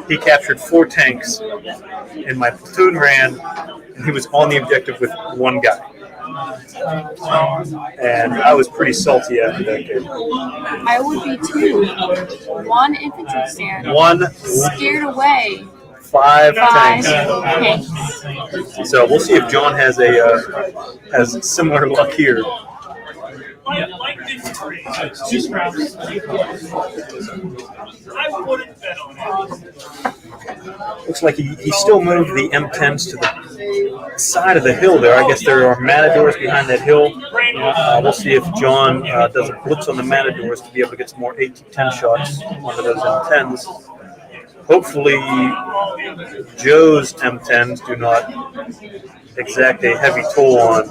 He captured 4 tanks, and my platoon ran, and he was on the objective with 1 guy. And I was pretty salty after that game. I would be too. 1 infantry stand. 1 scared away. 5 tanks. tanks. So we'll see if John has similar luck here. Looks like he still moved the M10s to the side of the hill there. I guess there are matadors behind that hill. We'll see if John does a blitz on the matadors to be able to get some more 8-10 shots onto those M10s. Hopefully, Joe's M10s do not exact a heavy toll on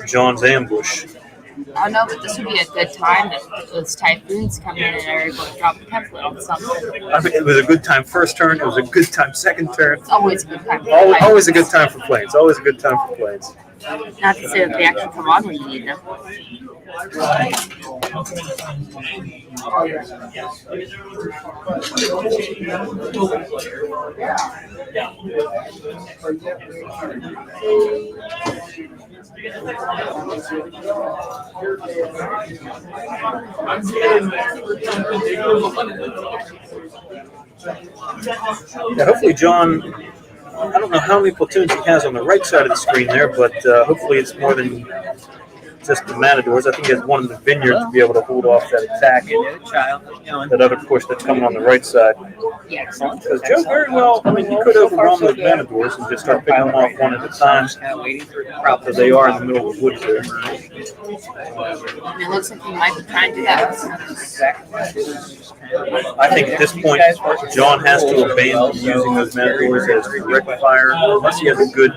John's ambush. I know, but this would be a good time if those typhoons come in and they're able to drop a template on something. I mean, it was a good time first turn. It was a good time second turn. It's always a good time. Always a good time for planes. Always a good time for planes. Not to say that they actually come on when you need them. Yeah, hopefully John, I don't know how many platoons he has on the right side of the screen there, but hopefully it's more than just the matadors. I think he has 1 in the vineyard to be able to hold off that attack. That other push that's coming on the right side. Because Joe very well, I mean, he could overwhelm those matadors and just start picking them off 1 at a time. Because they are in the middle of the woods there. And it looks like he might be trying to do that. I think at this point, John has to abandon using those matadors as direct fire, unless he has a good,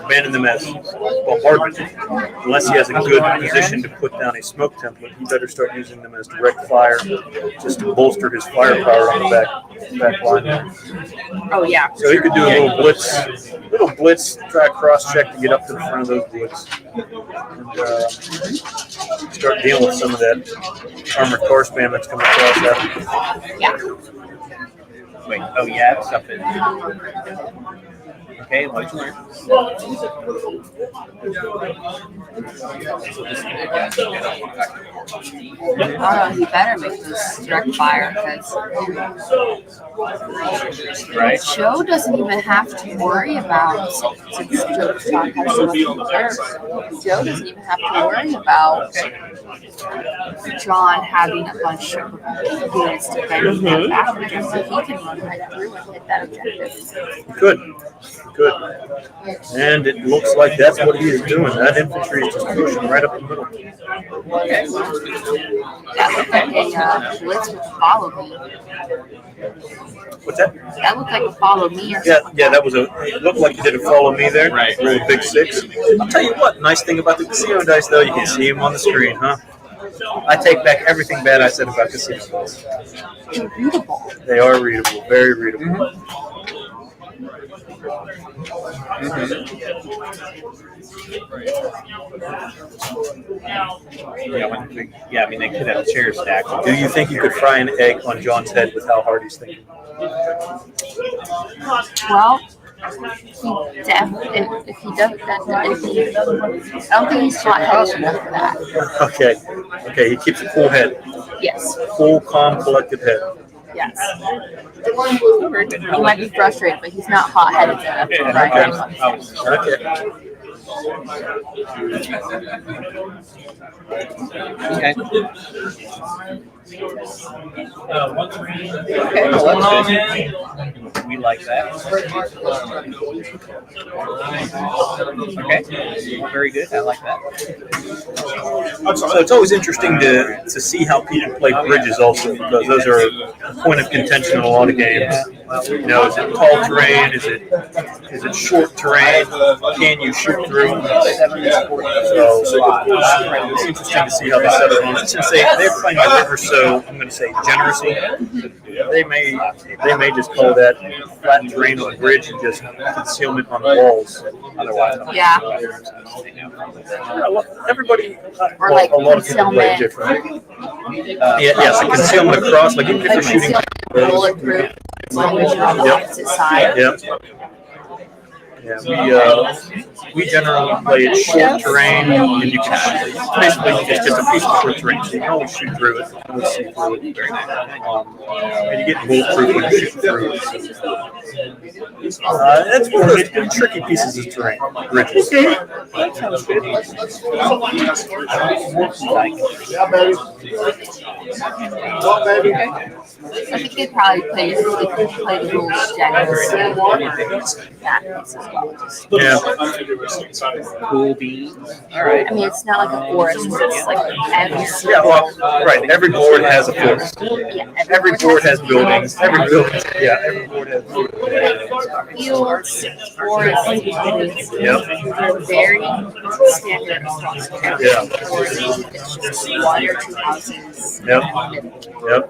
abandon them as bombardment. Unless he has a good position to put down a smoke template, he better start using them as direct fire, just to bolster his firepower on the back line. Oh yeah. So he could do a little blitz, try a cross check to get up to the front of those woods, and start dealing with some of that armored car spam that's coming across that. Yeah. Wait, oh yeah, something. Okay, let's learn. He better make this direct fire because Joe doesn't even have to worry about, since Joe John has so much reserve, Joe doesn't even have to worry about John having a bunch of units to defend him back, so he can run right through and hit that objective. Good. Good. And it looks like that's what he is doing. That infantry is just pushing right up the middle. That looked like a blitz with follow me. What's that? That looked like a follow me or Yeah, something. yeah, that was it looked like he did a follow me there. Right. Roll a big 6. I'll tell you what, nice thing about the casino dice though, you can see him on the screen, huh? I take back everything bad I said about casino dice. They're readable. They are readable, very readable. Yeah, I mean, they could have chairs stacked. Do you think you could fry an egg on John's head with how hard he's thinking? Well, he definitely, if he does that, I don't think he's hot-headed enough for that. Okay. Okay, he keeps a cool head. Yes. Cool, calm, collected head. Yes. He might be frustrated, but he's not hot-headed enough to fry him. Okay. Okay. Okay, what's going on, man? We like that. Okay, very good. I like that. So it's always interesting to see how people play bridges also, because those are a point of contention in a lot of games. You know, is it tall terrain? Is it short terrain? Can you shoot through? So it's interesting to see how they set it on. Since they're playing the river, so I'm going to say generously. They may just call that flat terrain on the bridge and just concealment on the walls. Otherwise, Yeah. Everybody, Or like a lot of people play concealment. different. Yes, a concealment across, like even if you're shooting. Bulletproof, as long as you're on the opposite side. Yep. Yeah, we generally play it short terrain, and you can basically just get a piece of short terrain, so you can always shoot through it, always see through it. And you get bulletproof when you shoot through it. That's one of the tricky pieces of terrain, bridges. That sounds good. I think they probably play the rules generously. That piece as well. Yeah. Cool beans. All right. I mean, it's not like a forest where it's like every Yeah, well, right. Every board has a forest. Yeah, Every board has buildings. Every building. Yeah, every board has buildings. fields, forests, Yep. they're very standard across every Yeah. forest. It's just one or two houses. Yep. Yep.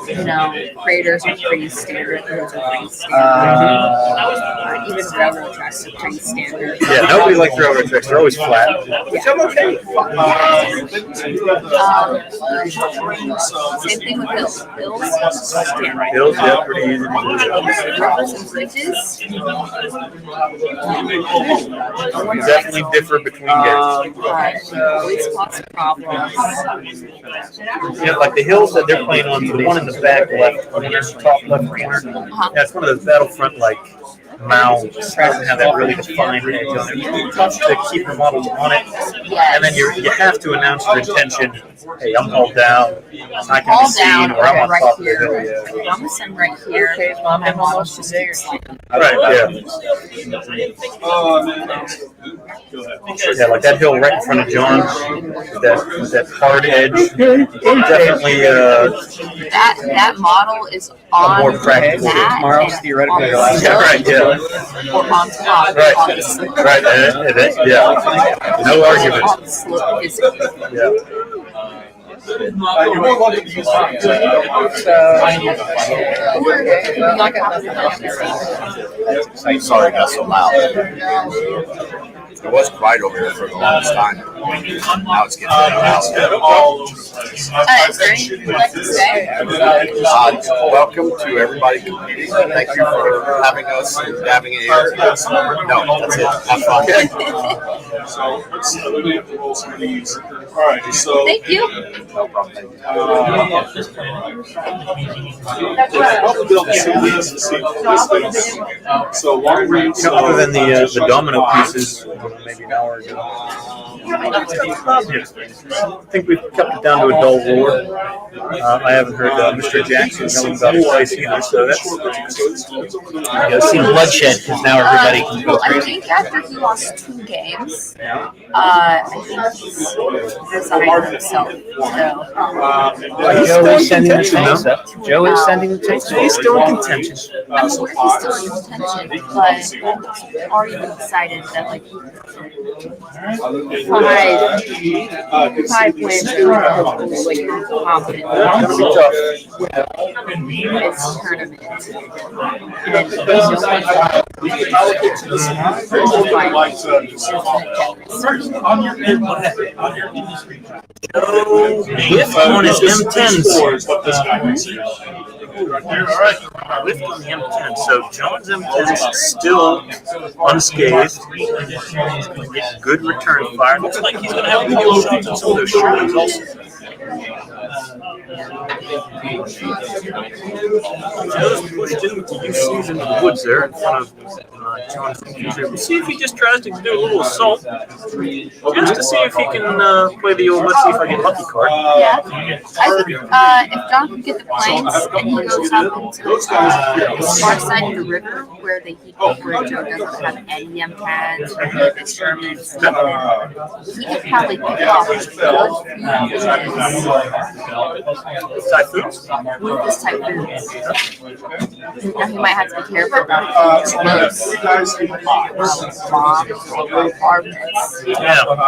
You know, craters are pretty standard. Hills are pretty standard. Even railroad tracks are pretty standard. Yeah, nobody likes railroad tracks. They're always flat, which I'm okay with. Same thing with hills. Hills, standard. Hills, yeah, pretty easy to do. Rivers and bridges, Definitely differ between games. always lots of problems. Yeah, like the hills that they're playing on, the one in the back left, top left corner, that's one of those battlefront like mounds. It doesn't have that really defined edge on it. It's tough to keep your models on it, and then you have to announce your intention. Hey, I'm all down. I can be seen, or I'm on right top of the here. hill. I'm sitting right here. I'm almost just there. Right, yeah. Yeah, like that hill right in front of John, that hard edge. Definitely That model is on more practical. that Tomorrow's and theoretically on your last the Yeah, right, yeah. or on top. Right. On the slope. Right, yeah. No argument. On the slope physically. Yeah. You're more welcome to use mine. Sorry, I got so loud. It was quiet over here for the longest time. Now it's getting loud. Is there anything you'd like to say? Welcome to everybody competing. Thank you for having us and having it here. No, that's it. Have fun. So let's we have to roll some of these. All right, so Thank you. No problem. I'll build some of these and see if this thing. So long range. Other than the domino pieces, maybe an hour ago. I think we've kept it down to a dull roar. I haven't heard Mr. Jackson yelling about his place either, so that's I've seen bloodshed because now everybody can go Well, I crazy. think after he lost 2 games, I think he's resigned himself. So, Joe is sending the tanks up. Joe is sending the tanks. He's still in contention. I'm aware he's still in contention, but it's already been decided that like 5 wins are like confident it's tournament. And then there's no Lift on his M10s. Lift on the M10. So John's M10 is still unscathed. Get good return fire. Looks like he's going to have video shots on some of those shots also. Joe's pushed into UC's into the woods there in front of John's infantry. We'll see if he just tries to do a little assault, just to see if he can play the old "let's see if I get lucky" card. Yeah. If John can get the planes and he goes up into the far side of the river where Joe doesn't have any M10s or any of his Shermans, he could probably pick off a Typhoons? with this Typhoons. Now he might have to be careful about close bombs or armaments. Yeah. But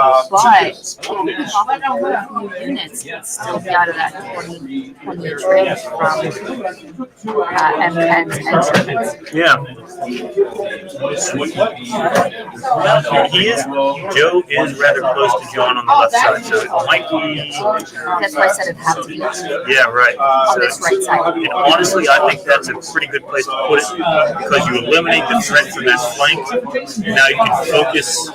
off of a few units can still be out of that 20 range from M10s and Shermans. Yeah. Joe is rather close to John on the left side, so it might be. That's why I said it'd have to be Yeah, right. on this right side. And honestly, I think that's a pretty good place to put it because you eliminate the threat from that flank. Now you can focus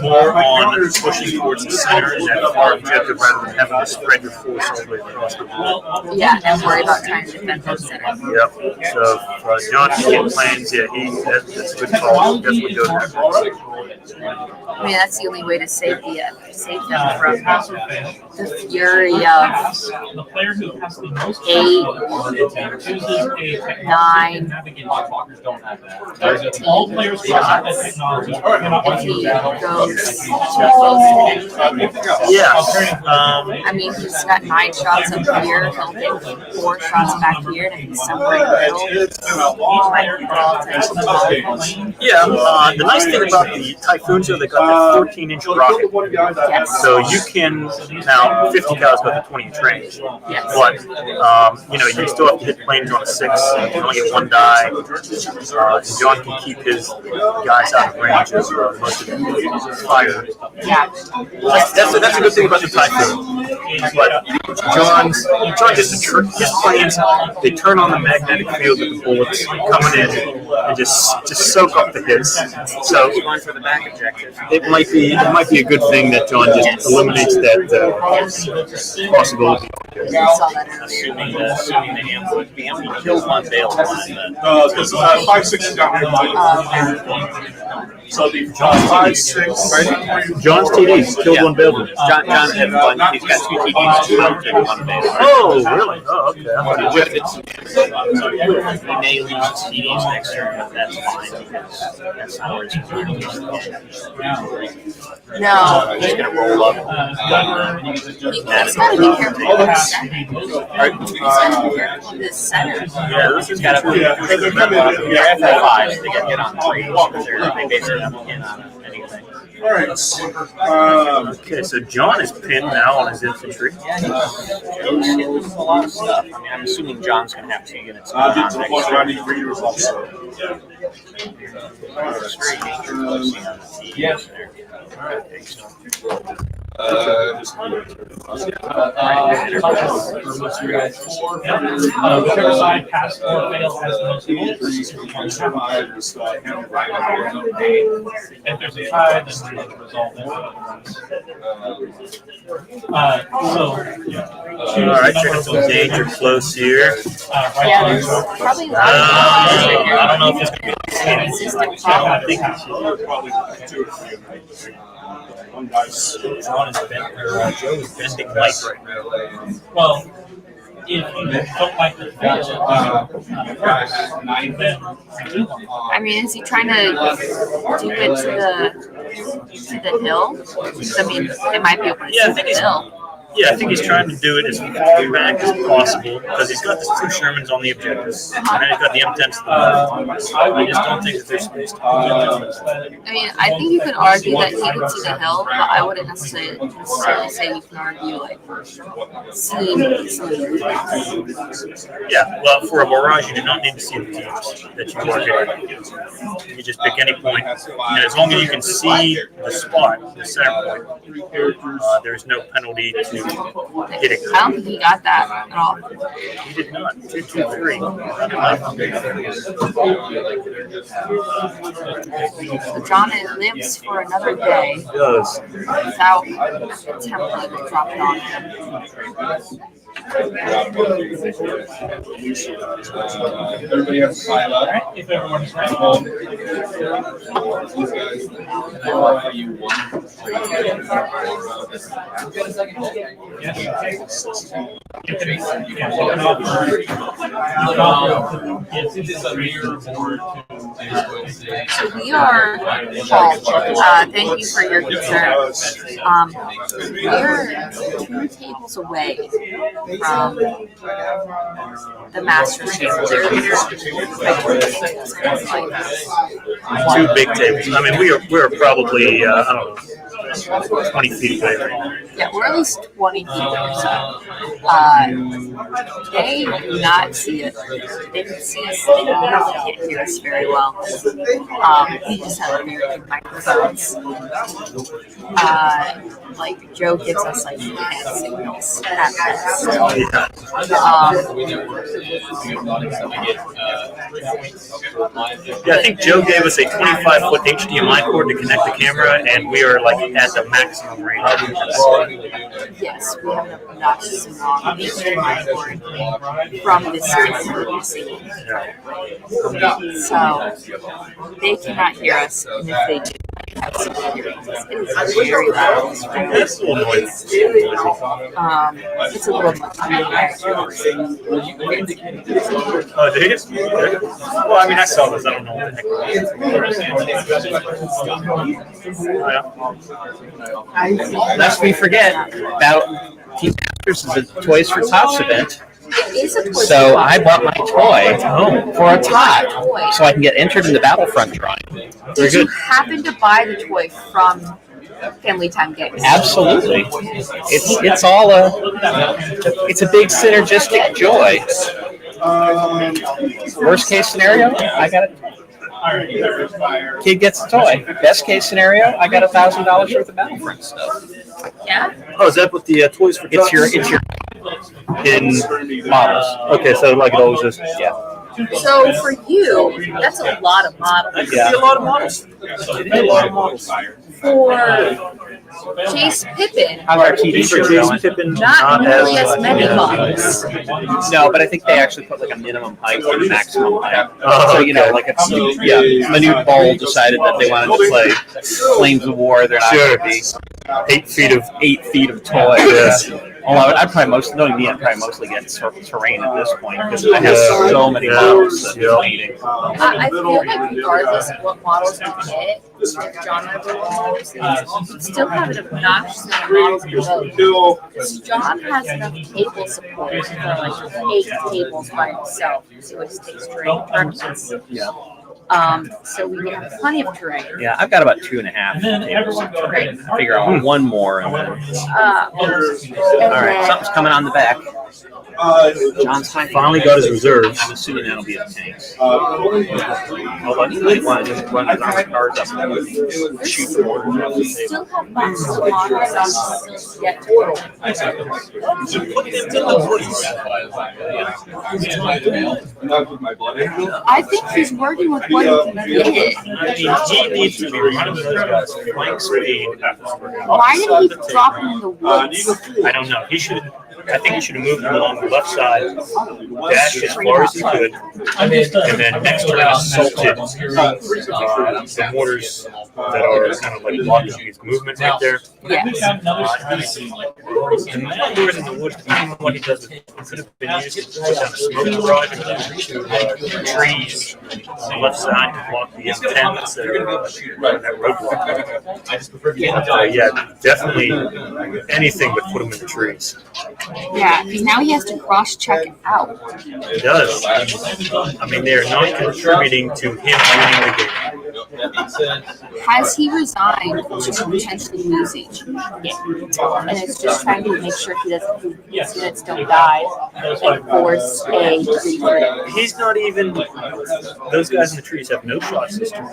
more on pushing towards the center and that far objective rather than having to spread your force all the way across the board. Yeah, and worry about trying to defend that center. Yep. So John can get planes. Yeah, that's a good call. Definitely go there. I mean, that's the only way to save them from the fury of 8, 9, 13 shots. If he goes too close to anything. Yeah. I mean, he's got 9 shots up here. He'll get 4 shots back here, and if he's somewhere in the middle, he might fall to Yeah. The nice thing about the Typhoons is they got that 14-inch rocket. Yes. So you can now 50 cal's got the 20-inch range. Yes. But you still have to hit planes on a 6. You can only get 1 die. John can keep his guys out of range of most of the fire. Yeah. That's a good thing about the Typhoon. But John just his planes, they turn on the magnetic field with the bullets coming in and just soak up the hits. So it might be a good thing that John just eliminates that possibility. Assuming the ambush killed one bale. Because 5-6 down here. So the 5-6. John's TDs killed one building. John had one. He's got 2 TDs, 2 and 1 bale. Oh, really? Oh, okay. He may lose TDs next turn, but that's fine because that's not where he's going. No. He's going to roll up. He's got to be careful with the center. He's got to be careful with this center. Yeah, this has got to be. They're F5. They got to get on 3 because they basically don't get on anything. All right. Okay, so John is pinned now on his infantry. A lot of stuff. I mean, I'm assuming John's going to have 2 units. I'll get to the point where I need readers also. Yes. Whichever side pass or fail has the most votes. If there's a tie, then we resolve that. All right, checking some danger close here. Yeah, there's probably a lot of I don't know if it's going to be consistent problem. Probably 2 or 3 of them. One guy's John is Joe is bending light right now. Well, if you don't like the feel, then I mean, is he trying to do it to the hill? I mean, it might be able to Yeah, I see think the he's. hill. Yeah, I think he's trying to do it as far back as possible because he's got the 2 Shermans on the objective, and then he's got the M10s to the left. I just don't think that there's space to I mean, I think you could argue that he could see the hill, but I wouldn't necessarily say you can argue like seeing easily. Yeah, well, for a barrage, you do not need to see the teams that you are hitting. You just pick any point, and as long as you can see the spot, the center point, there's no penalty to hitting. I don't think he got that at all. He did not. 2, 2, 3. So John lives for another day He does. without a template dropping on him. if everyone's So we are, Paul, thank you for your concern. We're 2 tables away from the Masters table. They're 2 big tables. I mean, we're probably, I don't know, 20 feet away right now. Yeah, we're at least 20 feet or so. They do not see it. They can see us. They can't hear us very well. We just have very good microphones. Like Joe gives us like hand signals at best. Yeah, I think Joe gave us a 25-foot HDMI cord to connect the camera, and we are like at the maximum range. Yes, we have an obnoxiously long HDMI cord from this frequency. So they cannot hear us, and if they do, they have some hearing. It is very loud. It's a little noisy. It's a little much. Oh, do you? Okay. Well, I mean, I saw this. I don't know what the heck it is. Lest we forget about Team Masters is a Toys for Tots event. It is a toy. So I bought my toy for a tot, so I can get entered in the Battlefront drawing. Did you happen to buy the toy from Family Time Games? Absolutely. It's all it's a big synergistic joy. Worst case scenario, I got it. Kid gets a toy. Best case scenario, I got $1,000 worth of Battlefront stuff. Yeah. Oh, is that what the Toys for Tots? It's your in models. Okay, so like it always is. Yeah. So for you, that's a lot of models. Yeah. A lot of models. It is a lot of models. For Chase Pippin, How's our TV show going? Pippin, not nearly as many models. No, but I think they actually put like a minimum height and a maximum height. Oh, So, you know, okay. like it's, Manute Bowl decided that they wanted to play Flames of War. They're not Sure. going to be 8 feet of 8 feet of toy. Yeah. Although I'd probably knowing me, I'd probably mostly get terrain at this point because I have so many models that I'm painting. I feel like regardless of what models we get, if John ever wants to we'd still have an obnoxious amount of models below. Because John has enough table support for like 8 tables by himself. So it just takes terrain tournaments. Yeah. So we have plenty of terrain. Yeah, I've got about 2.5 tables of terrain. I figure I want one more and then. All right, something's coming on the back. John's finally got his reserves. I'm assuming that'll be the tanks. Although he might want to just run his armored cars up and shoot the mortar. We still have lots of models yet to go. I think he's working with what he can get. I mean, he needs to be one of those guys flying speed. Why did he drop him in the woods? I don't know. He should. I think you should have moved him along the left side, dashed as far as he could, and then next turn assaulted the mortars that are kind of like blocking his movement right there. Yes. The mortars in the woods, even what he does, could have been used to put down a smoke barrage to trees on the left side to block the M10s that are that roadblock. Yeah, definitely anything but put him in the trees. Yeah, because now he has to cross-check out. He does. I mean, they're not contributing to him winning the game. Has he resigned to potentially losing? Yeah. And it's just trying to make sure his units don't die and force a 3-3. He's not even. Those guys in the trees have no shot system.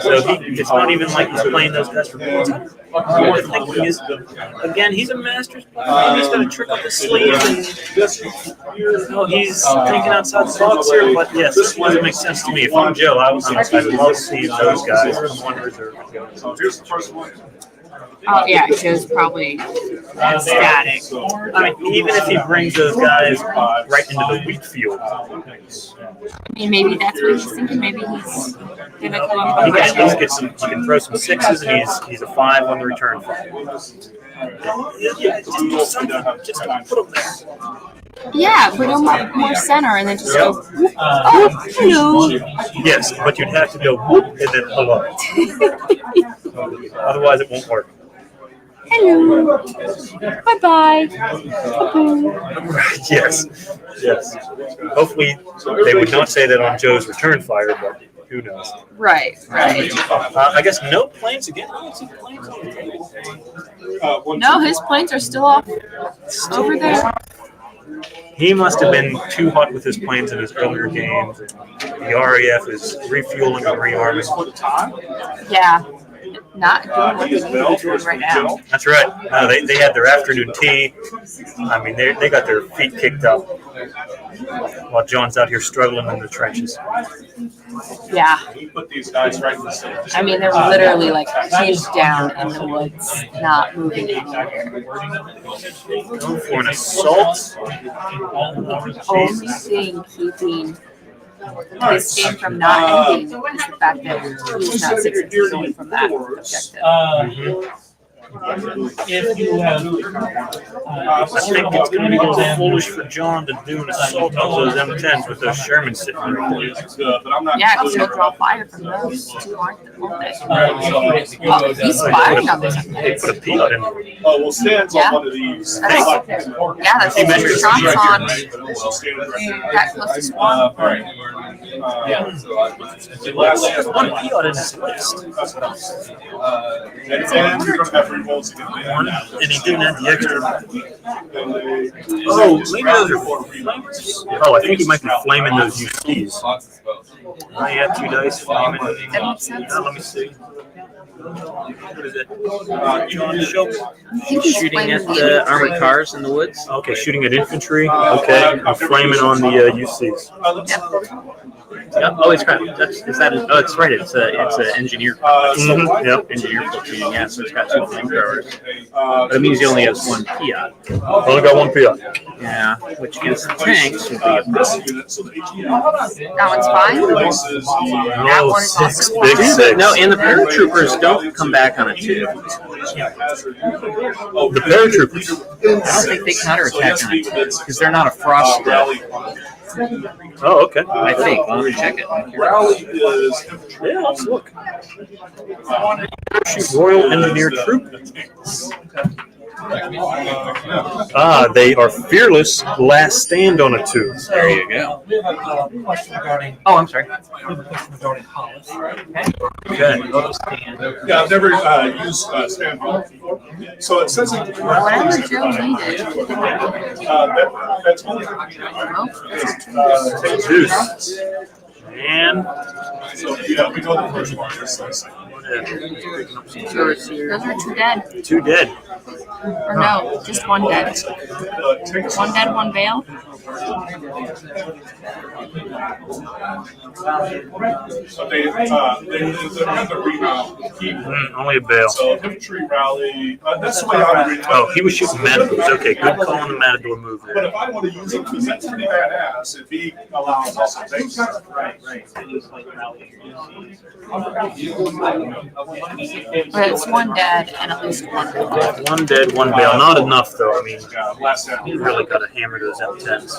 So it's not even like he's playing those guys for points. The thinking is, again, he's a master's player. He's got a trick up his sleeve, and he's thinking outside the box here. But yes, this doesn't make sense to me. If I'm Joe, I would love to see those guys come on reserve. Oh yeah, Joe's probably ecstatic. I mean, even if he brings those guys right into the wheat field, I mean, maybe that's what he's thinking. Maybe he's gonna come up he with can at least get some. He can throw some 6s, and he's a 5 on the return flight. Yeah, just do something. Just put him there. Yeah, put him more center and then just go, whoop. Oh, hello. Yes, but you'd have to go whoop and then hello. Otherwise, it won't work. Hello. Bye-bye. Yes. Hopefully, they would not say that on Joe's return fire, but who knows? Right. I guess no planes again. No, his planes are still off over there. He must have been too hot with his planes in his earlier games. The RAF is refueling and rearming. Yeah. Not doing what they need to be doing right now. That's right. They had their afternoon tea. I mean, they got their feet kicked up while John's out here struggling in the trenches. Yeah. Put these guys right in the center. I mean, they're literally like pinned down in the woods, not moving anywhere. Going for an assault. Only thing keeping his game from not ending is the fact that he's not 6 inches away from that objective. If you have, I think it's going to be a little foolish for John to do an assault on those M10s with those Shermans sitting right there. Yeah, because he'll draw fire from those two, aren't they? Oh, he's firing on this. They put a peanut in. Oh, well, stands on one of these. Yeah, that's what John's on. That close to spawn. One peanut in his list. And he didn't have the extra. Oh, maybe those are flamers. Oh, I think he might be flaming those UCs. I have 2 dice flaming. That makes sense. Let me see. What is it? John Schultz? Shooting at the armored cars in the woods. Okay, shooting at infantry. Okay, flaming on the UCs. Yeah. Oh, it's crap. It's right. It's an engineer. Yep. Engineer platoon. Yeah, so it's got 2 flamethrowers. But it means he only has 1 Piat. Only got 1 Piat. Yeah, which against the tanks would be a problem. That one's fine. That one is also Big 6. No, and the paratroopers don't come back on a 2. The paratroopers. I don't think they counterattack on a 2 because they're not a frost death. Oh, okay. I think. Well, let me check it. Yeah, let's look. Royal Engineer Troop. They are fearless. Last stand on a 2. There you go. we have a question regarding. Oh, I'm sorry. We have a question regarding Hollis. Okay. Yeah, I've never used stand before. So it says it. Whatever Joe needed. That's only. Zeus. And So yeah, we go to the first one. This is the second one. Those are 2 dead. 2 dead. Or no, just 1 dead. 1 dead, 1 bail. So they have the rebound. Only a bail. So infantry rally. That's the way I would read it. Oh, he was shooting matadors. Okay, good call on the matador move But there. if I want to use it, because that's pretty badass, if he allows us to take stuff. Right. But it's 1 dead and at least 1 bail. 1 dead, 1 bail. Not enough though. I mean, Last down. you really got to hammer those M10s.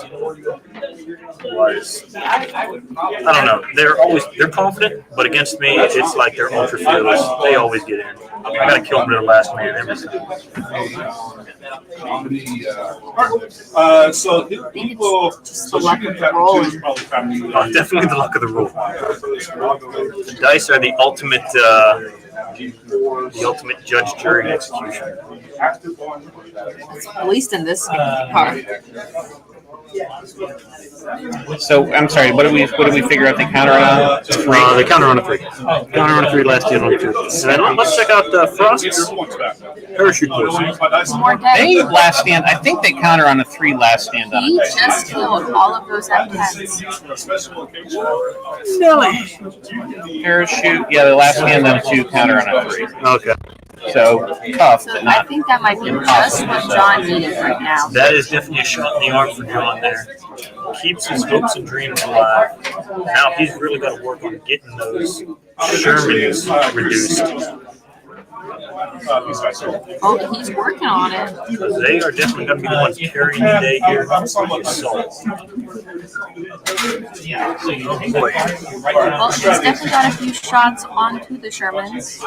Otherwise, I don't know. They're confident, but against me, it's like they're ultra fearless. They always get in. I got to kill them to the last man every time. So people, so she did that too, probably family. Definitely the luck of the roll. The dice are the ultimate judge, jury, and execution. At least in this part. So I'm sorry. What did we figure out the counter on? The counter on a 3. Counter on a 3, last in on a 2. And then let's check out Frost's parachute course. More dead. They last stand. I think they counter on a 3 last stand on He it. just killed all of those M10s. Nelly. Parachute. Yeah, the last stand on a 2, counter on a 3. Okay. So tough, So but I not. think that might be just what John needed right now. That is definitely a shot in the arm for John there. Keeps his hopes and dreams alive. Now he's really got to work on getting those Shermans reduced. Oh, he's working on it. Because they are definitely going to be the ones carrying the day here. The assault. Well, she's definitely got a few shots onto the Shermans.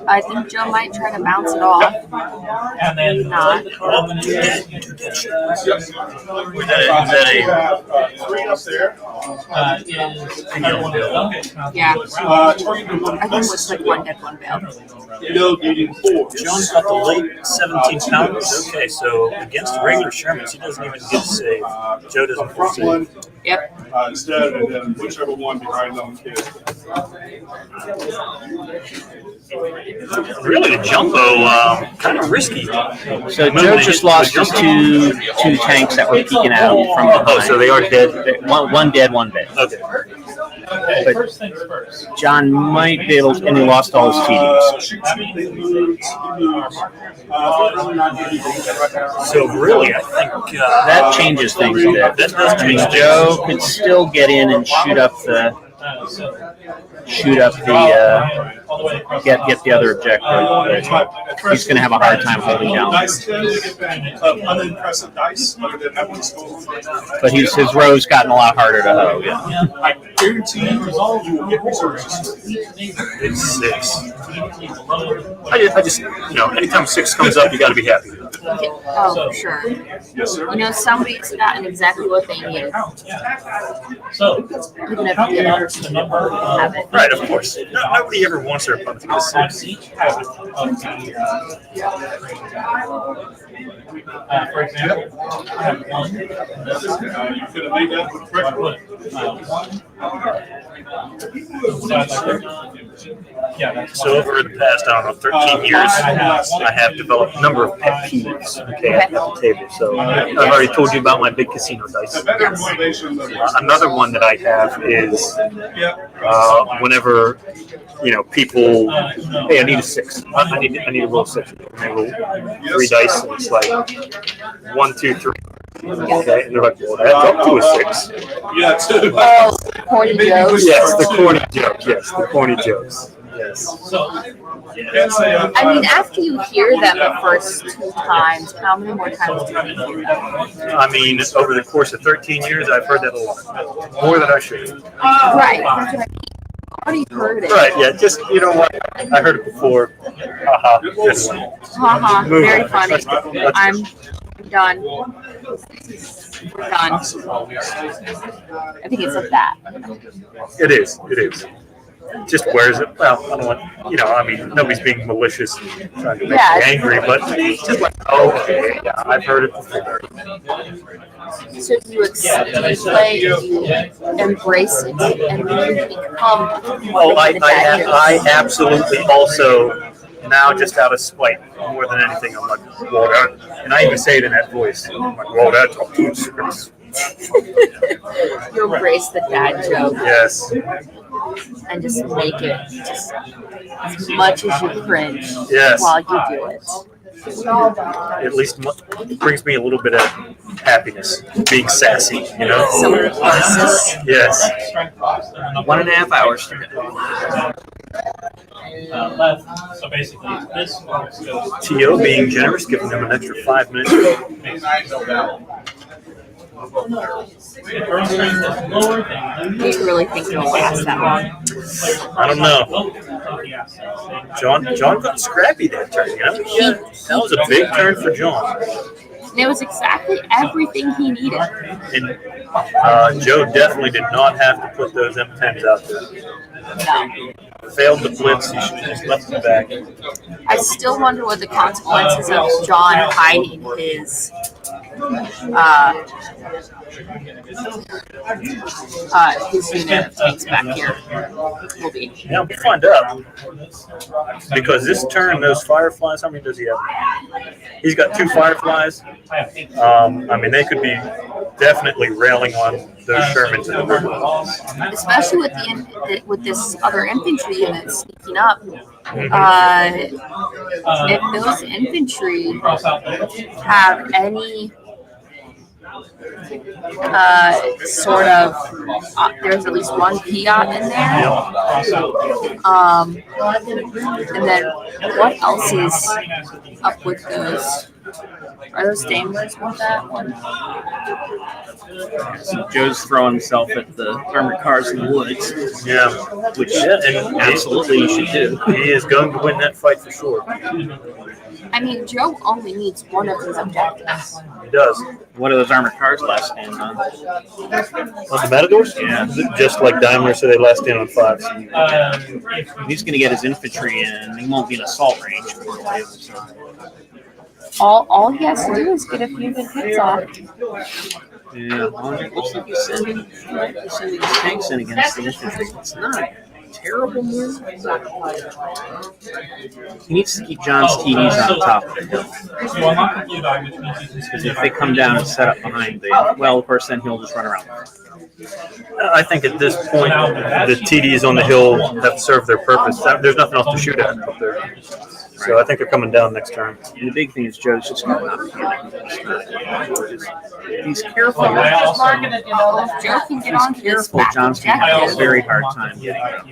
I think Joe might try to bounce it off. And then Not. Is that Three up there. Yeah. I think it was like 1 dead, 1 bail. No, needing 4. John's got the late 17 pounders. Okay, so against regular Shermans, he doesn't even get to save. Joe doesn't get to Front save. one. Yep. Instead, and then whichever one behind them is. Really, the jumbo, kind of risky. So Joe just lost his two tanks that were peeking out from behind. Oh, so they are dead. One dead, 1 dead. Okay. But first things first. John might be able to, and he lost all his TDs. So really, I think That changes things a bit. That does change things. Joe could still get in and shoot up the get the other objective, but he's going to have a hard time holding down. Dice 10 unimpressive dice, other than that one's going. But his row's gotten a lot harder to hoe. I guarantee you will get resources. it's 6. I just, anytime 6 comes up, you got to be happy. Oh, for sure. Yes, sir. You know, somebody's gotten exactly what they needed. So, Even if they didn't the number have it. Right, of course. Nobody ever wants their opponent to get a 6. each of the, for example, I have 1. You could have made that with correct one. 1. Yeah, that's So over the past, 13 years, I have developed a number of pet peeves, at the table. So I've already told you about my big casino dice. The better motivation than Another one that I have is whenever, people, hey, I need a 6. I need to roll 6. And they roll 3 dice, and it's like 1, 2, 3. Okay, and they're like, well, that's up to a 6. Yeah, too. Oh, corny jokes. Yes, the corny joke. Yes, the corny jokes. Yes. So, I mean, after you hear them the first 2 times, how many more times do you hear them? I mean, over the course of 13 years, I've heard that a lot. More than I should. Right. That's what I mean. Already heard it. Right, yeah, just, you know what? I heard it before. Haha. This one. Haha. Move Very on. funny. Let's go. I'm done. We're done. I think it's like that. It is. It is. just wears it. Well, I don't want, I mean, nobody's being malicious and trying to make Yeah. me angry, but it's just like, okay, yeah, I've heard it before. So do you accept the play, do you embrace it, and then you become Oh, the dad jokes? I absolutely also, now just out of spite, more than anything, I'm like, well, that, and I even say it in that voice. I'm like, well, that's all too serious. You embrace the dad joke Yes. and just make it just as much as you cringe Yes. while you do it. At least brings me a little bit of happiness, being sassy, Some catharsis. Yes. 1.5 hours to go. Left. So basically, this goes. T.O. being generous, giving them an extra 5 minutes. Burn strength is lower than Do you really think it'll last that long? I don't know. John got scrappy that turn, That was a big turn for John. And it was exactly everything he needed. And Joe definitely did not have to put those M10s out there. No. Failed the blitz, he should have just left them back. I still wonder what the consequences of John hiding his unit of tanks back here will be. Yeah, we'll find out. Because this turn, those Fireflies, how many does he have? He's got 2 Fireflies. I mean, they could be definitely railing on those Shermans in the river. Especially with this other infantry unit sneaking up. If those infantry have any sort of, there's at least one Piat in there. And then what else is up with those? Are those Daimlers with that one? So Joe's throwing himself at the armored cars in the woods. Yeah. Which and absolutely you should do. He is going to win that fight for sure. I mean, Joe only needs one of his objectives. He does. What are those armored cars last stand on? On the Matadors? Yeah. Just like Daimler, so they last stand on 5s. He's going to get his infantry in. He won't be in assault range. All he has to do is get a few good hits off. Yeah, well, it looks like he's sending his tanks in against the infantry. It's not a terrible move. He needs to keep John's TDs on top of the hill. Because if they come down and set up behind the, well, of course, then he'll just run around. I think at this point, the TDs on the hill have served their purpose. There's nothing else to shoot at up there. So I think they're coming down next turn. And the big thing is Joe's just going up here. He's careful. Joe can get on this back John's going to have a very hard time getting out.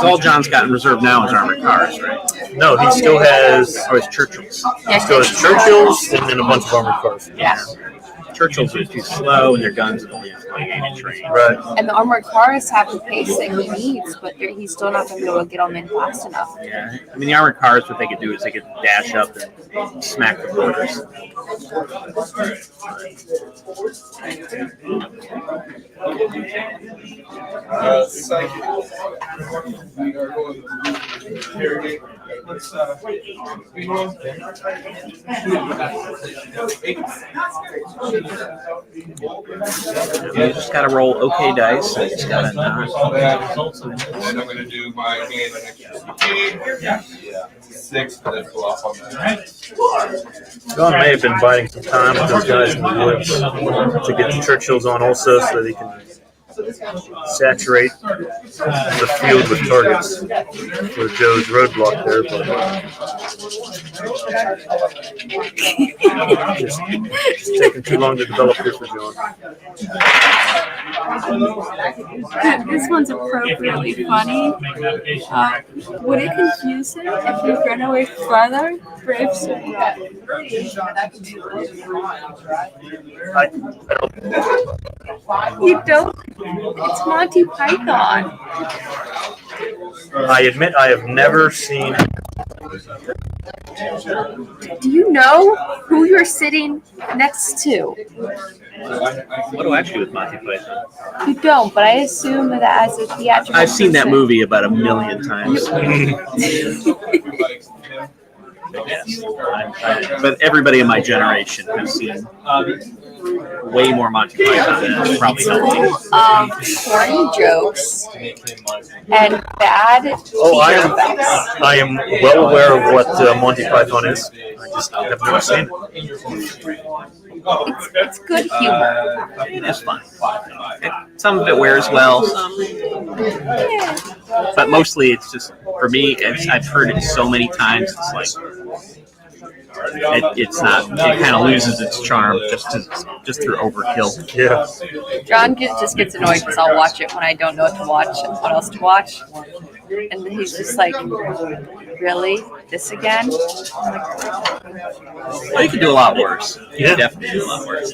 All John's got in reserve now is armored cars, right? No, he still has. Oh, it's Churchills. He still has Churchills and then a bunch of armored cars. Yeah. Churchills are too slow, and their guns are only 28-inch range. Right. And the armored cars have the pace that he needs, but he's still not going to be able to get them in fast enough. Yeah, I mean, the armored cars, what they could do is they could dash up and smack the borders. You just got to roll okay dice. You just got to not. And I'm going to do my hand and extra 6 for this off on that. John may have been biding some time with those guys in the woods to get the Churchills on also so that he can saturate the field with targets for Joe's roadblock there. But just taking too long to develop here for John. This one's appropriately funny. Would it confuse him if he ran away further? Brave Sir. You don't. It's Monty Python. I admit I have never seen Do you know who you're sitting next to? What do I do with Monty Python? You don't, but I assume that as a theatrical I've seen that person- movie about 1,000,000 times. Yes, but everybody in my generation has seen way more Monty Python than probably full of corny jokes and bad Oh, feature effects. I am well aware of what Monty Python is. I just have never seen it. It's good humor. It is fun. Some of it wears well, but mostly it's just for me. I've heard it so many times. It's like it's not. It kind of loses its charm just through overkill. Yeah. John just gets annoyed because I'll watch it when I don't know what to watch and what else to watch. And he's just like, really? This again? Well, you can do a lot worse. You can definitely do a lot worse.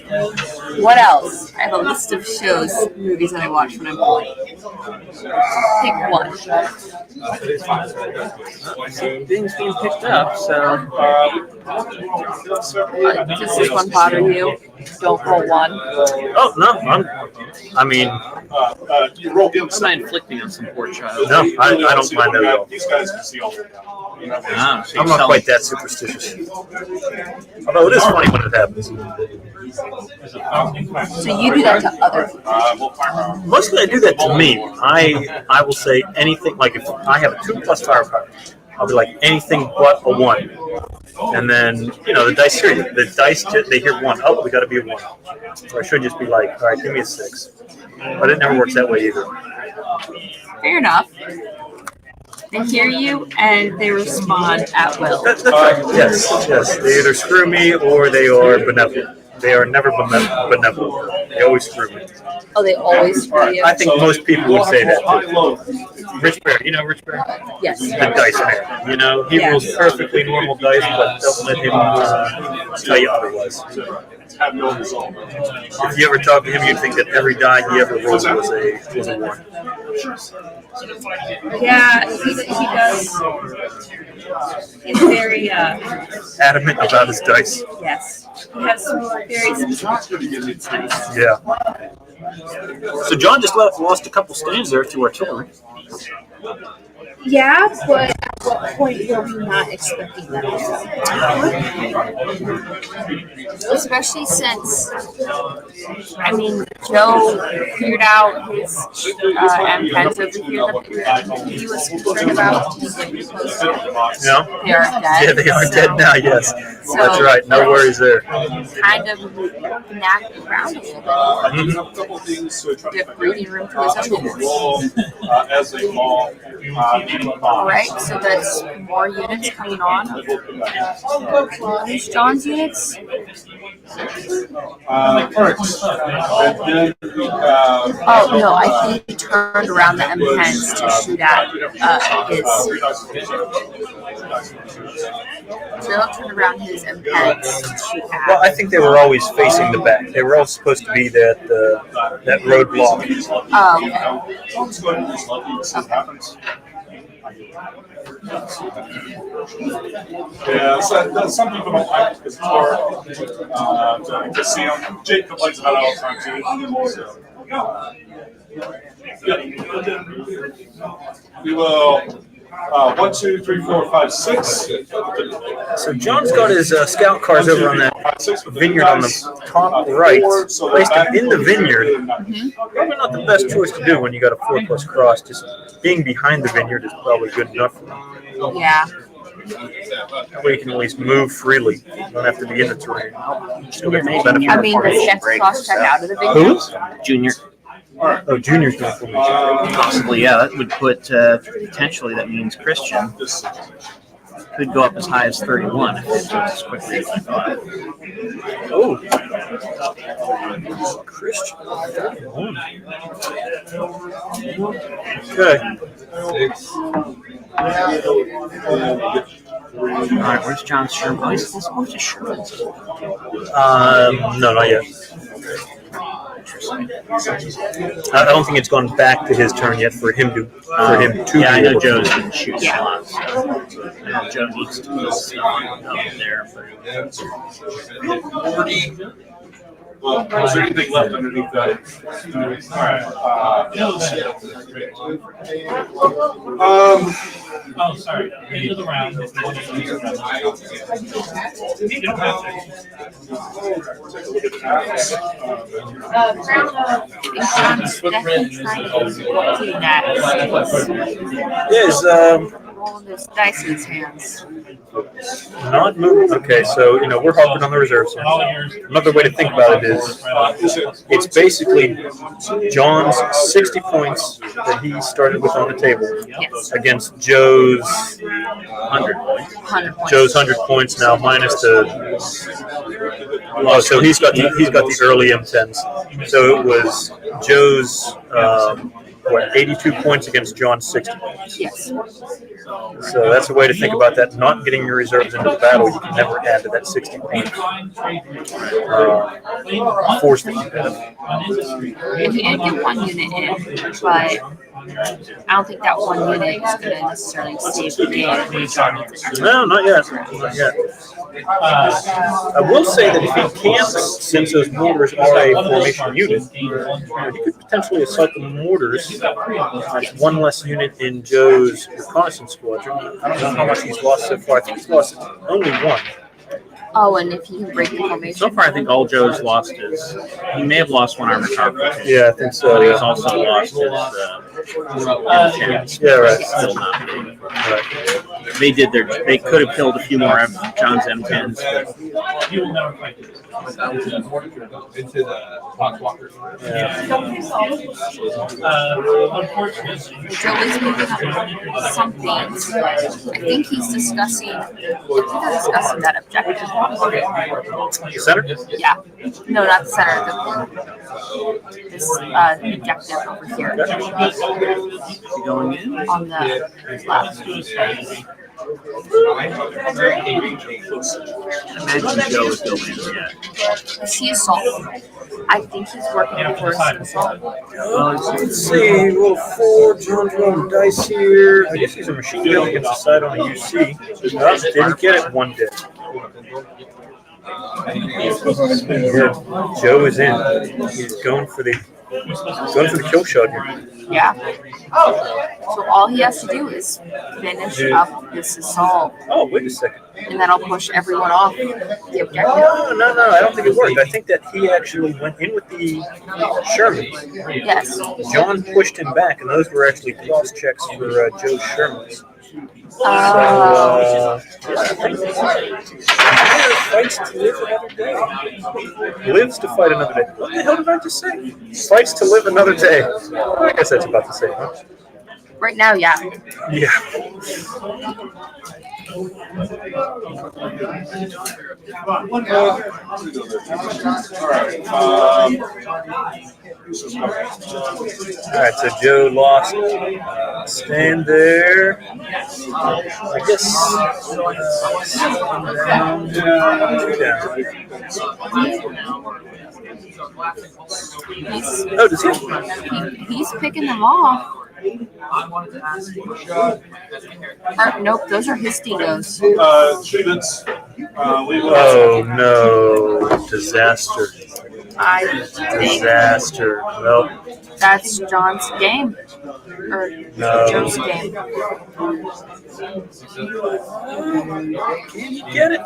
What else? I have a list of shows, movies that I watch when I'm bored. Pick one. Things being picked up, so. Does this one bother you? Don't roll one. Oh no, I mean, I'm not inflicting on some poor child. no, I don't mind that at all. These guys can see all the way down. I'm not quite that superstitious. Although it is funny when it happens. So you do that to other people. Mostly I do that to me. I will say anything, like if I have a 2+ firepower, I'll be like anything but a 1. And then, the dice hear you. The dice, they hear 1. Oh, we got to be a 1. Or I should just be like, all right, give me a 6. But it never works that way either. Fair enough. They hear you and they respond at will. That's right. Yes. They either screw me or they are benevolent. They are never benevolent. They always screw me. Oh, they always screw you? I think most people would say that too. Rich Bear, you know Rich Bear? Yes. The dice man. He rolls perfectly normal dice, but don't let him tell you otherwise. If you ever talk to him, you'd think that every die he ever rolled was a 1. Yeah, he does. He's very adamant about his dice. Yes, he has some very specific. It's nice. Yeah. So John just lost a couple stands there to artillery. Yeah, but at what point were we not expecting that? Especially since, Joe figured out his M10s over here that he was concerned about. Yeah. They are dead. Yeah, they are dead now, yes. So that's right. No worries there. Kind of knocked around a little bit. Give breathing room to his opponents. All right, so that's more units coming on. Who's John's units? Oh no, I think he turned around the M10s to shoot at his. Bill turned around his M10s to shoot at. Well, I think they were always facing the back. They were all supposed to be that roadblock. Oh, okay. Yeah, so some people don't like it because it's hard to see them. Jake complains about it all the time too. We will 1, 2, 3, 4, 5, 6. So John's got his scout cars over on that vineyard on the top right. Placed him in the vineyard. Probably not the best choice to do when you got a 4+ cross. Just being behind the vineyard is probably good enough for him. Yeah. That way you can at least move freely. You don't have to be in the terrain. Still get the benefit I of mean, does formation. Jeff cross check out of the vineyard? Who? Junior. Oh, Junior's going for me. Possibly, yeah. That would put, potentially, that means Christian could go up as high as 31 if it goes as quickly as I thought. Oh. Christian. 31. Okay. All right, where's John Sherman? Oh, he's supposed to Sherman. No, not yet. I don't think it's gone back to his turn yet for him to. Yeah, I be know able to- Joe's been shooting a lot. So I know Joe needs to be up there. Well, is there anything left underneath that? Oh, sorry. End of the round. You don't have Is all of his dice in his hands. not moving. Okay, so we're harping on the reserves here. Another way to think about it is, it's basically John's 60 points that he started with on the table against Joe's 100 points. 100 points. Joe's 100 points now minus the. Oh, so he's got the early M10s. So it was Joe's 82 points against John's 60 points. Yes. So that's a way to think about that. Not getting your reserves into the battle, you can never add to that 60 point force that you have. And he did get one unit in, but I don't think that one unit is going to necessarily save the game. No, not yet. Not yet. I will say that if he camps, since those mortars are a formation unit, he could potentially assault the mortars. That's one less unit in Joe's reconnaissance squadron. I don't know how much he's lost so far. I think he's lost only one. Oh, and if he can break the formation. So far, I think all Joe's lost is he may have lost one armored car. Yeah, I think so. But he's also lost his M10s. Yeah, right. Still not big. Right. They could have killed a few more of John's M10s. But You will never fight this. Into the Planeswalkers. Unfortunately, Joe is moving up some things. I think he's discussing that objective. The center? Yeah. No, not the center. This objective over here. going in? On the left. Imagine Joe is going in yet. Is he assault? I think he's working towards an assault. Let's see. Roll 4. John's rolling dice here. I guess he's a machine gun against the side on a UC. No, didn't get it one bit. Joe is in. He's going for the kill shot here. Yeah. So all he has to do is finish up this assault. Oh, wait a second. And that'll push everyone off the objective. No, I don't think it worked. I think that he actually went in with the Shermans. Yes. John pushed him back, and those were actually cross checks for Joe's Shermans. Fights to live another day. Lives to fight another day. What the hell did I just say? Fights to live another day. I guess that's about the same, huh? Right now, yeah. Yeah. Alright, so Joe lost. Stand there. I guess. Does he? He's picking them off. Nope, those are his dingoes. Students. Oh no! Disaster. I think Disaster. Nope. that's John's game. Or No. Joe's game. Can you get it?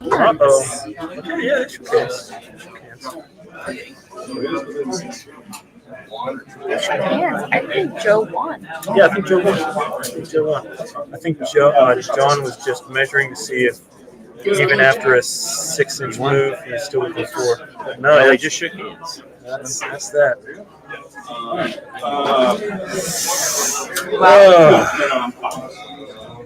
Uh-oh. Yeah, it's okay. I think Joe won. Yeah, I think Joe won. I think John was just measuring to see if even after a 6-inch move, he's still within 4. But no, they just shook hands. That's that.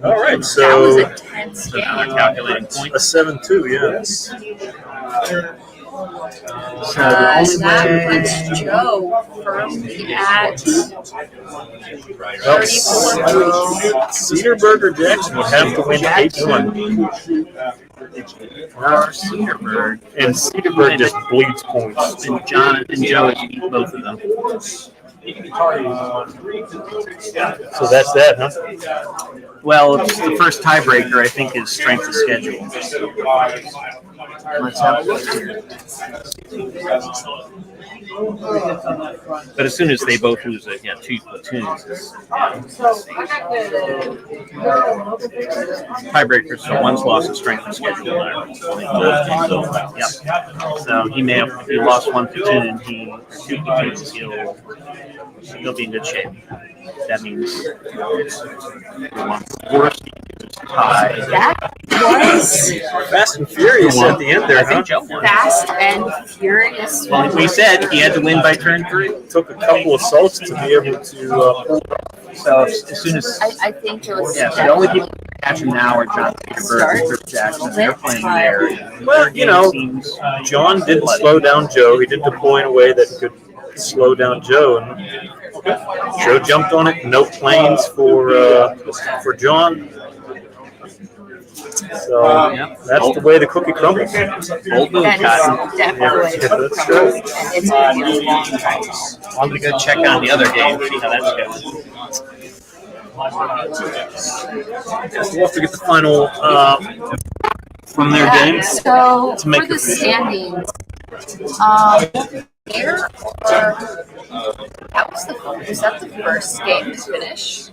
All right, so That was a tense game. Calculating points. a 7-2, yeah. So the only That way. puts Joe firmly at 31. Cedarburg or Jackson would have to win 8-1. or Cedarburg. And Cedarburg just bleeds points. And John and Joe has beat both of them. So that's that, huh? Well, it's the first tiebreaker, I think, is strength of schedule. Let's have a look here. But as soon as they both lose two platoons, tiebreakers. So one's lost in strength of schedule. Yep. So he may have he lost one platoon and two platoons. He'll be in good shape. That means worst tie. That was Fast and Furious at the end there, I think Joe won. Fast and Furious. Well, we said he had to win by turn 3. Took a couple of assaults to be able to pull it off. So as soon as I think it was. so the only people who can catch him now are John Cedarburg and Chris Jackson. They're playing there. Well, John didn't slow down Joe. He did deploy in a way that could slow down Joe. And Joe jumped on it. No planes for John. So that's the way the cookie crumbles. Old move, Cotton. Definitely. That's right. It's going to be a long time. I'm going to go check on the other game, see how that's going. Yes, we'll have to get the final from their game. So to make for the it official. standings, was that the first game to finish?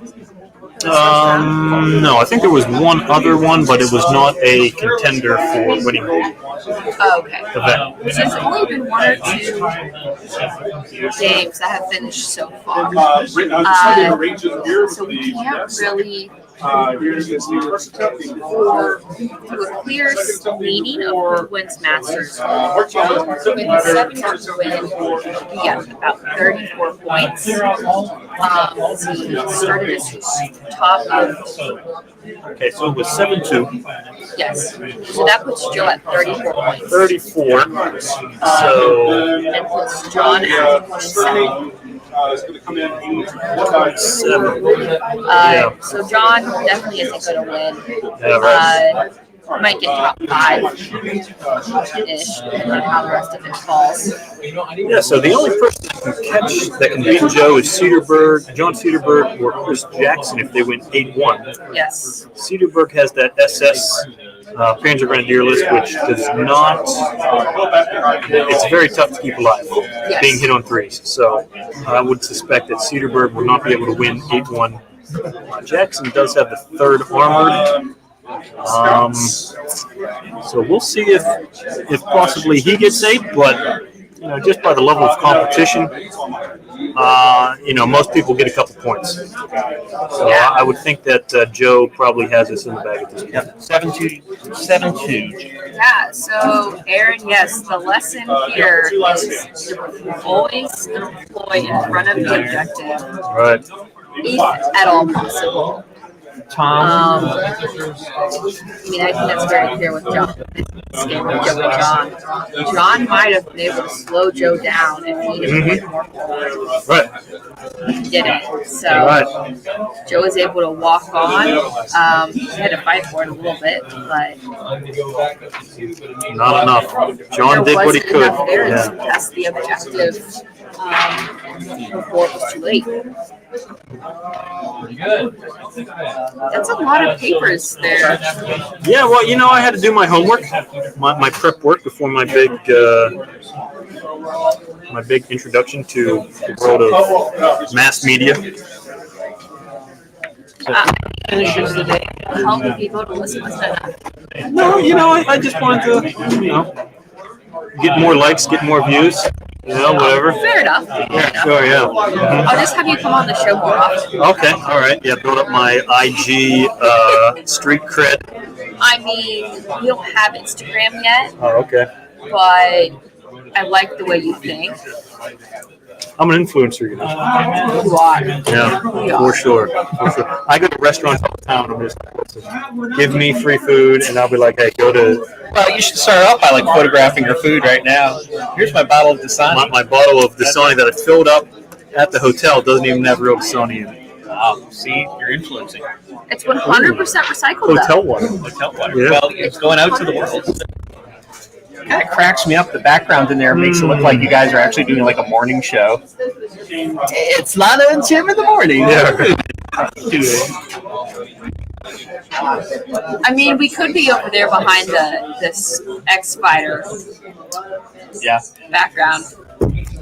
No, I think there was one other one, but it was not a contender for winning the Oh, okay. event. So there's only been one or two games that have finished so far. So we can't really do a clear meaning of who wins Masters. With the 7-month win, we got about 34 points. He started as top of. Okay, so it was 7-2. Yes. So that puts Joe at 34 points. 34. So. And puts John at 7. It's going to come in 7. So John definitely isn't going to win. Yeah, right. Might get top 5-ish, depending on how the rest of it falls. Yeah, so the only person that can beat Joe is John Cedarburg or Chris Jackson if they win 8-1. Yes. Cedarburg has that SS Panzer Grenadier list, which does not. It's very tough to keep alive, being hit on 3s. So I would suspect that Cedarburg will not be able to win 8-1. Jackson does have the 3rd armored. So we'll see if possibly he gets 8, but just by the level of competition, most people get a couple points. So I would think that Joe probably has this in the bag at this point. Yep. 7-2. Yeah, so Aaron, yes, the lesson here is to always deploy in front of the objective, Right. if at all possible. Tom. I think that's very clear with John. This game with Joe and John. John might have been able to slow Joe down if he needed to get more forward. Right. He didn't. So Joe was able to walk on. He had to fight for it a little bit, but Not enough. John did what he could. enough there to Yeah. pass the objective before it was too late. That's a lot of papers there. Yeah, well, I had to do my homework, my prep work before my big introduction to the world of mass media. Finishes the day. How many people to listen was enough? No, I just wanted to, get more likes, get more views, whatever. Fair enough. Yeah, sure, yeah. I'll just have you come on the show more often. Okay, all right. Yeah, build up my IG street cred. I mean, you don't have Instagram yet, Oh, okay. but I like the way you think. I'm an influencer, You are. Yeah, for sure. I go to restaurants all the time. I'm just give me free food, and I'll be like, hey, go to. Well, you should start off by photographing your food right now. Here's my bottle of Dasani. My bottle of Dasani that I filled up at the hotel doesn't even have real Dasani in it. Wow, see, you're influencing. It's 100% recycled. Hotel water. Hotel water. Yeah. Well, it's going out to the world. Kind of cracks me up. The background in there makes it look like you guys are actually doing like a morning show. It's Lana and Tim in the morning. Yeah. I mean, we could be over there behind this X Fighter Yeah. background,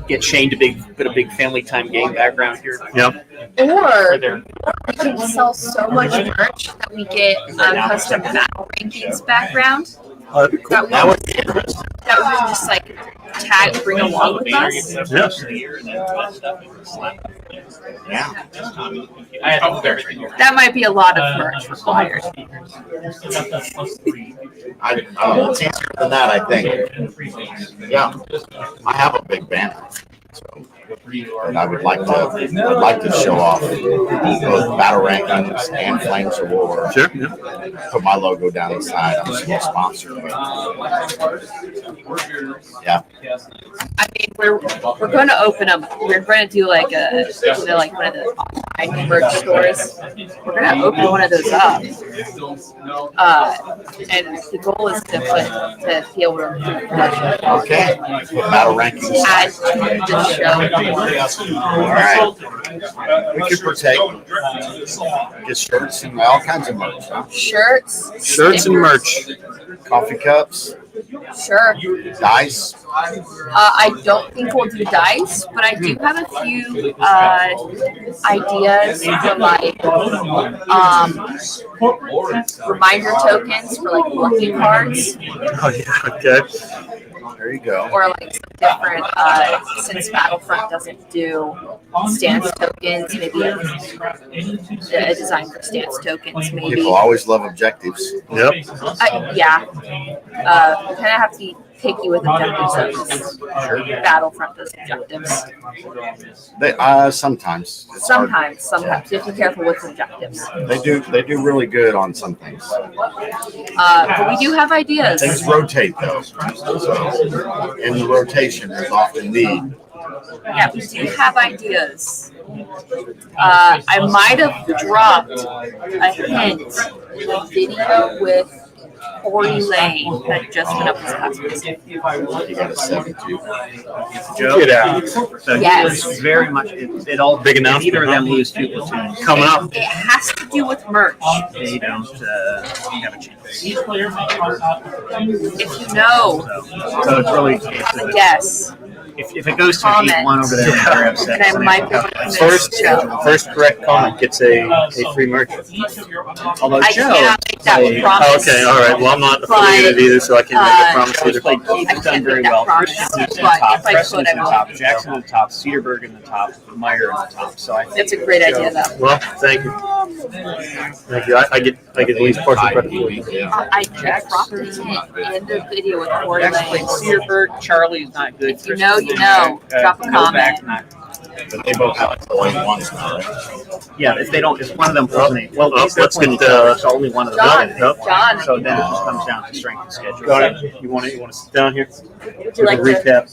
Get Shane to put a big family time game background here. Yep. or there. we could sell so much merch that we get a custom battle rankings background. That'd be cool. That would be interesting. That we can just like tag, bring along with us. Yes. Yeah. That might be a lot of merch required. I don't know. It's easier than that, I think. Yeah. I have a big banner. So, and I would like to show off both battle rankings and Flames of War. Sure. Yeah. Put my logo down the side. I'm a small sponsor, but yeah. I mean, we're going to open up. We're going to do like like one of the online merch stores. We're going to open one of those up. And the goal is to be able to improve production. Okay. Battle rankings. Add to the show. All right. We could partake. Get shirts and all kinds of merch. Huh? Shirts. Shirts and merch. Coffee cups. Sure. Dice. I don't think we'll do dice, but I do have a few ideas for like reminder tokens for like lucky cards. Oh yeah. Okay. There you go. Or like some different, since Battlefront doesn't do stance tokens, maybe a design for stance tokens, maybe. People always love objectives. Yep. Yeah. We kind of have to be picky with objectives. Battlefront does objectives. They sometimes. It's hard. Sometimes. You have to be careful with objectives. They do really good on some things. But we do have ideas. Things rotate though. So in the rotation, there's often need. Yeah, we do have ideas. I might have dropped a hint in a video with Corey Lane that just went up his customers. You got a 72. Joe, Get out. Yes. Very much. It all Big announcement, Either of them huh? lose 2 platoons. Coming up. It has to do with merch. They don't have a chance. If you know, So it's really have a guess. if it goes to 8-1 over there, they're upset. And I might be able to convince Joe. First correct comment gets a free merch. Although I Joe cannot make that played- promise. Okay. All right. Well, I'm not affiliated either, so I can't make a promise Joe's either. played Keith has I done can't very make that well. promise, Christian in the but top, if I Preston's could, I in the will. top, Jackson in the top, Cedarburg in the top, Meyer in the top. So I think That's a great idea, though. Well, thank you. Thank you. I get at least partial credit for it. I just dropped a hint in the video with Corey Jackson played Lane. Cedarburg. Charlie's not good. If you know, you know. Drop a Novak, comment. not But they both have only ones now, right? yeah, if they don't, if one of them pulls an 8, well, let's let's get, get so only one of them. John, Nope. John, So then it just comes down to strength and schedule. Got it. You want to sit down here? would you like to? Recap.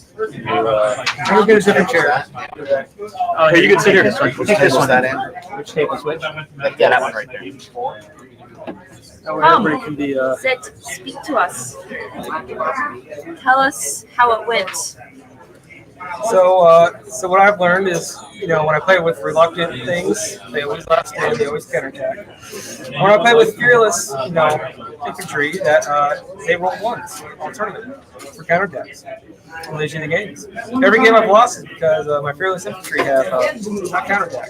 We'll get a different chair. Oh, Hey, you can sit here. This one. Which Take this table one. is that in? Which table switch? Yeah, that one right there. Everybody can be. Sit, speak to us. Tell us how it went. So what I've learned is, when I play with reluctant things, they always last stand, they always counterattack. When I play with fearless, infantry, that they roll ones on tournament for counterattacks. And they the games. Every game I've lost is because my fearless infantry have not counterattacked.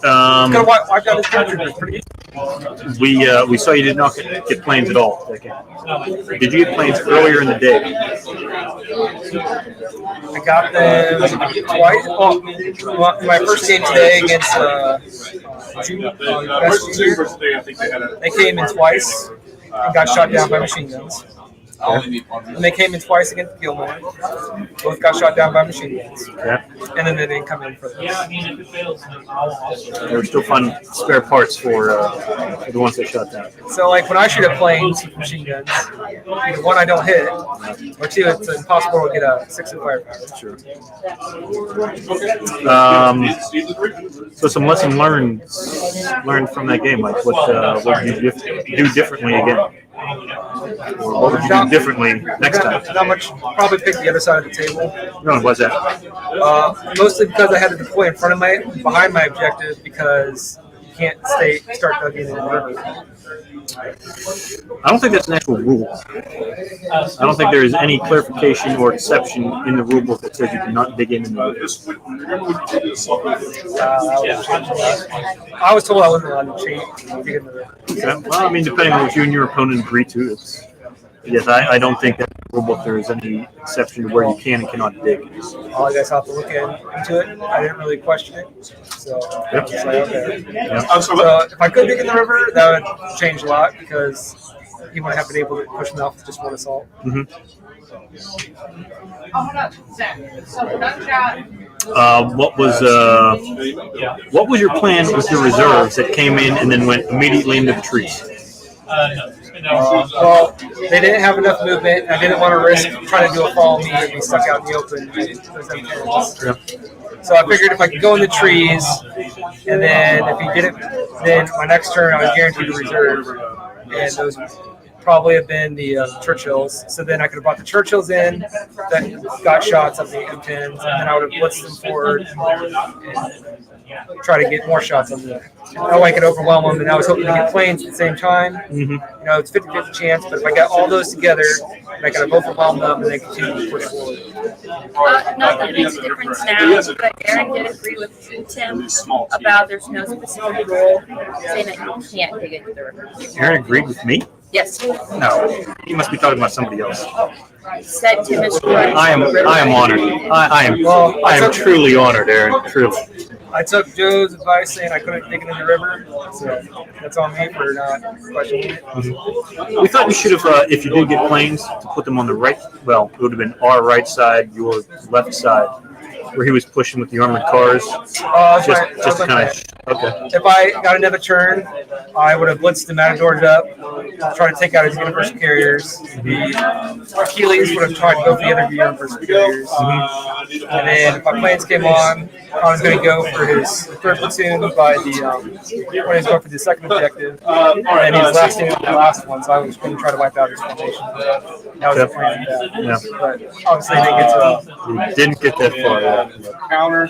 Could have wiped out this country, but it's pretty easy. We saw you did not get planes at all. Did you get planes earlier in the day? I got them twice. Oh, my first game today against Versus today, I think they had a. they came in twice and got shot down by machine guns. And they came in twice against Gilmore. Both got shot down by machine guns. Yeah. And then they didn't come in for this. Yeah, I mean, if it fails, then I'll There were still fun spare parts for the ones that shot down. So, like, when I shoot at planes with machine guns, either one, I don't hit, or two, it's impossible to get a 6 in firepower. Sure. So some lesson learned from that game. Like, what would you do differently again? Or what would you do differently next time? Not much. Probably pick the other side of the table. No, why's that? Mostly because I had to deploy in front of behind my objective because you can't start digging in the river. I don't think that's an actual rule. I don't think there is any clarification or exception in the rule book that says you cannot dig in the river. I was told I wasn't allowed to dig in the river. Okay. Well, I mean, depending on what you and your opponent agree to, it's. Yes, I don't think that in the rule book there is any exception to where you can and cannot dig. All you guys have to look into it. I didn't really question it, so Yep. it's like, okay. Yep. So if I could dig in the river, that would change a lot because he wouldn't have been able to push me off with just one assault. Mm-hmm. What was your plan with your reserves that came in and then went immediately into the trees? Well, they didn't have enough movement. I didn't want to risk trying to do a follow me and be stuck out in the open. So I figured if I could go in the trees, and then if he didn't, then my next turn I was guaranteed a reserve, and those probably have been the Churchills. So then I could have brought the Churchills in that got shots of the M10s, and then I would have blitzed them forward and try to get more shots on them. That way I could overwhelm them, and I was hoping to get planes at the same time. Mm-hmm. You know, it's 50-50 chance, but if I got all those together, I could have overwhelmed them and then continue to push forward. Not that it makes a difference now, but Aaron did agree with Tim about there's no specific rule saying that you can't dig into the river. Aaron agreed with me? Yes. No, he must be talking about somebody else. Said Tim is correct. I am honored. I am truly honored, Aaron. Truly. I took Joe's advice saying I couldn't dig it in the river, so that's on me for not questioning it. Mm-hmm. We thought you should have, if you did get planes, to put them on the right. Well, it would have been our right side, your left side, where he was pushing with the armored cars. Just kind of. Okay. If I got another turn, I would have blitzed the Matadors up, try to take out his universal carriers. The Achilles would have tried to go for the other universal carriers. Mm-hmm. And then if my planes came on, I was going to go for his third platoon by the, when he was going for the second objective. And he was last in the last one, so I was going to try to wipe out his formation. That was the plan. Yeah. But obviously they didn't get to. You didn't get that far. Yeah. Counter.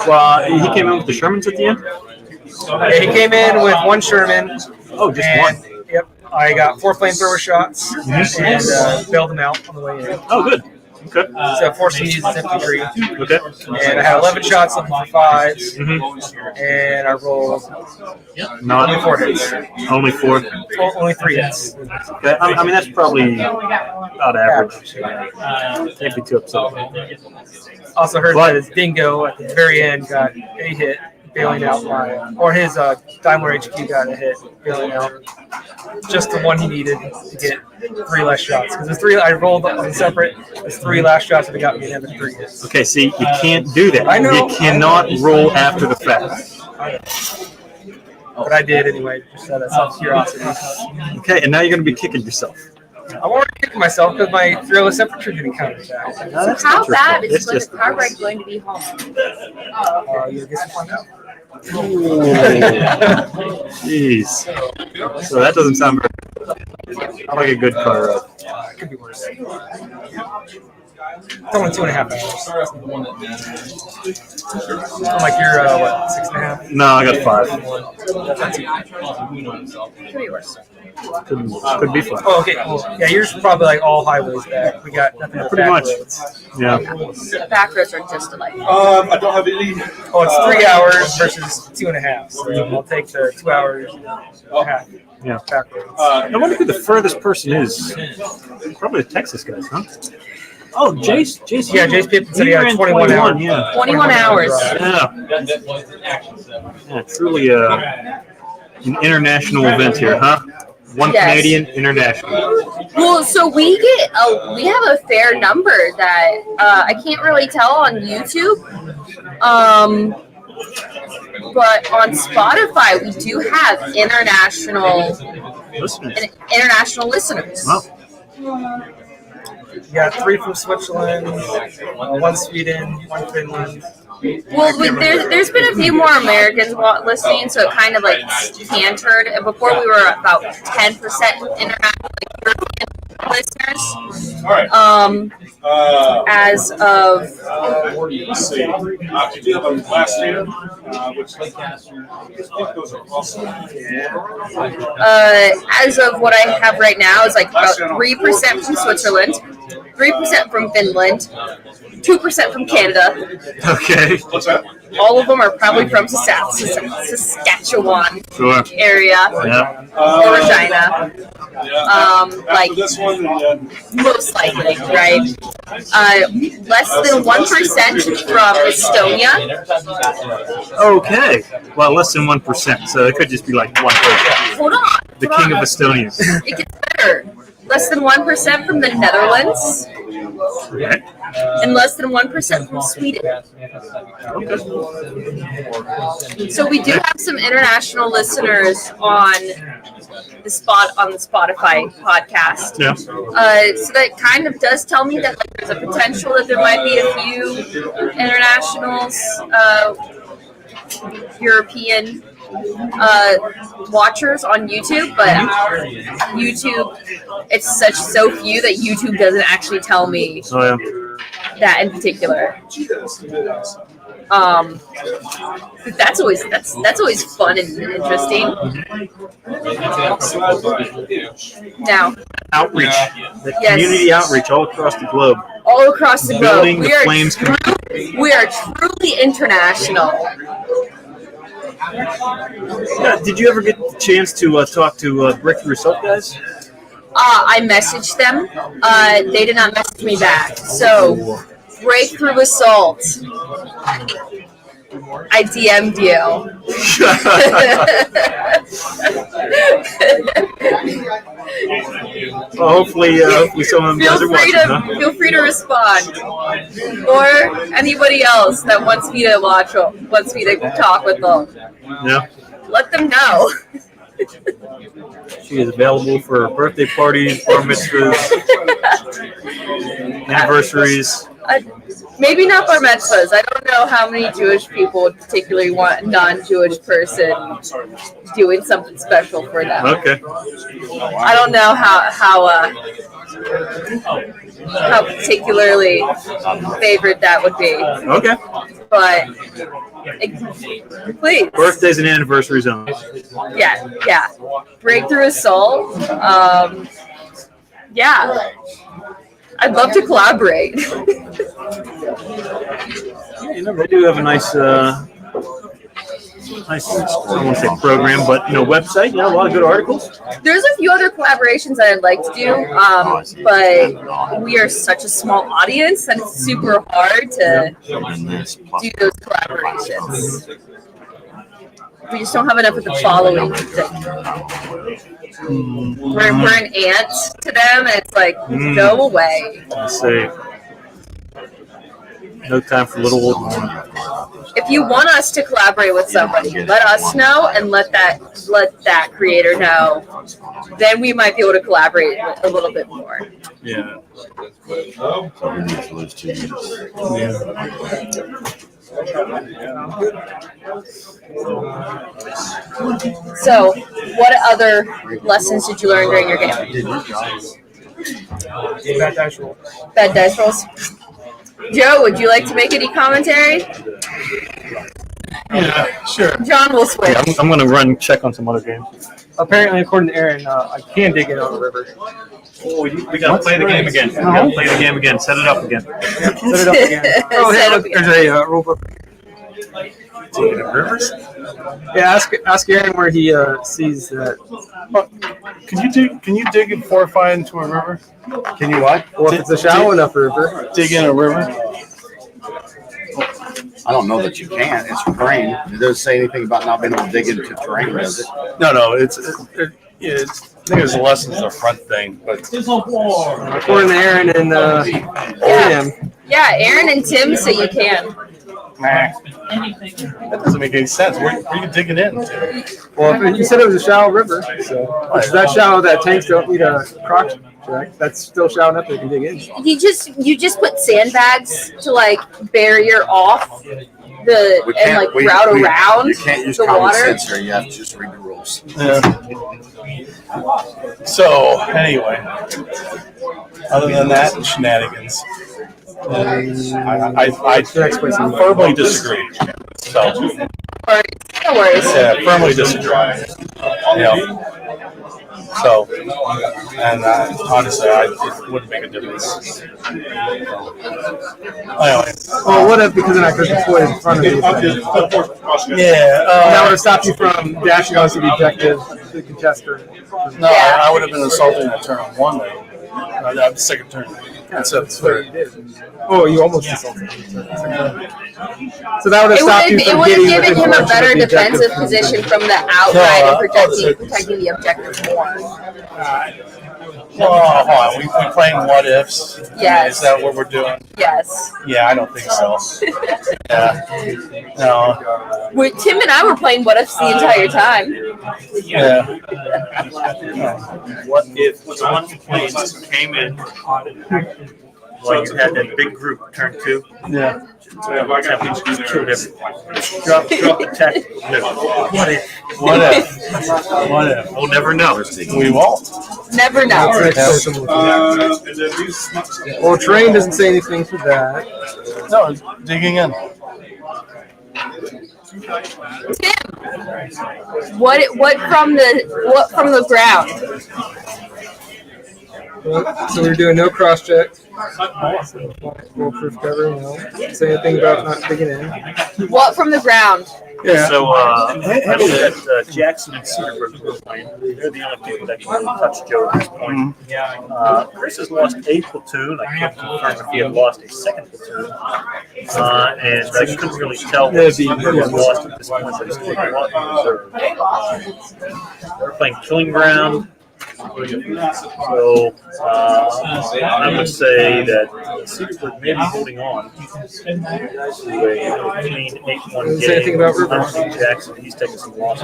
Well, he came in with the Shermans at the end? Yeah, he came in with one Sherman. Oh, just and, one? Yep. I got 4 flamethrower shots and bailed them out on the way in. Oh, good. Okay. So 4 C's is infantry. Okay. And I had 11 shots looking for 5s. Mm-hmm. And I rolled only 4 hits. Only 4? Only 3 hits. Okay. I mean, that's probably about average. Can't be too upset. Also heard that his Dingo at the very end got a hit, bailing out or his Daimler HQ got a hit, bailing out. Just the one he needed to get 3 less shots. Because there's 3, I rolled on separate, there's 3 last shots that got me another 3 hits. Okay, see, you can't do that. I know. You cannot roll after the fact. But I did anyway, just out of self-curiosity. Okay, and now you're going to be kicking yourself. I'm already kicking myself because my fearless infantry didn't counterattack. So how bad is the Cartwright going to be home? You'll get some fun out. Jeez. So that doesn't sound very good. I like a good car ride. It could be worse. It's only 2.5 hours. I'm like you're what, 6.5? No, I got 5. Could be worse. Could be fun. Oh, okay. Well, yeah, yours probably like all highways back. We got nothing but Pretty back much. roads. Yeah. The back roads are just delightful. I don't have any. Oh, it's 3 hours versus 2.5. So I'll take the 2 hours and a half. Yeah. Back roads. I wonder who the furthest person is. Probably the Texas guys, huh? Oh, Jace. Yeah, Jace Pippin said he had 21 hours. Yeah. 21 hours. Yeah. Yeah, truly an international event here, huh? one Yes. Canadian international. Well, so we have a fair number that I can't really tell on YouTube. But on Spotify, we do have international listeners. Wow. Yeah, 3 from Switzerland, 1 Sweden, 1 Finland. Well, there's been a few more Americans listening, so it kind of like cantered. And before we were about 10% international, like European listeners. As of let's see, you do have a last year, which those are also. as of what I have right now is like about 3% from Switzerland, 3% from Finland, 2% from Canada. Okay. What's that? All of them are probably from Saskatchewan Sure. area Yeah. or Regina. Like this one, and most likely, right? Less than 1% from Estonia. Okay. Well, less than 1%. So it could just be like 1%. Hold on. The king of Estonia. It gets better. Less than 1% from the Netherlands. Okay. And less than 1% from Sweden. So we do have some international listeners on the Spotify podcast. Yeah. So that kind of does tell me that like, there's a potential that there might be a few internationals, European watchers on YouTube, but YouTube, it's so few that YouTube doesn't actually tell me that in particular. That's always fun and interesting. Now, Outreach. The Yes. community outreach all across the globe. all across the globe, Building the Flames community. we are truly international. Yeah, did you ever get the chance to talk to Breakthrough Assault guys? I messaged them. They did not message me back. So, Breakthrough Assault. I DM'd you. Well, hopefully some of them guys are watching, huh? Feel free to respond, or anybody else that wants me to talk with them. Yeah. Let them know. She is available for birthday parties, bar mitzvahs, anniversaries. Maybe not bar mitzvahs. I don't know how many Jewish people would particularly want a non-Jewish person doing something special for them. Okay. I don't know how particularly favored that would be. Okay. But please. Birthdays and anniversaries only. Yeah. Breakthrough Assault. Yeah. I'd love to collaborate. You know, they do have a nice, I don't want to say program, but website. A lot of good articles. There's a few other collaborations that I'd like to do, but we are such a small audience that it's super hard to do those collaborations. We just don't have enough of the following. We're an ant to them, and it's like, go away. Let's say, no time for little old woman. If you want us to collaborate with somebody, let us know and let that creator know. Then we might be able to collaborate a little bit more. Yeah. So, what other lessons did you learn during your game? Bad dice roll. Bad dice rolls. Joe, would you like to make any commentary? Yeah, sure. John will switch. Yeah, I'm going to run check on some other games. Apparently, according to Aaron, I can dig it on the river. Oh, we got to play the game again. We got to play the game again. Set it up again. Set it up again. Oh, hey, look, there's a rule book. Taking up rivers? Yeah, ask Aaron where he sees that. Can you dig and fortify into a river? Can you what? Well, if it's a shallow enough river. Dig in a river? I don't know that you can. It's terrain. It doesn't say anything about not being able to dig into terrain, does it? No. It's think it's the lessons of front thing, but According to Aaron and Tim. Yeah, Aaron and Tim say you can. that doesn't make any sense. Where are you digging in? Well, you said it was a shallow river, so is that shallow that tanks don't need a croc check? That's still shallow enough that you can dig in. You just put sandbags to like barrier off the and like route around You can't use the common water. sense here. You have to just read the rules. Yeah. So anyway, other than that, shenanigans. I firmly disagree. So, No worries. yeah, firmly disagree. You know. So, and honestly, it wouldn't make a difference. Anyway. Well, what if because of that because the toy in front of you? Yeah. That would have stopped you from dashing onto the objective, the contester. No, I would have been assaulting at turn one then. The second turn. Instead of third. Oh, you almost assaulted. So that would have It stopped you would from have getting given within him a portion better of the defensive objective. position from the outside and protecting the objective more. Oh, hold on. We playing what ifs? Yes. Is that what we're doing? Yes. Yeah, I don't think so. Yeah. No. Tim and I were playing what ifs the entire time. Yeah. What if one plane came in while you had that big group turn 2? Yeah. Just killed everyone. Drop the tactical middle. What if? What if? What if? We'll never know. We won't. Never know. Well, Train doesn't say anything for that. No, digging in. Tim, what from the ground? So we're doing no cross check. Foolproof cover, no. Say anything about not digging in. What from the ground? Yeah. So I know that Jackson and Cedarburg were playing. They're the only people that can touch Joe at this point. Chris has lost a platoon. I can't confirm if he had lost a second platoon. And I couldn't really tell what he had lost at this point, but he's taking a lot in reserve. They're playing Killing Ground. So I would say that Cedarburg may be holding on to a clean 8-1 Say anything game. about River? Jackson, he's taking some losses.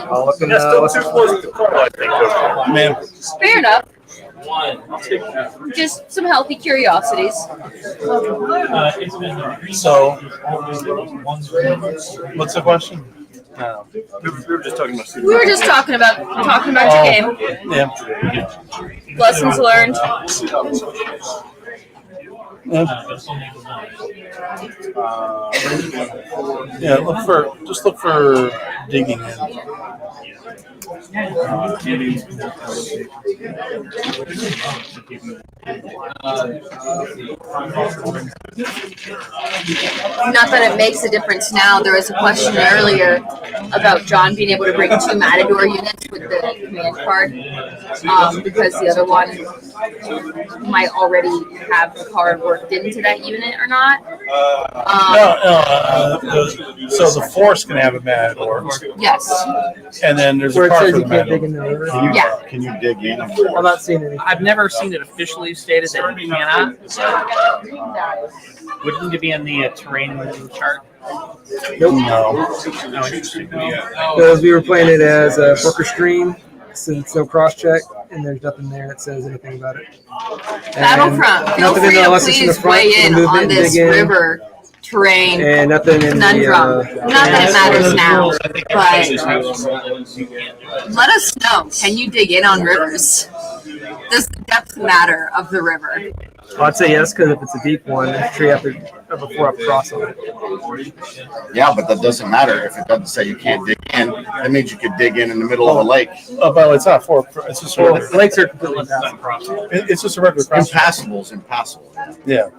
I'll look in, That's still too close to call, I think. Man. Fair enough. Just some healthy curiosities. So, what's the question? We were just talking about. We were just talking about your game. Yeah. Lessons learned. Yeah, look for digging in. Not that it makes a difference now. There was a question earlier about John being able to bring 2 Matador units with the command card because the other one might already have the card worked into that unit or not. So the force can have a Matador. Yes. And then there's Where a it card says for you the can't dig Matador. in the river. Yeah. Can you dig in? I'm not seeing anything. I've never seen it officially stated that you cannot. Wouldn't it be in the terrain chart? Nope. No. Because we were playing it as a Booker Stream, since no cross check, and there's nothing there that says anything about it. Battlefront, feel nothing in free the to lessons in the please front, weigh so in move on in, this dig in. river terrain And nothing in conundrum. the. Not that it matters now, but let us know. Can you dig in on rivers? Does the depth matter of the river? Well, I'd say yes, because if it's a deep one, the tree have to have a 4-up cross on it. Yeah, but that doesn't matter if it doesn't say you can't dig in. That means you could dig in the middle of a lake. Oh, but it's not for. It's just Well, a, lakes are completely impassable. it's just a regular cross. Impassable is impassable. Yeah.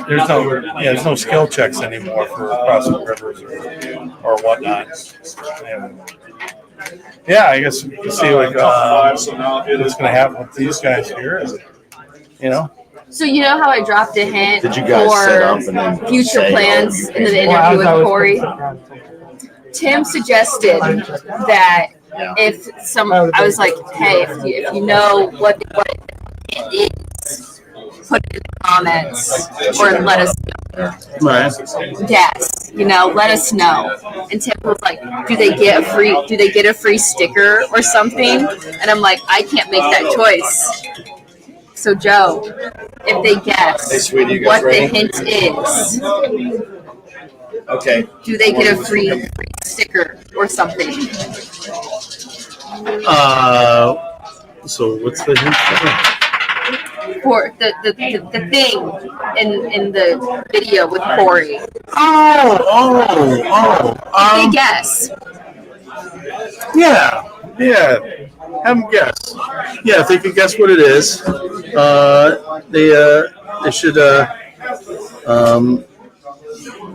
There's no skill checks anymore for crossing rivers or whatnot. Yeah, I guess you can see like what's going to happen with these guys here. You know, So you know how I dropped a hint Did you guys set up for and then future say, plans oh, in the interview with Corey? Tim suggested that if I was like, hey, if you know what it is, put it in the comments or let us know. Right. Yes, let us know. And Tim was like, do they get a free sticker or something? And I'm like, I can't make that choice. So Joe, if they guess Hey, sweetie, you guys what ready? the hint is, Okay. do they get a free sticker or something? So what's the hint? For the thing in the video with Corey. If they guess. Yeah. Have them guess. Yeah, if they can guess what it is, they should.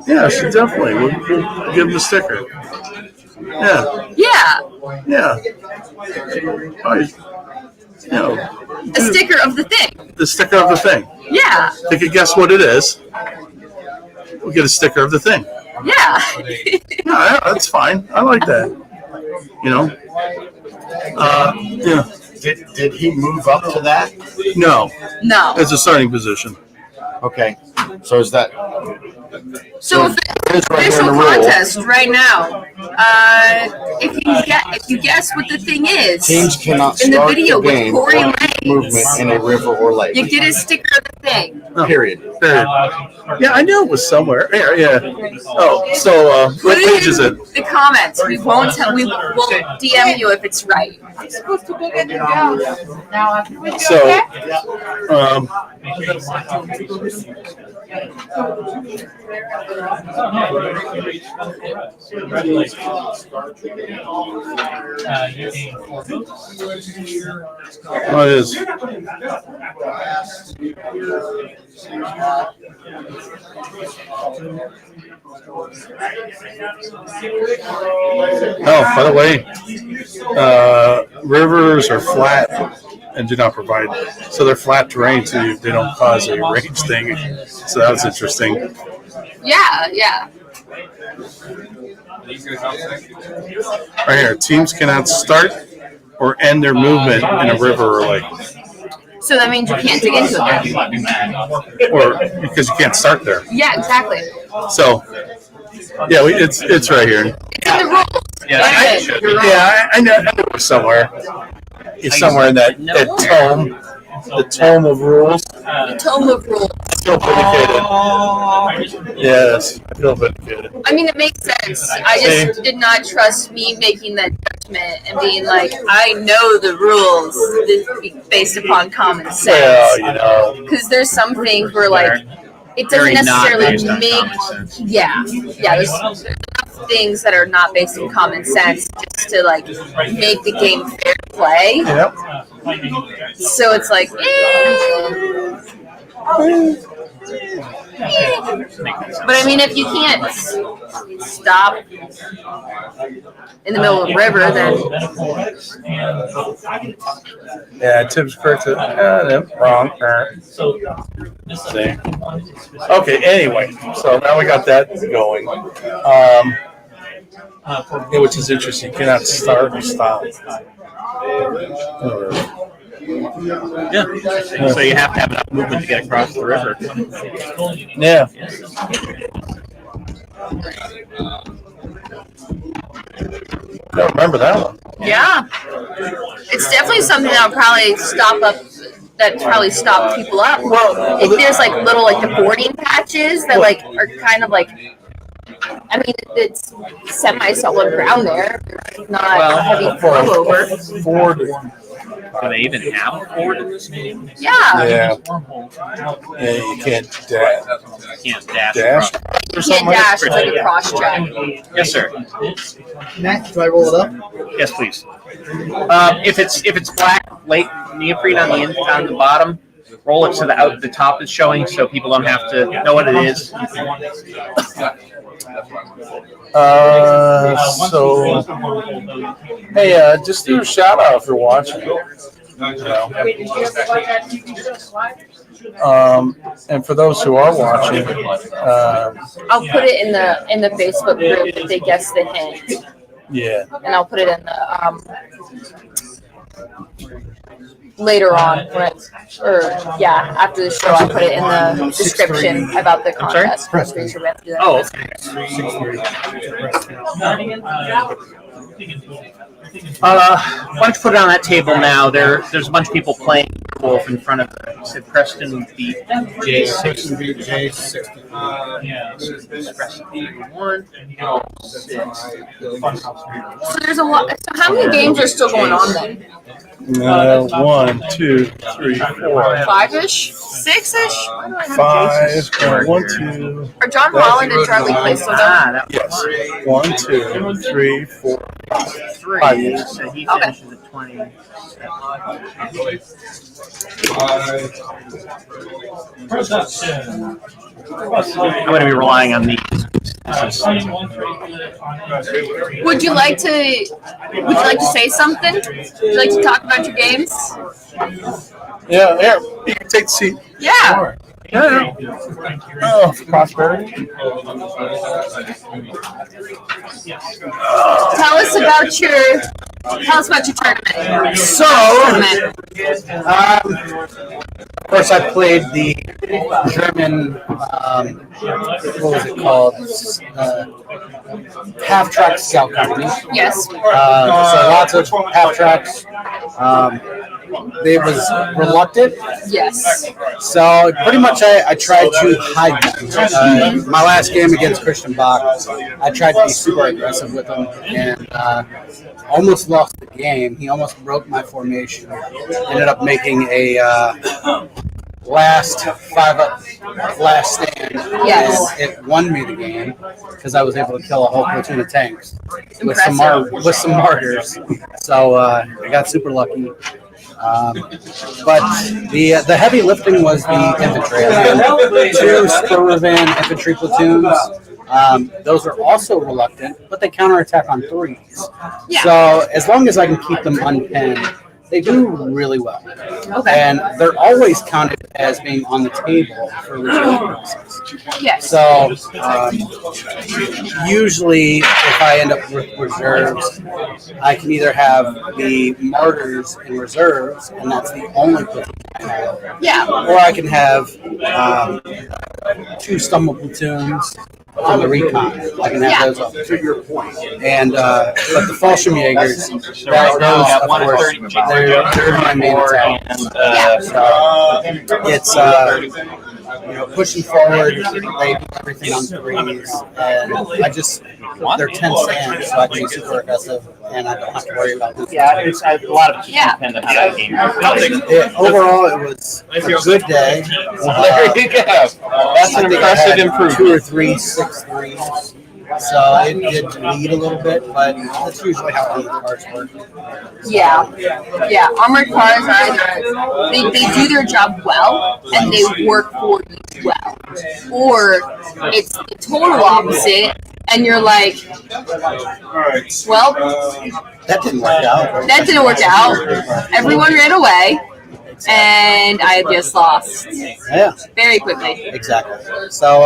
Yeah, should definitely. We'll give them a sticker. Yeah. Probably, A sticker of the thing. the sticker of the thing. Yeah. If they can guess what it is, we'll get a sticker of the thing. Yeah. Yeah, that's fine. I like that. Yeah. Did he move up to that? No. No. It's a starting position. Okay. So is that? So it is right here in official the rule. contest right now. If you guess what the thing is, Teams cannot in the start video the with game Corey or Lang, movement in a river or lake. you get a sticker of the thing. Period. Yeah, I knew it was somewhere. Yeah. Oh, so Put what it page in is it? the comments. We won't DM you if it's right. I'm supposed to go get the job. Now after we So, oh, it is. Oh, by the way, rivers are flat and do not provide, so they're flat terrain, so they don't cause a range thing. So that was interesting. Yeah. Right here, teams cannot start or end their movement in a river or lake, So that means you can't dig into it. or because you can't start there. Yeah, exactly. So, yeah, it's right here. It's in the rules. I know it was somewhere. It's somewhere in that tome, the tome of rules. The tome of rules. I feel vindicated. Yes, I feel vindicated. I mean, it makes sense. I just did not trust me making that judgment and being like, I know the rules based upon common sense. Well, Because there's some things where, like, it doesn't necessarily make. Yeah. There's enough things that are not based in common sense just to, like, make the game fair play. Yep. So it's like, But I mean, if you can't stop in the middle of a river, then Yeah, Tim's correct. Wrong. See. Okay. Anyway, so now we got that going, which is interesting. You cannot start or stop. Yeah. So you have to have enough movement to get across the river. Yeah. I don't remember that one. yeah, it's definitely something that'll probably stop people up. Well, if there's like little like the boarding patches that like are kind of like, I mean, it's semi-solid ground there, not heavy flow over. Ford. Do they even have a board in this game? Yeah. Yeah, you can't dash. Can't dash. Dash? You can't dash, it's like a cross track. Yes, sir. Matt, do I roll it up? Yes, please. If it's black late neoprene on the bottom, roll it so the top is showing, so people don't have to know what it is. So, hey, just do a shout out if you're watching. And for those who are watching, I'll put it in the Facebook group if they guess the hint, yeah. and I'll put it in the later on after the show. I'll put it in the description about the contest. Raise your hand to do that. Oh, why don't you put it on that table now? There's a bunch of people playing Wolf in front of it. You said Preston beat Jay 65. Yeah. Preston beat 1. So there's a lot. So how many games are still going on then? 1, 2, 3, 4, 5-ish, 6-ish. 5. 1, 2. Are John Holland and Charlie Clay still going? Yes. 1, 2, 3, 4, 5 years. So he finishes at 20. I'm going to be relying on these. Would you like to say something? Would you like to talk about your games? Yeah, there. You can take the seat. Yeah. Yeah. Oh, prosperity. Tell us about your tournament. So, of course, I played the German, what was it called? Half-track scout company. Yes. So lots of half-tracks. They was reluctant. Yes. So pretty much I tried to hide them. My last game against Christian Bach, I tried to be super aggressive with him and almost lost the game. He almost broke my formation. Ended up making a last 5-up last stand. Yes. And it won me the game because I was able to kill a whole platoon of tanks with some martyrs. So I got super lucky. But the heavy lifting was the infantry. I had 2 Spurvan infantry platoons. Those are also reluctant, but they counterattack on 3s. Yeah. So as long as I can keep them unpinned, they do really well. Okay. And they're always counted as being on the table for reserve purposes. Yes. So usually, if I end up with reserves, I can either have the martyrs in reserves, and that's the only platoon I have. Yeah. Or I can have 2 stumble platoons from the recon. I can have those up. To your point. And but the Fallschirmjägers, those of course, they're my main attack. So it's pushing forward, they do everything on 3s, and they're 10 stands, so I can be super aggressive, and I don't have to worry about this. Yeah, it's a lot of depend on how that game goes. Overall, it was a good day. There you go. That's an impressive improvement. 2 or 3 6-3s. So it did bleed a little bit, but that's usually how armored cars work. Yeah. Armored cars are either they do their job well and they work for you well, or it's the total opposite, and you're like, well, that didn't work out. That didn't work out. Everyone ran away, and I just lost. Yeah. Very quickly. Exactly. So.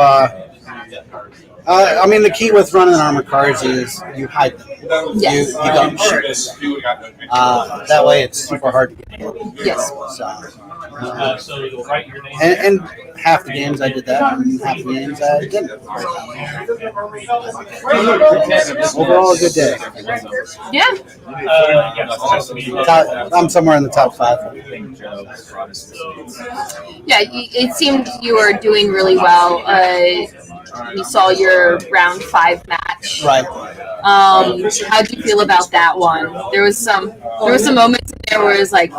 I mean, the key with running armored cars is you hide them. Yes. You don't shoot. That way, it's super hard to get hit. Yes. So you'll write your name. And half the games I did that, and half the games I didn't. Overall, a good day. Yeah. I'm somewhere in the top 5. Yeah, it seemed you were doing really well. We saw your round 5 match. Right. How'd you feel about that one? There was some moments in there where it was like.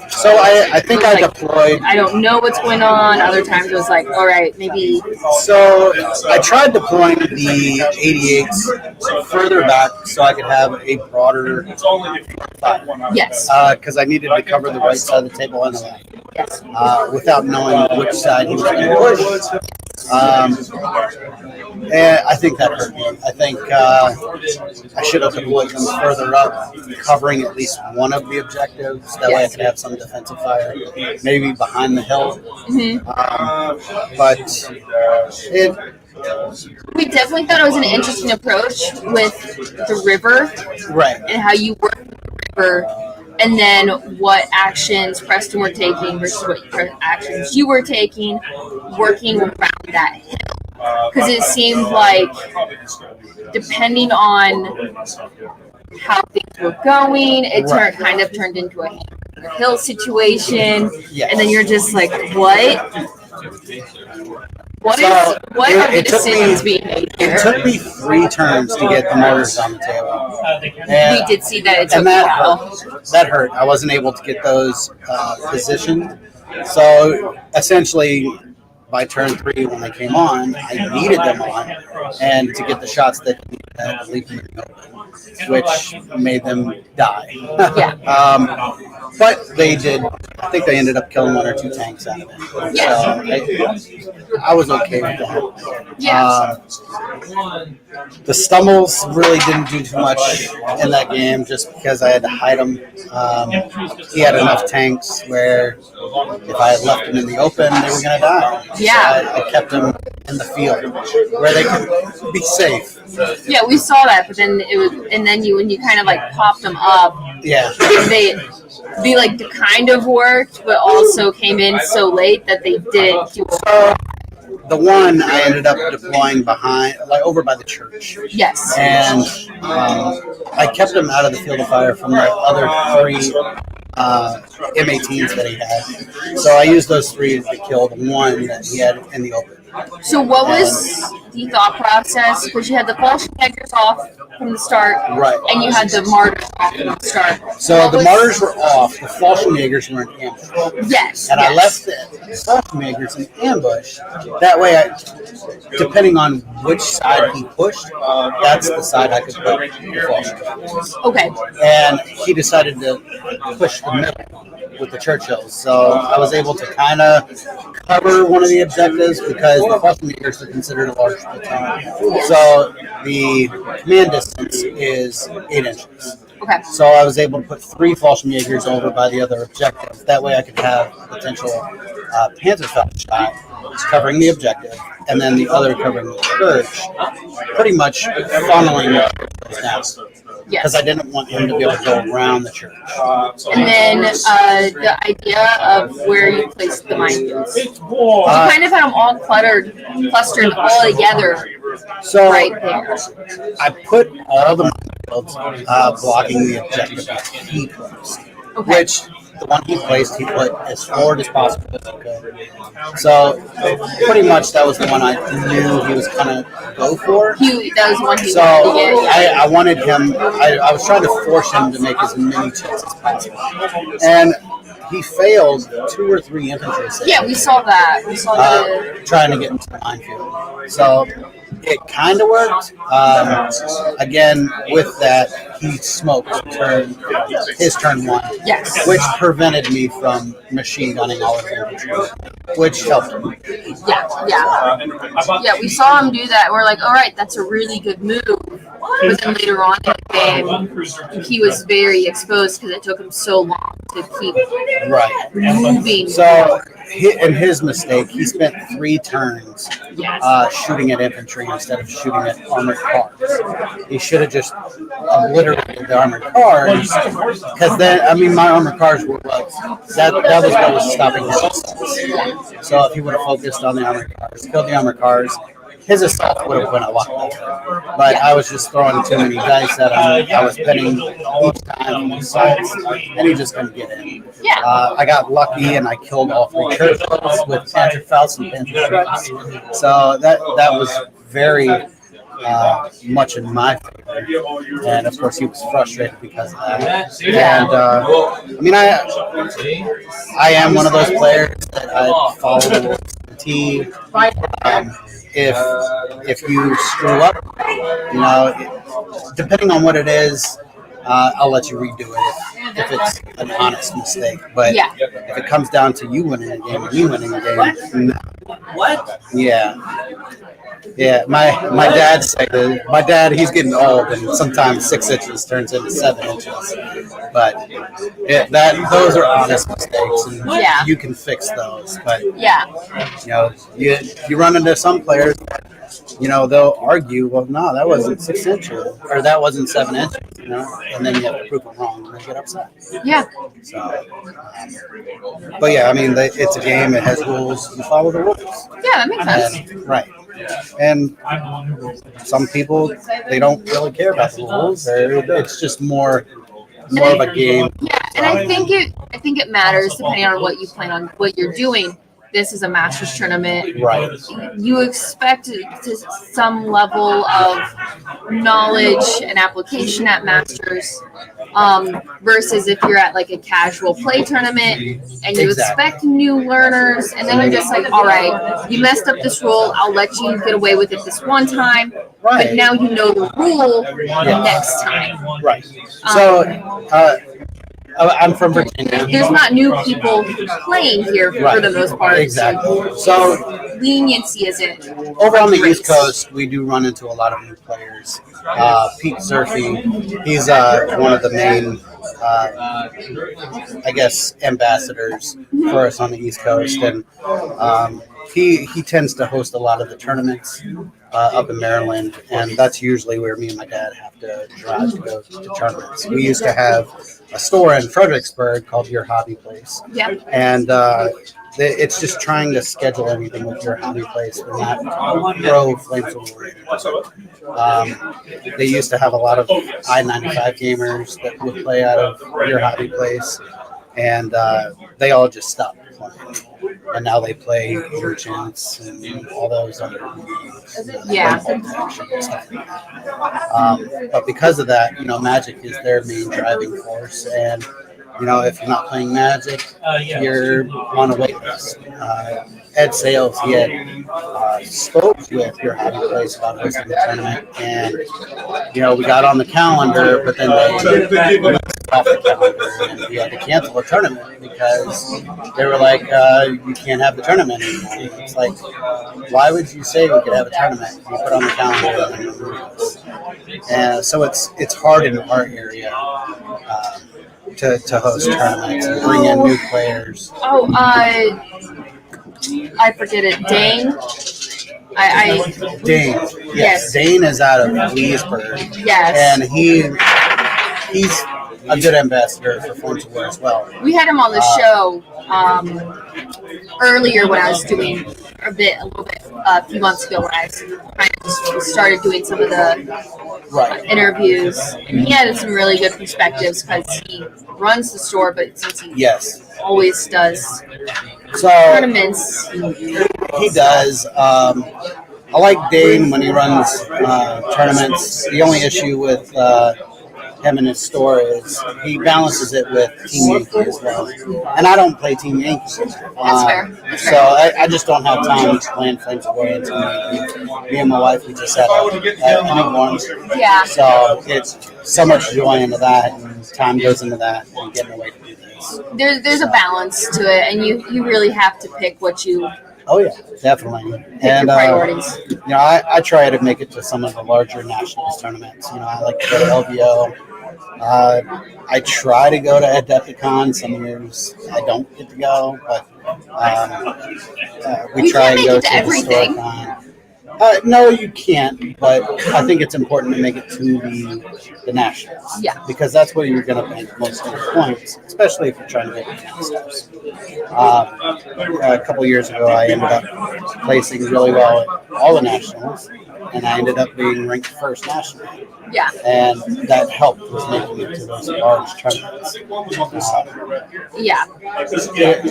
So I think I deployed. I don't know what's going on. Other times it was like, all right, maybe. So I tried deploying the 88s further back so I could have a broader. Yes. Because I needed to cover the right side of the table and the left. Yes. Without knowing which side he was going to push. And I think that hurt me. I think I should have deployed them further up, covering at least one of the objectives. That way I could have some defensive fire, maybe behind the hill. But we definitely thought it was an interesting approach with the river, right, and how you work with the river, and then what actions Preston were taking versus what actions you were taking, working around that hill. Because it seemed like, depending on how things were going, it kind of turned into a hill situation, and then you're just like, what? What are the decisions being made here? It took me 3 turns to get the mortars on the table. We did see that it took a while. That hurt. I wasn't able to get those positioned. So essentially, by turn 3, when they came on, I needed them on, and to get the shots that leap them in the open, which made them die. But they did. I think they ended up killing 1 or 2 tanks out of it. So I was okay with that. The stumbles really didn't do too much in that game, just because I had to hide him. He had enough tanks where if I had left him in the open, they were going to die. Yeah. So I kept them in the field where they could be safe. Yeah, we saw that, but then it was, and then when you kind of like popped them up, they like kind of worked, but also came in so late that they did do. The one I ended up deploying behind, like over by the church. Yes. And I kept him out of the field of fire from the other 3 M18s that he had. So I used those 3 to kill the one that he had in the open. So what was the thought process? Because you had the Fallschirmjägers off from the start, right, and you had the Martyrs off from the start. So the Martyrs were off, the Fallschirmjägers were in ambush. Yes. And I left the Fallschirmjägers in ambush. That way, depending on which side he pushed, that's the side I could put the Fallschirmjägers. Okay. And he decided to push the middle with the Churchills. So I was able to kind of cover one of the objectives because the Fallschirmjägers are considered a large platoon. So the command distance is 8 inches. Okay. So I was able to put 3 Fallschirmjägers over by the other objective. That way I could have potential Panzerfaust shot covering the objective, and then the other covering the church, pretty much funneling those down. Because I didn't want him to be able to go around the church. And then the idea of where you placed the minefields. You kind of had them all clustered all together. So right there. I put all the minefields blocking the objective that he placed, which the one he placed, he put as forward as possible as he could. So pretty much that was the one I knew he was going to go for. That was the one he so wanted to get. I wanted him, I was trying to force him to make as many checks as possible. And he failed 2 or 3 infantry saves. Yeah, we saw that. We saw trying to get into the minefield. So it kind of worked. Again, with that, he smoked his turn 1. Yes. Which prevented me from machine gunning all of the infantry, which helped him. Yeah, we saw him do that. We're like, all right, that's a really good move. But then later on in the game, he was very exposed because it took him so long to keep moving. So, in his mistake, he spent 3 turns shooting at infantry instead of shooting at armored cars. He should have just obliterated the armored cars, because then, I mean, my armored cars were what? That was what was stopping his assaults. So if he would have focused on the armored cars, killed the armored cars, his assault would have went a lot better. But I was just throwing too many dice at him. I was betting each time on assaults, and he just couldn't get in. I got lucky, and I killed all 3 churches with Panzerfaust and Panzerfaust. So that was very much in my favor. And of course, he was frustrated because of that. And I mean, I am one of those players that I follow the rules to the T. If you screw up, you know, depending on what it is, I'll let you redo it if it's an honest mistake. But if it comes down to you winning a game and me winning a game, no. What? Yeah. Yeah, my dad said that my dad, he's getting old, and sometimes 6 inches turns into 7 inches. But those are honest mistakes, and Yeah. you can fix those. But Yeah. you run into some players that, they'll argue, well, no, that wasn't 6 inches, or that wasn't 7 inches, and then you have to prove them wrong, and they get upset. Yeah. So, but yeah, I mean, it's a game. It has rules. You follow the rules. Yeah, that makes sense. And, right. And some people, they don't really care about the rules. It's just more of a game. Yeah, and I think it matters depending on what you plan on, what you're doing. This is a Masters tournament. Right. You expect some level of knowledge and application at Masters, versus if you're at like a casual play tournament and you expect new learners, and then you're just like, all right, you messed up this rule. I'll let you get away with it this one time, but now you know the rule the next time. Right. So I'm from Virginia. There's not new people playing here for the most part. Exactly. So leniency isn't over on the East Coast, we do run into a lot of new players. Pete Surfy, he's one of the main, I guess, ambassadors for us on the East Coast, and he tends to host a lot of the tournaments up in Maryland, and that's usually where me and my dad have to drive to go to tournaments. We used to have a store in Fredericksburg called Your Hobby Place, and it's just trying to schedule everything with Your Hobby Place. We're not pro Flames of War. They used to have a lot of I-95 gamers that would play out of Your Hobby Place, and they all just stopped playing. And now they play Ancients and all those other but because of that, Magic is their main driving force, and if you're not playing Magic, you're on a wait list. Ed Sales, he had spoke with Your Hobby Place about hosting the tournament, and we got on the calendar, but then they moved off the calendar, and we had to cancel the tournament because they were like, you can't have the tournament anymore. It's like, why would you say we could have a tournament? You put on the calendar and then you move us. And so it's hard in our area to host tournaments and bring in new players. Oh, I forget it. Dane. Dane. Yes. Dane is out of Leesburg. Yes. And he's a good ambassador for Flames of War as well. We had him on the show earlier when I was doing a few months ago when I kind of started doing some of the interviews. And he had some really good perspectives because he runs the store, but since he always does tournaments. He does. I like Dane when he runs tournaments. The only issue with him and his store is he balances it with Team Yankee as well. And I don't play Team Yankee. That's fair. So I just don't have time to play Flames of War and Team Yankee. Me and my wife, we just had a newborn. Yeah. So it's so much joy into that, and time goes into that, and getting away to do this. There's a balance to it, and you really have to pick what you. Oh yeah, definitely. And your priorities. I try to make it to some of the larger nationals tournaments. I like to go to LVO. I try to go to Adepticon. Some years I don't get to go, but we try and go to Historicon. No, you can't, but I think it's important to make it to the nationals. Yeah. Because that's where you're going to make most of your points, especially if you're trying to get the Masters. A couple years ago, I ended up placing really well at all the nationals, and I ended up being ranked first nationally. Yeah. And that helped with making it to those large tournaments. Yeah.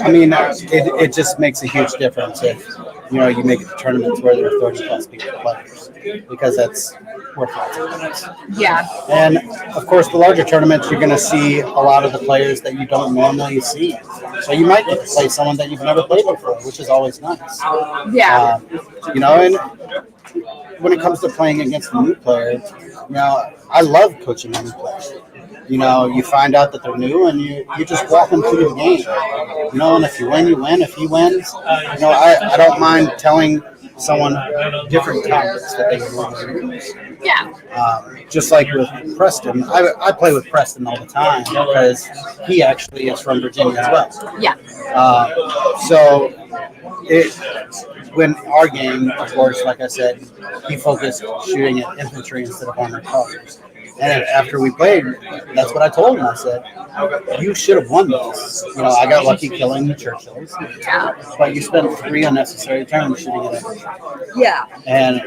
I mean, it just makes a huge difference if you make it to tournaments where there are 30 plus people players, because that's worth lots of points. Yeah. And of course, the larger tournaments, you're going to see a lot of the players that you don't normally see. So you might get to play someone that you've never played before, which is always nice. Yeah. And when it comes to playing against a new player, I love coaching a new player. you find out that they're new, and you just walk them through the game. And if you win, you win. If he wins, I don't mind telling someone different tactics that they can learn. Yeah. Just like with Preston, I play with Preston all the time because he actually is from Virginia as well. Yeah. So when our game, of course, like I said, he focused shooting at infantry instead of armored cars. And after we played, that's what I told him. I said, you should have won this. I got lucky killing the Churchills, but you spent 3 unnecessary turns shooting at infantry. Yeah. And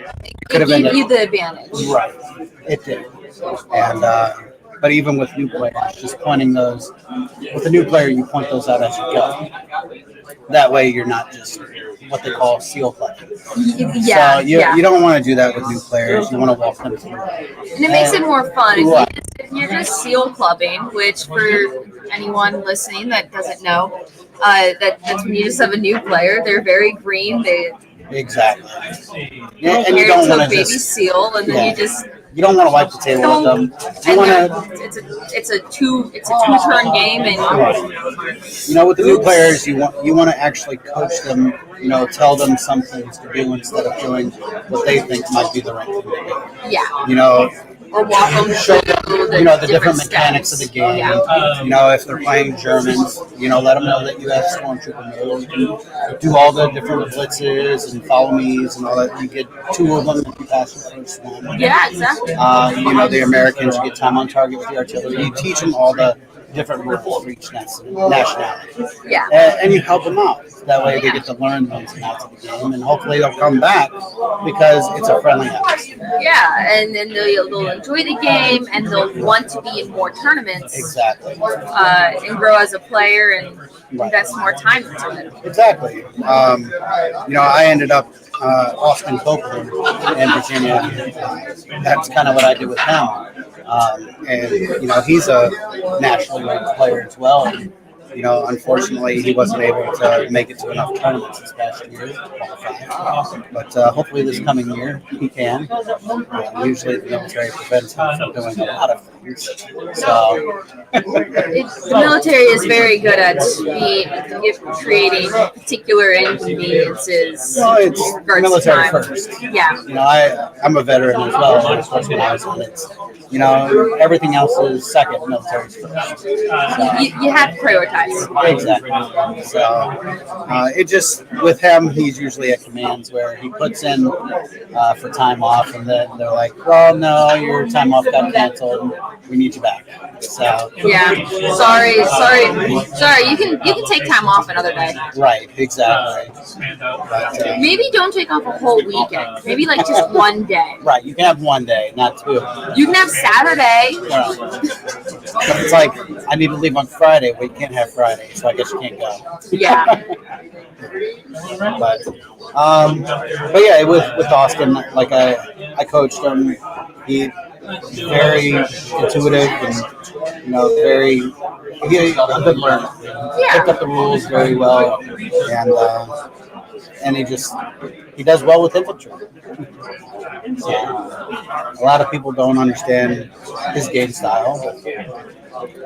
It could have gave been you the advantage. Right. It did. And but even with new players, just pointing those with a new player, you point those out as you go. That way, you're not just what they call seal collecting. Yeah. So you don't want to do that with new players. You want to walk them through. And it makes it more fun. If you're just seal clubbing, which for anyone listening that doesn't know, that's when you just have a new player. They're very green. Exactly. And you don't want to baby just seal, and then you don't want to wipe the table with them. You want to. It's a two-turn game, and with the new players, you want to actually coach them. Tell them some things to do instead of doing what they think might be the right thing to do. Yeah. Or walk them show them, the different steps. mechanics of the game. Yeah. If they're playing Germans, let them know that you have stormtrooper mode. You can do all the different blitzes and follow me's and all that. You get 2 of them if you pass the first one. Yeah, exactly. The Americans, you get time on target with the artillery. You teach them all the different rules for each nationality. Yeah. And you help them out. That way they get to learn the ins and outs of the game, and hopefully they'll come back because it's a friendly atmosphere. Yeah, and then they'll enjoy the game, and they'll want to be in more tournaments. Exactly. And grow as a player and invest more time into it. Exactly. I ended up Austin Copeland in Virginia. That's kind of what I did with him. And he's a nationally ranked player as well. And, unfortunately, he wasn't able to make it to enough tournaments this past year. But hopefully this coming year, he can. Usually the military prevents him from doing a lot of things. So The military is very good at creating particular inconveniences. Well, it's in regards to military time. first. Yeah. I'm a veteran as well. I specialize in it. Everything else is second, military is first. You have to prioritize. Exactly. So it just with him, he's usually at commands where he puts in for time off, and then they're like, "Oh no, your time off got canceled. We need you back." So Yeah. Sorry. You can take time off another day. right, exactly. But, Maybe don't take off a whole weekend. Maybe like just one day. right, you can have one day, not 2. You can have Saturday. But it's like I need to leave on Friday. We can't have Friday, so I guess you can't go. Yeah. But yeah, with Austin, like I coached him. He's very intuitive and very a good learner. Picked up the rules very well, and he does well with infantry. So, a lot of people don't understand his game style, but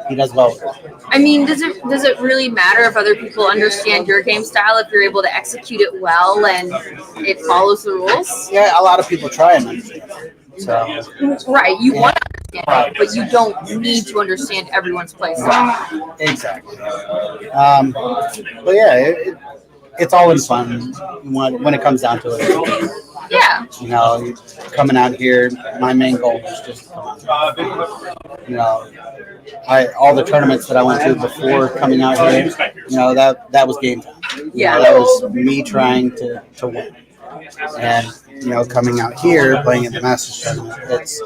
he does well with it. I mean, does it really matter if other people understand your game style if you're able to execute it well and it follows the rules? Yeah, a lot of people try and understand it. So, Right, you want to understand it, but you don't need to understand everyone's play style. exactly. But yeah, it's always fun when it comes down to it. Yeah. Coming out here, my main goal was just to come out. All the tournaments that I went to before coming out here, that was game time. Yeah. That was me trying to win. And, coming out here, playing in the Masters tournament, it's,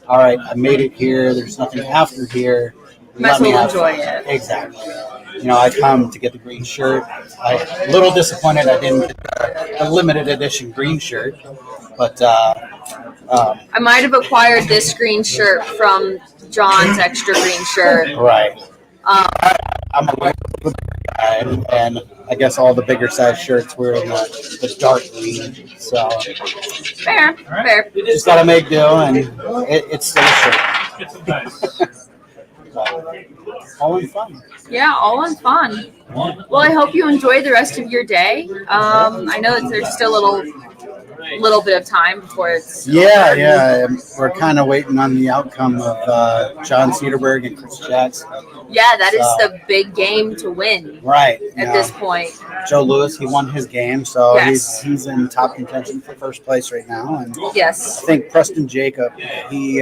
all right, I made it here. There's nothing after here. Might as Let me well have enjoy fun. it. Exactly. I come to get the green shirt. I'm a little disappointed I didn't get the limited edition green shirt, but I might have acquired this green shirt from John's extra green shirt. right. I'm a little guy, and I guess all the bigger size shirts were in the dark green. So Fair. just gotta make do, and it's still a shirt. all in fun. Yeah, all in fun. Well, I hope you enjoy the rest of your day. I know that there's still a little bit of time before it's Yeah. We're kind of waiting on the outcome of John Cederberg and Chris Jackson. Yeah, that is the big game to win. Right. At this point. Joe Lewis, he won his game, so Yes. he's in top contention for first place right now. And Yes. I think Preston Jacob, he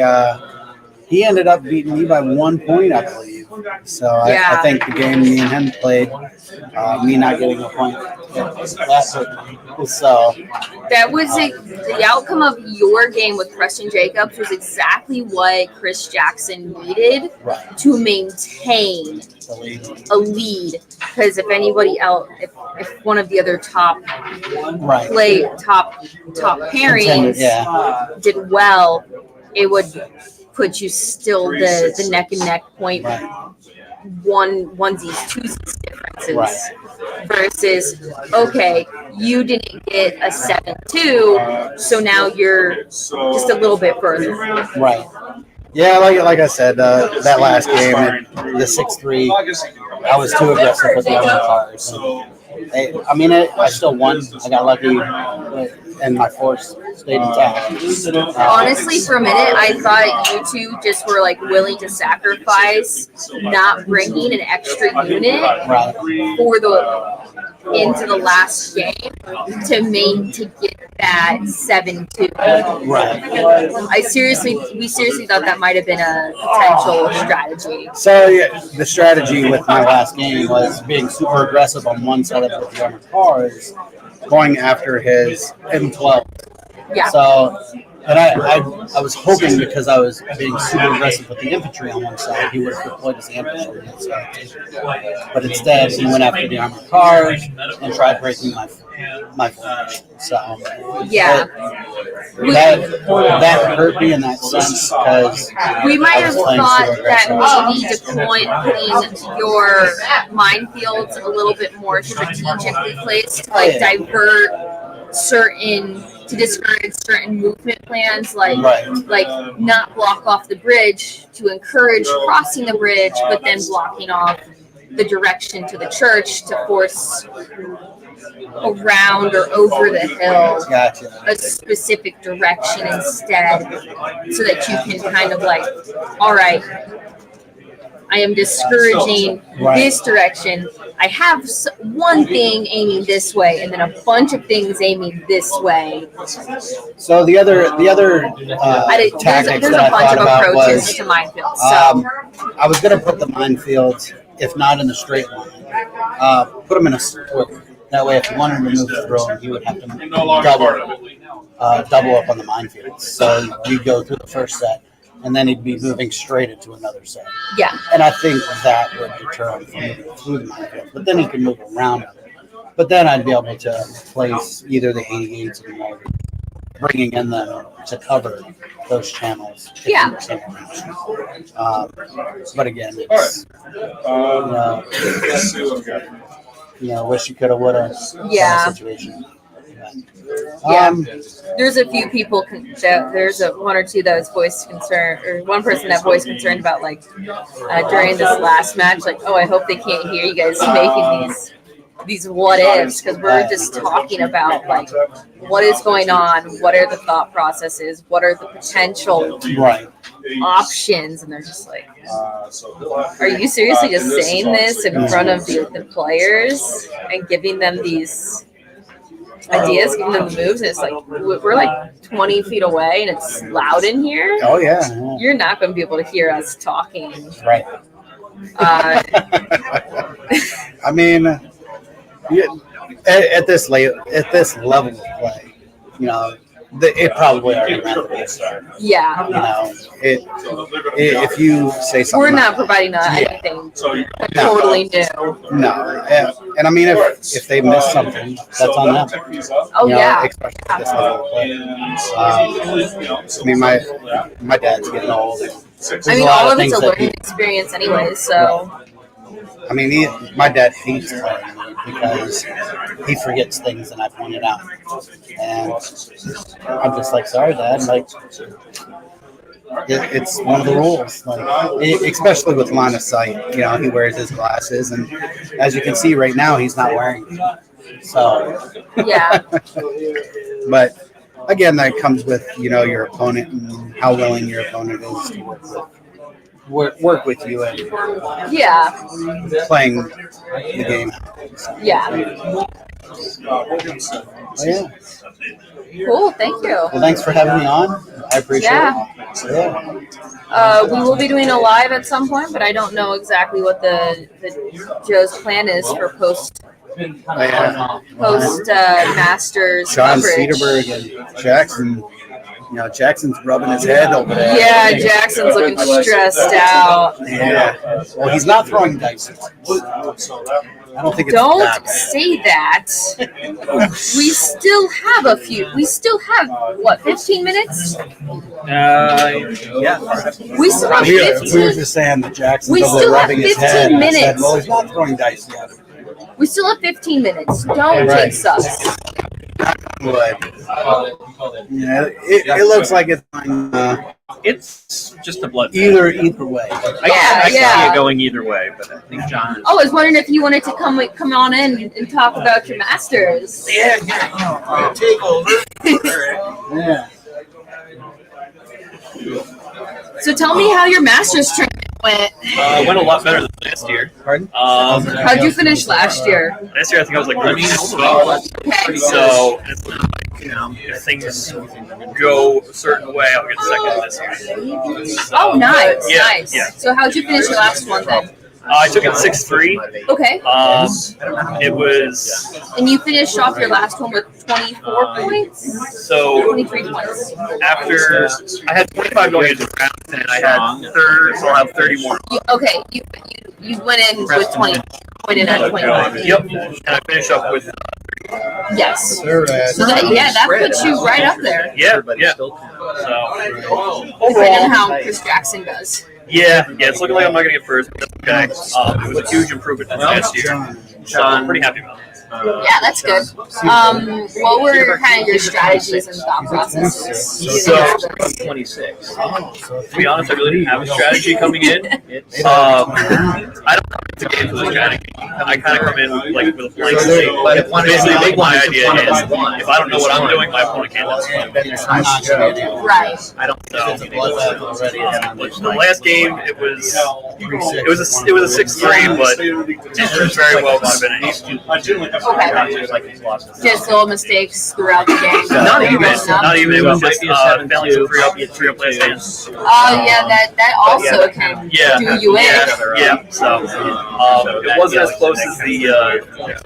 ended up beating me by 1 point, I believe. So I think the game me and him played, me not getting a point, that hurt me. So That was the outcome of your game with Preston Jacobs was exactly what Chris Jackson needed to maintain a lead. Because if anybody else, if one of the other top pairings did well, it would put you still the neck and neck point onesies, twosies differences versus you didn't get a 7-2, so now you're just a little bit further. Right. Yeah, like I said, that last game, the 6-3, I was too aggressive with the other cars. I still won. I got lucky, and my force stayed intact. Honestly, for a minute, I thought you two just were like willing to sacrifice not bringing an extra unit for into the last game to get that 7-2. We seriously thought that might have been a potential strategy. So the strategy with my last game was being super aggressive on one side of the armored cars, going after his M12. Yeah. So, and I was hoping because I was being super aggressive with the infantry on one side, he would have deployed his ambush on the other side. But instead, he went after the armored cars and tried breaking my formation. So that hurt me in that sense because we might have thought that maybe putting your minefields a little bit more strategically placed to divert to discourage certain movement plans, like not block off the bridge to encourage crossing the bridge, but then blocking off the direction to the church to force around or over the hill a specific direction instead, so that you can kind of all right, I am discouraging this direction. I have one thing aiming this way, and then a bunch of things aiming this way. So the other tactics there's that a bunch I of thought about approaches was to minefields. So I was going to put the minefields, if not in a straight line, put them in a square. That way, if he wanted to move through them, he would have to double up on the minefields. So you go through the first set, and then he'd be moving straight into another set. Yeah. And I think that would deter him from moving through the minefield. But then he can move around it. But then I'd be able to place either the 88s or the mortars, bringing in them to cover those channels. Yeah. But again, it's, wish you could have, would have. Yeah. Situation. There's a few people. There's one or two that was voiced concern, or one person that voiced concern about during this last match, I hope they can't hear you guys making these what ifs, because we're just talking about what is going on, what are the thought processes, what are the potential options, and they're just like, are you seriously just saying this in front of the players and giving them these ideas, giving them the moves, and it's we're 20 feet away and it's loud in here. Oh yeah. You're not going to be able to hear us talking. Right. I mean, at this level of play, it probably already meant to be a start. Yeah. If you say something, we're not providing anything totally new. No, and I mean, if they miss something, that's on them. Oh yeah. Especially at this level of play. I mean, my dad's getting old. All of it's a learning experience anyway, so. I mean, my dad hates playing because he forgets things that I pointed out. And I'm just sorry, Dad. it's one of the rules, especially with line of sight. You know, he wears his glasses, and as you can see right now, he's not wearing them. So, yeah. But again, that comes with your opponent and how willing your opponent is to work with you and playing the game. Yeah. Oh, yeah. Cool. Thank you. Well, thanks for having me on. I appreciate it. Yeah. We will be doing a live at some point, but I don't know exactly what the Joe's plan is for post Masters John coverage. Cedarberg and Jackson. Jackson's rubbing his head over there. Yeah, Jackson's looking stressed out. Yeah. Well, he's not throwing dice. I don't think it's Don't that say that. We still have a few. We still have, what, 15 minutes? Yeah. We still have We 15. were just saying that Jackson's We over still there have rubbing his 15 head. and I said, minutes. well, he's not throwing dice yet. We still have 15 minutes. Don't Right. jinx us. But, yeah, it looks like it's going, It's just a blood. either way. I see it going either way, but I think John. I was wondering if you wanted to come on in and talk about your Masters. Yeah. Take over. Yeah. So tell me how your Masters tournament went. Went a lot better than last year. Pardon? How'd you finish last year? Last year I think I was like 12. So it's like, if things go a certain way, I'll get second this year. Oh, nice, Yeah, nice. yeah. So how'd you finish your last one then? I took it 6-3. Okay. It was And you finished off your last one with 24 points? so 23 points. after I had 25 going into the round, and I had third, so I'll have 30 more. Okay, you went in with 20. Went in at 25. Yep, and I finished up with Yes. Sure, So that puts you right up there. yeah. So Depending on overall, how Chris Jackson does. yeah, it's looking like I'm not gonna get first, but that's okay. It was a huge improvement from last year. So I'm pretty happy about it. Yeah, that's good. What were kind of your strategies and thought processes? So 26. To be honest, I really didn't have a strategy coming in. I don't come into games with a strategy. I kind of come in like with a blank slate. Basically, my idea is if I don't know what I'm doing, my opponent can't. Right. I don't know. The last game, it was a 6-3, but it was very well could have been an 8. Okay. Just little mistakes throughout the game. Not even. It was just failing some three up last hands. Oh yeah, that also can do you in. Yeah. So it wasn't as close as the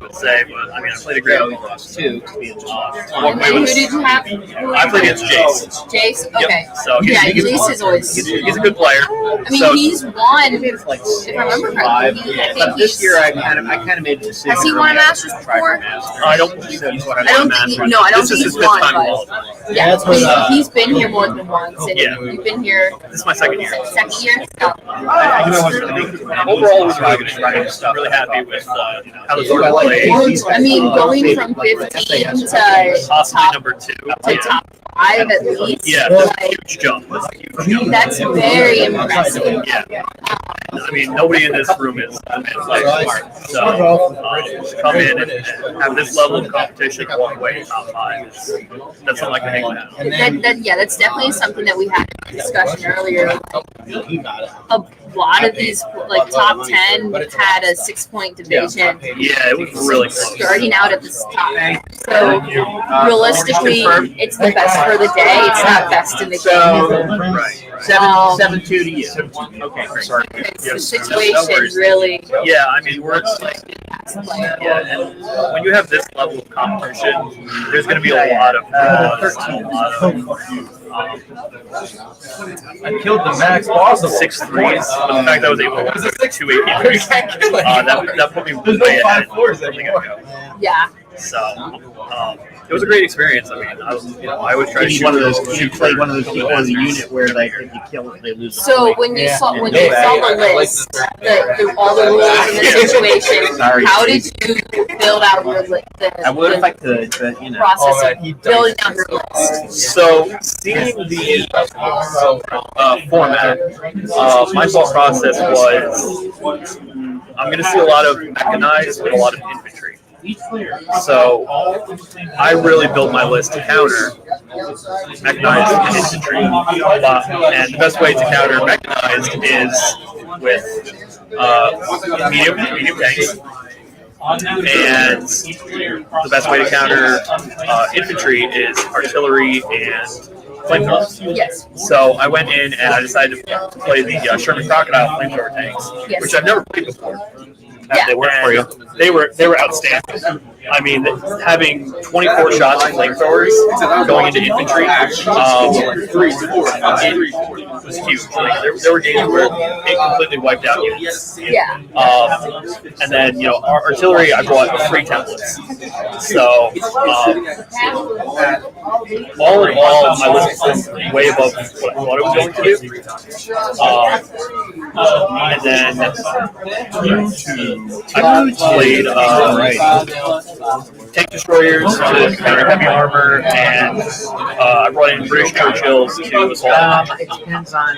would say, but I mean, I played a great game. And who did you have? I played against Jace. Jace. Okay. Yep. So Jace is always. He's a good player. I mean, he's won. If I remember correctly, I think This year, I kind of made a decision. Has he won a Masters before? I don't think so. I don't think he's won, but yeah, he's been here more than once, and Yeah. you've been here. This is my second year. Second year. So, Overall, it was really good. I'm really happy with how the tournament played. I mean, going from 15 to Possibly number 2. top 5 at least. Yeah, that's a huge jump. That's a huge jump. That's very impressive. Yeah. I mean, nobody in this room is smart. So, to come in and have this level of competition walk away to top 5, that's something I can hang on. That's definitely something that we had a discussion earlier. A lot of these, like top 10, had a 6-point division. Yeah, it was really close. Starting out at the top. So realistically, it's the best for the day. It's not best in the game. Right. 7-2 to you. Okay, sorry. The situation really. Yeah, I mean, we're and when you have this level of competition, there's going to be a lot of I killed the max boss of 6-3s. But the fact that I was able to win 2 8 games, that put me way ahead from the get-go. Yeah. So it was a great experience. I mean, I always try to shoot one of those. You shoot played for one of those the people best in the matches. unit where like if you kill it, they lose. So when you saw the list, all the rules in the situation, Sorry. how did you build out your list? I would if I could, but you know. Process of building out your list. So seeing the format, my thought process was I'm going to see a lot of mechanized and a lot of infantry. So I really built my list to counter mechanized and infantry. And the best way to counter mechanized is with medium tanks. And the best way to counter infantry is artillery and flamethrowers. Yes. So I went in and I decided to play the Sherman Crocodile flamethrower tanks, Yes. which I've never played before. Yeah. They work for you. They were outstanding. I mean, having 24 shots of flamethrowers going into infantry it was huge. Like, there were games where it completely wiped out units. Yeah. And then, you know, our artillery, I brought 3 templates. So, all in all, my list was way above what I thought it was going to do. And then I played tank destroyers to counter heavy armor, and I brought in British Churchills to assault. It depends on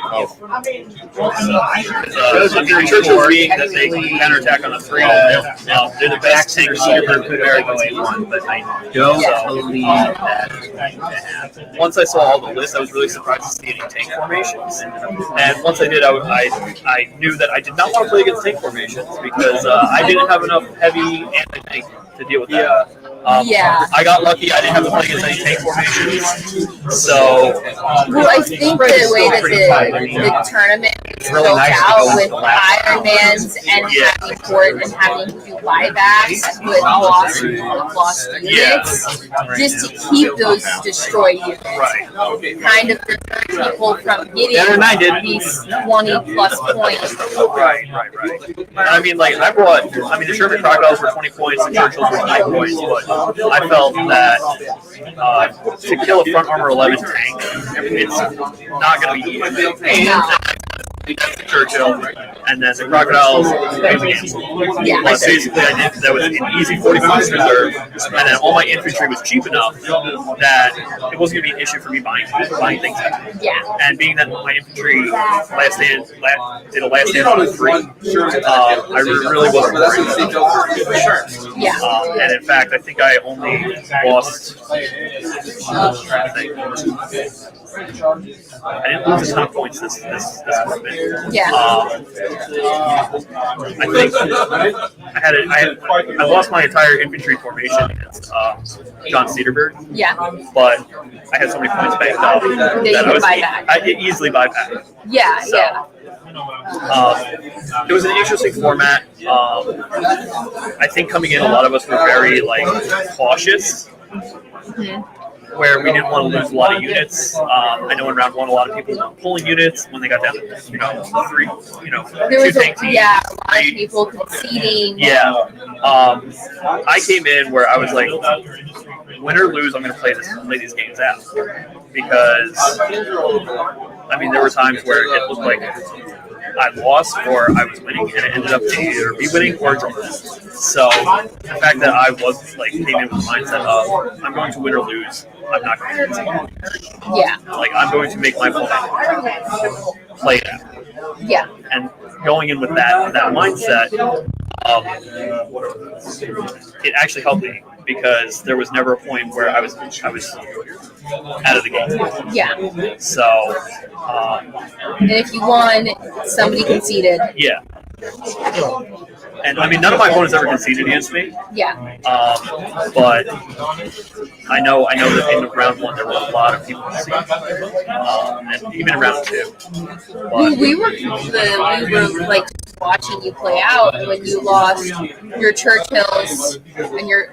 Churchills being that they can counterattack on a 3, they're the best tank super very one, but I don't believe that. Once I saw all the lists, I was really surprised to see any tank formations. And once I did, I knew that I did not want to play against tank formations because I didn't have enough heavy anti-tank to deal with that. I got lucky. I didn't have to play against any tank formations. So, Well, I think the way that the tournament is really built nice to out go with into the last Ironmans and having port and having to do buybacks with lost units, just to keep those destroyed units, kind of deter people from getting these 20 plus points. Right. I mean, like, the Sherman Crocodiles were 20 points, the Churchills were 9 points, but I felt that to kill a front armor 11 tank, it's not going to be easy. That's the Churchill, and then the Crocodiles. Basically, I did that was an easy 40 points reserve, and then all my infantry was cheap enough that it wasn't going to be an issue for me buying things. And being that my infantry did a last stand on 3, I really wasn't worried. And in fact, I think I only lost. I didn't lose a ton of points this tournament. I think I lost my entire infantry formation against John Cederberg. But I had so many points backed up that I could easily buy back. It was an interesting format. I think coming in, a lot of us were very cautious. Where we didn't want to lose a lot of units. I know in round 1 a lot of people were pulling units when they got down to 3, There 2 was tank teams. a lot of people conceding. I came in where I was like, win or lose, I'm going to play these games out because I mean there were times where it looked like I lost or I was winning, and it ended up being either me winning or drawing. So the fact that I was came in with the mindset of I'm going to win or lose, I'm not going to concede. I'm going to make my opponent play it out. And going in with that mindset, it actually helped me because there was never a point where I was out of the game. So. And if you won, somebody conceded. And I mean, none of my opponents ever conceded against me. But I know that in round 1 there were a lot of people conceding, and even in round 2. We were like watching you play out when you lost your Churchills and your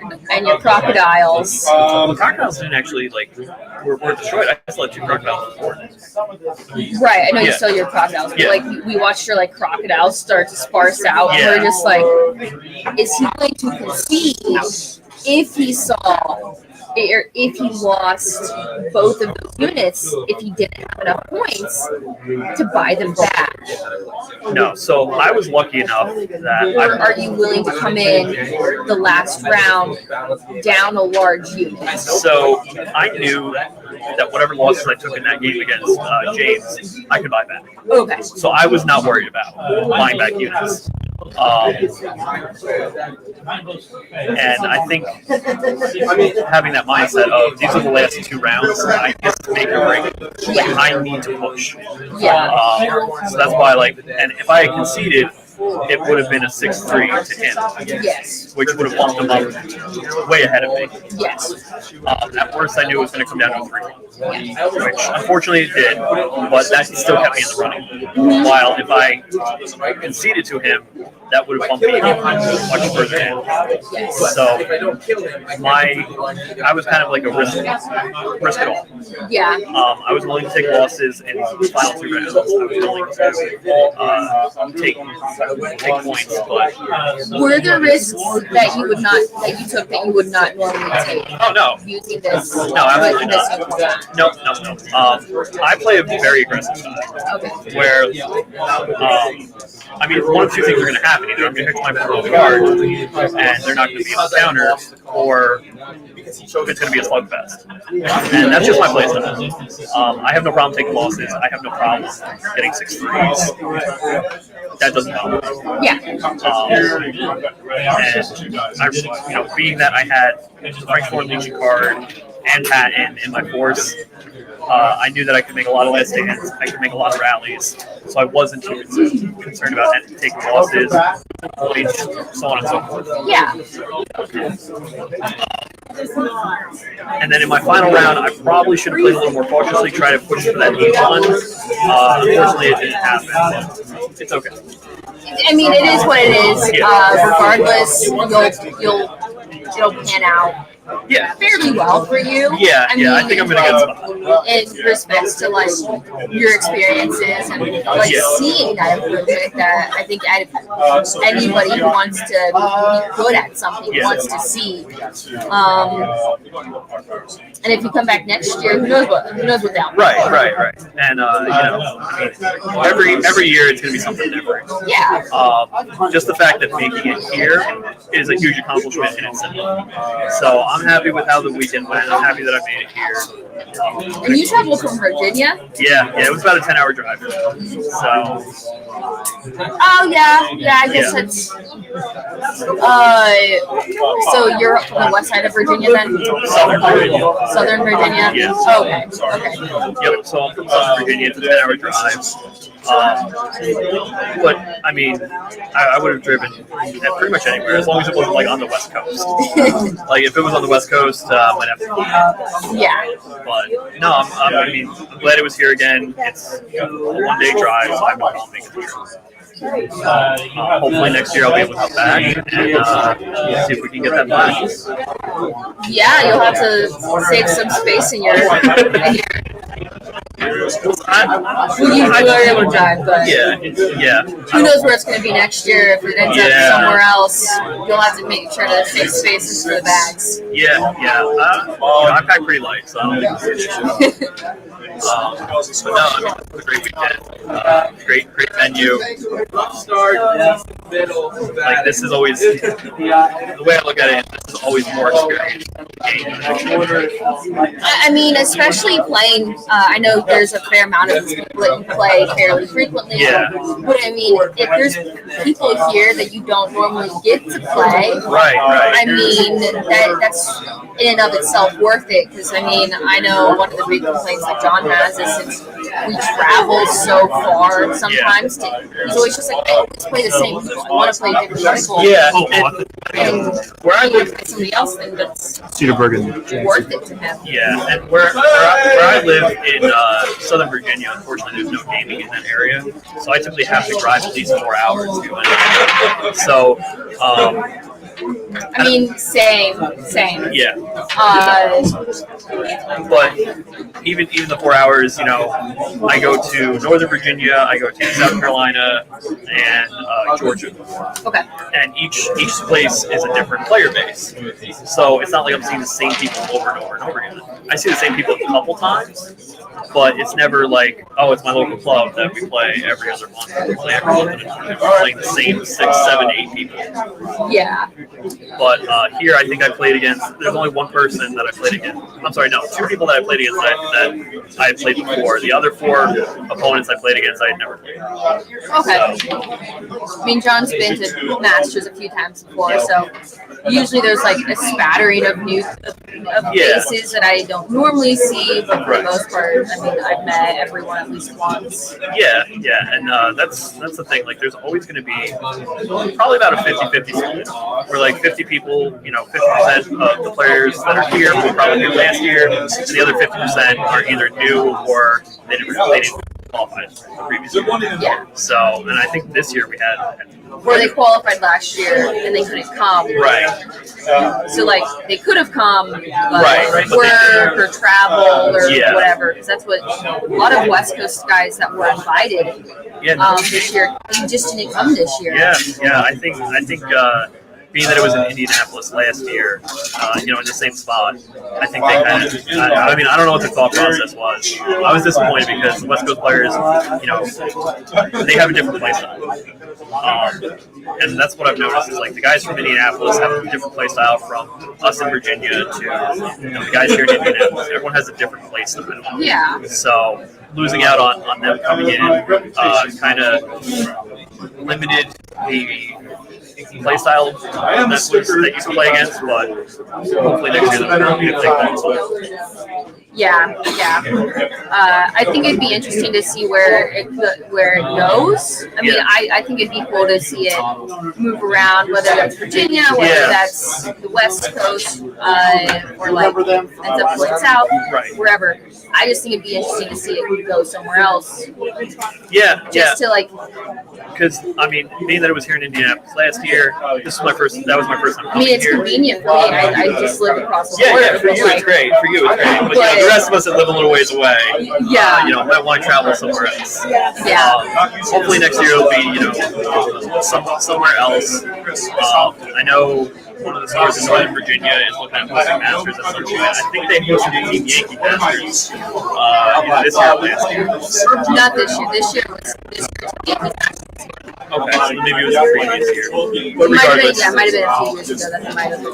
Crocodiles. The Crocodiles didn't actually were destroyed. I just let 2 Crocodiles before. Right, I know you still your Crocodiles, but we watched your Crocodiles start to sparse out, and we're just like, is he going to concede if he saw, or if he lost both of those units, if he didn't have enough points to buy them back. No, so I was lucky enough that Or are you willing to come in the last round down a large unit? So I knew that whatever losses I took in that game against James, I could buy back. Okay. So I was not worried about buying back units. And I think having that mindset of these are the last 2 rounds, I get to make or break. I need to push. Yeah. So that's why, and if I had conceded, it would have been a 6-3 to him. Yes. Which would have bumped him up way ahead of me. Yes. At worst, I knew it was going to come down to 3. Which unfortunately it did, but that still kept me in the running. While if I conceded to him, that would have bumped me much further down. So I was kind of like a risk it all. Yeah. I was willing to take losses in the final 2 rounds. I was willing to take points, but were there risks that you took that you would not normally take? Oh no. Using this. No, absolutely not. No. I play a very aggressive style. Okay. Where, one of 2 things are going to happen. Either I'm going to hit my first card, and they're not going to be able to counter, or it's going to be a slugfest. And that's just my play style. I have no problem taking losses. I have no problem getting 6 threes. That doesn't bother me. Yeah. And being that I had Frank Ford Legion card and Patton in my force, I knew that I could make a lot of last stands. I could make a lot of rallies, so I wasn't too concerned about taking losses, so on and so forth. Yeah. And then in my final round, I probably should have played a little more cautiously, try to push for that H1. Unfortunately, it didn't happen. It's okay. I mean, it is what it is. Regardless, it'll pan out. Yeah. Fairly well for you. Yeah, I think I'm gonna get some. In respects to your experiences and seeing that improvement, that I think anybody who wants to be good at something wants to see. And if you come back next year, who knows what that Right. And every year it's gonna be something different. Yeah. Just the fact that making it here is a huge accomplishment in itself. So I'm happy with how the weekend went. I'm happy that I made it here. And you traveled from Virginia? Yeah, it was about a 10-hour drive. So. Oh yeah, I guess it's. So you're on the west side of Virginia then? Southern Virginia. Southern Virginia. Yes. Oh, okay. Yep. So I'm from Southern Virginia. It's a 10-hour drive. But I mean, I would have driven at pretty much anywhere as long as it wasn't on the West Coast. If it was on the West Coast, I might have to. Yeah. But no, I'm glad it was here again. It's a 1-day drive, so I won't make it here. Hopefully next year I'll be able to come back and see if we can get that back. Yeah, you'll have to save some space in your. You are able to drive, but yeah. Who knows where it's going to be next year? If it ends up somewhere else, you'll have to make sure to save spaces for the bags. Yeah. I pack pretty light, so I don't think it's an issue. But no, it was a great weekend. Great venue. This is always the way I look at it. This is always more experience. I mean, especially playing. I know there's a fair amount of people that you play fairly frequently. Yeah. But I mean, if there's people here that you don't normally get to play, right. I mean, that's in and of itself worth it. Because I mean, I know one of the big complaints that John has is since we travel so far, sometimes he's always just like, I always play the same people. I want to play different people. Yeah. And where I live, somebody else, then that's Cedarburg. worth it to him. Yeah, and where I live in Southern Virginia, unfortunately, there's no gaming in that area, so I typically have to drive at least 4 hours to do anything. So I mean, same. Yeah. Uh, But even the 4 hours, you know, I go to Northern Virginia, I go to South Carolina, and Georgia. Okay. And each place is a different player base. So it's not like I'm seeing the same people over and over and over again. I see the same people a couple times, but it's never like, oh, it's my local club that we play every other month. We play every month. We're playing the same 6, 7, 8 people. Yeah. But here, I think I played against. There's only one person that I played against. I'm sorry, no, 2 people that I played against that I had played before. The other 4 opponents I played against, I had never played. Okay. I mean, John's been to Masters a few times before, so usually there's like a spattering of faces that I don't normally see, but for the most part, I mean, I've met everyone at least once. Yeah, and that's the thing. Like, there's always going to be probably about a 50-50 split, where like 50 people, you know, 50% of the players that are here were probably here last year, and the other 50% are either new or they didn't qualify the previous year. Yeah. So, and I think this year we had. Where they qualified last year and they couldn't come. Right. So like they could have come, but Right. work or travel or Yeah. whatever. Because that's what a lot of West Coast guys that were invited this year, they just didn't come this year. Yeah. I think being that it was in Indianapolis last year, you know, in the same spot, I think they kind of. I mean, I don't know what the thought process was. I was disappointed because the West Coast players, you know, they have a different play style. And that's what I've noticed is like the guys from Indianapolis have a different play style from us in Virginia to, you know, the guys here in Indianapolis. Everyone has a different play style. Yeah. So losing out on them coming in kind of limited the play style that you can play against, but hopefully next year they'll be able to take that. Yeah. I think it'd be interesting to see where it goes. I mean, I think it'd be cool to see it move around, whether that's Virginia, whether that's the West Coast, or like ends up going south, wherever. I just think it'd be interesting to see it go somewhere else. Just to like. Because I mean, being that it was here in Indianapolis last year, that was my first time I mean, it's here. convenient for me. I just live across the border. Yeah, for you it's great. For you it's great. But you know, the rest of us that live a little ways away, you know, might want to travel somewhere else. Hopefully next year it'll be, you know, somewhere else. I know one of the stores in Northern Virginia is looking at hosting Masters at some point. I think they hosted the Team Yankee Masters either this year or last year. Not this year. This year was Yankee Masters. Okay, so maybe it was the previous year. But Might have been, regardless, might have been a few years ago that they might have.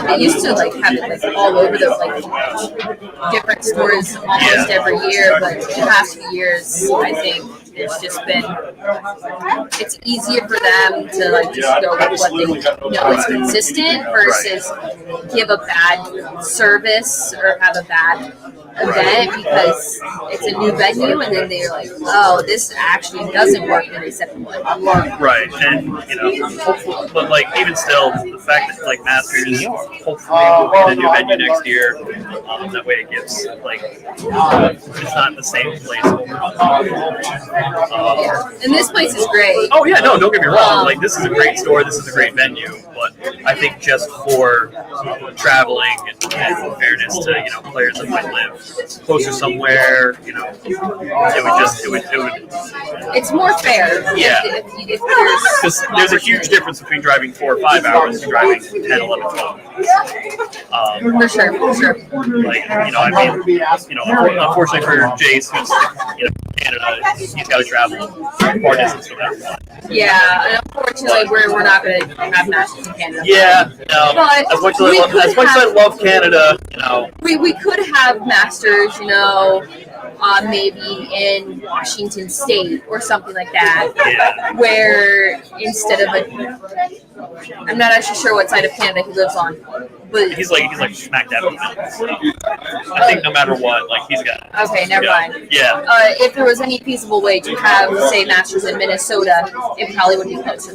They used to like have it like all over the like different stores almost every year, but the past few years, I think it's just been it's easier for them to like just go with what they know is consistent versus give a bad service or have a bad event because it's a new venue and then they're like, oh, this actually doesn't work when they set the one. right, and you know, hopefully, but like even still, the fact that like Masters hopefully will be the new venue next year, that way it gives like it's not the same place. And this place is great. Oh yeah, no, don't get me wrong. Like this is a great store, this is a great venue, but I think just for traveling and fairness to, you know, players that might live closer somewhere, you know, it would. It's more fair. Yeah. If there's Because there's a huge difference between driving 4 or 5 hours and driving 10, 11, 12. For sure. Like, you know, I mean, you know, unfortunately for Jace, who's, you know, Canada, he's got to travel far distance for that. Yeah, and unfortunately, we're not going to have Masters in Canada. Yeah, no. But as much as I love Canada, you know. We could have Masters, you know, maybe in Washington State or something like that, where instead of I'm not actually sure what side of Canada he lives on, but he's like smack dab in the middle. I think no matter what, like he's got. Okay, never mind. Yeah. If there was any feasible way to have, say, Masters in Minnesota, it probably would be closer.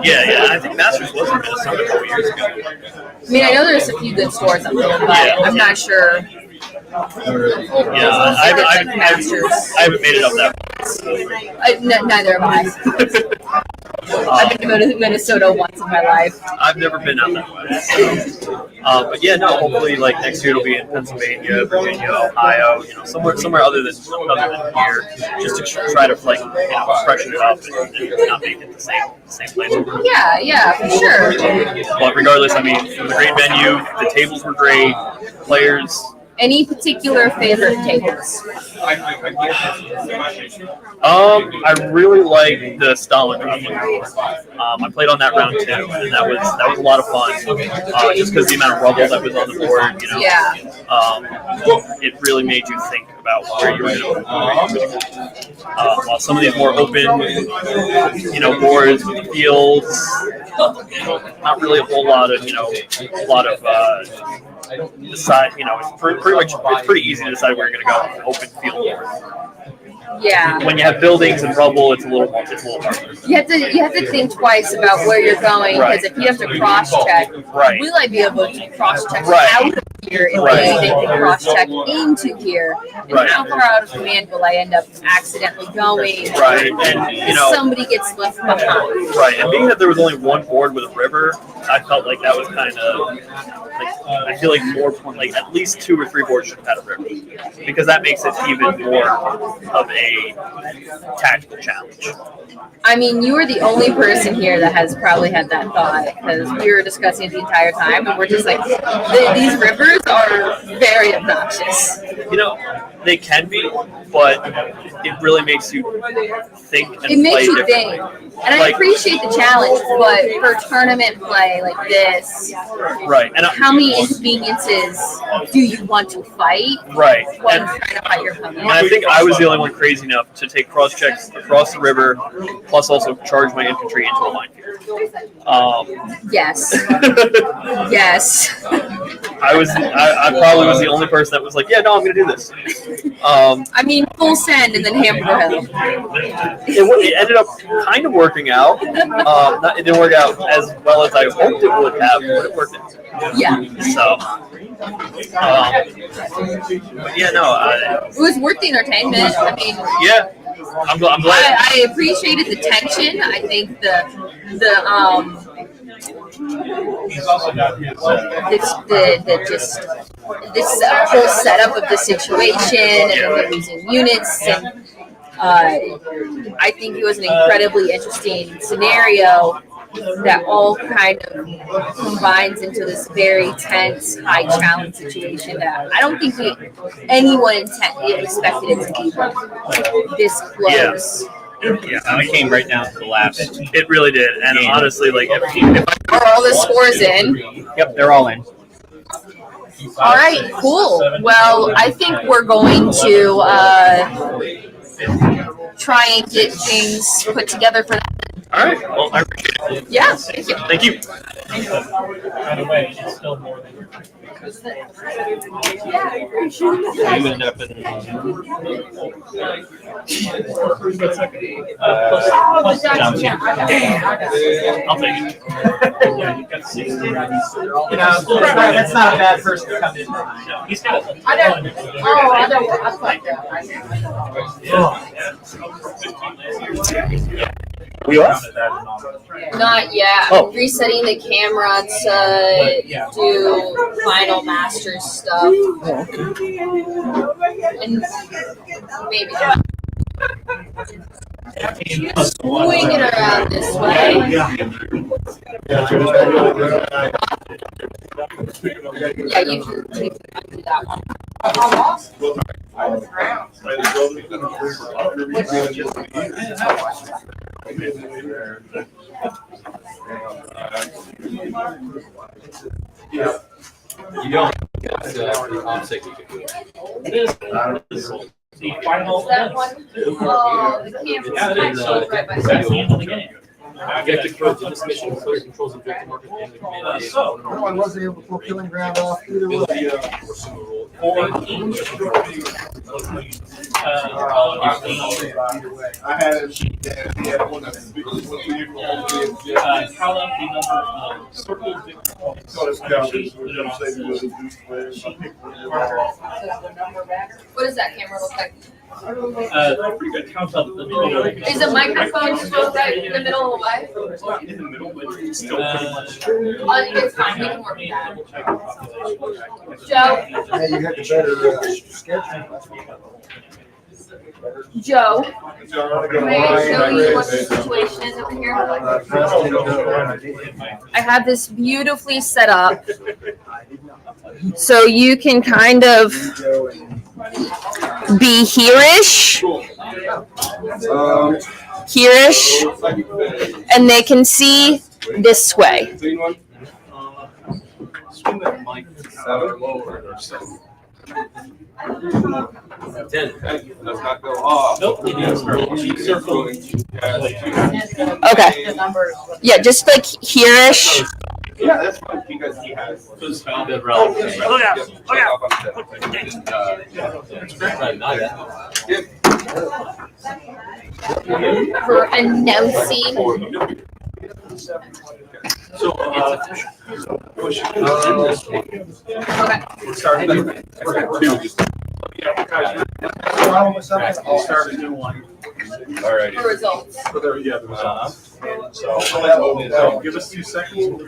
Yeah. I think Masters was in Minnesota a couple years ago. I mean, I know there's a few good stores up there, but I'm not sure. Yeah, I haven't made it up that far. Neither have I. I've been to Minnesota once in my life. I've never been out that way. So. But yeah, no. Hopefully, like next year it'll be in Pennsylvania, Virginia, Ohio. Somewhere other than here, just to try to freshen it up and not make it the same place. Yeah, for sure. But regardless, I mean, it was a great venue. The tables were great. Players. Any particular favorite tables? I really like the Stalingrad one. I played on that round 2, and that was a lot of fun. Just because the amount of rubble that was on the board, it really made you think about where you were going to go. While some of these more open, boards with the fields, not really a whole lot of, decide, it's pretty easy to decide where you're going to go on an open field board. Yeah. When you have buildings and rubble, it's a little harder. You have to think twice about where you're going, because if you have to cross check, we like be able to cross check out of here and maybe they can cross check into here. And how far out of command will I end up accidentally going? Right, and somebody gets left behind. Right, and being that there was only one board with a river, I felt like that was kind of I feel like more like at least 2 or 3 boards should have had a river, because that makes it even more of a tactical challenge. I mean, you are the only person here that has probably had that thought, because we were discussing it the entire time, and we're just like, these rivers are very obnoxious. They can be, but it really makes you think and It makes play you differently. think. And I appreciate the challenge, but for tournament play like this, right? And how many inconveniences do you want to fight? Right. When trying to fight your opponent? And I think I was the only one crazy enough to take cross checks across the river, plus also charge my infantry into a minefield. Yes. Yes. I probably was the only person that was like, yeah, no, I'm going to do this. I mean, full send and then hammer hill. It ended up kind of working out. It didn't work out as well as I hoped it would have, but it worked out. Yeah. So, but yeah, no. It was worth the entertainment. I mean, yeah. I'm glad. I appreciated the tension. I think this whole setup of the situation and the losing units, and I think it was an incredibly interesting scenario that all kind of combines into this very tense, high challenge situation that I don't think anyone expected it to be this close. Yeah, it came right down to the last. It really did, and honestly, like Are all the scores in? Yep, they're all in. All right, cool. Well, I think we're going to try and get things put together for that. All right. Well, I appreciate it. Yeah, thank you. Thank you. By the way, it's still more than your You end up in. I'll take it. That's not a bad person to come in. He's got it. We off? Not yet. I'm resetting the camera to do final master stuff. And maybe swing it around this way. Yeah, you can do that one. You don't. I'm sick. It is. The final. That one? Oh, the camera's right by That's the end of the game. Objective controls in this mission, clear controls objective markers and the command. No one wasn't able to pull killing ground off either way. I had a sheet that he had one that's Count up the number of circles. so it's counted. So we're gonna say we will do squares. What does that camera look like? Pretty good count up the middle. Is the microphone still right in the middle of the way? In the middle, but still pretty much. It's fine. We can work with that. Joe. Hey, you had the better schedule. Joe. May I show you what the situation is over here? I have this beautifully set up, so you can kind of be here-ish, here-ish, and they can see this way. Does not go off. Nope. Okay. Yeah, just like here-ish. Yeah, that's fine because he has. Look out! For a no scene. So, push it in this one. Okay. We're starting with two. I'll start a new one. All right. For results. For the, yeah, the results. So, give us 2 seconds.